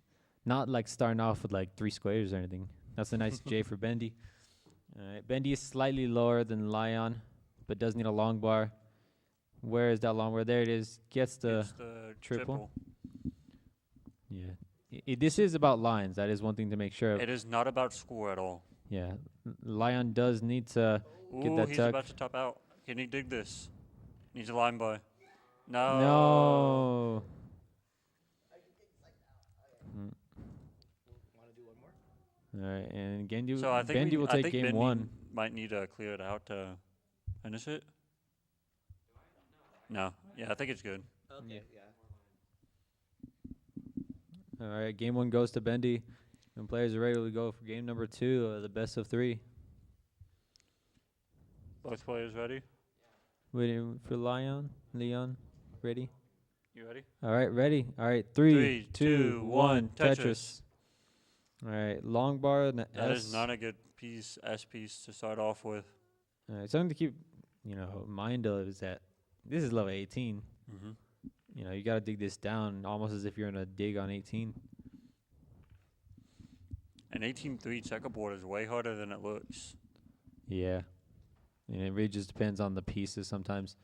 Not like starting off with like 3 squares or anything. That's a nice J for Bendy. All right, Bendy is slightly lower than Lion, but does need a long bar. Where is that long bar? There it is. Gets the it's the triple. Yeah. This is about lines. That is one thing to make sure of. It is not about score at all. Yeah. Lion does need to get Ooh, that he's tuck. about to top out. Can he dig this? Needs a line by. No. No. Want to do one more? All right, and Bendy, So I think Bendy will I take think game Bendy 1. might need to clear it out to finish it. No. Yeah, I think it's good. Okay, yeah. All right, game 1 goes to Bendy. And players are ready to go for game number 2, the best of 3. Both players ready? Waiting for Leon. Ready? You ready? All right, ready. All right, 3, 3, 2, 1. Tetris. Tetris. All right, long bar and the That S. is not a good piece, S piece to start off with. All right, something to keep, in mind of is that this is level 18. Mm-hmm. You got to dig this down almost as if you're in a dig on 18. An 18-3 checkerboard is way harder than it looks. Yeah. And it really just depends on the pieces sometimes.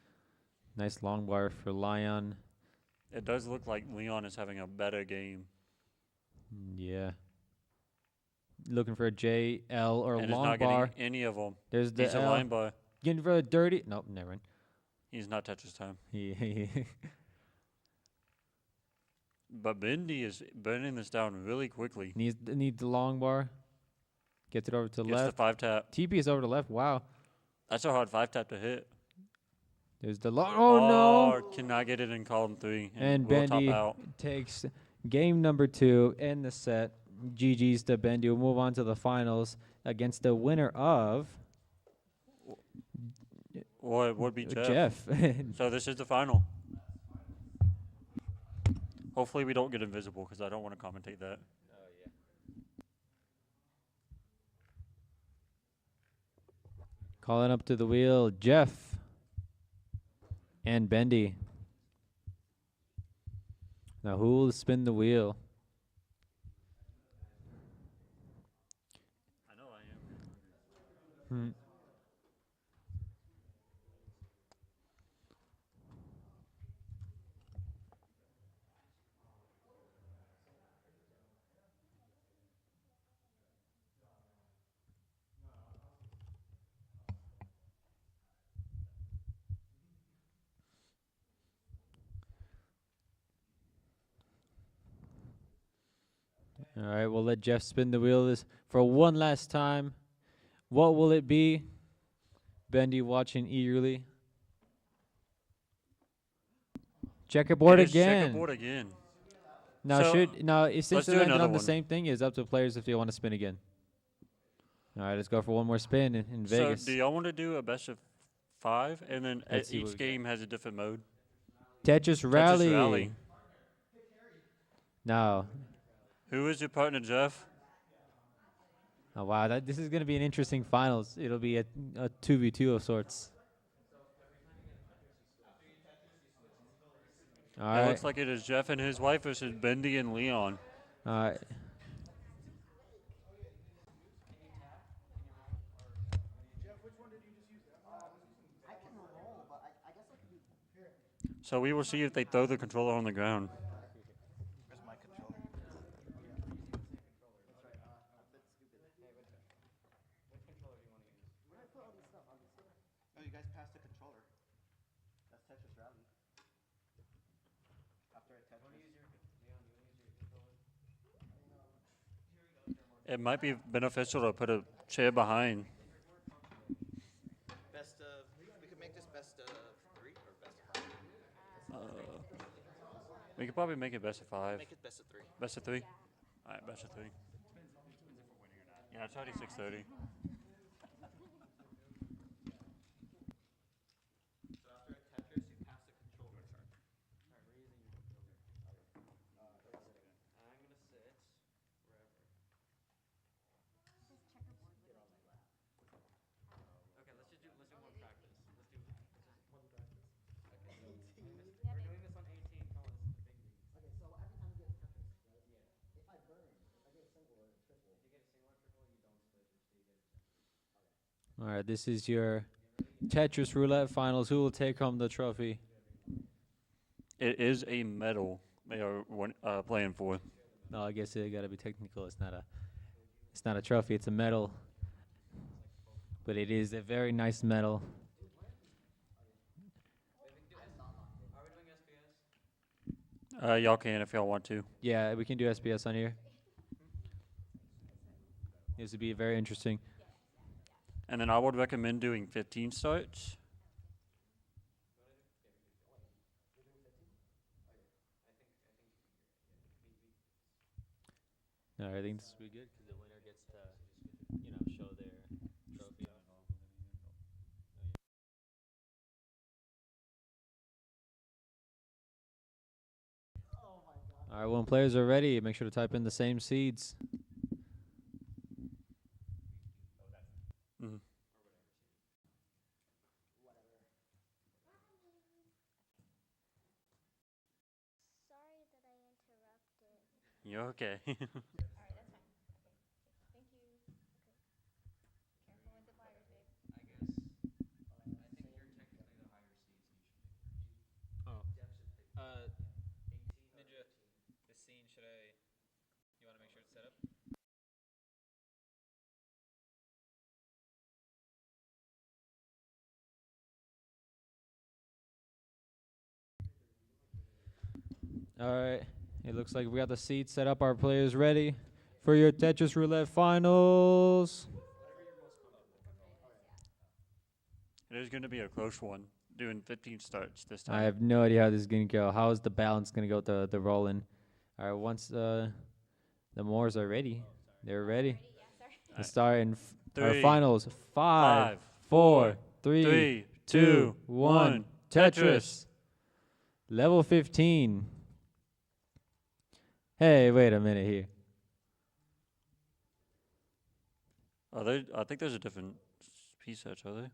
Nice long bar for Lion. It does look like Leon is having a better game. Yeah. Looking for a J, L, or And is long not bar. getting any of them. There's the He's a L. line by. Getting for a dirty. Nope, never mind. He's not Tetris time. Yeah. But Bendy is burning this down really quickly. Needs the long bar. Gets it over to the Gets left. the 5-tap. TP is over to the left. Wow. That's a hard 5-tap to hit. There's the long. Oh, no. Cannot get it in column 3. And will top Bendy out. takes game number 2 in the set. GG's to Bendy. We'll move on to the finals against the winner of Or it would be Jeff. Jeff. So this is the final. Hopefully we don't get invisible because I don't want to commentate that. Calling up to the wheel, Jeff and Bendy. Now who will spin the wheel? I know I am. All right, we'll let Jeff spin the wheel this for one last time. What will it be? Bendy watching eagerly. Checkerboard It is again. Checkerboard again. Now So, since let's they do landed another on the one. same thing, it's up to players if they want to spin again. All right, let's go for one more spin in So Vegas. do y'all want to do a best of 5 and then Let's see what each we got. game has a different mode? Tetris Tetris Rally. Rally. No. Who is your partner, Jeff? Oh, wow. This is going to be an interesting finals. It'll be a 2v2 of sorts. All It right. looks like it is Jeff and his wife versus Bendy and Leon. All right. So we will see if they throw the controller on the ground. Where's my controller? Oh, you guys passed the controller. That's Tetris Rally. After a Tetris. It might be beneficial to put a chair behind. Best of. We could make this best of 3 or best of 5. We could probably make it best of 5. Make it best of 3. Best of 3? All right, best of 3. Yeah, it's already 6:30. So after a Tetris, you pass the controller. All right. This is your Tetris Roulette finals. Who will take home the trophy? It is a medal they are playing for. No, I guess it got to be technical. It's not a trophy. It's a medal. But it is a very nice medal. Y'all can if y'all want to. Yeah, we can do SBS on here. This would be very interesting. And then I would recommend doing 15 starts. No, I think this will be good because the winner gets to, show their trophy. All right, when players are ready, make sure to type in the same seeds. Mhm. Sorry that I interrupted. You're okay. All right, that's fine. Okay. Thank you. Okay. Careful with the pliers, babe. Ninja, the scene, you want to make sure it's set up? All right. It looks like we got the seats set up. Our players ready for your Tetris Roulette finals. It is going to be a close one, doing 15 starts this time. I have no idea how this is going to go. How is the balance going to go with the rolling? All right, once the Moors are ready, they're ready. Let's start in our Three, finals. 5, 4, 3, 2, 1. Tetris. Level 15. Hey, wait a minute here. Are they? I think there's a different piece sets, are they?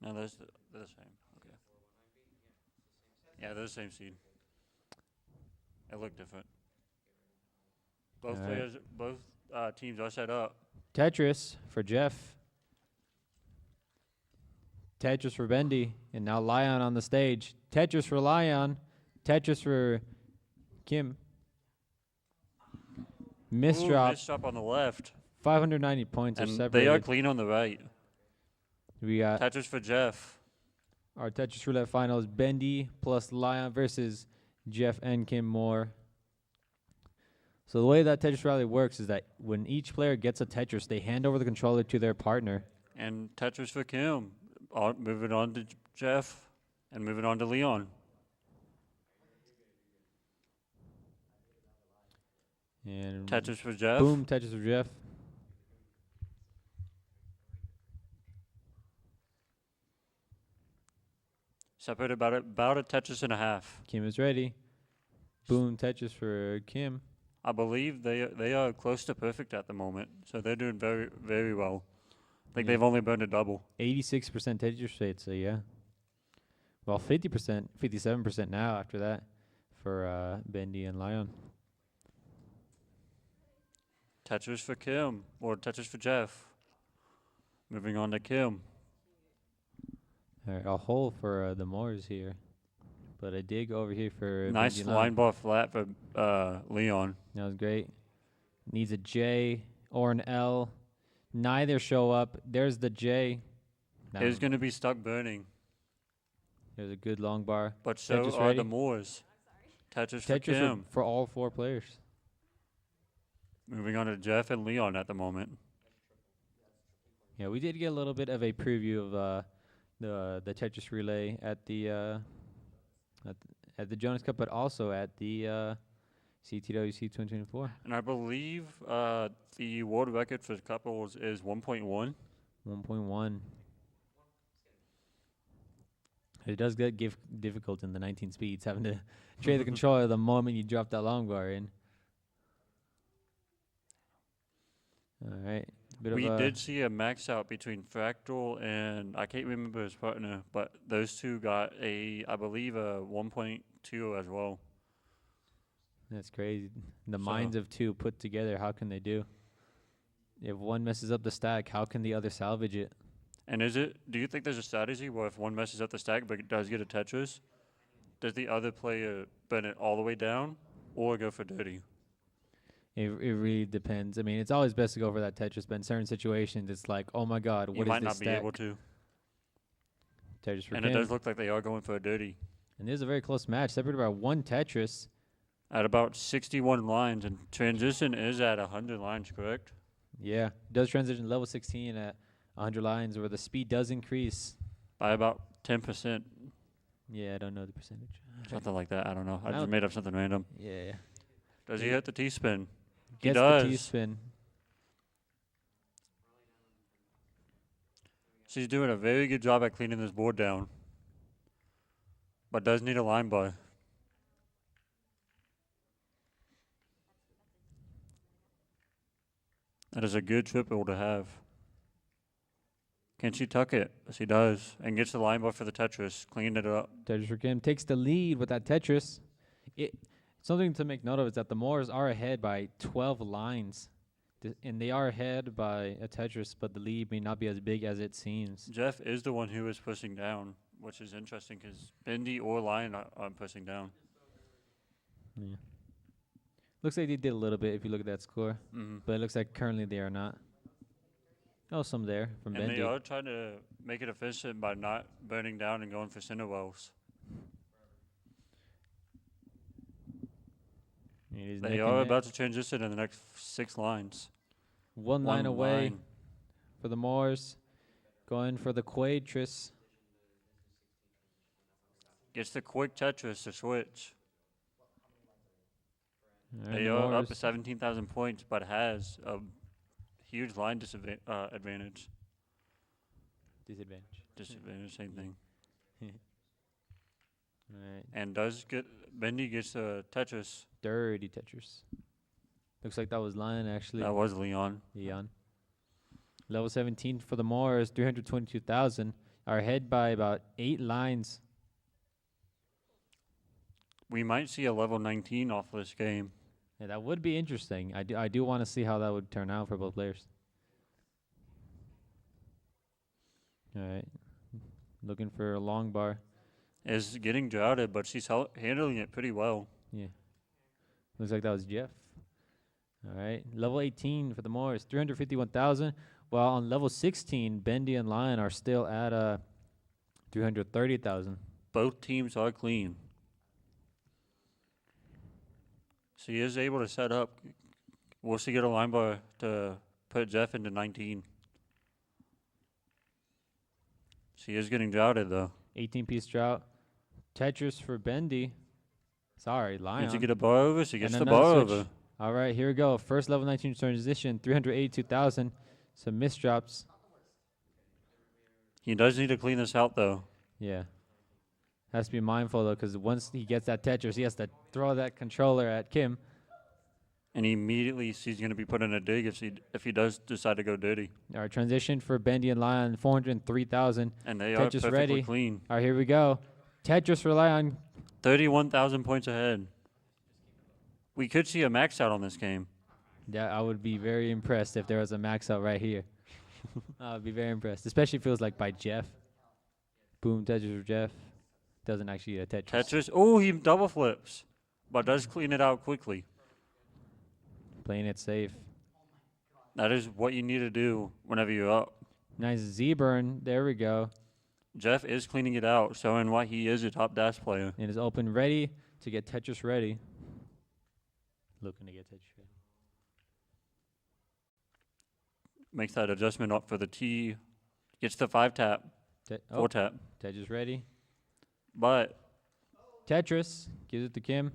No, they're the same. Okay. Yeah, they're the same seed. They look different. Both All right. players, both teams are set up. Tetris for Jeff. Tetris for Bendy. And now Lion on the stage. Tetris for Lion. Tetris for Kim. Miss Ooh, drop. nice drop on the left. 590 points are And separated. they are clean on the right. We got Tetris for Jeff. our Tetris Roulette finals. Bendy plus Lion versus Jeff and Kim Moore. So the way that Tetris Rally works is that when each player gets a Tetris, they hand over the controller to their partner. And Tetris for Kim. Moving on to Jeff. And moving on to Leon. And Tetris for Jeff. boom, Tetris for Jeff. Separated about a Tetris and a half. Kim is ready. Boom, Tetris for Kim. I believe they are close to perfect at the moment, so they're doing very, very well. I think Yeah. they've only burned a double. 86% Tetris rate, so yeah. Well, 50%, 57% now after that for Bendy and Lion. Tetris for Kim, or Tetris for Jeff. Moving on to Kim. All right, a hole for the Moors here. But a dig over here for Nice Bendy and line Lion. bar flat for Leon. That was great. Needs a J or an L. Neither show up. There's the J. That It's was- going to be stuck burning, There's a good long bar. but so Tetris are ready? the Moors. Tetris for Tetris Kim. for all 4 players. Moving on to Jeff and Leon at the moment. Yeah, we did get a little bit of a preview of the Tetris relay at the Jonas Cup, but also at the CTWC 2024. And I believe the world record for couples is 1.1. 1.1. It does get difficult in the 19 speeds, having to trade the controller the moment you drop that long bar in. All right. We did see a max out between Fractal and I can't remember his partner, but those two got I believe a 1.2 as well. That's crazy. The So- minds of two put together, how can they do? If one messes up the stack, how can the other salvage it? And do you think there's a strategy where if one messes up the stack but does get a Tetris, does the other player burn it all the way down or go for dirty? It really depends. I mean, it's always best to go for that Tetris, but in certain situations, it's like, oh my God, You what is might this not be stack? able to. Tetris for And Kim. it does look like they are going for a dirty. And this is a very close match, separated by 1 Tetris. At about 61 lines, and transition is at 100 lines, correct? Yeah, it does transition level 16 at 100 lines, where the speed does increase. By about 10%, Yeah, I don't know the percentage. something like that. I don't know. I No. just made up something random. Yeah. Does he hit the T-spin? He Gets does. the T-spin. She's doing a very good job at cleaning this board down, but does need a line bar. That is a good triple to have. Can she tuck it? She does, and gets the line bar for the Tetris, cleaned it up. Tetris for Kim takes the lead with that Tetris. Something to make note of is that the Moors are ahead by 12 lines. And they are ahead by a Tetris, but the lead may not be as big as it seems. Jeff is the one who is pushing down, which is interesting because Bendy or Lion are pushing down. Yeah. Looks like they did a little bit if you look at that score. Mm-hmm. But it looks like currently they are not. Oh, some there from And Bendy. they are trying to make it efficient by not burning down and going for center wells. It is They neck and are neck. about to transition in the next 6 lines. One line away line. for the Moors. Going for the Quadris. Gets the quick Tetris to switch. Alright, They the are up Moors. to 17,000 points, but has a huge line advantage. Disadvantage. Disadvantage, same thing. Alright. And Bendy gets a Tetris. Dirty Tetris. Looks like that was Lion actually. That was Leon. Leon. Level 17 for the Moors, 322,000. Are ahead by about 8 lines. We might see a level 19 off this game. Yeah, that would be interesting. I do want to see how that would turn out for both players. All right. Looking for a long bar. Is getting droughted, but she's handling it pretty well. Yeah. Looks like that was Jeff. All right. Level 18 for the Moors, 351,000. While on level 16, Bendy and Lion are still at 330,000. Both teams are clean. She is able to set up. Will she get a line bar to put Jeff into 19? She is getting droughted, though. 18-piece drought. Tetris for Bendy. Sorry, Lion. Did she get a bar over? She gets And the another bar switch. over. All right, here we go. First level 19 transition, 382,000. Some misdrops. He does need to clean this out, though. Yeah. Has to be mindful though, because once he gets that Tetris, he has to throw that controller at Kim. And he immediately sees he's going to be put in a dig if he does decide to go dirty. All right, transition for Bendy and Lion, 403,000. And they are Tetris perfectly ready. clean. All right, here we go. Tetris for Lion. 31,000 points ahead. We could see a max out on this game. Yeah, I would be very impressed if there was a max out right here. I would be very impressed, especially if it was like by Jeff. Boom, Tetris for Jeff. Doesn't actually Tetris. Tetris. Oh, he double flips, but does clean it out quickly. Playing it safe. That is what you need to do whenever you're up. Nice Z-burn. There we go. Jeff is cleaning it out, showing why he is a top dash player. And is open ready to get Tetris ready. Looking to get Tetris ready. Makes that adjustment up for the T. Gets the 5-tap, 4-tap. Tetris ready. But Tetris gives it to Kim.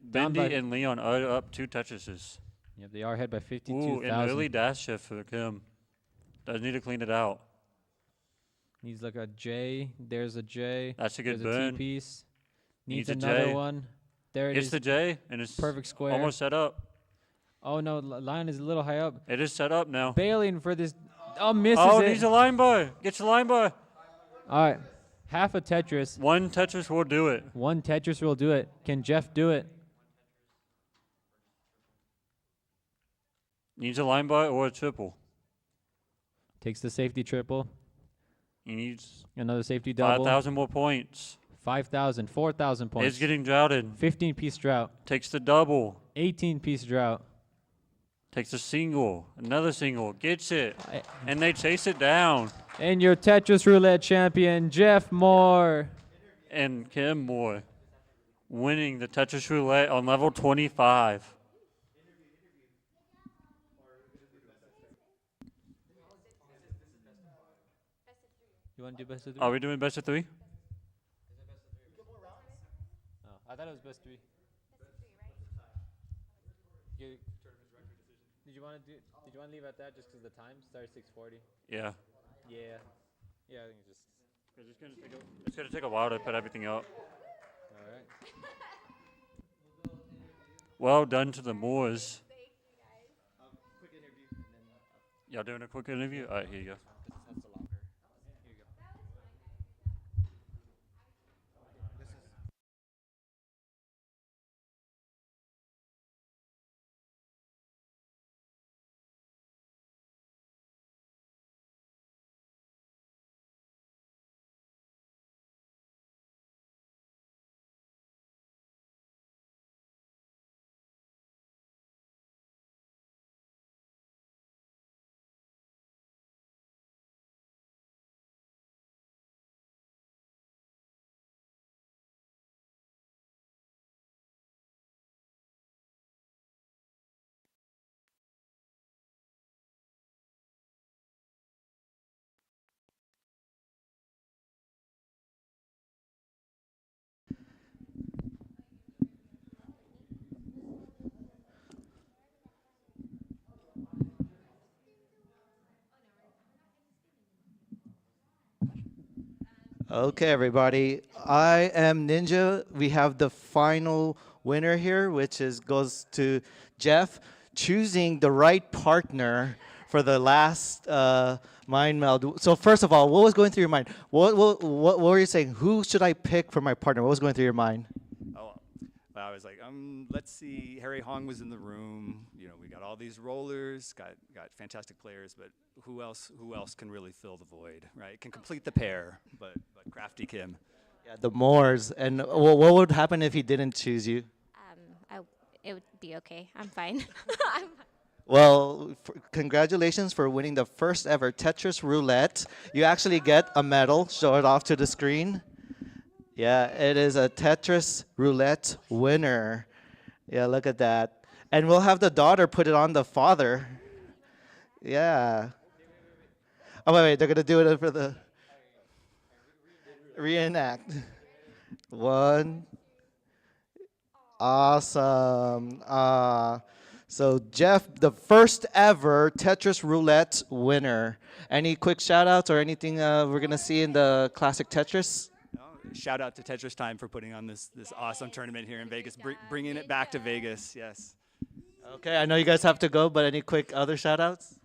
Bendy and Leon are up 2 Tetrises. Yep, they are ahead by Ooh, 52,000. an early dash shift for Kim. Does need to clean it out. Needs like a J. There's a J. That's a good There's burn. a T piece. Needs a another J. one. There it It's is. the J, and it's Perfect square. almost set up. Oh no, Lion is a little high up. It is set up now. Bailing for this. Oh, misses Oh, it. needs a line bar. Gets a line bar. All right, half a Tetris. One Tetris will do it. One Tetris will do it. Can Jeff do it? Needs a line bar or a triple. Takes the safety triple. He needs Another safety double. 5,000 more points. 5,000, 4,000 points. It's getting droughted. 15-piece drought. Takes the double. 18-piece drought. Takes a single. Another single. Gets it. And they chase it down. And your Tetris Roulette champion, Jeff Moore. And Kim Moore winning the Tetris Roulette on level 25. You want to do best of 3? Are we doing best of 3? Oh, I thought it was best 3. Did you want to leave at that just because the time started 6:40? Yeah. Yeah. Yeah, I think it's just. It's gonna take a while to put everything up. All right. Well done to the Moors. Y'all doing a quick interview? All right, here you go. Okay, everybody. I am Ninja. We have the final winner here, which goes to Jeff, choosing the right partner for the last mind meld. So first of all, what was going through your mind? What were you saying? Who should I pick for my partner? What was going through your mind? Oh, well, I was like, let's see. Harry Hong was in the room. You know, we got all these rollers, got fantastic players, but who else can really fill the void, right? Can complete the pair, but Crafty Kim. Yeah, the Moors. And what would happen if he didn't choose you? It would be okay. I'm fine. Well, congratulations for winning the first ever Tetris Roulette. You actually get a medal. Show it off to the screen. Yeah, it is a Tetris Roulette winner. Yeah, look at that. And we'll have the daughter put it on the father. Yeah. Oh, wait, they're going to do it for the reenact. One. Awesome. So Jeff, the first ever Tetris Roulette winner. Any quick shout outs or anything we're going to see in the classic Tetris? shout out to Tetris Time for putting on this awesome tournament here in Vegas, bringing it back to Vegas. Yes. Okay, I know you guys have to go, but any quick other shout outs?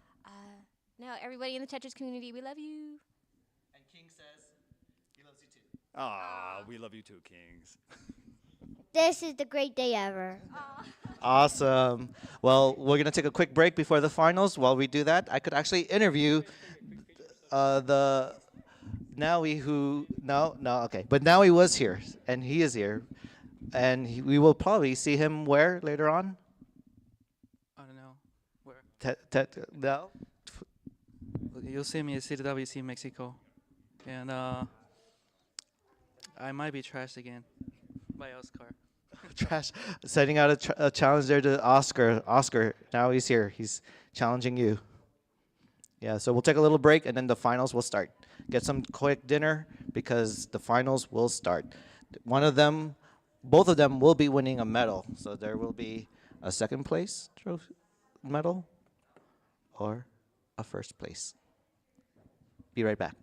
No, everybody in the Tetris community, we love you. And King says he loves you too. Aw, we love you too, Kings. This is the great day ever. Awesome. Well, we're gonna take a quick break before the finals. While we do that, I could actually interview the Nowie who no okay, but Nowie was here and he is here, and we will probably see him where later on. I don't know where. No. You'll see me at CTWC Mexico, and I might be trashed again by Oscar. Trash. Setting out a challenge there to Oscar. Oscar, now he's here. He's challenging you. Yeah, so we'll take a little break and then the finals will start. Get some quick dinner because the finals will start. Both of them will be winning a medal. So there will be a second place trophy medal or a first place. Be right back.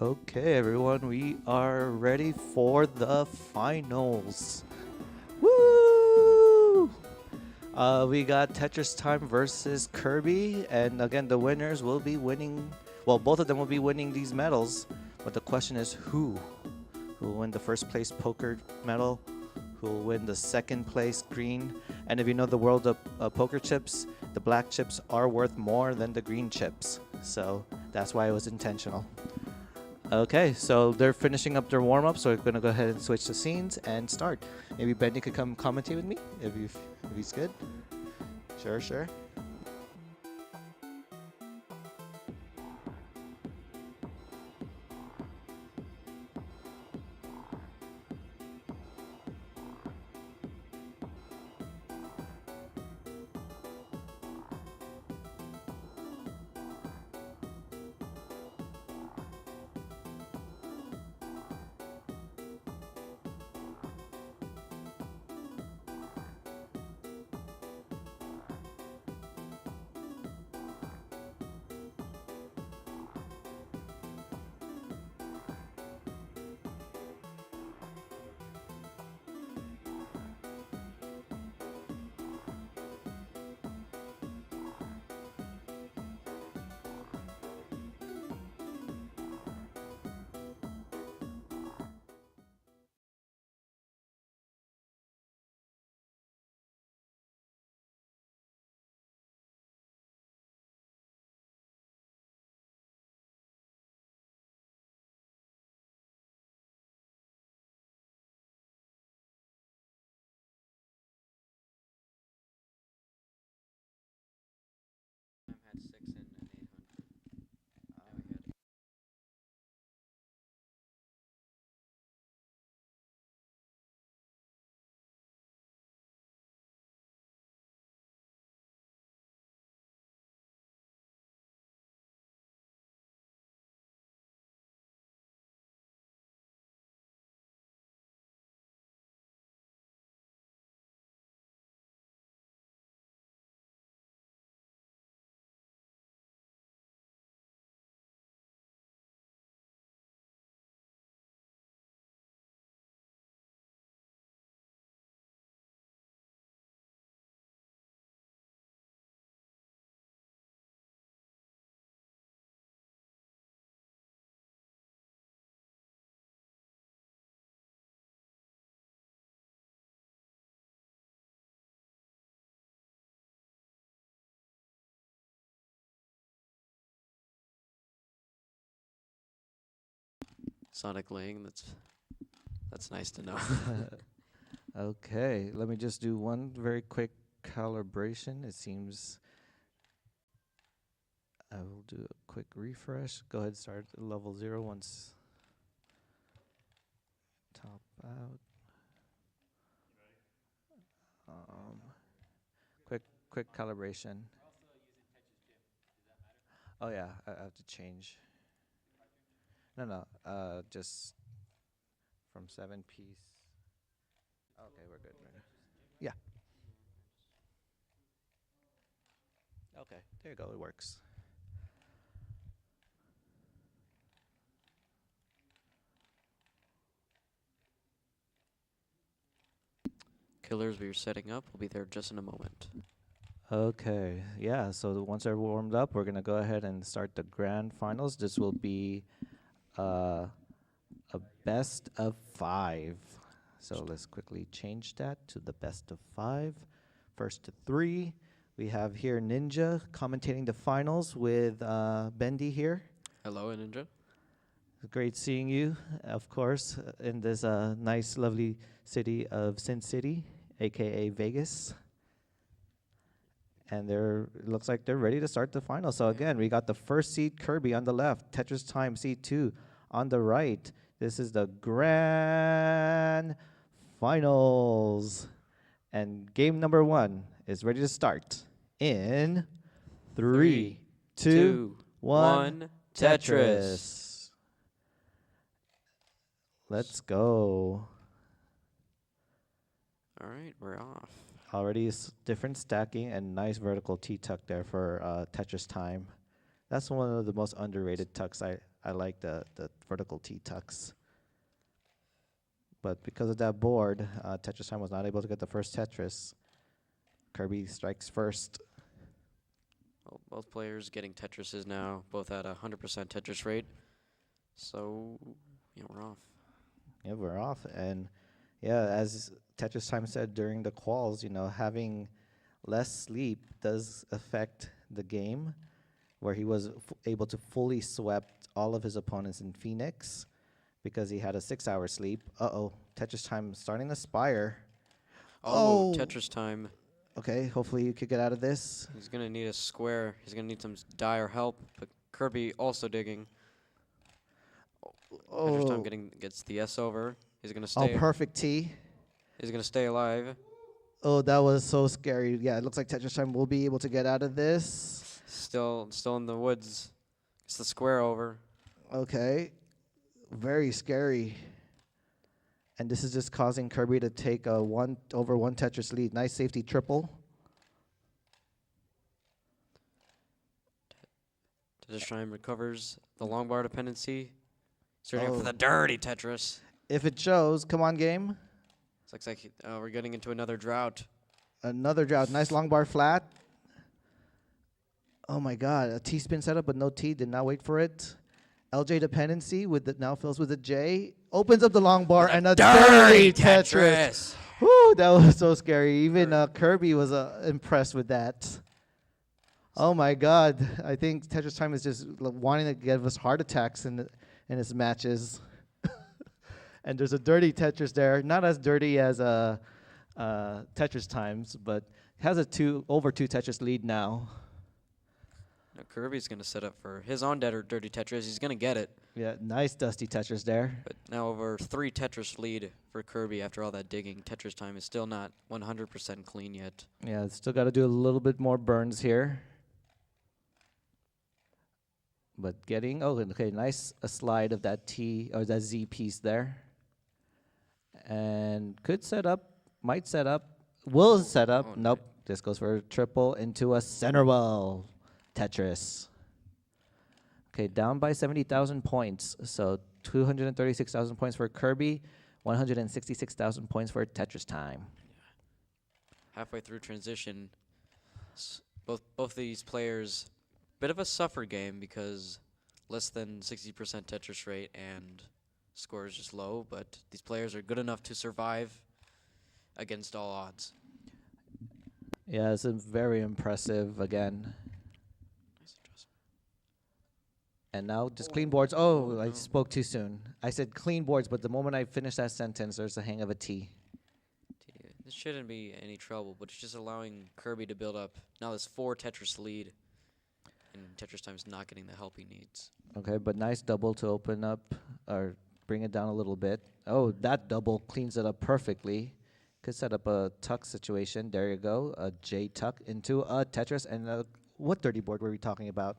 Okay, everyone, we are ready for the finals. Woo! We got Tetris Time versus Kirby, and again, the winners will be winning. Well, both of them will be winning these medals, but the question is who? Who will win the first place poker medal? Who will win the second place green? And if you know the world of poker chips, the black chips are worth more than the green chips. So that's why it was intentional. Okay, so they're finishing up their warm-up, so we're going to go ahead and switch the scenes and start. Maybe Benny could come commentate with me if he's good. Sure. Had 6 and an 800. Now we had Sonic Lang. That's nice to know. Okay, let me just do one very quick calibration. It seems I will do a quick refresh. Go ahead, start at level 0 once top out. Quick calibration. Oh yeah, I have to change. No, just from 7 piece. Okay, we're good. Yeah. Okay, there you go. It works. Killers, we are setting up. We'll be there just in a moment. Okay, yeah, so once they're warmed up, we're going to go ahead and start the grand finals. This will be a best of 5. So let's quickly change that to the best of 5. First to 3. We have here Ninja commentating the finals with Bendy here. Hello, Ninja. Great seeing you, of course, in this nice, lovely city of Sin City, aka Vegas. And it looks like they're ready to start the final. So again, we got the first seed Kirby on the left, Tetris Time seed 2 on the right. This is the grand finals. And game number 1 is ready to start in 3, 2, 1, Tetris. Let's go. All right, we're off. Already different stacking and nice vertical T-tuck there for Tetris Time. That's one of the most underrated tucks I like the vertical T tucks. But because of that board, Tetris Time was not able to get the first Tetris. Kirby strikes first. Well, both players getting Tetrises now, both at 100% Tetris rate. So, yeah, we're off. Yeah, we're off. And yeah, as Tetris Time said during the quals, having less sleep does affect the game, where he was able to fully swept all of his opponents in Phoenix because he had a 6-hour sleep. Tetris Time starting to spire. Oh, Tetris Time. Okay, hopefully you could get out of this. He's going to need a square. He's going to need some dire help. But Kirby also digging. Tetris Time gets the S over. He's going to stay. Oh, perfect T. He's going to stay alive. Oh, that was so scary. Yeah, it looks like Tetris Time will be able to get out of this. Still in the woods. It's the square over. Okay. Very scary. And this is just causing Kirby to take a 1 over 1 Tetris lead. Nice safety triple. Tetris Time recovers the long bar dependency. Starting up for the dirty Tetris. If it shows, come on, game. Looks like we're getting into another drought. Another drought. Nice long bar flat. Oh my God, a T spin setup, but no T. Did not wait for it. LJ dependency with the now fills with a J. Opens up the long bar and a dirty Tetris. Woo, that was so scary. Even Kirby was impressed with that. Oh my God, I think Tetris Time is just wanting to give us heart attacks in his matches. And there's a dirty Tetris there, not as dirty as Tetris Times, but has a over 2 Tetris lead now. Now Kirby's going to set up for his own dirty Tetris. He's going to get it. Yeah, nice dusty Tetris there. But now over 3 Tetris lead for Kirby after all that digging. Tetris Time is still not 100% clean yet. Yeah, still got to do a little bit more burns here. But nice slide of that T or that Z piece there. And could set up, might set up, will set up. Oh, nope, this goes for a triple into a center well Tetris. Okay, down by 70,000 points. So 236,000 points for Kirby, 166,000 points for Tetris Time. Halfway through transition, both these players, bit of a suffer game because less than 60% Tetris rate and score is just low, but these players are good enough to survive against all odds. Yeah, it's very impressive again. Nice adjustment. And now just clean boards. Oh, I spoke too soon. I said clean boards, but the moment I finished that sentence, there's a hang of a T. This shouldn't be any trouble, but it's just allowing Kirby to build up. Now there's 4 Tetris lead, and Tetris Time's not getting the help he needs. Okay, but nice double to open up or bring it down a little bit. Oh, that double cleans it up perfectly. Could set up a tuck situation. There you go. A J tuck into a Tetris. And what dirty board were we talking about?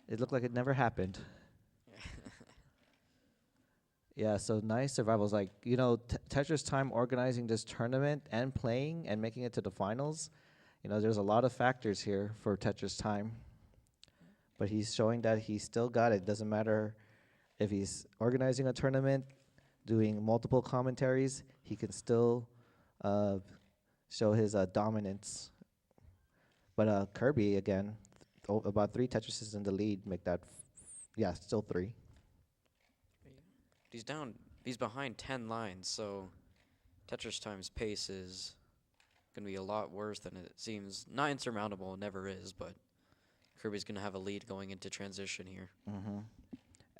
It looked like it never happened. Yeah, so nice survivals. Like, Tetris Time organizing this tournament and playing and making it to the finals. There's a lot of factors here for Tetris Time. But he's showing that he still got it. Doesn't matter if he's organizing a tournament, doing multiple commentaries, he can still show his dominance. But Kirby, again, about 3 Tetrises in the lead, make that, still 3. He's behind 10 lines, so Tetris Time's pace is going to be a lot worse than it seems. Not insurmountable, it never is, but Kirby's going to have a lead going into transition here. Mm-hmm.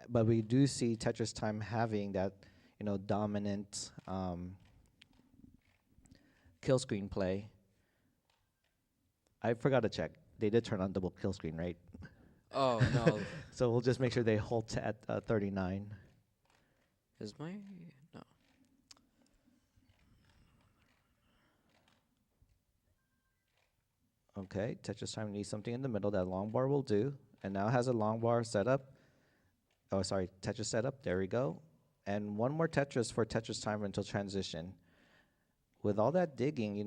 But we do see Tetris Time having that, dominant kill screen play. I forgot to check. They did turn on double kill screen, right? Oh, no. So we'll just make sure they hold at 39. Is my... No. Okay, Tetris Time needs something in the middle that long bar will do. And now has a long bar set up. Oh, sorry, Tetris setup. There we go. And one more Tetris for Tetris Time until transition. With all that digging, he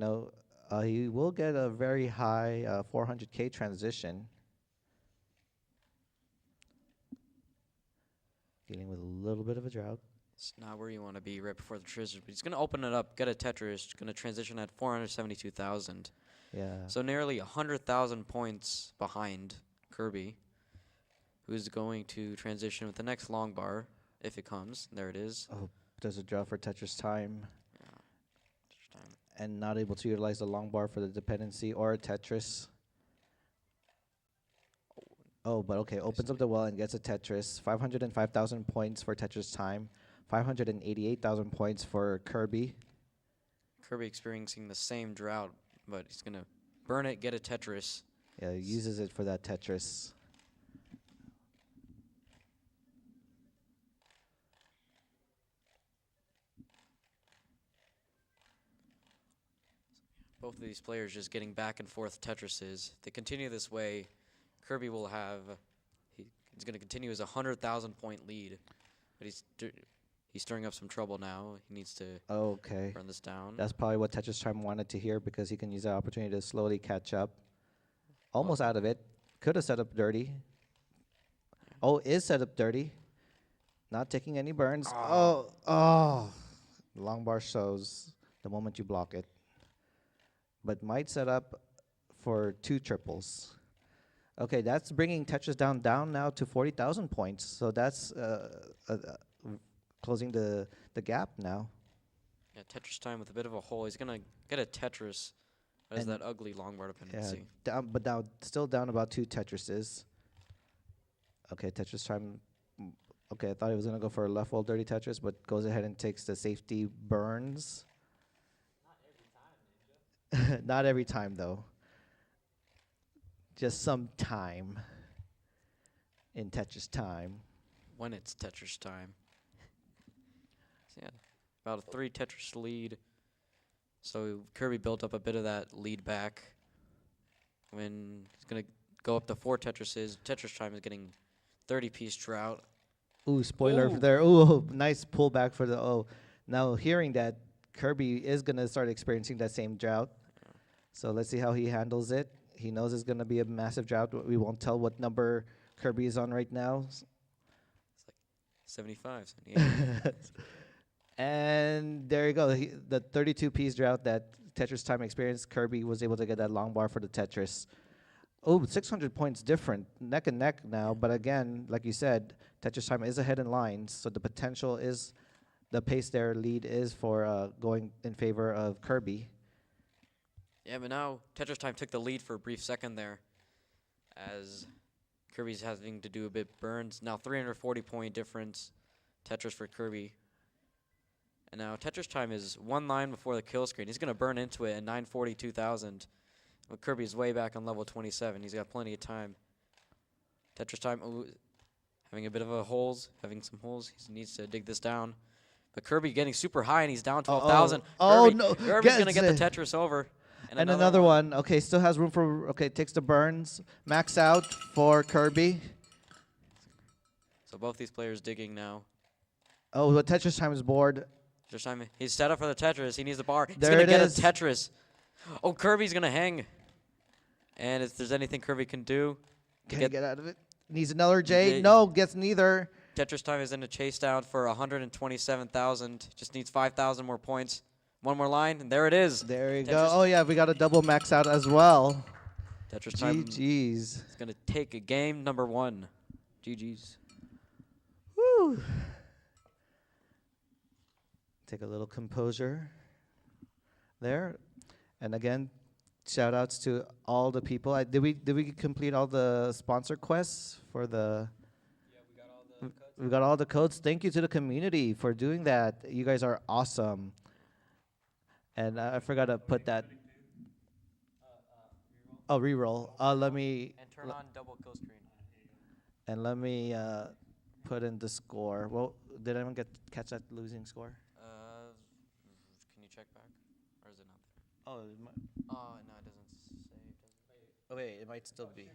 will get a very high 400K transition. Dealing with a little bit of a drought. It's not where you want to be right before the transition, but he's going to open it up, get a Tetris, going to transition at 472,000. Yeah. So nearly 100,000 points behind Kirby, who's going to transition with the next long bar, if it comes. There it is. Oh, there's a drought for Tetris time. Yeah. Tetris time. And not able to utilize the long bar for the dependency or Tetris. Oh, but okay, opens up the well and gets a Tetris. 505,000 points for Tetris time. 588,000 points for Kirby. Kirby experiencing the same drought, but he's going to burn it, get a Tetris. Yeah, he uses it for that Tetris. Both of these players just getting back and forth Tetrises. If they continue this way, Kirby will have, he's going to continue his 100,000 point lead, but he's stirring up some trouble now. He needs to burn this down. That's probably what Tetris Time wanted to hear because he can use that opportunity to slowly catch up. Almost out of it. Could have set up dirty. Oh, is set up dirty. Not taking any burns. Oh. Long bar shows the moment you block it. But might set up for 2 triples. Okay, that's bringing Tetris down now to 40,000 points. So that's closing the gap now. Yeah, Tetris Time with a bit of a hole. He's going to get a Tetris. That is that ugly long bar dependency. Yeah, but now still down about 2 Tetrises. Okay, Tetris Time. Okay, I thought he was going to go for a left wall dirty Tetris, but goes ahead and takes the safety burns. Not every time, though. Just some time in Tetris Time. When it's Tetris Time. So yeah, about a 3 Tetris lead. So Kirby built up a bit of that lead back. When he's going to go up to 4 Tetrises, Tetris Time is getting 30-piece drought. Ooh, spoiler there. Ooh, nice pullback for the Now hearing that, Kirby is going to start experiencing that same drought. Yeah. So let's see how he handles it. He knows it's going to be a massive drought. We won't tell what number Kirby is on right now. It's like 75, 78. And there you go. The 32-piece drought that Tetris Time experienced, Kirby was able to get that long bar for the Tetris. Oh, 600 points different, neck and neck now. But again, like you said, Tetris Time is ahead in lines, so the potential is, the pace there lead is for going in favor of Kirby. Yeah, but now Tetris Time took the lead for a brief second there, as Kirby's having to do a bit burns. Now 340-point difference, Tetris for Kirby. And now Tetris Time is 1 line before the kill screen. He's going to burn into it at 942,000. Well, Kirby's way back on level 27. He's got plenty of time. Tetris Time having a bit of having some holes. He needs to dig this down. But Kirby getting super high, and he's down 12,000. No. Kirby's going to get the Tetris over. And another one. Okay, still has room for, takes the burns. Max out for Kirby. So both these players digging now. Oh, but Tetris Time is bored. Tetris Time, he's set up for the Tetris. He needs the bar. He's there going to get is. a Tetris. Oh, Kirby's going to hang. And if there's anything Kirby can do. Can he get out of it? Needs another J. No, gets neither. Tetris Time is in a chase down for 127,000. Just needs 5,000 more points. One more line, and there it is. There you go. Oh, yeah, we got a double max out as well. Tetris Time GG's. is going to take a game number 1. GG's. Woo. Take a little composure there. And again, shout outs to all the people. Did we complete all the sponsor quests for the? Yeah, we got all the codes. We got all the codes. Thank you to the community for doing that. You guys are awesome. And I forgot to put that. Reroll. Let me. And turn on double kill screen. And let me put in the score. Well, did anyone catch that losing score? Can you check back, or is it not there? Oh, no, it doesn't say. Oh wait, it might still be.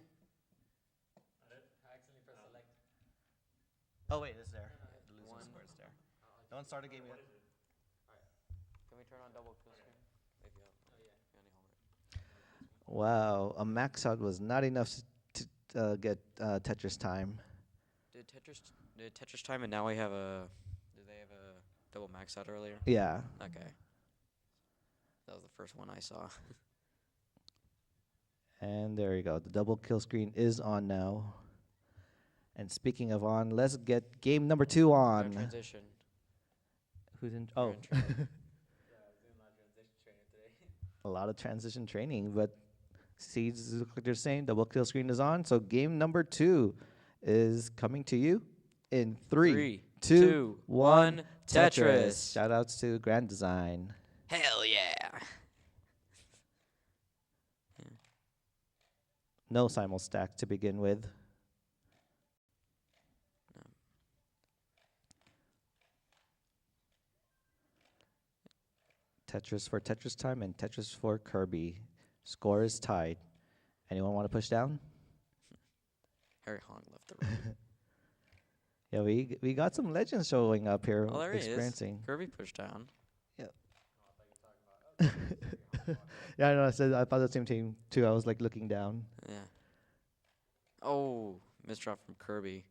Oh wait, it's there. The losing score is there. No one started game yet. Can we turn on double kill screen? If you have any homework. Wow, a max out was not enough to get Tetris Time. Did Tetris Time and now we have a? Did they have a double max out earlier? Yeah. Okay. That was the first one I saw. And there you go. The double kill screen is on now. And speaking of on, let's get game number 2 on. Transition. Who's in? You're Oh, in training. a lot of transition training, but Seeds look like they're saying double kill screen is on. So game number 2 is coming to you in 3, 2, 1. Tetris. Shout outs to Grand Design. Hell yeah. No simul stack to begin with. Tetris for Tetris Time and Tetris for Kirby. Score is tied. Anyone want to push down? Harry Hong left the room. Yeah, we got some legends showing up here. Oh, there he is. experiencing. Kirby pushed down. Yeah, I know. I thought the same thing too. I was like looking down. Yeah. Oh, misdrop from Kirby,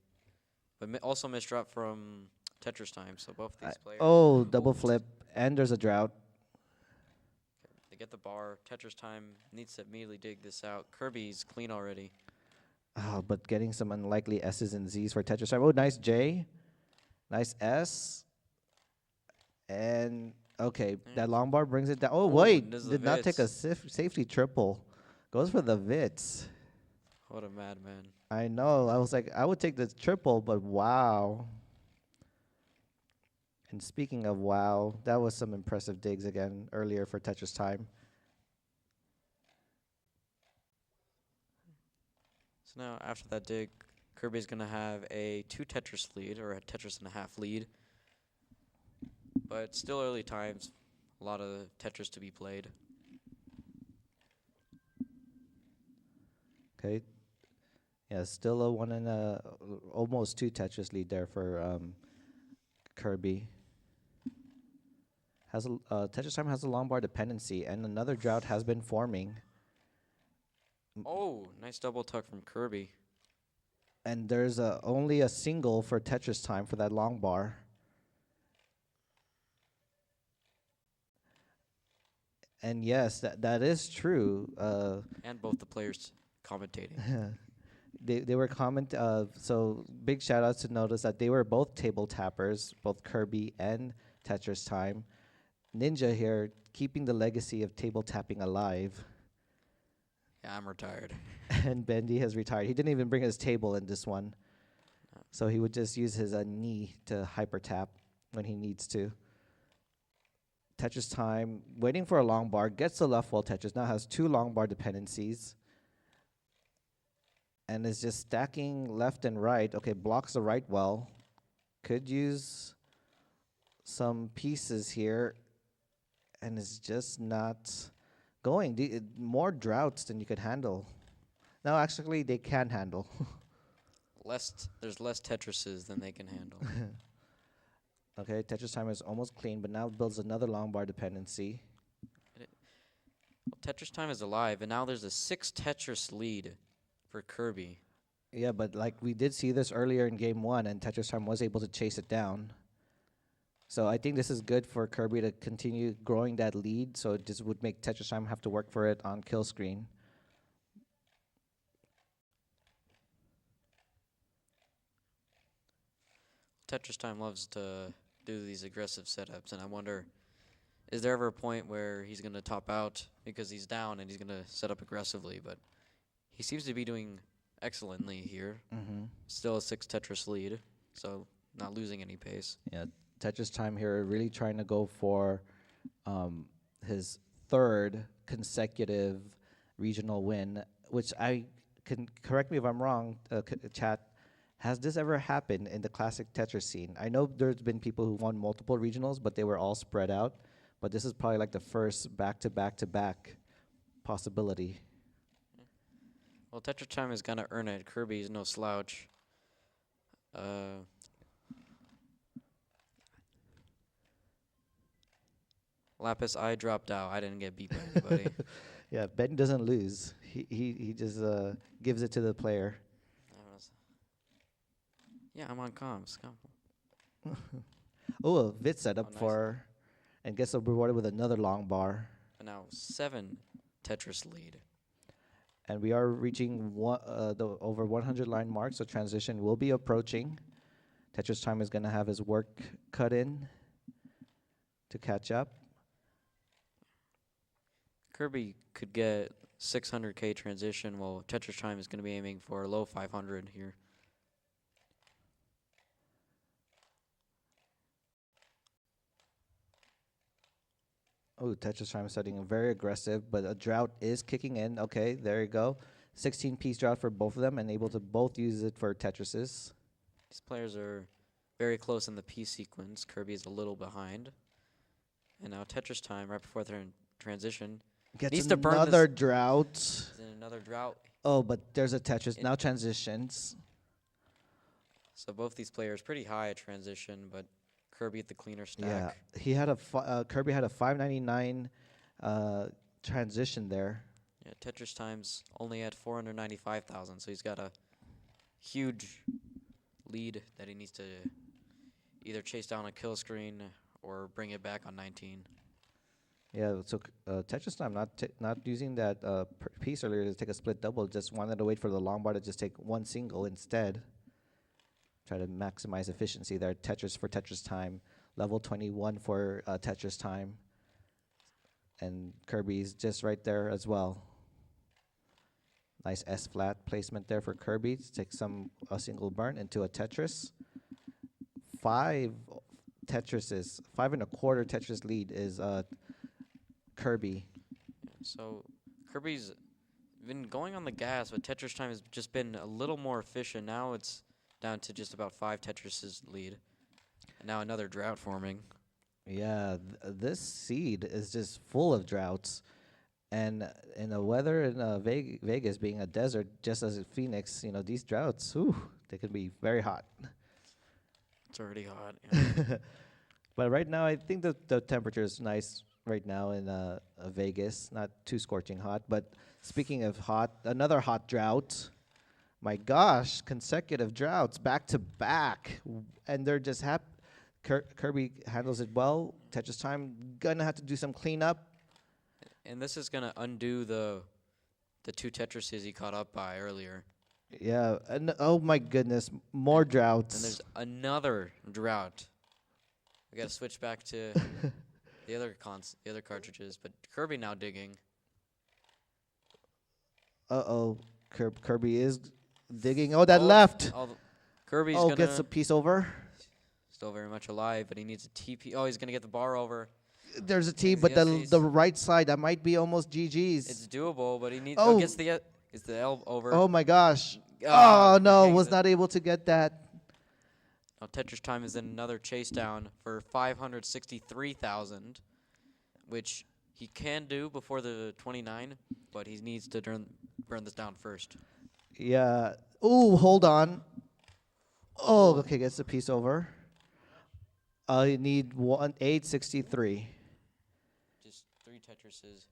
but also misdrop from Tetris Time. So both these players. Oh, double flip, and there's a drought. They get the bar. Tetris Time needs to immediately dig this out. Kirby's clean already. Oh, but getting some unlikely S's and Z's for Tetris Time. Oh, nice J, nice S, and okay, that long bar brings it down. Oh, wait, did not take a safety triple. Goes for the Vits. What a madman. I know. I was like, I would take the triple, but wow. And speaking of wow, that was some impressive digs again earlier for Tetris Time. So now after that dig, Kirby's going to have a 2 Tetris lead, or a Tetris and a half lead. But still early times. A lot of Tetris to be played. Okay. Yeah, still a 1 and a almost 2 Tetris lead there for Kirby. Has Tetris Time has a long bar dependency, and another drought has been forming. Oh, nice double tuck from Kirby. And there's only a single for Tetris Time for that long bar. And yes, that is true. And both the players commentating. They were so big shout outs to notice that they were both table tappers, both Kirby and Tetris Time. Ninja here keeping the legacy of table tapping alive. Yeah, I'm retired. And Bendy has retired. He didn't even bring his table in this one. So he would just use his knee to hyper tap when he needs to. Tetris Time, waiting for a long bar, gets the left wall Tetris, now has 2 long bar dependencies. And is just stacking left and right. Okay, blocks the right well. Could use some pieces here. And is just not going. More droughts than you could handle. No, actually, they can handle. There's less Tetrises than they can handle. Okay, Tetris Time is almost clean, but now builds another long bar dependency. Well, Tetris Time is alive, and now there's a 6 Tetris lead for Kirby. Yeah, but like we did see this earlier in game 1, and Tetris Time was able to chase it down. So I think this is good for Kirby to continue growing that lead, so it just would make Tetris Time have to work for it on kill screen. Tetris Time loves to do these aggressive setups, and I wonder, is there ever a point where he's going to top out because he's down and he's going to set up aggressively? But he seems to be doing excellently here. Still a 6 Tetris lead, so not losing any pace. Yeah, Tetris Time here really trying to go for his 3rd consecutive regional win, which I can correct me if I'm wrong, chat. Has this ever happened in the classic Tetris scene? I know there's been people who won multiple regionals, but they were all spread out. But this is probably like the first back-to-back-to-back possibility. Well, Tetris Time is going to earn it. Kirby is no slouch. Lapis, I dropped out. I didn't get beat by anybody. Yeah, Ben doesn't lose. He just gives it to the player. Yeah, I'm on comms. Come. Oh, a vid setup Oh, nice. for, and gets rewarded with another long bar. And now 7 Tetris lead. And we are reaching the over 100 line mark, so transition will be approaching. Tetris Time is going to have his work cut in to catch up. Kirby could get 600k transition, while Tetris Time is going to be aiming for a low 500 here. Oh, Tetris Time is setting very aggressive, but a drought is kicking in. Okay, there you go. 16-piece drought for both of them, and able to both use it for Tetrises. These players are very close in the piece sequence. Kirby is a little behind. And now Tetris Time, right before their transition, Gets needs to burn another this. drought. Is in another drought. Oh, but there's a Tetris. Now transitions. So both these players pretty high at transition, but Kirby at the cleaner stack. Yeah, he had a Kirby had a 599 transition there. Yeah, Tetris Time's only at 495,000, so he's got a huge lead that he needs to either chase down a kill screen or bring it back on 19. Yeah, so Tetris Time not using that piece earlier to take a split double, just wanted to wait for the long bar to just take one single instead. Try to maximize efficiency there. Tetris for Tetris Time, level 21 for Tetris Time. And Kirby's just right there as well. Nice S-flat placement there for Kirby to take a single burn into a Tetris. 5 Tetrises, 5 1/4 Tetris lead is Kirby. So Kirby's been going on the gas, but Tetris Time has just been a little more efficient. Now it's down to just about 5 Tetrises lead. And now another drought forming. Yeah, this seed is just full of droughts. And in the weather in Vegas being a desert, just as in Phoenix, these droughts, they can be very hot. It's already hot. Yeah. But right now, I think the temperature is nice right now in Vegas. Not too scorching hot. But speaking of hot, another hot drought. My gosh, consecutive droughts back to back. And they're just happy. Kirby handles it well. Tetris Time gonna have to do some cleanup. And this is going to undo the 2 Tetrises he caught up by earlier. Yeah, and oh my goodness, more droughts. And there's another drought. We got to switch back to the other cartridges, but Kirby now digging. Uh-oh, Kirby is digging. Oh, that left. Kirby's gonna gets a piece over. Still very much alive, but he needs a TP. Oh, he's going to get the bar over. There's a T, but the right side, that might be almost GG's. It's doable, but he needs. Oh, gets the L over. Oh my gosh! Oh no, was not able to get that. Now Tetris Time is in another chase down for 563,000, which he can do before the 29, but he needs to burn this down first. Yeah. Ooh, hold on. Oh, okay, gets the piece over. I need 863. Just 3 Tetrises.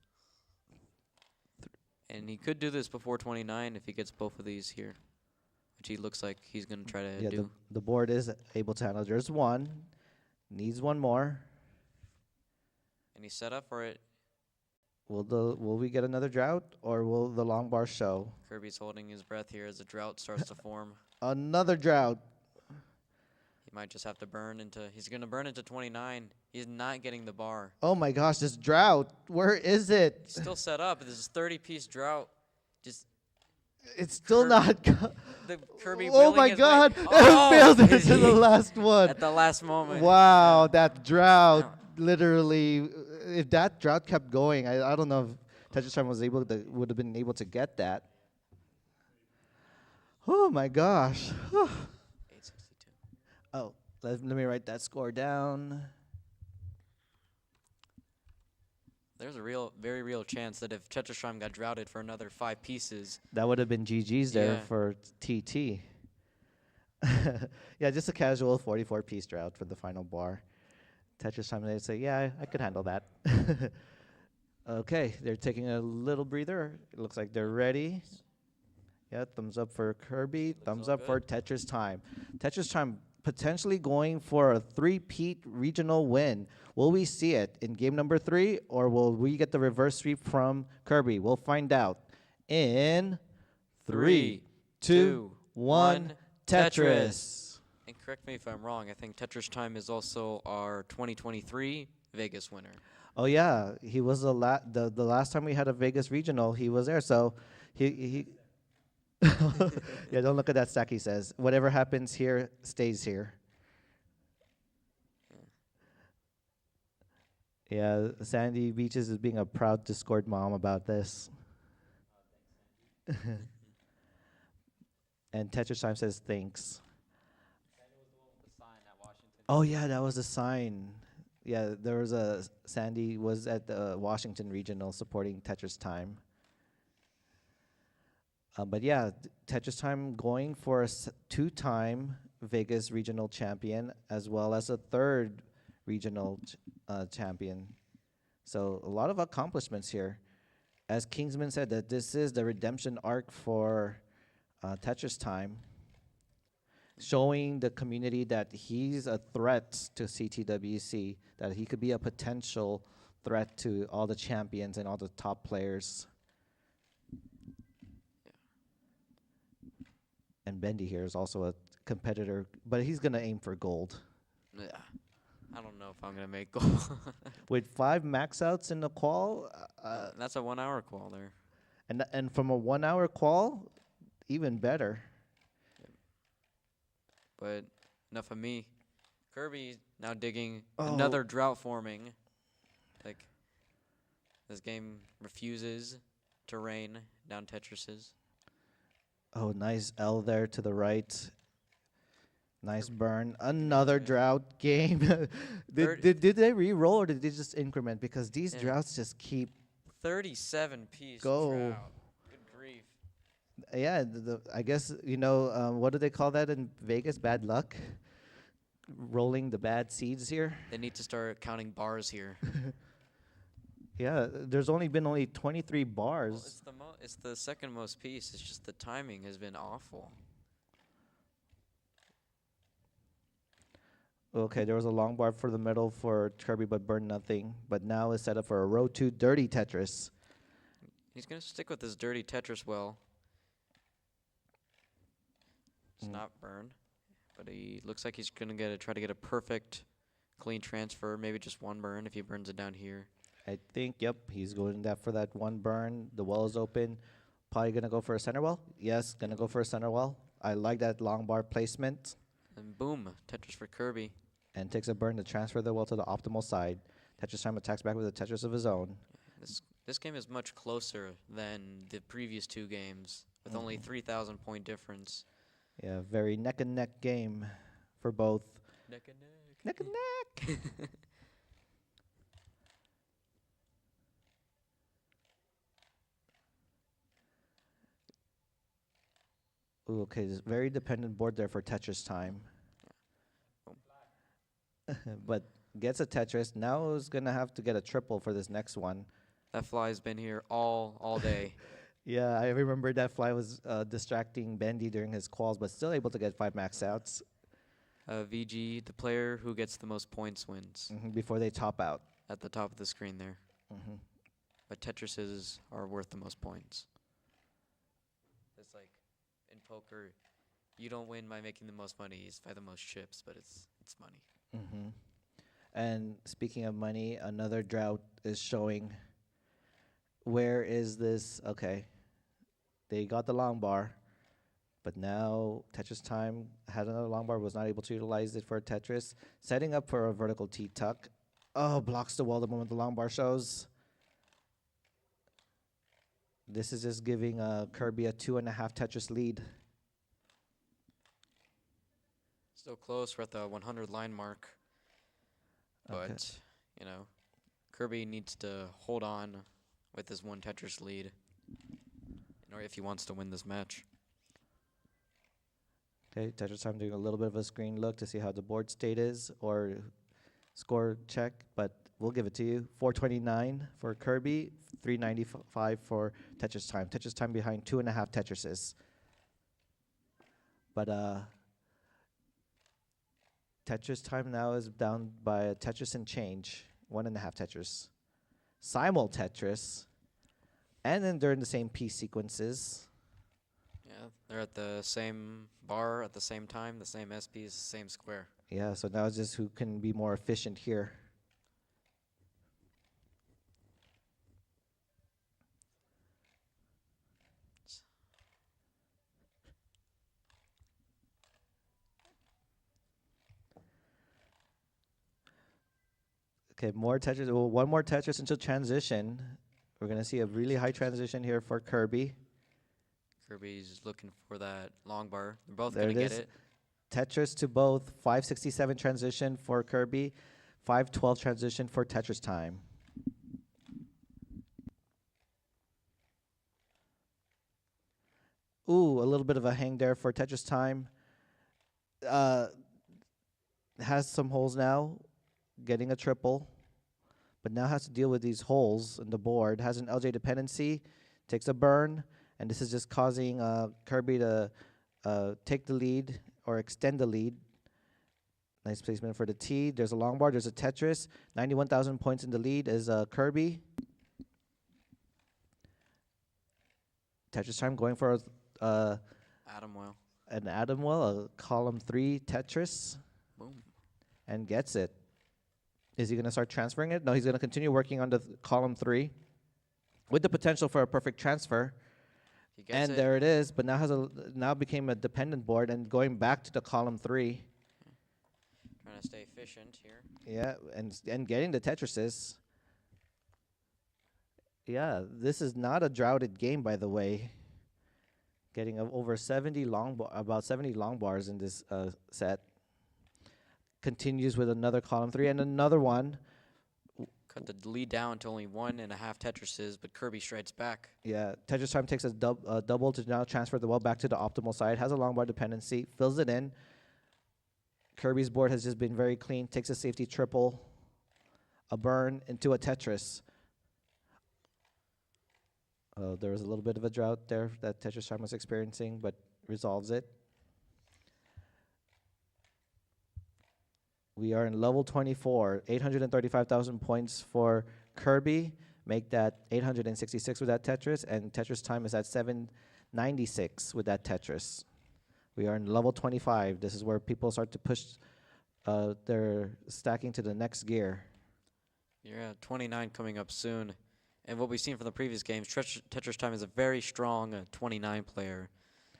And he could do this before 29 if he gets both of these here, which he looks like he's going to try to do. The board is able to handle. There's one. Needs one more. And he's set up for it. Will we get another drought, or will the long bar show? Kirby's holding his breath here as the drought starts to form. Another drought. He might just have to burn into. He's going to burn into 29. He's not getting the bar. Oh my gosh, this drought. Where is it? He's still set up. This is 30-piece drought. Just. It's still not. The Kirby. Oh my God! Oh, It failed into the last one. At the last moment. Wow, that drought literally. If that drought kept going, I don't know if Tetris Time would have been able to get that. Oh my gosh. 862. Oh, let me write that score down. There's a very real chance that if Tetris Time got droughted for another 5 pieces, that would have been GG's there Yeah. for TT. Yeah, just a casual 44-piece drought for the final bar. Tetris Time, they say, yeah, I could handle that. Okay, they're taking a little breather. It looks like they're ready. Yeah, thumbs up for Kirby. Looks Thumbs all up for Tetris Time. Tetris Time potentially going for a three-peat regional win. Will we see it in game number 3, or will we get the reverse sweep from Kirby? We'll find out in 3, 2, 1, Tetris. And correct me if I'm wrong, I think Tetris Time is also our 2023 Vegas winner. Oh yeah, he was the last time we had a Vegas regional. He was there, so he yeah. Don't look at that stack. He says, "Whatever happens here stays here." Yeah, Sandy Beaches is being a proud Discord mom about this. And Tetris Time says thanks. Oh yeah, that was a sign. Yeah, there was Sandy was at the Washington Regional supporting Tetris Time. But yeah, Tetris Time going for a 2-time Vegas Regional champion as well as a 3rd regional champion. So a lot of accomplishments here. As Kingsman said, that this is the redemption arc for Tetris Time, showing the community that he's a threat to CTWC, that he could be a potential threat to all the champions and all the top players. And Bendy here is also a competitor, but he's going to aim for gold. Yeah. I don't know if I'm going to make goal. With 5 max outs in the qual. That's a 1-hour qual there. And from a 1-hour qual, even better. But enough of me. Kirby now digging another drought forming. Like, this game refuses to rain down Tetris's. Oh, nice L there to the right. Nice burn. Another drought game. did they re-roll or did they just increment? Because these droughts just keep 37-piece go. drought. Good grief. Yeah, I guess, what do they call that in Vegas? Bad luck? Rolling the bad seeds here? They need to start counting bars here. Yeah, there's only been 23 bars. Well, it's the second most piece. It's just the timing has been awful. Okay, there was a long bar for the middle for Kirby, but burned nothing. But now it's set up for a row 2 dirty Tetris. He's going to stick with this dirty Tetris well. It's not burned, but he looks like he's going to try to get a perfect clean transfer, maybe just 1 burn if he burns it down here. I think, yep, he's going for that 1 burn. The well is open. Probably going to go for a center well. Yes, going to go for a center well. I like that long bar placement. And boom, Tetris for Kirby. And takes a burn to transfer the well to the optimal side. Tetris Time attacks back with a Tetris of his own. This game is much closer than the previous 2 games, with only 3,000 point difference. Yeah, very neck and neck game for both. Neck and neck. Neck and neck. Ooh, okay, this very dependent board there for Tetris Time. But gets a Tetris. Now is going to have to get a triple for this next one. That fly's been here all day. Yeah, I remember that fly was distracting Bendy during his quals, but still able to get 5 max outs. VG, the player who gets the most points wins. Before they top out. At the top of the screen there. But Tetrises are worth the most points. It's like in poker, you don't win by making the most money, it's by the most chips, but it's money. And speaking of money, another drought is showing. Where is this? Okay. They got the long bar, but now Tetris Time had another long bar, was not able to utilize it for a Tetris. Setting up for a vertical T-tuck. Oh, blocks the wall the moment the long bar shows. This is just giving Kirby a 2.5 Tetris lead. Still close, we're at the 100 line mark. But, Kirby needs to hold on with this 1 Tetris lead if he wants to win this match. Okay, Tetris Time doing a little bit of a screen look to see how the board state is or score check, but we'll give it to you. 429 for Kirby, 395 for Tetris Time. Tetris Time behind 2.5 Tetrises. But Tetris time now is down by a Tetris and change, 1.5 Tetris. Simul Tetris, and then they're in the same piece sequences. Yeah, they're at the same bar at the same time, the same SPs, same square. Yeah, so now it's just who can be more efficient here. Okay, more Tetris. Well, one more Tetris into transition. We're going to see a really high transition here for Kirby. Kirby's looking for that long bar. They're both There going to it get is. it. Tetris to both. 567 transition for Kirby. 512 transition for Tetris time. Ooh, a little bit of a hang there for Tetris time. Has some holes now, getting a triple, but now has to deal with these holes in the board. Has an LJ dependency, takes a burn, and this is just causing Kirby to take the lead or extend the lead. Nice placement for the T. There's a long bar. There's a Tetris. 91,000 points in the lead is Kirby. Tetris time going for Adam well. an Adam well, a column 3 Tetris. Boom. And gets it. Is he going to start transferring it? No, he's going to continue working on the column 3 with the potential for a perfect transfer. He gets And it. there it is, but now became a dependent board and going back to the column 3. Trying to stay efficient here. Yeah, and getting the Tetrises. Yeah, this is not a droughted game, by the way. Getting over 70 about 70 long bars in this set. Continues with another column 3 and another one. Cut the lead down to only 1.5 Tetrises, but Kirby strikes back. Yeah, Tetris time takes a double to now transfer the ball back to the optimal side. Has a long bar dependency, fills it in. Kirby's board has just been very clean. Takes a safety triple, a burn into a Tetris. There was a little bit of a drought there that Tetris time was experiencing, but resolves it. We are in level 24, 835,000 points for Kirby. Make that 866 with that Tetris, and Tetris time is at 796 with that Tetris. We are in level 25. This is where people start to push their stacking to the next gear. You're at 29 coming up soon. And what we've seen from the previous games, Tetris time is a very strong 29 player.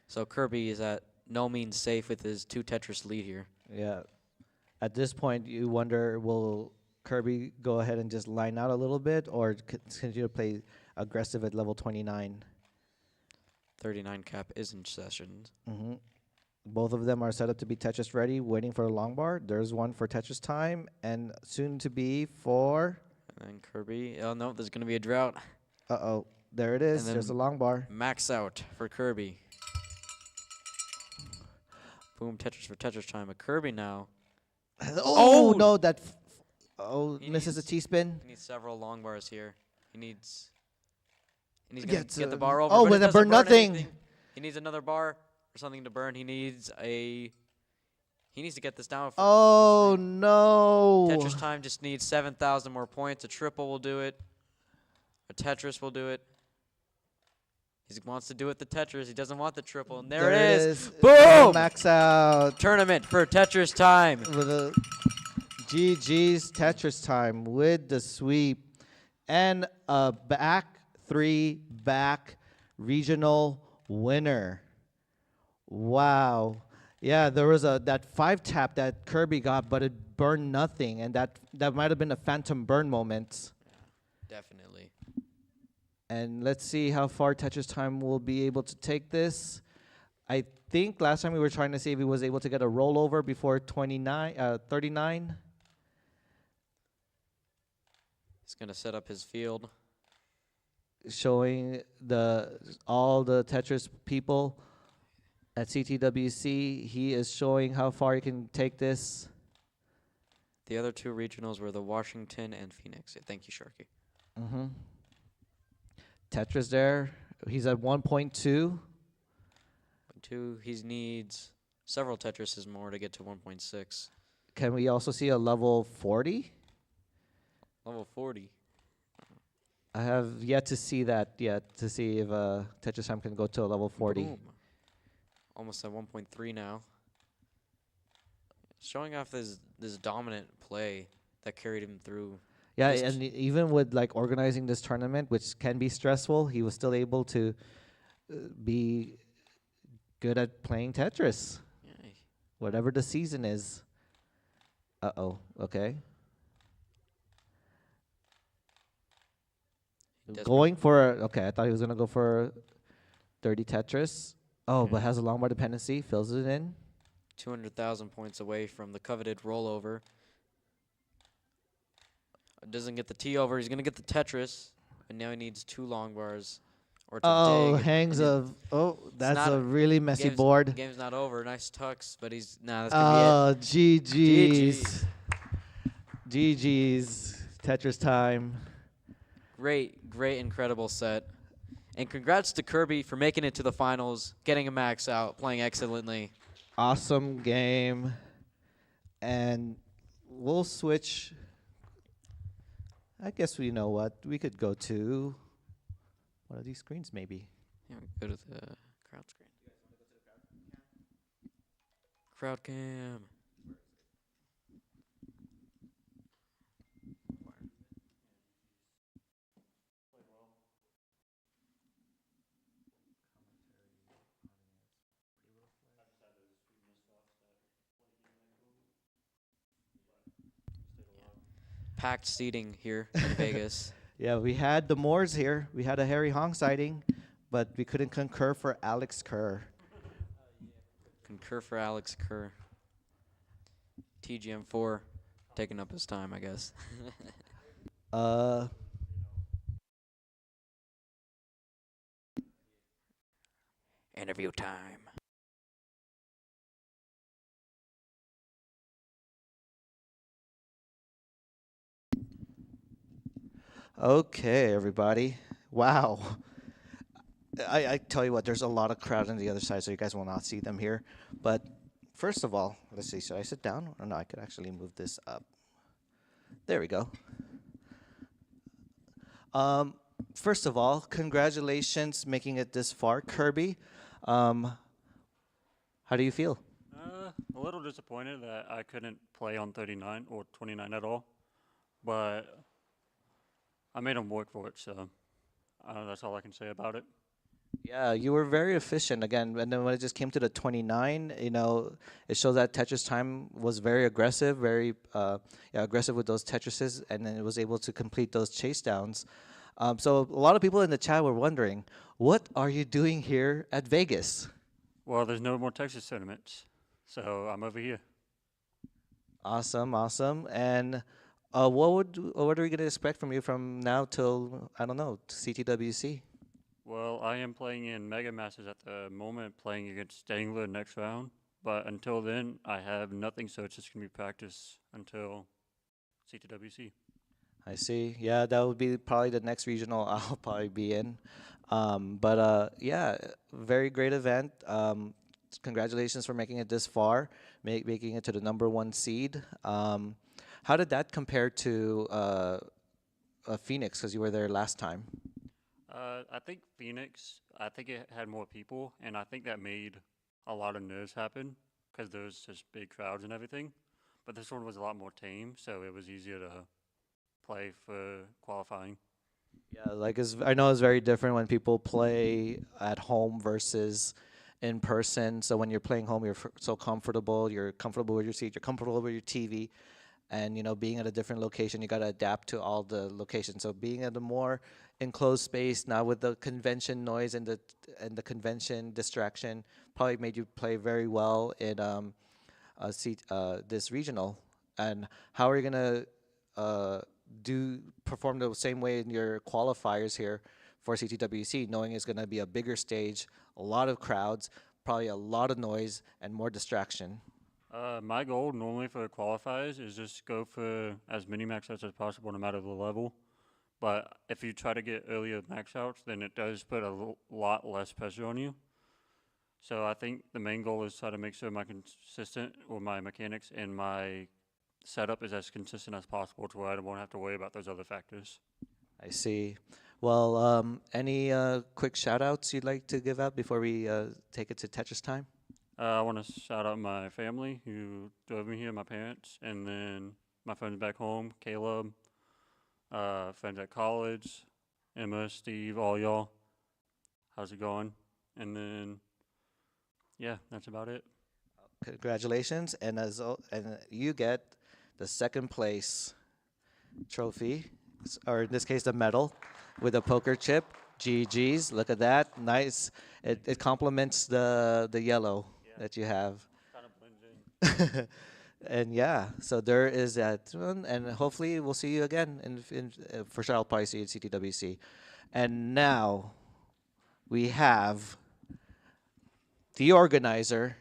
So Kirby is at no means safe with his 2 Tetris lead here. Yeah. At this point, you wonder, will Kirby go ahead and just line out a little bit or continue to play aggressive at level 29? 39 cap is in session. Mm-hmm. Both of them are set up to be Tetris ready, waiting for a long bar. There's one for Tetris time, and soon to be for... And Kirby, oh no, there's going to be a drought. Uh-oh, there it is. And There's a long bar. Max out for Kirby. Boom, Tetris for Tetris time. But Kirby now. Oh, no, that... He misses a needs- T-spin. He needs several long bars here. He needs going to Gets get the a- bar over. oh, but but it it burned doesn't burn nothing. anything. He needs another bar or something to burn. He needs to get this down. Oh, no. Tetris time just needs 7,000 more points. A triple will do it. A Tetris will do it. He wants to do it the Tetris. He doesn't want the triple. And there it is. Boom! Max out. Tournament for Tetris time. With a GG's Tetris time with the sweep. And a back regional winner. Wow. Yeah, there was that 5 tap that Kirby got, but it burned nothing, and that might have been a phantom burn moment. Definitely. And let's see how far Tetris time will be able to take this. I think last time we were trying to see if he was able to get a rollover before 39. He's going to set up his field. Showing all the Tetris people at CTWC. He is showing how far he can take this. The other 2 regionals were the Washington and Phoenix. Thank you, Sharky. Mm-hmm. Tetris there. He's at 1.2. 2, he needs several Tetrises more to get to 1.6. Can we also see a level 40? Level 40. I have yet to see that yet, to see if Tetris Time can go to a level 40. Boom. Almost at 1.3 now. Showing off this dominant play that carried him through. Yeah, this and even with like organizing this tournament, which can be stressful, he was still able to be good at playing Tetris, Yeah. whatever the season is. Okay. Going for, okay, I thought he was going to go for 30 Tetris. Oh, but has a long bar dependency, fills it in. 200,000 points away from the coveted rollover. Doesn't get the T over. He's going to get the Tetris. And now he needs 2 long bars. Or to Oh, dig. hangs of, that's not a really messy game's, board. Game's not over. Nice tucks, but he's, nah, that's going to be it. GG's. GG's. Tetris Time. Great, incredible set. And congrats to Kirby for making it to the finals, getting a max out, playing excellently. Awesome game. And we'll switch. I guess we know what. We could go to one of these screens maybe. Yeah, we go to the crowd screen. Crowd cam. Packed seating here in Vegas. Yeah, we had the Moors here. We had a Harry Hong sighting, but we couldn't concur for Alex Kerr. Concur for Alex Kerr. TGM4 taking up his time, I guess. Interview time. Okay, everybody. Wow. I tell you what, there's a lot of crowd on the other side, so you guys will not see them here. But first of all, let's see, should I sit down? Or no, I could actually move this up. There we go. First of all, congratulations making it this far, Kirby. How do you feel? A little disappointed that I couldn't play on 39 or 29 at all, but I made him work for it, so that's all I can say about it. Yeah, you were very efficient again, and then when it just came to the 29, you know, it shows that Tetris Time was very aggressive, very aggressive with those Tetrises, and then it was able to complete those chase downs. So a lot of people in the chat were wondering, what are you doing here at Vegas? Well, there's no more Texas tournaments, so I'm over here. Awesome, awesome. And what are we gonna expect from you from now till, I don't know, CTWC? Well, I am playing in Mega Masters at the moment, playing against Dangler next round. But until then, I have nothing, so it's just going to be practice until CTWC. I see. Yeah, that would be probably the next regional I'll probably be in. Yeah, very great event. Congratulations for making it this far, making it to the #1 seed. How did that compare to Phoenix, because you were there last time? I think Phoenix, I think it had more people, and I think that made a lot of nerves happen because there was just big crowds and everything. But this one was a lot more tame, so it was easier to play for qualifying. Yeah, like I know it's very different when people play at home versus in person. So when you're playing home, you're so comfortable. You're comfortable with your seat. You're comfortable with your TV. And, you know, being at a different location, you got to adapt to all the locations. So being at a more enclosed space, now with the convention noise and the convention distraction, probably made you play very well in this regional. And how are you going to perform the same way in your qualifiers here for CTWC, knowing it's going to be a bigger stage, a lot of crowds, probably a lot of noise, and more distraction? My goal normally for qualifiers is just go for as many max outs as possible, no matter the level. But if you try to get earlier max outs, then it does put a lot less pressure on you. So I think the main goal is try to make sure my consistent or my mechanics and my setup is as consistent as possible to where I won't have to worry about those other factors. I see. Well, any quick shout outs you'd like to give out before we take it to Tetris time? I want to shout out my family who drove me here, my parents, and then my friends back home, Caleb, friends at college, Emma, Steve, all y'all. How's it going? And then, yeah, that's about it. Congratulations, and and you get the second place trophy, or in this case, the medal, with a poker chip. GG's, look at that, nice. It complements the yellow that you have. Kind of blends in. And yeah, so there is that one, and hopefully we'll see you again. For sure, I'll probably see you at CTWC. And now we have the organizer,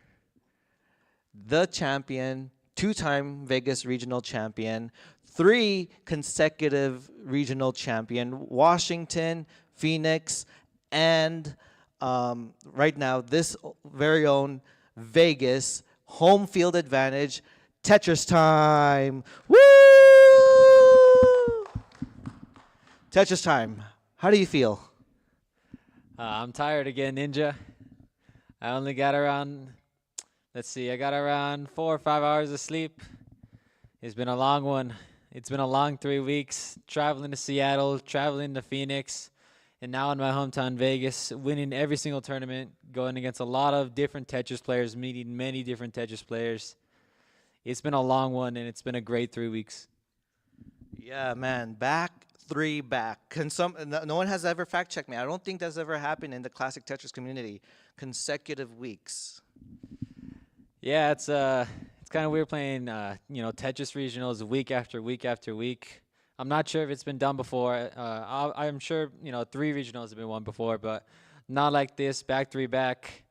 the champion, 2-time Vegas regional champion, 3 consecutive regional champion, Washington, Phoenix, and right now this very own Vegas home field advantage. Tetris time. Woo! Tetris time. How do you feel? I'm tired again, Ninja. I only got around, let's see, I got around 4 or 5 hours of sleep. It's been a long one. It's been a long 3 weeks, traveling to Seattle, traveling to Phoenix, and now in my hometown, Vegas, winning every single tournament, going against a lot of different Tetris players, meeting many different Tetris players. It's been a long one, and it's been a great 3 weeks. Yeah, man, back. No one has ever fact checked me. I don't think that's ever happened in the classic Tetris community. Consecutive weeks. Yeah, it's kind of weird playing Tetris regionals week after week after week. I'm not sure if it's been done before. I'm sure 3 regionals have been won before, but not like this, back 3 back,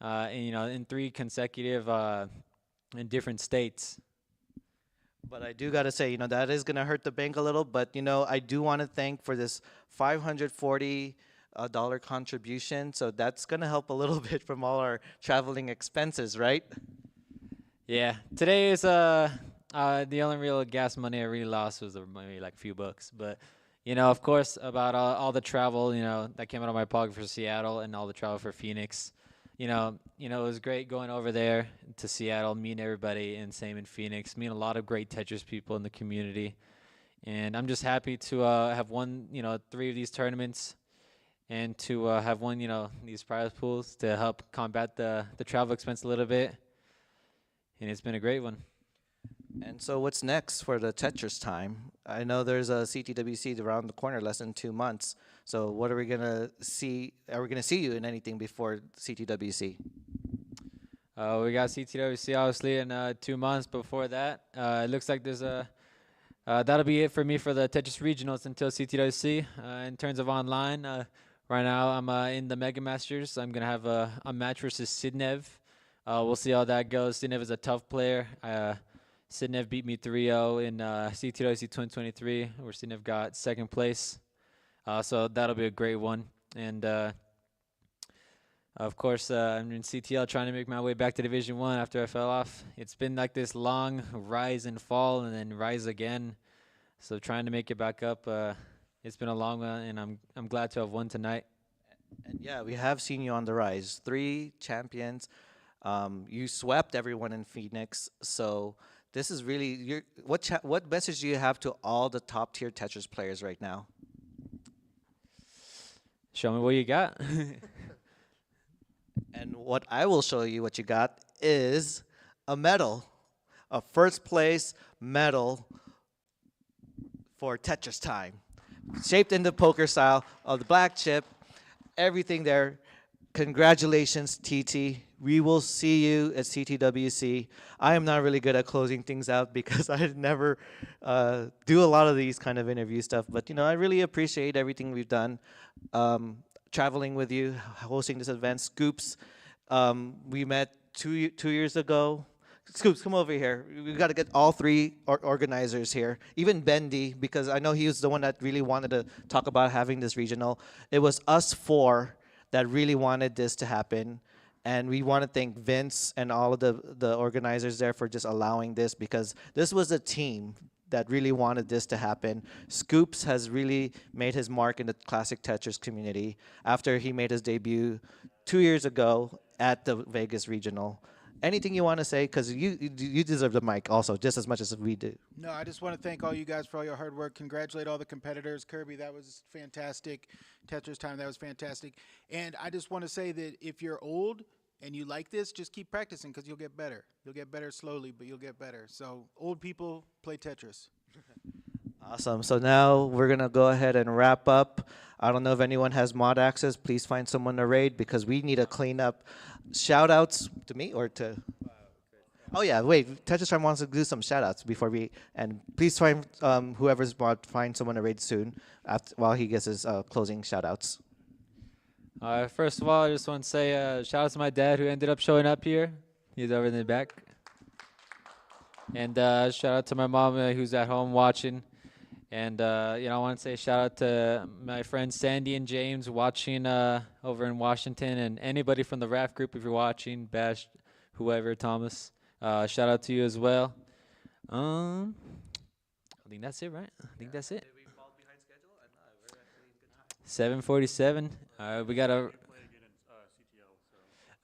in 3 consecutive in different states. But I do got to say, that is going to hurt the bank a little. But, I do want to thank for this $540 contribution. So that's going to help a little bit from all our traveling expenses, right? Yeah. Today is the only real gas money I really lost was maybe like a few bucks. But, of course, about all the travel, that came out of my pocket for Seattle and all the travel for Phoenix. It was great going over there to Seattle, meeting everybody, and same in Phoenix, meeting a lot of great Tetris people in the community. And I'm just happy to have won, 3 of these tournaments and to have won, these prize pools to help combat the travel expense a little bit. And it's been a great one. And so what's next for the Tetris time? I know there's a CTWC around the corner, less than 2 months. So what are we going to see? Are we going to see you in anything before CTWC? We got CTWC obviously in 2 months. Before that, it looks like there's that'll be it for me for the Tetris regionals until CTWC. In terms of online, right now I'm in the Mega Masters. I'm going to have a match versus Sidnev. We'll see how that goes. Sidnev is a tough player. Sidnev beat me 3-0 in CTWC 2023, where Sidnev got 2nd place. So that'll be a great one. And, of course, I'm in CTL trying to make my way back to Division 1 after I fell off. It's been like this long rise and fall and then rise again. So trying to make it back up, it's been a long one, and I'm glad to have won tonight. And yeah, we have seen you on the rise. 3 champions. You swept everyone in Phoenix. So this is really what message do you have to all the top tier Tetris players right now? Show me what you got. And what I will show you what you got is a medal, a 1st place medal for Tetris time, shaped in the poker style of the black chip, everything there. Congratulations, TT. We will see you at CTWC. I am not really good at closing things out because I never do a lot of these kind of interview stuff. But, I really appreciate everything we've done. Traveling with you, hosting this event. Scoops, we met two years ago. Scoops, come over here. We've got to get all 3 organizers here. Even Bendy, because I know he was the one that really wanted to talk about having this regional. It was us 4 that really wanted this to happen. And we want to thank Vince and all of the organizers there for just allowing this, because this was a team that really wanted this to happen. Scoops has really made his mark in the classic Tetris community after he made his debut 2 years ago at the Vegas Regional. Anything you want to say? Because you deserve the mic also, just as much as we do. No, I just want to thank all you guys for all your hard work. Congratulate all the competitors. Kirby, that was fantastic. Tetris Time, that was fantastic. And I just want to say that if you're old and you like this, just keep practicing, because you'll get better. You'll get better slowly, but you'll get better. So old people, play Tetris. Awesome. So now we're going to go ahead and wrap up. I don't know if anyone has mod access. Please find someone to raid, because we need to clean up. Shout outs to me or to... Oh, yeah. Wait. Tetris Time wants to do some shout outs before we... And please find whoever's mod, find someone to raid soon while he gets his closing shout outs. First of all, I just want to say shout out to my dad who ended up showing up here. He's over in the back. And shout out to my mom who's at home watching. And, I want to say shout out to my friends Sandy and James watching over in Washington, and anybody from the RAF group if you're watching, Bash, whoever, Thomas. Shout out to you as well. I think that's it, right? I think that's it. 7:47. We got a...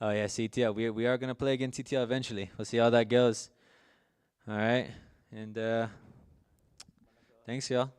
Oh, yeah, CTL. We are going to play against CTL eventually. We'll see how that goes. All right. And... thanks, y'all.